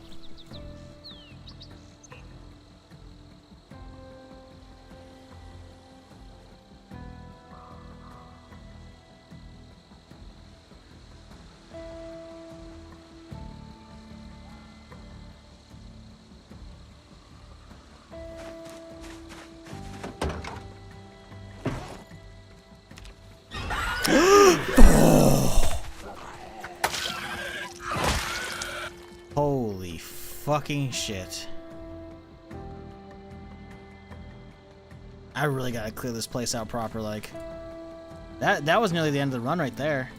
Holy fucking shit. I really gotta clear this place out proper, like. That was nearly the end of the run right there.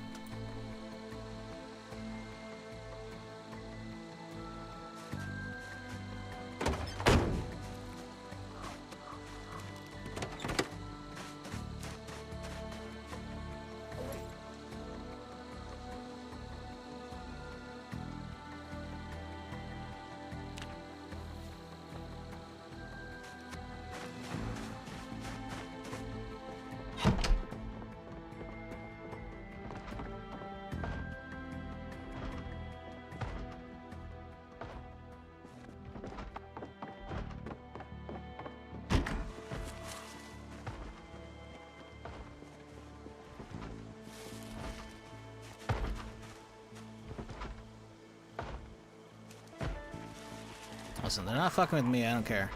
Listen, they're not fucking with me, I don't care.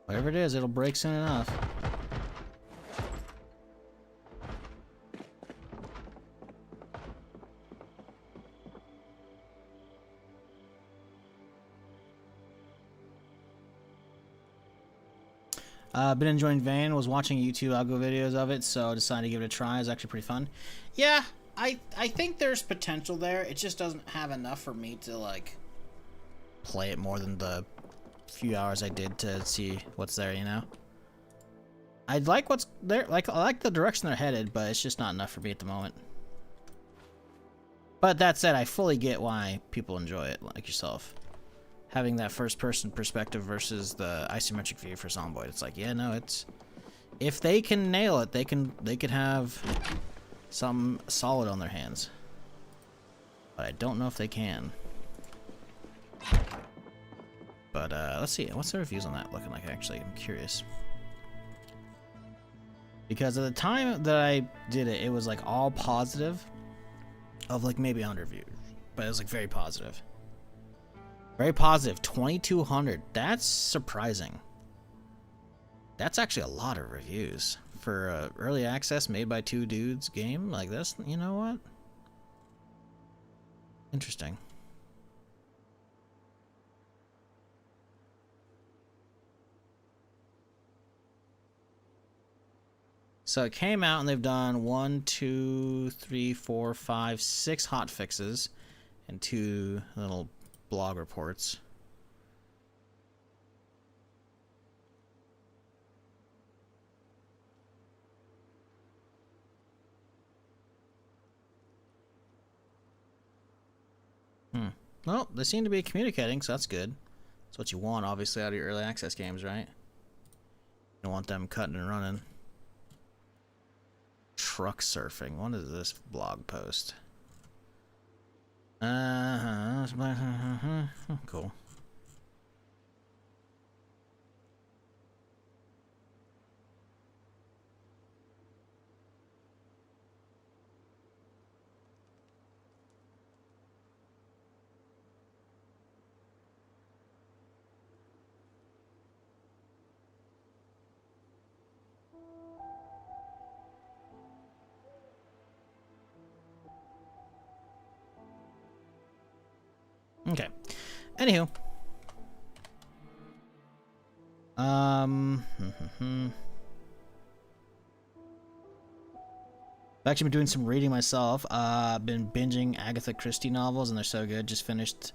Whatever it is, it'll break soon enough. Been enjoying Vane, was watching YouTube algo videos of it, so decided to give it a try. It's actually pretty fun. Yeah, I think there's potential there. It just doesn't have enough for me to, like, play it more than the few hours I did to see what's there, you know? I like what's there, like, I like the direction they're headed, but it's just not enough for me at the moment. But that said, I fully get why people enjoy it, like yourself. Having that first-person perspective versus the isometric view for Zomboid, it's like, yeah, no, it's... If they can nail it, they could have something solid on their hands. But I don't know if they can. But, let's see, what's the reviews on that looking like, actually? I'm curious. Because at the time that I did it, it was, like, all positive. Of, like, maybe 100 views. But it was, like, very positive. Very positive, 2,200. That's surprising. That's actually a lot of reviews for a early access made by two dudes game. Like this, you know what? Interesting. So it came out and they've done 1, 2, 3, 4, 5, 6 hot fixes and 2 little blog reports. Well, they seem to be communicating, so that's good. That's what you want, obviously, out of your early access games, right? You don't want them cutting and running. Truck surfing. What is this blog post? Cool. Okay. Anywho. I've actually been doing some reading myself. I've been binging Agatha Christie novels, and they're so good. Just finished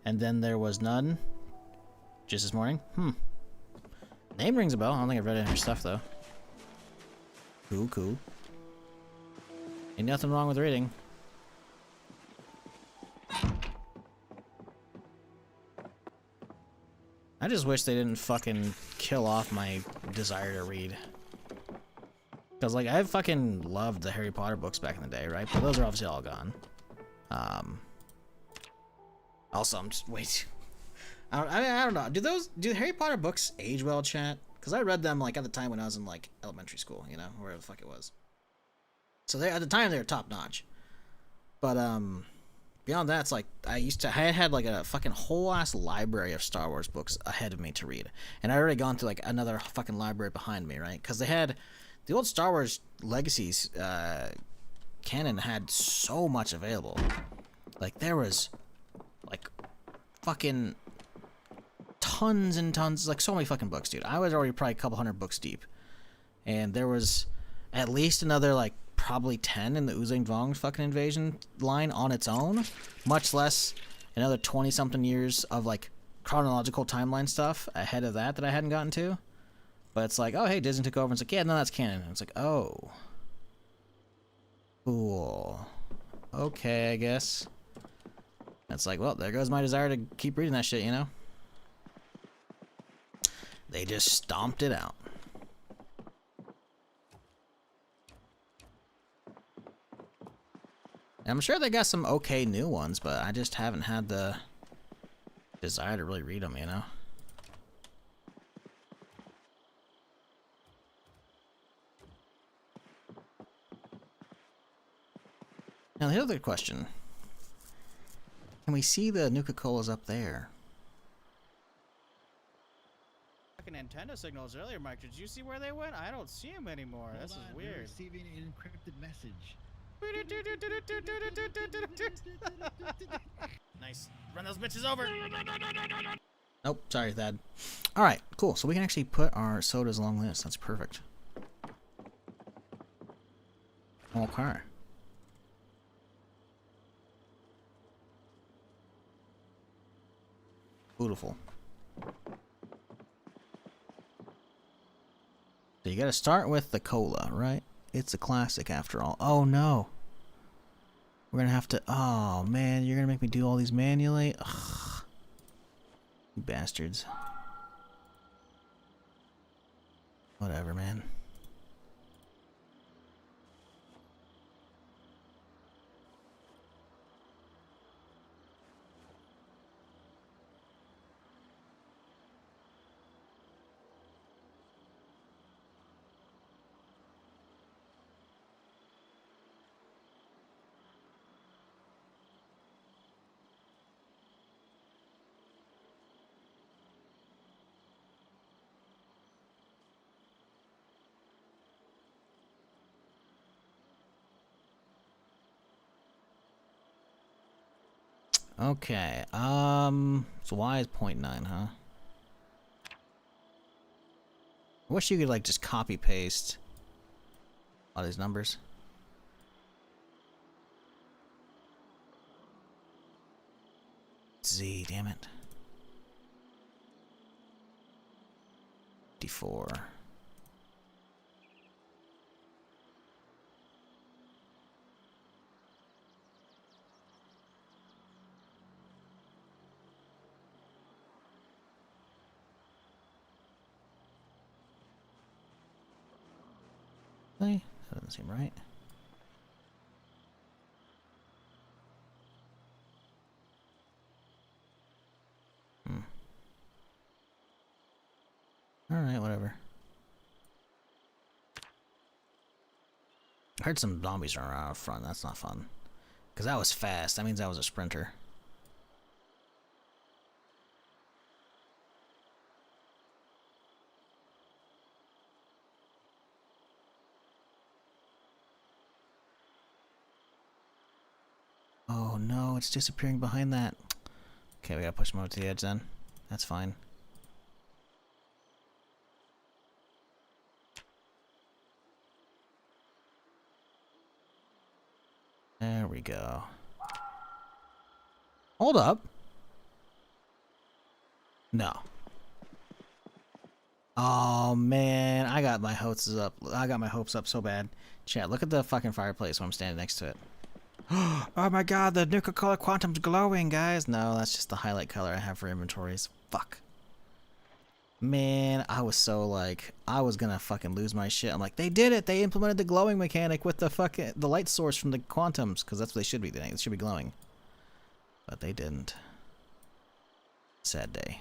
And Then There Was None just this morning. Name rings a bell. I don't think I've read any of her stuff, though. Cool. Ain't nothing wrong with reading. I just wish they didn't fucking kill off my desire to read. Because, like, I fucking loved the Harry Potter books back in the day, right? But those are obviously all gone. Also, I'm just... Wait. I don't know. Do Harry Potter books age well, chat? Because I read them, like, at the time when I was in, like, elementary school, you know? Wherever the fuck it was. So, at the time, they were top-notch. But, beyond that, it's like, I had like a fucking whole-ass library of Star Wars books ahead of me to read. And I already gone through, like, another fucking library behind me, right? Because they had... The old Star Wars Legacies canon had so much available. Like, there was, like, fucking tons and tons, like, so many fucking books, dude. I was already probably a couple hundred books deep. And there was at least another, like, probably 10 in the Uzang Vong fucking invasion line on its own. Much less another 20-something years of, like, chronological timeline stuff ahead of that I hadn't gotten to. But it's like, oh, hey, Disney took over. And it's like, yeah, no, that's canon. And it's like, oh. Cool. Okay, I guess. And it's like, well, there goes my desire to keep reading that shit, you know? They just stomped it out. And I'm sure they got some okay new ones, but I just haven't had the desire to really read them, you know? Now, the other question. Can we see the Nuka-Colas up there? Fucking antenna signals earlier, Mike. Did you see where they went? I don't see them anymore. This is weird. Receiving an encrypted message. Nice. Run those bitches over. Nope. Sorry, Thad. Alright, cool. So we can actually put our sodas along this. That's perfect. Okay. Beautiful. So you gotta start with the cola, right? It's a classic after all. Oh no. We're gonna have to... Oh man, you're gonna make me do all these manually? Ugh. You bastards. Whatever, man. Okay, so Y is 0.9, huh? I wish you could, like, just copy-paste all these numbers. Z, damn it. 54. That doesn't seem right. Alright, whatever. I heard some zombies run around out front. That's not fun. Because that was fast. That means I was a sprinter. Oh no, it's disappearing behind that. Okay, we gotta push him over to the edge then. That's fine. There we go. Hold up. No. Oh man, I got my hopes up. I got my hopes up so bad. Chat, look at the fucking fireplace when I'm standing next to it. Oh my god, the nuclear color quantum's glowing, guys. No, that's just the highlight color I have for inventories. Fuck. Man, I was so like, I was gonna fucking lose my shit. I'm like, they did it. They implemented the glowing mechanic with the light source from the quantums, because that's what they should be doing. It should be glowing. But they didn't. Sad day.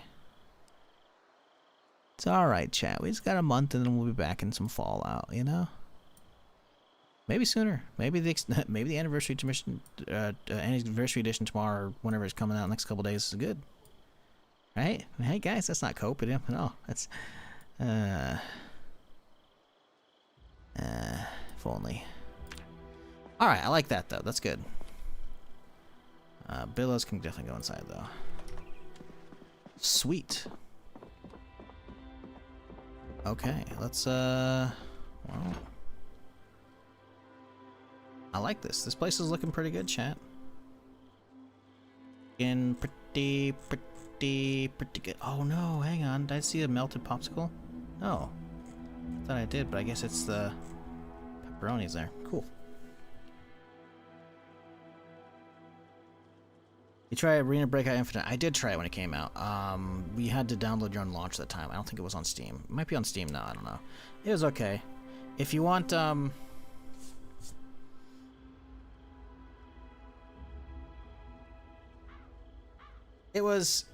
It's alright, chat. We just got a month and then we'll be back in some Fallout, you know? Maybe sooner. Maybe the anniversary edition tomorrow or whenever it's coming out next couple days is good. Right? Hey guys, that's not cope, no. That's if only. Alright, I like that though. That's good. Billows can definitely go inside though. Sweet. Okay, let's well, I like this. This place is looking pretty good, chat. Looking pretty good. Oh no, hang on. Did I see a melted popsicle? No. I thought I did, but I guess it's the pepperonis there. Cool. You try Arena Breakout Infinite. I did try it when it came out. We had to download your own launch at the time. I don't think it was on Steam. It might be on Steam now. I don't know. It was okay. If you want, it was,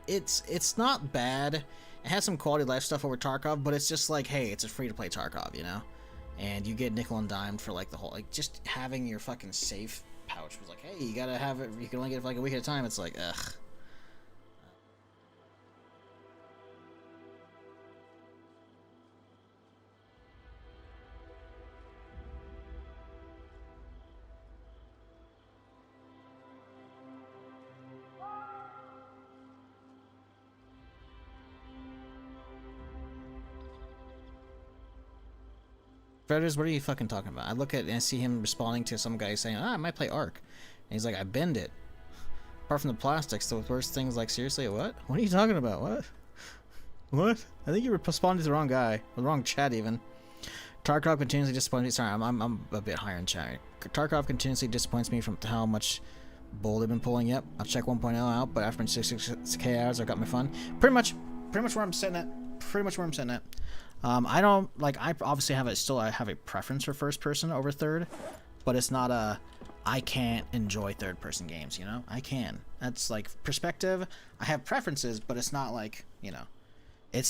it's not bad. It has some quality of life stuff over Tarkov, but it's just like, hey, it's a free-to-play Tarkov, you know? And you get nickel and dimed for like the whole, like just having your fucking safe pouch was like, hey, you gotta have it, you can only get it for like a week at a time. It's like, ugh. Predators, what are you fucking talking about? I look at and I see him responding to some guy saying, I might play Ark. And he's like, I bend it. Apart from the plastics, the worst things, like, seriously, what? What are you talking about? What? What? I think you were responding to the wrong guy. Or the wrong chat, even. Tarkov continuously disappoints me. Sorry, I'm a bit higher in chat. Tarkov continuously disappoints me from how much bull they've been pulling. Yep, I'll check 1.0 out, but after 66k hours, I've got my fun. Pretty much where I'm sitting at. Pretty much where I'm sitting at. I don't, like, I obviously have I have a preference for first person over third, but it's not a, I can't enjoy third person games, you know? I can. That's like perspective. I have preferences, but it's not like, you know,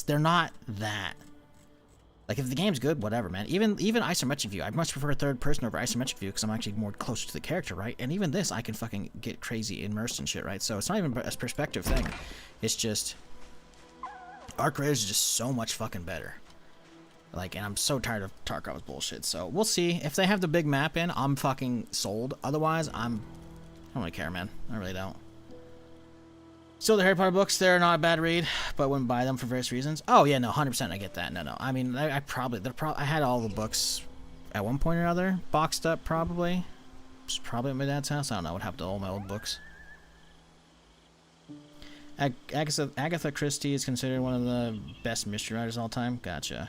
they're not that. Like, if the game's good, whatever, man. Even isometric view, I much prefer third person over isometric view because I'm actually more closer to the character, right? And even this, I can fucking get crazy immersed in shit, right? So it's not even a perspective thing. It's just, Arc Raiders is just so much fucking better. Like, and I'm so tired of Tarkov's bullshit. So we'll see. If they have the big map in, I'm fucking sold. Otherwise, I don't really care, man. I really don't. Still, the Harry Potter books, they're not a bad read, but wouldn't buy them for various reasons. Oh yeah, no, 100% I get that. No. I mean, I had all the books at one point or another boxed up, probably. It's probably at my dad's house. I don't know what happened to all my old books. Agatha Christie is considered one of the best mystery writers of all time. Gotcha.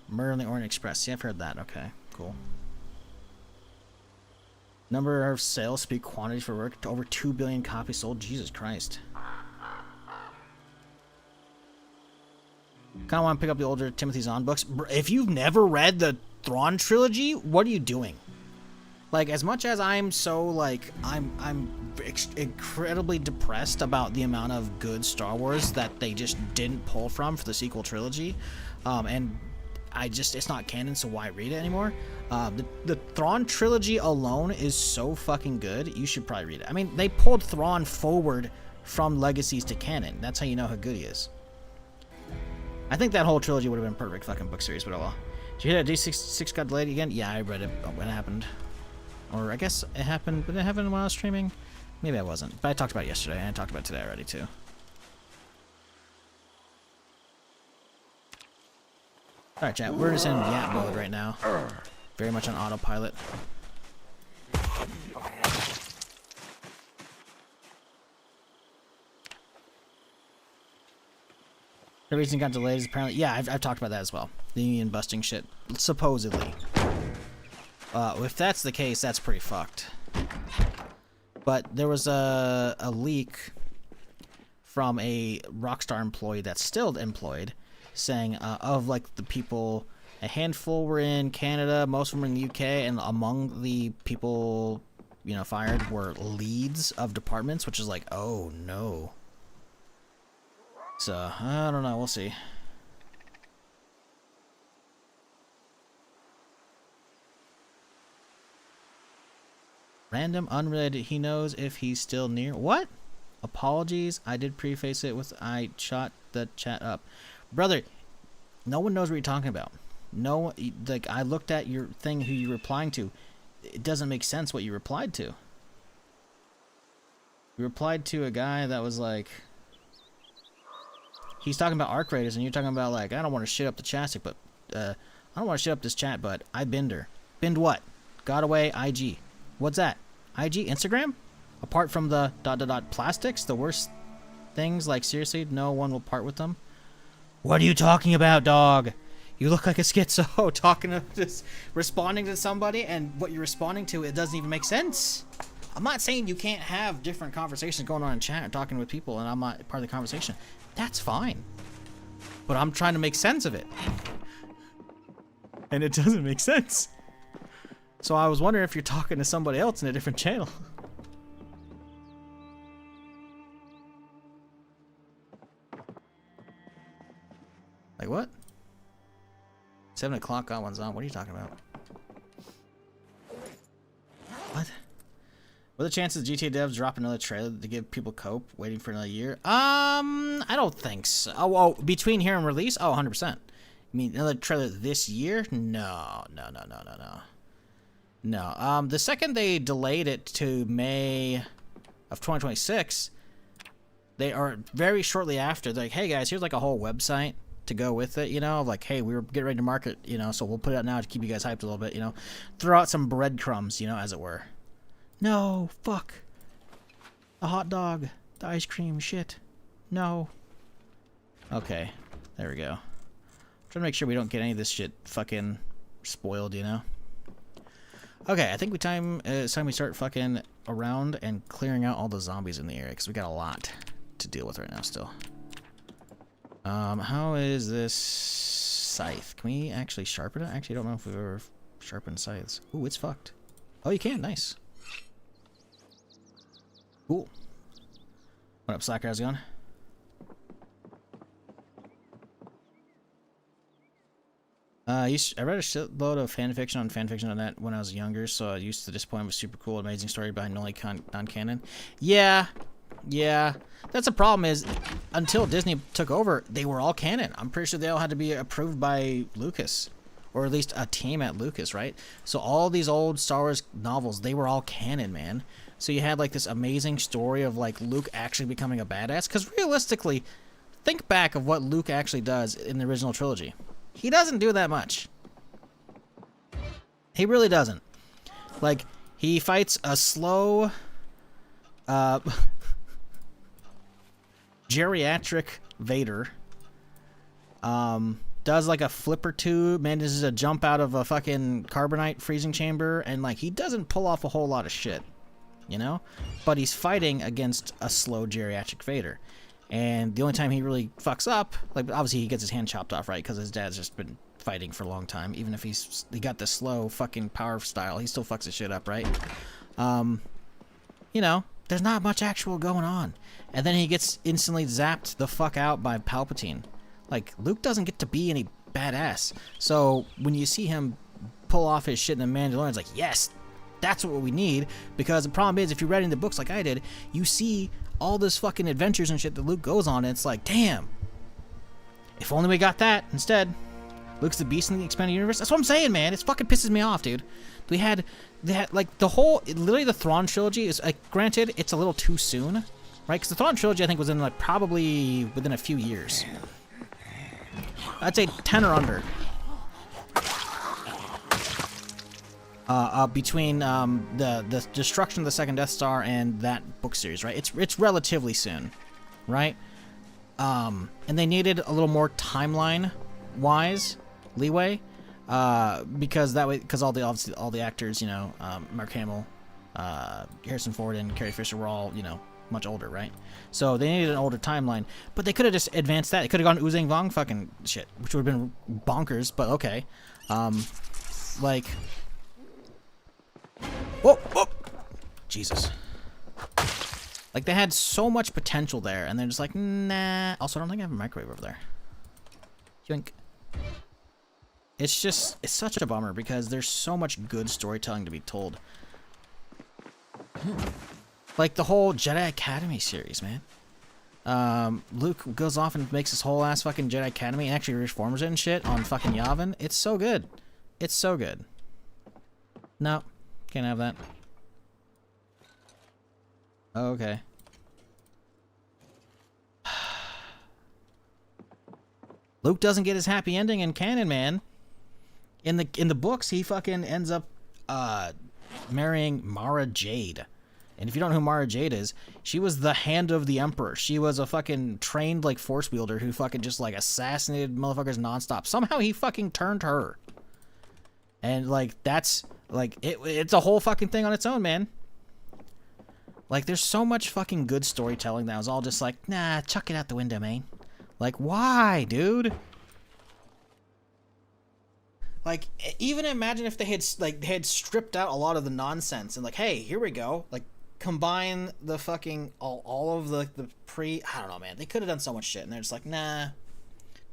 Murder on the Orient Express. See, I've heard that. Okay, cool. Number of sales speak quantity for work. Over 2 billion copies sold. Jesus Christ. Kind of want to pick up the older Timothy Zahn books. If you've never read the Thrawn trilogy, what are you doing? Like, as much as I'm so, like, I'm incredibly depressed about the amount of good Star Wars that they just didn't pull from for the sequel trilogy, and it's not canon, so why read it anymore? The Thrawn trilogy alone is so fucking good, you should probably read it. I mean, they pulled Thrawn forward from Legacies to canon. That's how you know how good he is. I think that whole trilogy would have been a perfect fucking book series, but oh well. Did you hear that D6 got delayed again? Yeah, I read it when it happened. Or I guess it happened, but it happened while I was streaming. Maybe I wasn't. But I talked about it yesterday, and I talked about it today already, too. Alright, chat. We're just in yap mode right now. Very much on autopilot. The reason it got delayed is apparently... Yeah, I've talked about that as well. The union busting shit. Supposedly. If that's the case, that's pretty fucked. But there was a leak from a Rockstar employee that's still employed, saying of like the people, a handful were in Canada, most of them were in the UK, and among the people, you know, fired were leads of departments, which is like, oh no. So I don't know, we'll see. Random, unrelated, he knows if he's still near. What? Apologies, I did preface it with I shot the chat up. Brother, no one knows what you're talking about. No, like, I looked at your thing, who you're replying to. It doesn't make sense what you replied to. You replied to a guy that was like... He's talking about arc raiders, and you're talking about, like, I don't want to shit up the chastic, but... I don't want to shit up this chat, but I binned her. Binned what? Got away, IG. What's that? IG? Instagram? Apart from the ... plastics, the worst things, like, seriously, no one will part with them? What are you talking about, dog? You look like a schizo talking to just responding to somebody, and what you're responding to, it doesn't even make sense. I'm not saying you can't have different conversations going on in chat and talking with people, and I'm not part of the conversation. That's fine. But I'm trying to make sense of it. And it doesn't make sense. So I was wondering if you're talking to somebody else in a different channel. Like what? 7 o'clock got one's on. What are you talking about? What? What are the chances GTA devs drop another trailer to give people cope waiting for another year? I don't think so. Oh, between here and release? Oh, 100%. You mean another trailer this year? No. No. The second they delayed it to May of 2026, they are very shortly after, they're like, hey guys, here's like a whole website to go with it, you know, like, hey, we were getting ready to market, you know, so we'll put it out now to keep you guys hyped a little bit, you know, throw out some breadcrumbs, you know, as it were. No, fuck. The hot dog, the ice cream, shit. No. Okay, there we go. Trying to make sure we don't get any of this shit fucking spoiled, you know. Okay, I think it's time we start fucking around and clearing out all the zombies in the area, because we got a lot to deal with right now still. How is this scythe? Can we actually sharpen it? Actually, I don't know if we've ever sharpened scythes. Ooh, it's fucked. Oh, you can. Nice. Cool. What up, Slacker? How's it going? I read a shitload of fanfiction on fanfiction.net when I was younger, so I used to disappoint with super cool, amazing story behind only non-canon. Yeah. That's the problem is, until Disney took over, they were all canon. I'm pretty sure they all had to be approved by Lucas, or at least a team at Lucas, right? So all these old Star Wars novels, they were all canon, man. So you had like this amazing story of like Luke actually becoming a badass, because realistically, think back of what Luke actually does in the original trilogy. He doesn't do that much. He really doesn't. Like, he fights a slow, geriatric Vader. Does like a flip or two, manages to jump out of a fucking carbonite freezing chamber, and like, he doesn't pull off a whole lot of shit, you know? But he's fighting against a slow geriatric Vader. And the only time he really fucks up, like, obviously he gets his hand chopped off, right? Because his dad's just been fighting for a long time. Even if he got the slow fucking power style, he still fucks his shit up, right? You know, there's not much actual going on. And then he gets instantly zapped the fuck out by Palpatine. Like, Luke doesn't get to be any badass. So when you see him pull off his shit in The Mandalorian, it's like, yes, that's what we need. Because the problem is, if you read in the books like I did, you see all this fucking adventures and shit that Luke goes on, and it's like, damn, if only we got that instead. Luke's the beast in the expanded universe. That's what I'm saying, man. It fucking pisses me off, dude. They had like the whole, literally the Thrawn trilogy is like, granted, it's a little too soon, right? Because the Thrawn trilogy I think was in like probably within a few years. I'd say 10 or under. Between the destruction of the second Death Star and that book series, right? It's relatively soon, right? And they needed a little more timeline-wise leeway, because that way, because obviously all the actors, you know, Mark Hamill, Harrison Ford, and Carrie Fisher were all, you know, much older, right? So they needed an older timeline, but they could have just advanced that. They could have gone Uzang Vong fucking shit, which would have been bonkers, but okay. Like. Whoa, whoa! Jesus. Like, they had so much potential there, and they're just like, nah. Also, I don't think I have a microwave over there. Yoink. It's just, it's such a bummer, because there's so much good storytelling to be told. Like, the whole Jedi Academy series, man. Luke goes off and makes his whole ass fucking Jedi Academy and actually reforms it and shit on fucking Yavin. It's so good. It's so good. No. Can't have that. Okay. Luke doesn't get his happy ending in canon, man. In the books, he fucking ends up marrying Mara Jade. And if you don't know who Mara Jade is, she was the hand of the Emperor. She was a fucking trained like force wielder who fucking just like assassinated motherfuckers nonstop. Somehow he fucking turned her. And like that's like it's a whole fucking thing on its own, man. Like there's so much fucking good storytelling that I was all just like, nah, chuck it out the window, man. Like why, dude? Like even imagine if they had stripped out a lot of the nonsense and like, hey, here we go. Like combine the fucking all of the I don't know, man. They could have done so much shit and they're just like, nah.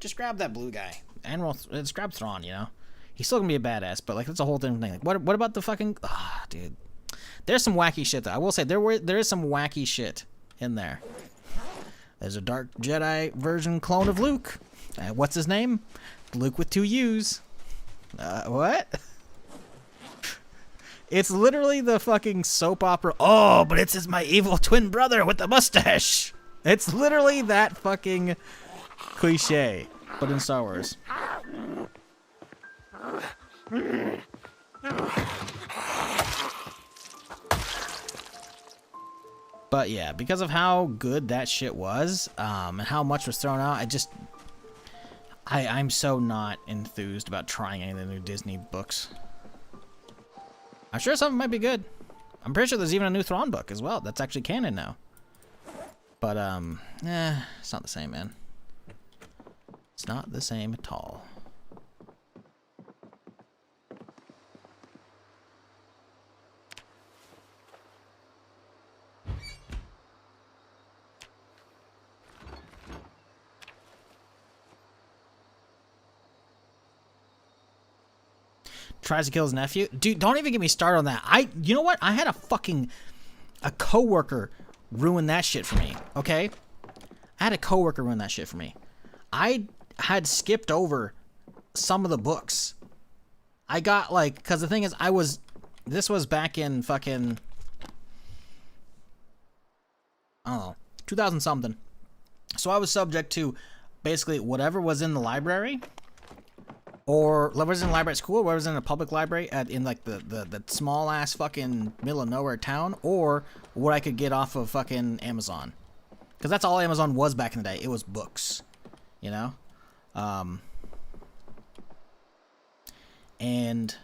Just grab that blue guy. And just grab Thrawn, you know? He's still gonna be a badass, but like that's a whole different thing. Like, what about the fucking dude? There's some wacky shit though. I will say there is some wacky shit in there. There's a Dark Jedi version clone of Luke. What's his name? Luke with 2 U's. What? It's literally the fucking soap opera. Oh, but it's my evil twin brother with the mustache. It's literally that fucking cliche, but in Star Wars. But yeah, because of how good that shit was, and how much was thrown out, I'm so not enthused about trying any of the new Disney books. I'm sure some might be good. I'm pretty sure there's even a new Thrawn book as well. That's actually canon now. But it's not the same, man. It's not the same at all. Tries to kill his nephew. Dude, don't even get me started on that. You know what? I had a coworker ruin that shit for me, okay? I had a coworker ruin that shit for me. I had skipped over some of the books. I got like, because the thing is, this was back in fucking, I don't know, 2000 something. So I was subject to basically whatever was in the library, or whatever was in the library at school, whatever was in a public library in like the small ass fucking middle of nowhere town, or what I could get off of fucking Amazon. Because that's all Amazon was back in the day. It was books, you know? And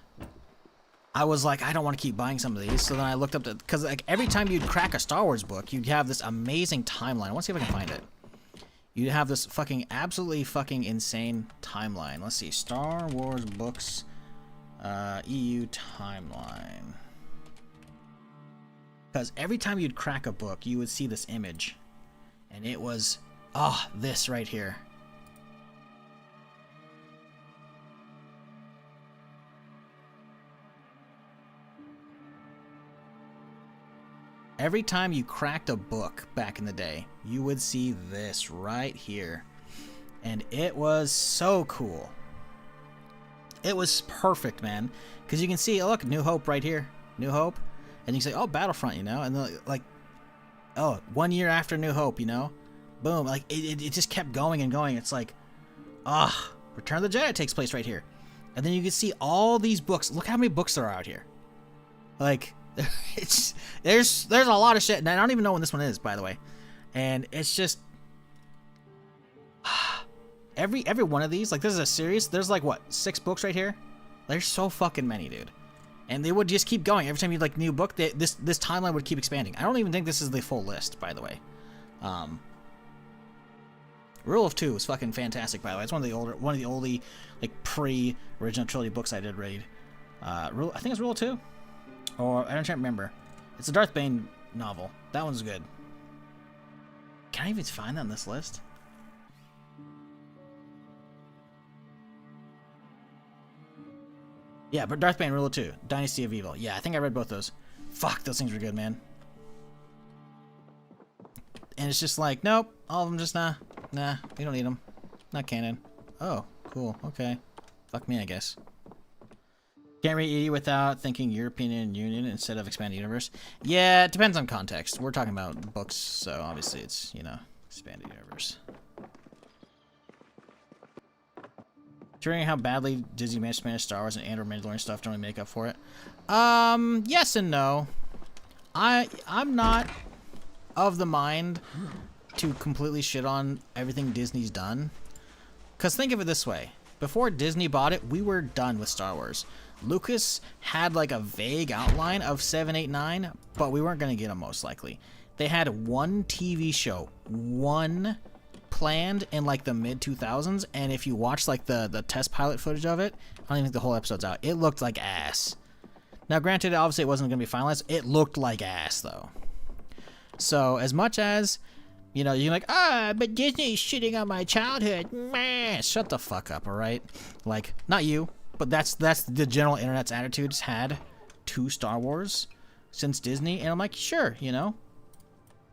I was like, I don't want to keep buying some of these. So then I looked up because like every time you'd crack a Star Wars book, you'd have this amazing timeline. I want to see if I can find it. You'd have this fucking absolutely fucking insane timeline. Let's see, Star Wars books, EU timeline. Because every time you'd crack a book, you would see this image. And it was, this right here. Every time you cracked a book back in the day, you would see this right here. And it was so cool. It was perfect, man. Because you can see, oh, look, New Hope right here. New Hope. And you say, oh, Battlefront, you know? And then, like, oh, 1 year after New Hope, you know? Boom. Like, it just kept going and going. It's like, Return of the Jedi takes place right here. And then you can see all these books. Look how many books there are out here. Like, there's a lot of shit. And I don't even know when this one is, by the way. And it's just... Every one of these, like, this is a series. There's, like, what, 6 books right here? There's so fucking many, dude. And they would just keep going. Every time you like a new book, this timeline would keep expanding. I don't even think this is the full list, by the way. Rule of Two is fucking fantastic, by the way. It's one of the oldie, like, pre-original trilogy books I did read. I think it's Rule of Two, or I don't remember. It's a Darth Bane novel. That one's good. Can I even find that on this list? Yeah, but Darth Bane, Rule of Two, Dynasty of Evil. Yeah, I think I read both those. Fuck, those things were good, man. And it's just like, nope, all of them just nah, we don't need them. Not canon. Oh, cool, okay. Fuck me, I guess. Can't read ED without thinking European Union instead of expanded universe. Yeah, it depends on context. We're talking about books, so obviously it's, you know, expanded universe. Considering how badly Disney managed to manage Star Wars and Andor Mandalorian stuff, don't really make up for it. Yes and no. I'm not of the mind to completely shit on everything Disney's done. Because think of it this way. Before Disney bought it, we were done with Star Wars. Lucas had like a vague outline of 7, 8, 9, but we weren't going to get them most likely. They had one TV show, one planned in like the mid 2000s, and if you watch like the test pilot footage of it, I don't even think the whole episode's out. It looked like ass. Now granted, obviously it wasn't going to be finalized. It looked like ass though. So as much as, you know, you're like, but Disney's shitting on my childhood. Meh. Shut the fuck up, all right? Like, not you, but that's the general internet's attitudes had to Star Wars since Disney, and I'm like, sure, you know,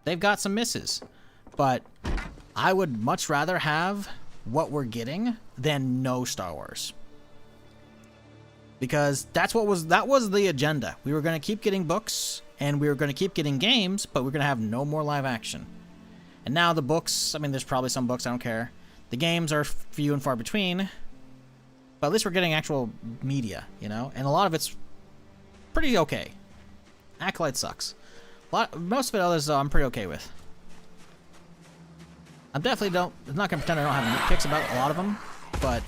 they've got some misses, but I would much rather have what we're getting than no Star Wars. Because that was the agenda. We were going to keep getting books, and we were going to keep getting games, but we're going to have no more live action. And now the books, I mean, there's probably some books, I don't care. The games are few and far between, but at least we're getting actual media, you know? And a lot of it's pretty okay. Acolyte sucks. Most of it others, though, I'm pretty okay with. I'm not going to pretend I don't have nitpicks about a lot of them, but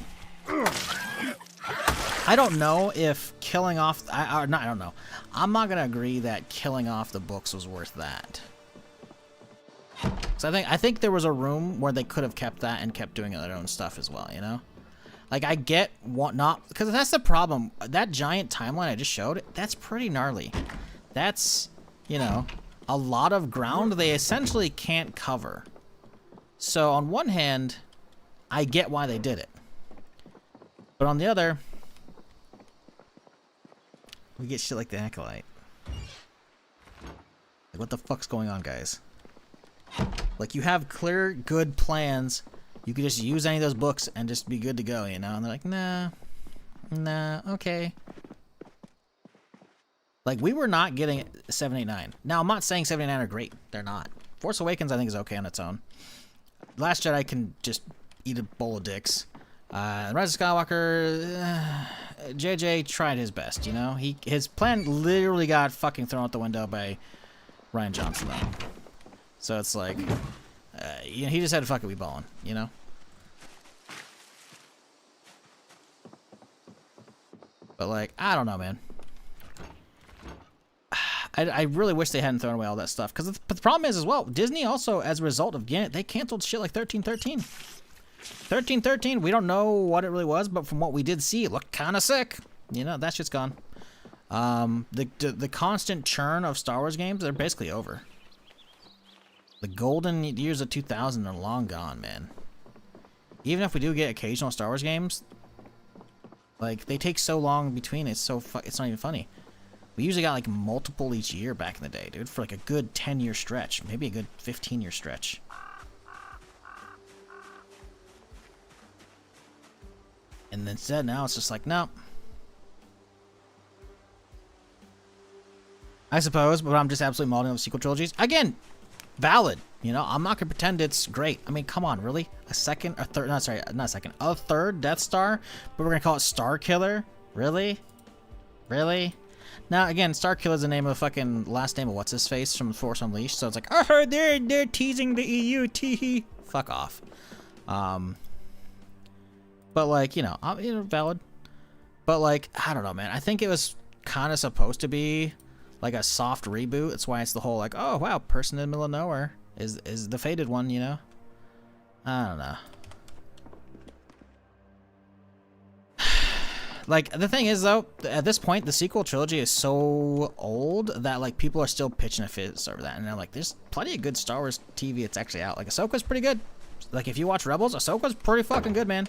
I don't know if killing off, I don't know. I'm not going to agree that killing off the books was worth that. So I think there was a room where they could have kept that and kept doing their own stuff as well, you know? Like, I get what not, because that's the problem. That giant timeline I just showed, that's pretty gnarly. That's, you know, a lot of ground they essentially can't cover. So on one hand, I get why they did it. But on the other, we get shit like the Acolyte. Like, what the fuck's going on, guys? Like, you have clear, good plans. You could just use any of those books and just be good to go, you know? And they're like, nah, okay. Like, we were not getting 7, 8, 9. Now, I'm not saying 7, 8, 9 are great. They're not. Force Awakens, I think, is okay on its own. Last Jedi can just eat a bowl of dicks. Rise of Skywalker, JJ tried his best, you know? His plan literally got fucking thrown out the window by Rian Johnson, though. So it's like, you know, he just had to fucking be balling, you know? But, like, I don't know, man. I really wish they hadn't thrown away all that stuff. Because the problem is, as well, Disney also, as a result of getting it, they canceled shit like 1313. 1313, we don't know what it really was, but from what we did see, it looked kind of sick. You know, that shit's gone. The constant churn of Star Wars games, they're basically over. The golden years of 2000 are long gone, man. Even if we do get occasional Star Wars games, like, they take so long between, it's not even funny. We usually got like multiple each year back in the day, dude, for like a good 10-year stretch, maybe a good 15-year stretch. And instead now it's just like, no. I suppose, but I'm just absolutely mauling of sequel trilogies. Again, valid. You know, I'm not gonna pretend it's great. I mean, come on, really? A third Death Star, but we're gonna call it Star Killer? Really? Really? Now, again, Star Killer is the name of the fucking last name of what's his face from Force Unleashed, so it's like, oh, they're teasing the EU, teehee. Fuck off. But like, you know, valid. But like, I don't know, man. I think it was kind of supposed to be like a soft reboot. That's why it's the whole like, oh wow, person in the middle of nowhere is the fated one, you know? I don't know. Like, the thing is though, at this point the sequel trilogy is so old that like people are still pitching a fizz over that, and they're like, there's plenty of good Star Wars TV that's actually out. Like Ahsoka's pretty good. Like if you watch Rebels, Ahsoka's pretty fucking good, man.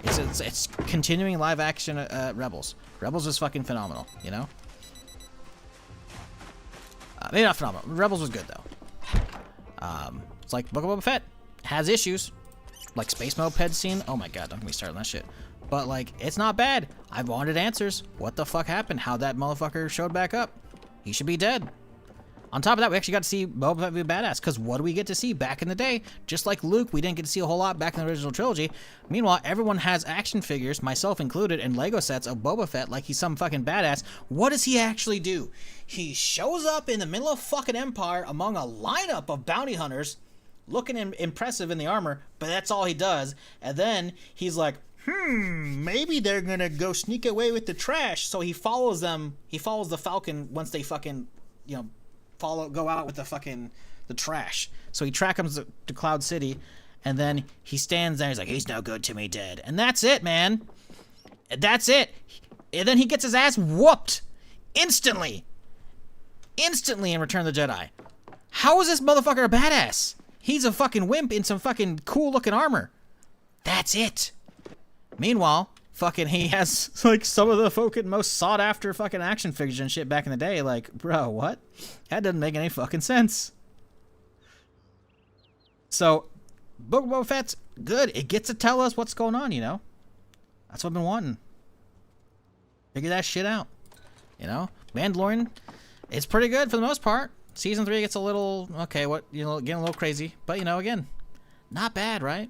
It's continuing live action Rebels. Rebels is fucking phenomenal, you know? Maybe not phenomenal. Rebels was good though. It's like Book of Boba Fett has issues, like Space Moped scene. Oh my god, don't get me started on that shit. But like, it's not bad. I wanted answers. What the fuck happened? How that motherfucker showed back up? He should be dead. On top of that, we actually got to see Boba Fett be a badass. Because what do we get to see back in the day? Just like Luke, we didn't get to see a whole lot back in the original trilogy. Meanwhile, everyone has action figures, myself included, and Lego sets of Boba Fett like he's some fucking badass. What does he actually do? He shows up in the middle of fucking Empire among a lineup of bounty hunters, looking impressive in the armor, but that's all he does. And then he's like, maybe they're gonna go sneak away with the trash. So he follows them. He follows the Falcon once they fucking, you know, go out with the trash. So he tracks them to Cloud City, and then he stands there. He's like, he's no good to me, dead. And that's it, man. That's it. And then he gets his ass whooped instantly in Return of the Jedi. How is this motherfucker a badass? He's a fucking wimp in some fucking cool looking armor. That's it. Meanwhile, fucking he has like some of the fucking most sought after fucking action figures and shit back in the day. Like, bro, what? That doesn't make any fucking sense. So, Book of Boba Fett's good. It gets to tell us what's going on, you know? That's what I've been wanting. Figure that shit out. You know? Mandalorian, it's pretty good for the most part. Season 3 gets a little, okay, getting a little crazy. But, you know, again, not bad, right?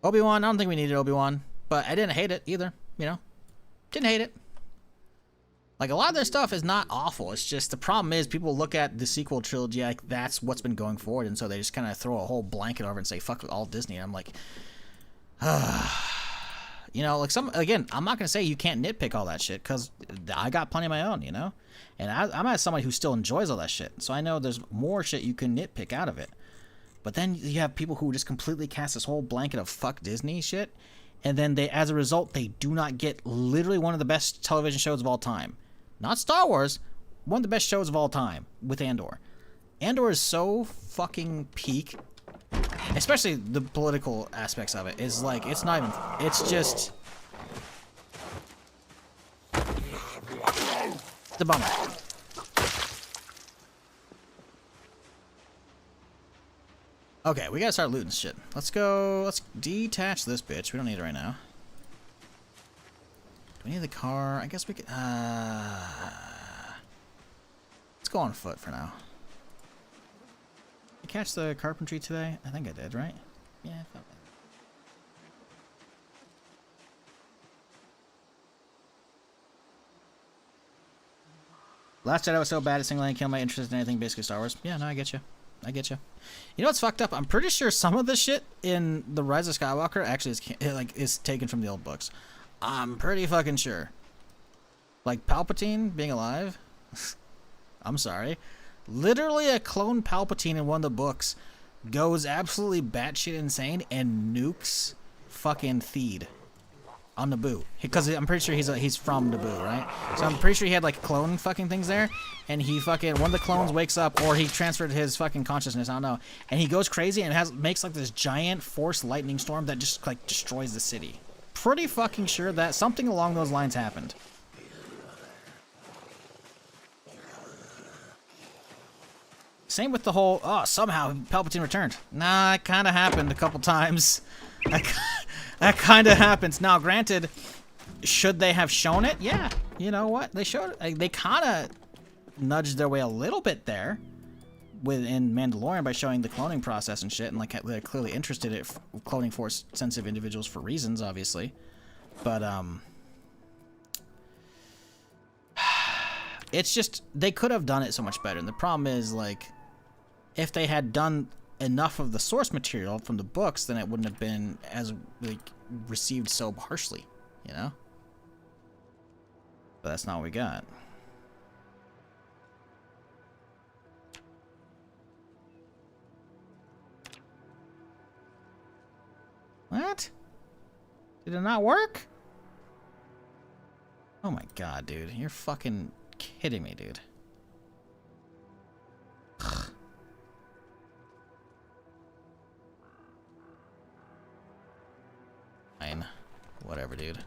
Obi-Wan, I don't think we needed Obi-Wan. But I didn't hate it either, you know? Didn't hate it. Like, a lot of their stuff is not awful. It's just the problem is people look at the sequel trilogy like that's what's been going forward, and so they just kind of throw a whole blanket over and say, fuck all Disney. And I'm like, you know, like again, I'm not going to say you can't nitpick all that shit, because I got plenty of my own, you know? And I'm as somebody who still enjoys all that shit, so I know there's more shit you can nitpick out of it. But then you have people who just completely cast this whole blanket of fuck Disney shit, and then they, as a result, they do not get literally one of the best television shows of all time. Not Star Wars, one of the best shows of all time with Andor. Andor is so fucking peak, especially the political aspects of it. Is like, it's not even, it's just, it's a bummer. Okay, we gotta start looting shit. Let's go, let's detach this bitch. We don't need it right now. Do we need the car? I guess we could, let's go on foot for now. Did you catch the carpentry today? I think I did, right? Yeah, I thought that. Last Jedi was so bad at single-handedly killing my interest in anything basically Star Wars. Yeah, no, I get you. I get you. You know what's fucked up? I'm pretty sure some of the shit in the Rise of Skywalker actually is taken from the old books. I'm pretty fucking sure. Like Palpatine being alive. I'm sorry. Literally a clone Palpatine in one of the books goes absolutely batshit insane and nukes fucking Theed on Naboo, because I'm pretty sure he's from Naboo, right? So I'm pretty sure he had like clone fucking things there, and he fucking, one of the clones wakes up, or he transferred his fucking consciousness, I don't know, and he goes crazy and makes like this giant force lightning storm that just like destroys the city. Pretty fucking sure that something along those lines happened. Same with the whole, oh, somehow Palpatine returned. Nah, it kind of happened a couple times. I That kind of happens. Now, granted, should they have shown it? Yeah. You know what? They showed it. They kind of nudged their way a little bit there in Mandalorian by showing the cloning process and shit, and like they're clearly interested in cloning force sensitive individuals for reasons, obviously. But it's just they could have done it so much better. And the problem is, like, if they had done enough of the source material from the books, then it wouldn't have been as like received so harshly, you know. But that's not what we got. What? Did it not work? Oh my god, dude. You're fucking kidding me, dude. Fine. Whatever, dude.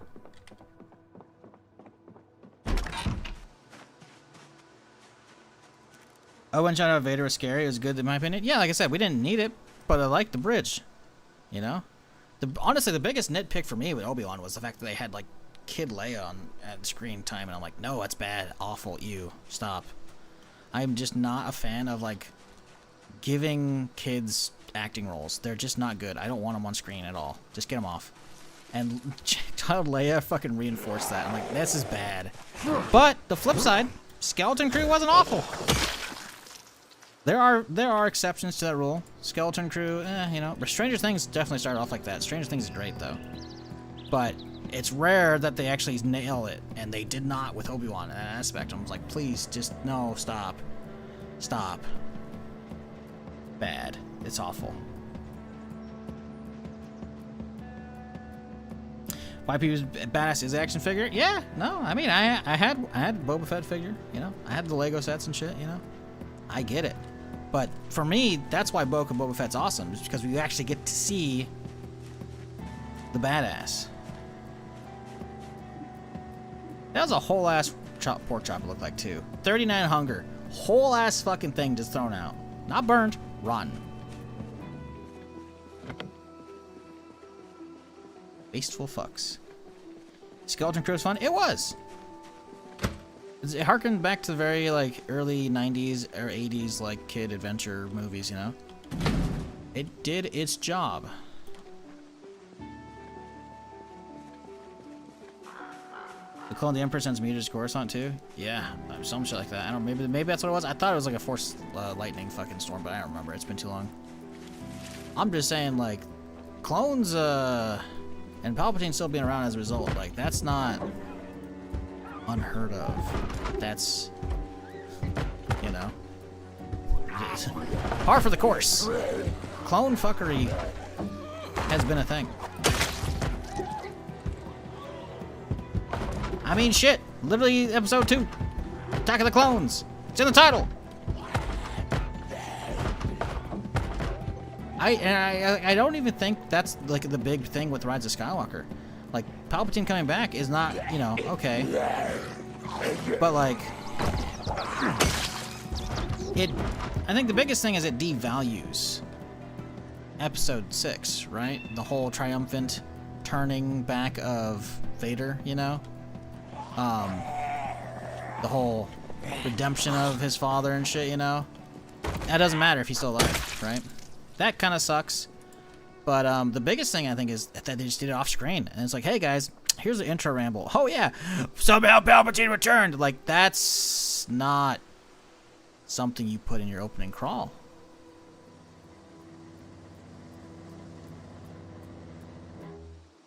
Oh, when shot out Vader was scary. It was good in my opinion. Yeah, like I said, we didn't need it, but I liked the bridge. You know? Honestly, the biggest nitpick for me with Obi-Wan was the fact that they had, like, Kid Leia at screen time, and I'm like, no, that's bad, awful, ew, stop. I'm just not a fan of, like, giving kids acting roles. They're just not good. I don't want them on screen at all. Just get them off. And Child Leia fucking reinforced that. I'm like, this is bad. But the flip side, Skeleton Crew wasn't awful. There are exceptions to that rule. Skeleton Crew, you know. Stranger Things definitely started off like that. Stranger Things is great, though. But it's rare that they actually nail it, and they did not with Obi-Wan in that aspect. I was like, please, just, no, stop. Stop. Bad. It's awful. YP's badass is action figure? Yeah, no, I mean, I had Boba Fett figure, you know. I had the Lego sets and shit, you know. I get it. But for me, that's why Boba Fett's awesome, is because we actually get to see the badass. That was a whole ass pork chop it looked like too. 39 hunger. Whole ass fucking thing just thrown out. Not burned, rotten. Wasteful fucks. Skeleton Crew was fun? It was! It harkened back to the very, like, early 90s or 80s, like, kid adventure movies, you know? It did its job. The clone of the Emperor sends Meteors to Coruscant, too? Yeah, some shit like that. I don't know, maybe that's what it was. I thought it was like a Force lightning fucking storm, but I don't remember. It's been too long. I'm just saying, like, clones, and Palpatine still being around as a result, like, that's not unheard of. That's, you know, par for the course. Clone fuckery has been a thing. I mean, shit. Literally, episode 2, Attack of the Clones. It's in the title. I don't even think that's like the big thing with Rise of Skywalker. Like, Palpatine coming back is not, you know, okay. But like, I think the biggest thing is it devalues episode 6, right? The whole triumphant turning back of Vader, you know? The whole redemption of his father and shit, you know? That doesn't matter if he's still alive, right? That kind of sucks. But the biggest thing I think is that they just did it off screen. And it's like, hey guys, here's the intro ramble. Oh yeah, somehow Palpatine returned. Like, that's not something you put in your opening crawl.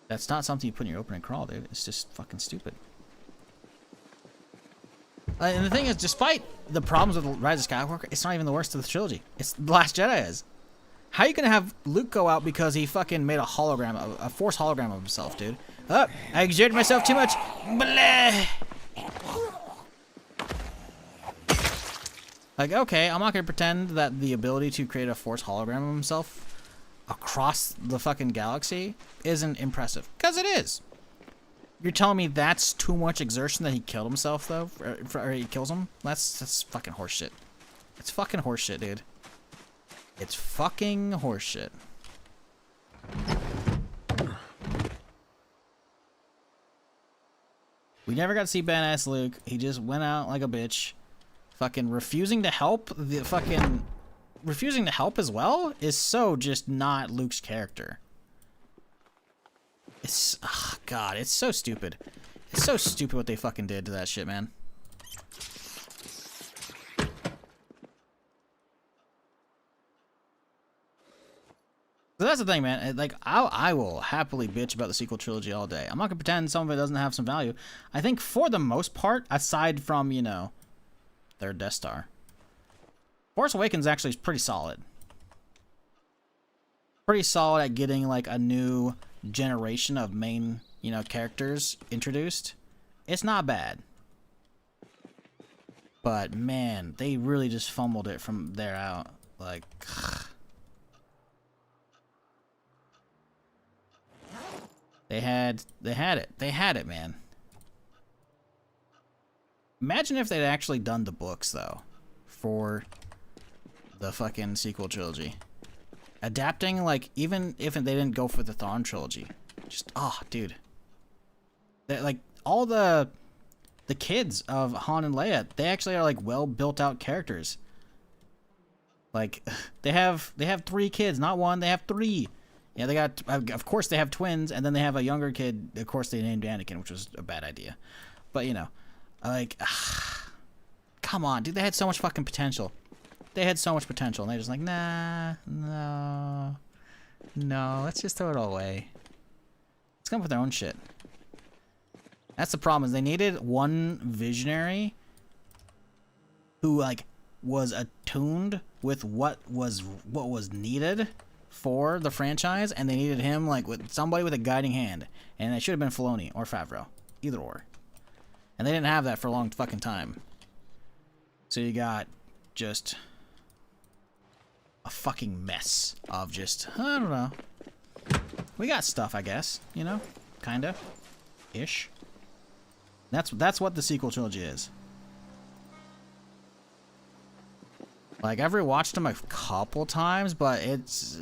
That's not something you put in your opening crawl, dude. It's just fucking stupid. And the thing is, despite the problems with Rise of Skywalker, it's not even the worst of the trilogy. It's The Last Jedi is. How are you gonna have Luke go out because he fucking made a hologram, a Force hologram of himself, dude? Oh, I exerted myself too much. Blah. Like, okay, I'm not gonna pretend that the ability to create a Force hologram of himself across the fucking galaxy isn't impressive, because it is. You're telling me that's too much exertion that he killed himself, though? Or he kills him? That's fucking horseshit. It's fucking horseshit, dude. It's fucking horseshit. We never got to see badass Luke. He just went out like a bitch. Fucking refusing to help. Refusing to help as well is so just not Luke's character. It's, oh God, it's so stupid. It's so stupid what they fucking did to that shit, man. So that's the thing, man. Like, I will happily bitch about the sequel trilogy all day. I'm not gonna pretend some of it doesn't have some value. I think for the most part, aside from, you know, their Death Star, Force Awakens actually is pretty solid. Pretty solid at getting, like, a new generation of main, you know, characters introduced. It's not bad. But, man, they really just fumbled it from there out. Like... They had it, man. Imagine if they'd actually done the books, though, for the fucking sequel trilogy. Adapting, like, even if they didn't go for the Thrawn trilogy. Just, oh, dude. They're, like, all the kids of Han and Leia, they actually are, like, well-built-out characters. Like, they have 3 kids, not 1, they have 3. Yeah, they got, of course they have twins, and then they have a younger kid, of course they named Anakin, which was a bad idea. But, you know, like, come on, dude, they had so much fucking potential. They had so much potential, and they're just like, nah, no, let's just throw it all away. Let's come up with their own shit. That's the problem, is they needed one visionary who, like, was attuned with what was needed for the franchise, and they needed him, like, with somebody with a guiding hand, and it should have been Filoni or Favreau, either or, and they didn't have that for a long fucking time. So you got just a fucking mess of just, I don't know. We got stuff, I guess, you know, kinda, ish. That's what the sequel trilogy is. Like, I've rewatched them a couple times, but it's,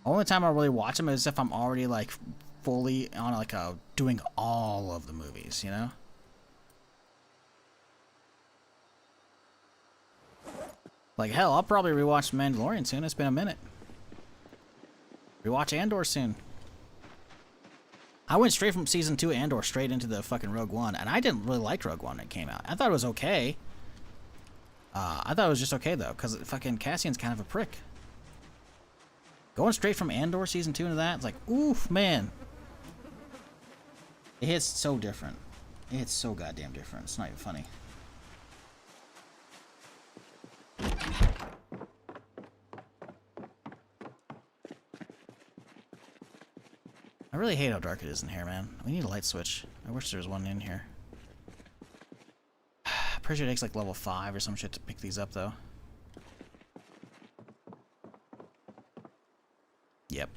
only time I really watch them is if I'm already, like, fully on, like, doing all of the movies, you know? Like, hell, I'll probably rewatch Mandalorian soon. It's been a minute. Rewatch Andor soon. I went straight from Season 2 Andor straight into the fucking Rogue One, and I didn't really like Rogue One when it came out. I thought it was okay. I thought it was just okay, though, because fucking Cassian's kind of a prick. Going straight from Andor Season 2 into that, it's like, oof, man. It hits so different. It hits so goddamn different. It's not even funny. I really hate how dark it is in here, man. We need a light switch. I wish there was one in here. Pretty sure it takes like level 5 or some shit to pick these up, though. Yep.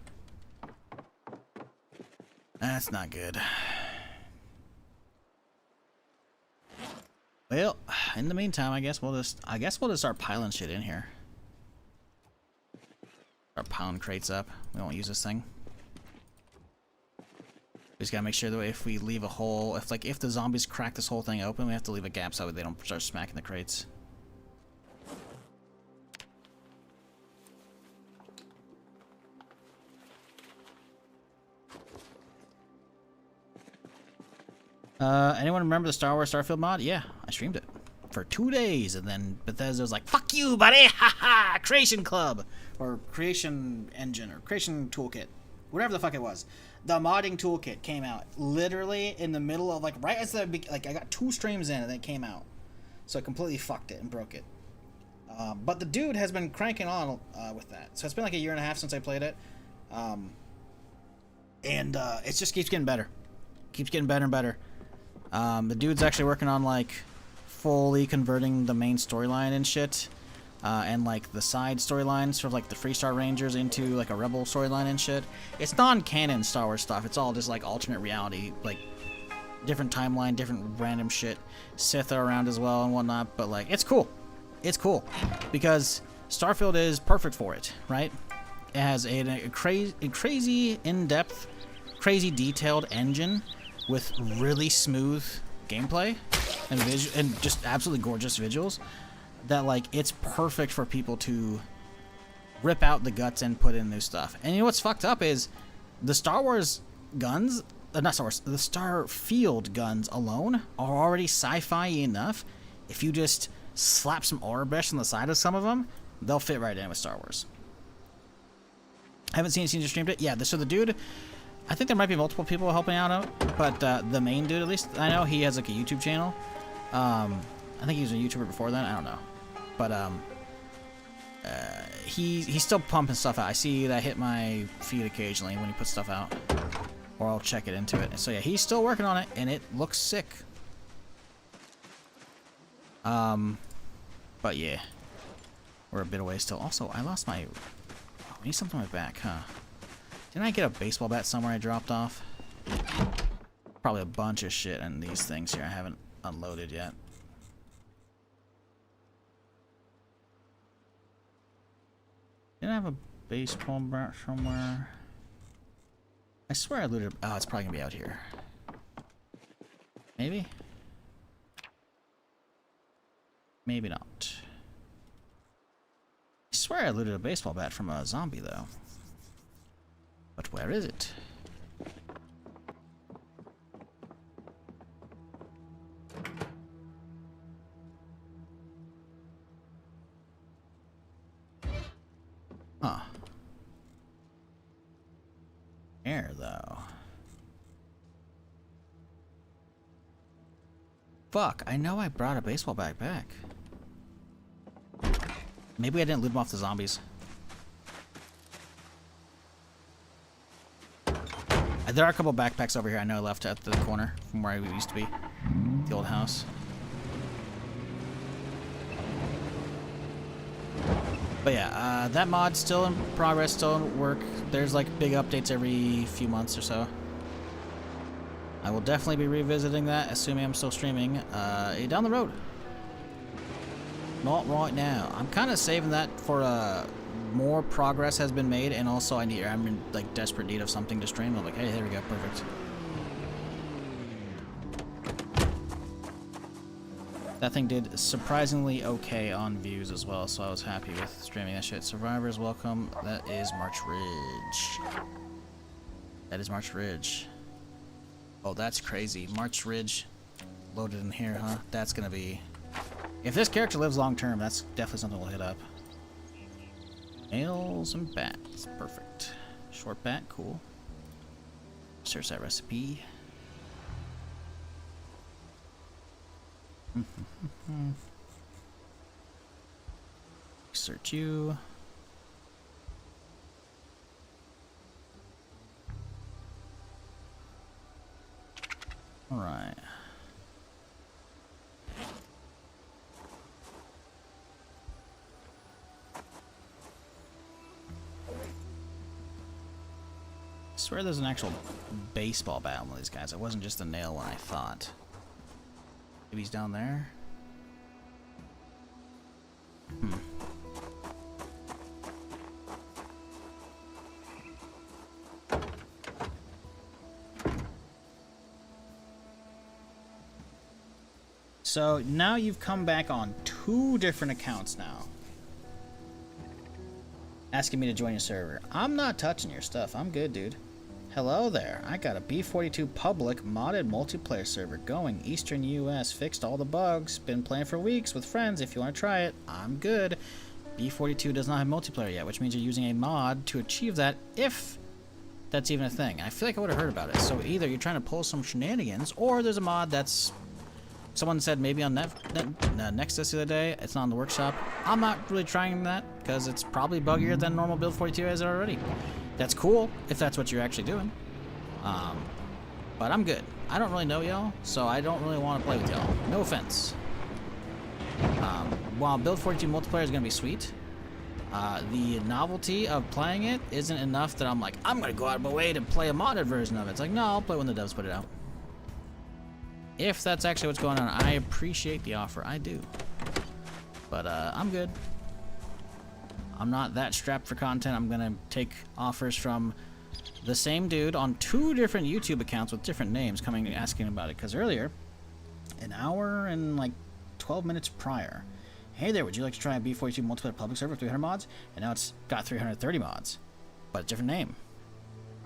That's not good. Well, in the meantime, I guess we'll just start piling shit in here. Start piling crates up. We won't use this thing. We just gotta make sure that if we leave a hole, if the zombies crack this whole thing open, we have to leave a gap so they don't start smacking the crates. Anyone remember the Star Wars Starfield mod? Yeah, I streamed it for 2 days, and then Bethesda was like, "Fuck you, buddy! Ha ha! Creation Club, or Creation Engine, or Creation Toolkit, whatever the fuck it was." The modding toolkit came out literally in the middle of, like, right as the, like, I got 2 streams in and then it came out, so I completely fucked it and broke it. But the dude has been cranking on with that, so it's been like a year and a half since I played it, and it just keeps getting better, and better. The dude's actually working on, like, fully converting the main storyline and shit, and, like, the side storylines, sort of like the Freestar Rangers, into, like, a Rebel storyline and shit. It's non-canon Star Wars stuff. It's all just, like, alternate reality, like, different timeline, different random shit. Sith are around as well and whatnot, but, like, it's cool. It's cool, because Starfield is perfect for it, right? It has a crazy, in-depth, crazy detailed engine with really smooth gameplay and just absolutely gorgeous visuals that like it's perfect for people to rip out the guts and put in new stuff. And you know what's fucked up is the Star Wars guns, not Star Wars, the Starfield guns alone are already sci-fi enough. If you just slap some Aurebesh on the side of some of them, they'll fit right in with Star Wars. I haven't seen you streamed it. Yeah, so the dude, I think there might be multiple people helping out, but the main dude, at least I know, he has like a YouTube channel. I think he was a YouTuber before then. I don't know, but he's still pumping stuff out. I see that hit my feed occasionally when he puts stuff out, or I'll check it into it. So yeah, he's still working on it, and it looks sick. But yeah, we're a bit away still. Also, I lost my. Oh, I need something on my back, huh? Didn't I get a baseball bat somewhere I dropped off? Probably a bunch of shit in these things here I haven't unloaded yet. Didn't I have a baseball bat somewhere? I swear I looted. Oh, it's probably gonna be out here. Maybe? Maybe not. I swear I looted a baseball bat from a zombie, though. But where is it? Huh. Where, though? Fuck, I know I brought a baseball bat back. Maybe I didn't loot them off the zombies. There are a couple backpacks over here I know left at the corner from where I used to be. The old house. But yeah, that mod's still in progress, still in work. There's like big updates every few months or so. I will definitely be revisiting that, assuming I'm still streaming, down the road. Not right now. I'm kind of saving that for more progress has been made, and also I'm in like desperate need of something to stream. I'm like, hey, there we go, perfect. That thing did surprisingly okay on views as well, so I was happy with streaming that shit. Survivors, welcome. That is March Ridge. That is March Ridge. Oh, that's crazy. March Ridge loaded in here, huh? That's gonna be... If this character lives long term, that's definitely something we'll hit up. Nails and bats. Perfect. Short bat, cool. Search that recipe. Search you. Alright. I swear there's an actual baseball bat on one of these guys. It wasn't just a nail one I thought. Maybe he's down there? So now you've come back on 2 different accounts now. Asking me to join your server. I'm not touching your stuff. I'm good, dude. Hello there. I got a B42 public modded multiplayer server going. Eastern US. Fixed all the bugs. Been playing for weeks with friends. If you want to try it, I'm good. B42 does not have multiplayer yet, which means you're using a mod to achieve that, if that's even a thing. I feel like I would have heard about it. So either you're trying to pull some shenanigans, or there's a mod that's... Someone said maybe on Nexus the other day. It's not in the workshop. I'm not really trying that because it's probably buggier than normal build 42 has it already. That's cool if that's what you're actually doing. But I'm good. I don't really know y'all, so I don't really want to play with y'all. No offense. While build 42 multiplayer is gonna be sweet, the novelty of playing it isn't enough that I'm like, I'm gonna go out of my way to play a modded version of it. It's like, no, I'll play when the devs put it out. If that's actually what's going on, I appreciate the offer. I do. But I'm good. I'm not that strapped for content. I'm gonna take offers from the same dude on 2 different YouTube accounts with different names coming and asking about it. Because earlier, an hour and like 12 minutes prior, hey there, would you like to try a B42 multiplayer public server with 300 mods? And now it's got 330 mods, but a different name.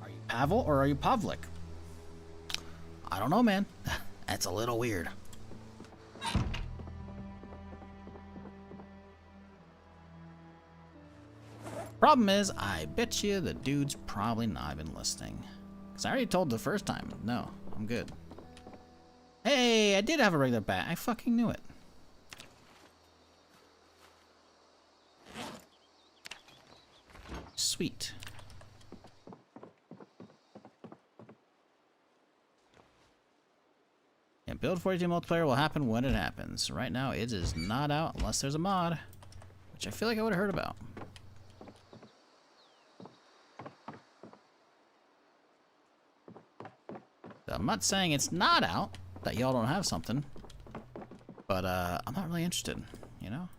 Are you Pavel or are you Pavlik? I don't know, man. That's a little weird. Problem is, I bet you the dude's probably not even listening. Because I already told the first time. No, I'm good. Hey, I did have a regular bat. I fucking knew it. Sweet. Yeah, build 42 multiplayer will happen when it happens. Right now, it is not out unless there's a mod, which I feel like I would have heard about. I'm not saying it's not out, that y'all don't have something, but I'm not really interested, you know?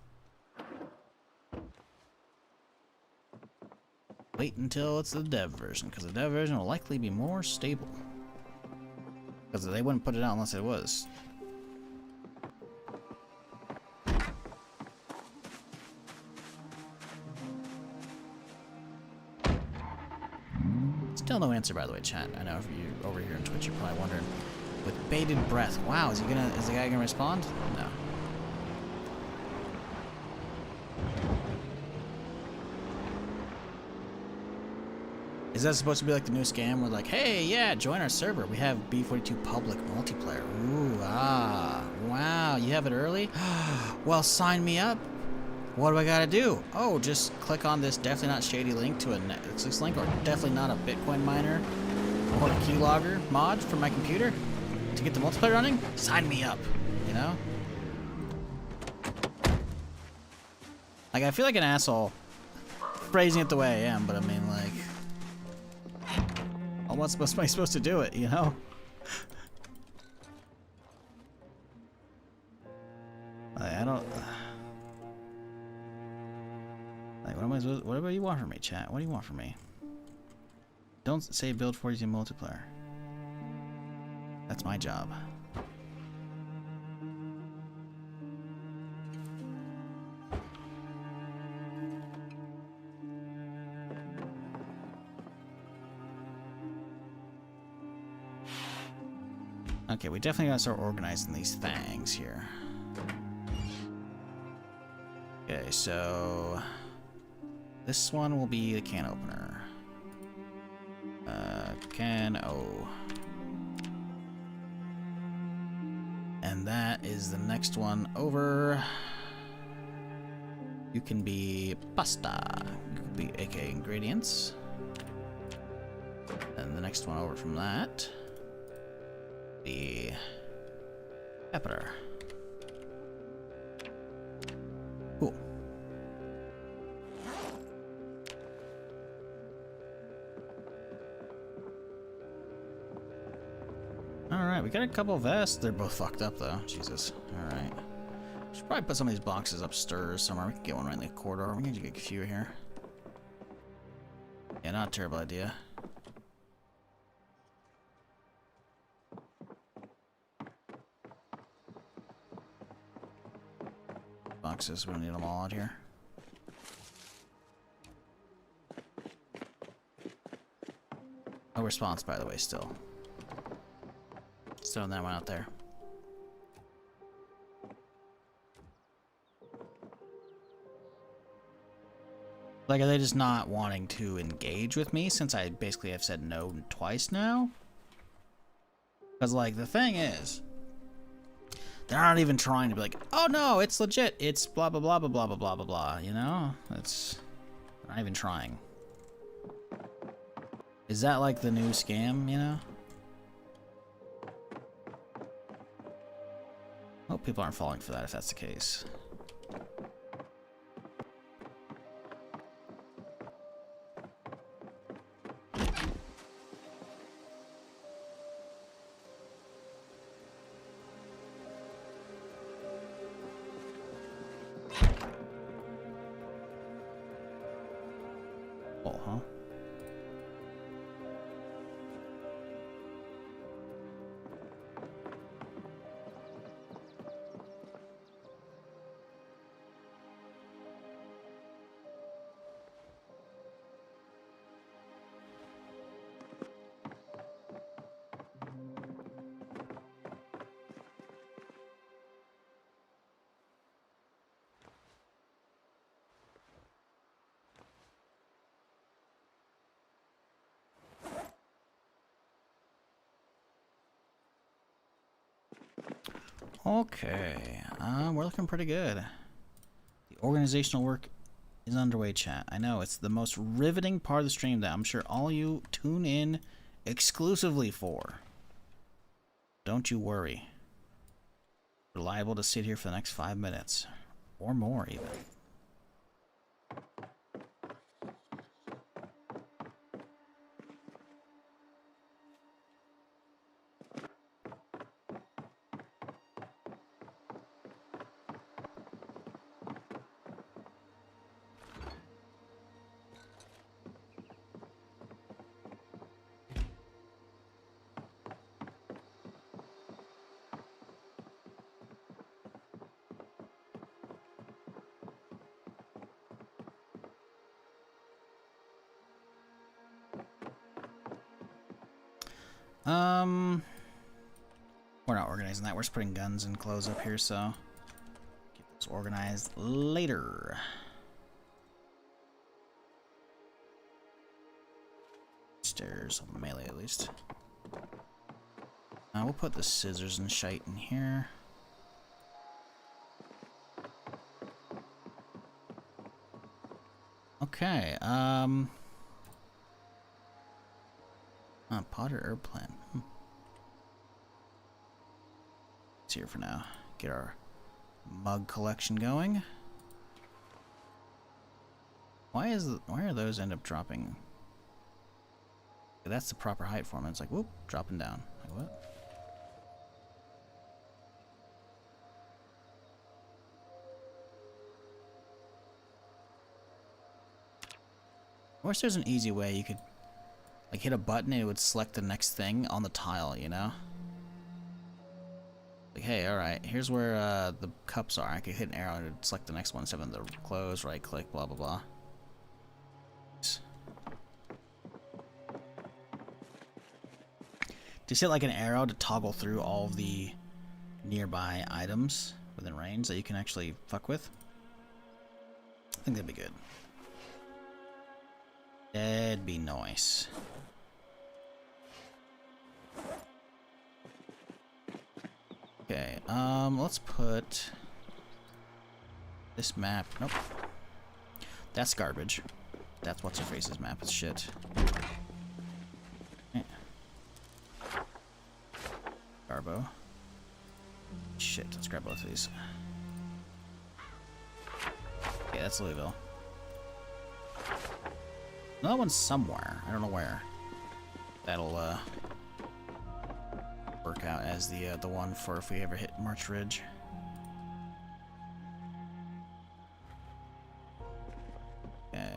Wait until it's the dev version, because the dev version will likely be more stable. Because they wouldn't put it out unless it was. Still no answer, by the way, chat. I know if you over here on Twitch, you're probably wondering. With bated breath. Wow, is the guy gonna respond? No. Is that supposed to be like the new scam where like, hey, yeah, join our server. We have B42 public multiplayer. Ooh, ah, wow, you have it early? Well, sign me up. What do I gotta do? Oh, just click on this definitely not shady link to a Netflix link, or definitely not a Bitcoin miner or a keylogger mod for my computer to get the multiplayer running? Sign me up, you know? Like, I feel like an asshole phrasing it the way I am, but I mean, like, what's am I supposed to do it, you know? I don't... Like, what am I supposed... What do you want from me, chat? What do you want from me? Don't say build 42 multiplayer. That's my job. Okay, we definitely gotta start organizing these things here. Okay, so this one will be the can opener. Can O. And that is the next one over. You can be pasta. You can be aka ingredients. And the next one over from that, the pepper. Cool. Alright, we got a couple vests. They're both fucked up though. Jesus. Alright. Should probably put some of these boxes upstairs somewhere. We can get one right in the corridor. We can get a few here. Yeah, not a terrible idea. Boxes, we don't need them all out here. No response, by the way, still. Still that one out there. Like, are they just not wanting to engage with me since I basically have said no twice now? Because, like, the thing is, they're not even trying to be like, oh no, it's legit. It's blah, blah, blah, blah, blah, blah, blah, blah, blah, you know? It's not even trying. Is that like the new scam, you know? Hope people aren't falling for that if that's the case. Okay, we're looking pretty good. The organizational work is underway, chat. I know, it's the most riveting part of the stream that I'm sure all you tune in exclusively for. Don't you worry. We're liable to sit here for the next 5 minutes. Or more, even. We're not organizing that. We're just putting guns and clothes up here, so get this organized later. Stairs, melee at least. We'll put the scissors and shite in here. Okay, potted herb plant. It's here for now. Get our mug collection going. Why are those end up dropping? That's the proper height for them. It's like, whoop, dropping down. Like, what? I wish there's an easy way you could, like, hit a button and it would select the next thing on the tile, you know? Like, hey, alright, here's where the cups are. I could hit an arrow and it would select the next one instead of the close, right click, blah, blah, blah. Just hit like an arrow to toggle through all of the nearby items within range that you can actually fuck with. I think that'd be good. That'd be nice. Okay, let's put this map. Nope. That's garbage. That's what's her face's map. It's shit. Garbo. Shit, let's grab both of these. Okay, that's Louisville. Another one's somewhere. I don't know where. That'll work out as the one for if we ever hit March Ridge. Okay.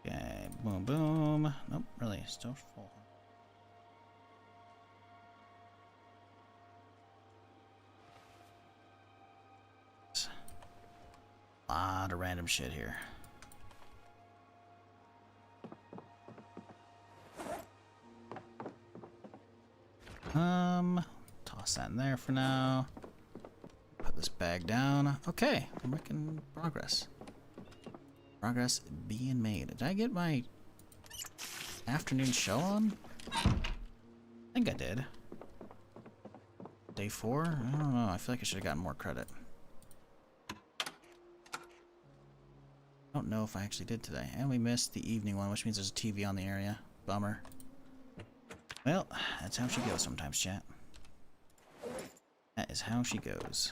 Okay, boom, boom. Nope, really, still full. Lot of random shit here. Toss that in there for now. Put this bag down. Okay, we're making progress. Progress being made. Did I get my afternoon show on? I think I did. Day 4? I don't know. I feel like I should have gotten more credit. I don't know if I actually did today. And we missed the evening one, which means there's a TV on the area. Bummer. Well, that's how she goes sometimes, chat. That is how she goes.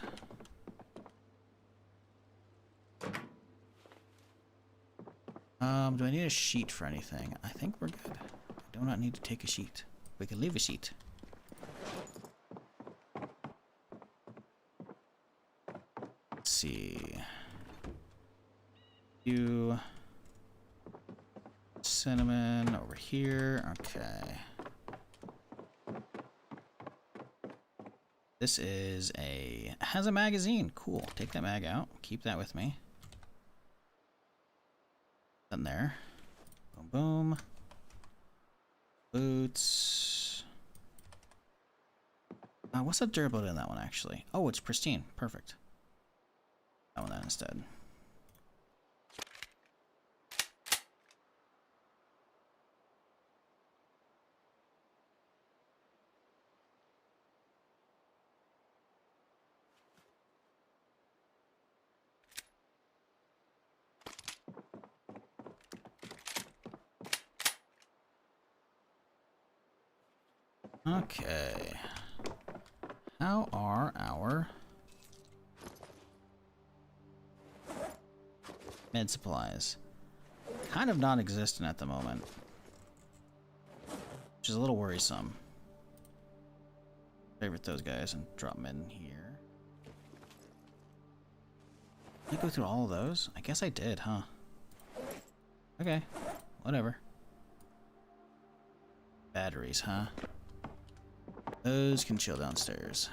Do I need a sheet for anything? I think we're good. I do not need to take a sheet. We can leave a sheet. Let's see. You cinnamon over here. Okay. This is has a magazine. Cool. Take that mag out. Keep that with me. Done there. Boom, boom. Boots. What's the durability in that one, actually? Oh, it's pristine. Perfect. That one instead. Okay. How are our med supplies? Kind of non-existent at the moment, which is a little worrisome. Favorite those guys and drop them in here. Did I go through all of those? I guess I did, huh? Okay, whatever. Batteries, huh? Those can chill downstairs.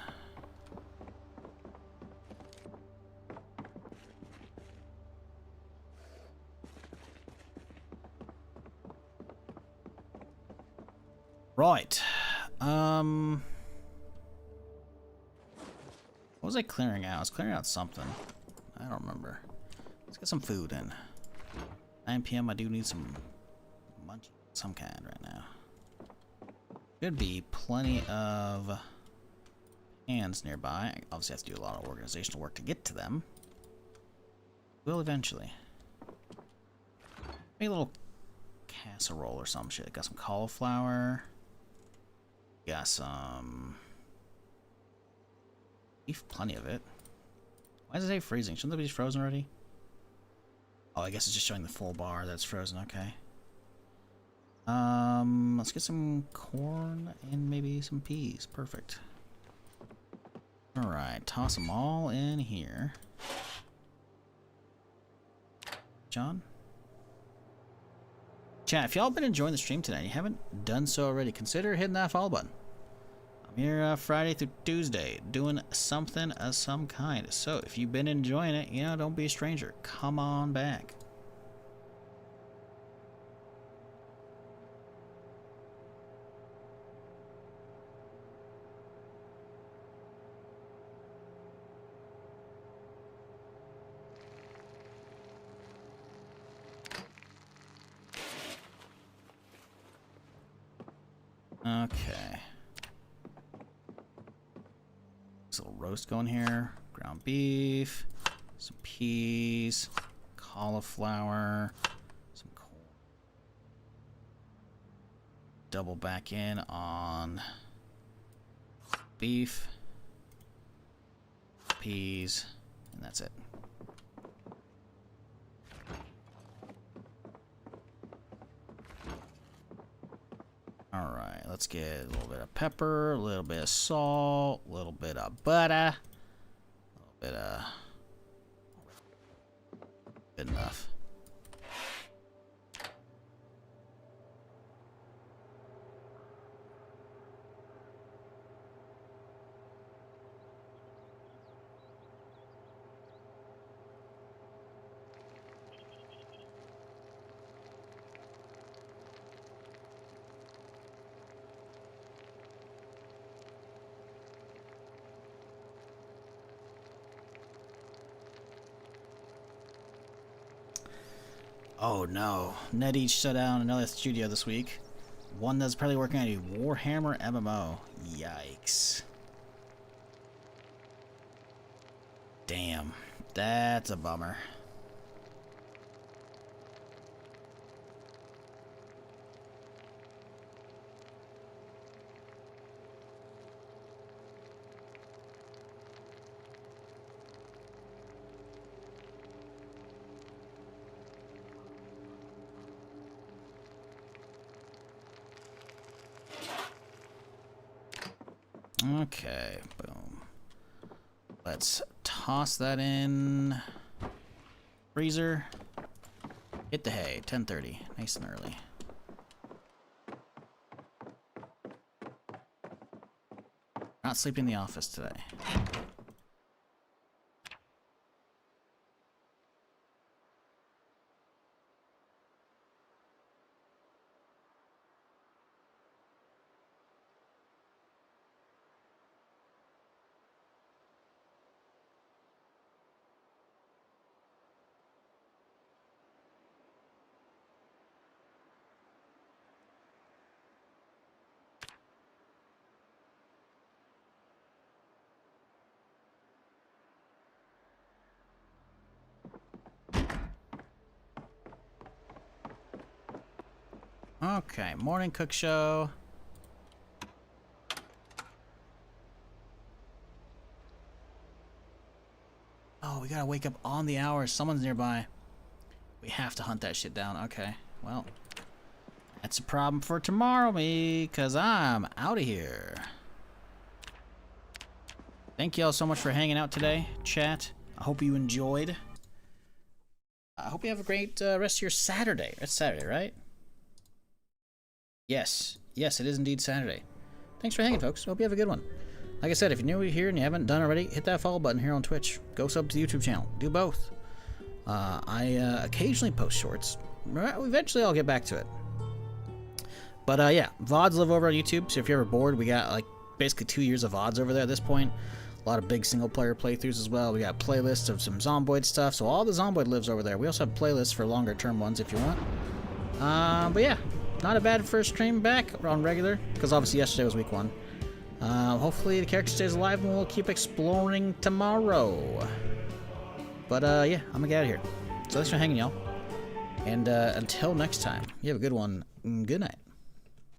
Right. What was I clearing out? I was clearing out something. I don't remember. Let's get some food in. 9 p.m. I do need some munch of some kind right now. Should be plenty of hands nearby. I obviously have to do a lot of organizational work to get to them. Will eventually. Maybe a little casserole or some shit. Got some cauliflower. Got some beef, plenty of it. Why does it say freezing? Shouldn't that be frozen already? Oh, I guess it's just showing the full bar that's frozen. Okay. Let's get some corn and maybe some peas. Perfect. Alright, toss them all in here. John? Chat, if y'all been enjoying the stream tonight and you haven't done so already, consider hitting that follow button. I'm here Friday through Tuesday doing something of some kind. So if you've been enjoying it, you know, don't be a stranger. Come on back. Okay. This little roast going here. Ground beef, some peas, cauliflower, some corn. Double back in on beef, peas, and that's it. Alright, let's get a little bit of pepper, a little bit of salt, a little bit of butter, a little bit of... good enough. Oh no, NetEase shut down another studio this week. One that's probably working on a Warhammer MMO. Yikes. Damn, that's a bummer. Okay, boom. Let's toss that in. Freezer. Hit the hay, 10:30, nice and early. Not sleeping in the office today. Okay, morning cook show. Oh, we gotta wake up on the hour. Someone's nearby. We have to hunt that shit down. Okay, well, that's a problem for tomorrow, me, because I'm out of here. Thank you all so much for hanging out today, chat. I hope you enjoyed. I hope you have a great rest of your Saturday. It's Saturday, right? Yes. Yes, it is indeed Saturday. Thanks for hanging, folks. Hope you have a good one. Like I said, if you're new here and you haven't done already, hit that follow button here on Twitch. Go sub to the YouTube channel. Do both. I occasionally post shorts. Eventually, I'll get back to it. But yeah, VODs live over on YouTube, so if you're ever bored, we got like basically 2 years of VODs over there at this point. A lot of big single-player playthroughs as well. We got playlists of some Zomboid stuff, so all the Zomboid lives over there. We also have playlists for longer-term ones if you want. But yeah, not a bad first stream back on regular, because obviously yesterday was week 1. Hopefully the character stays alive and we'll keep exploring tomorrow. But yeah, I'm gonna get out of here. So thanks for hanging, y'all. And until next time, you have a good one. Good night.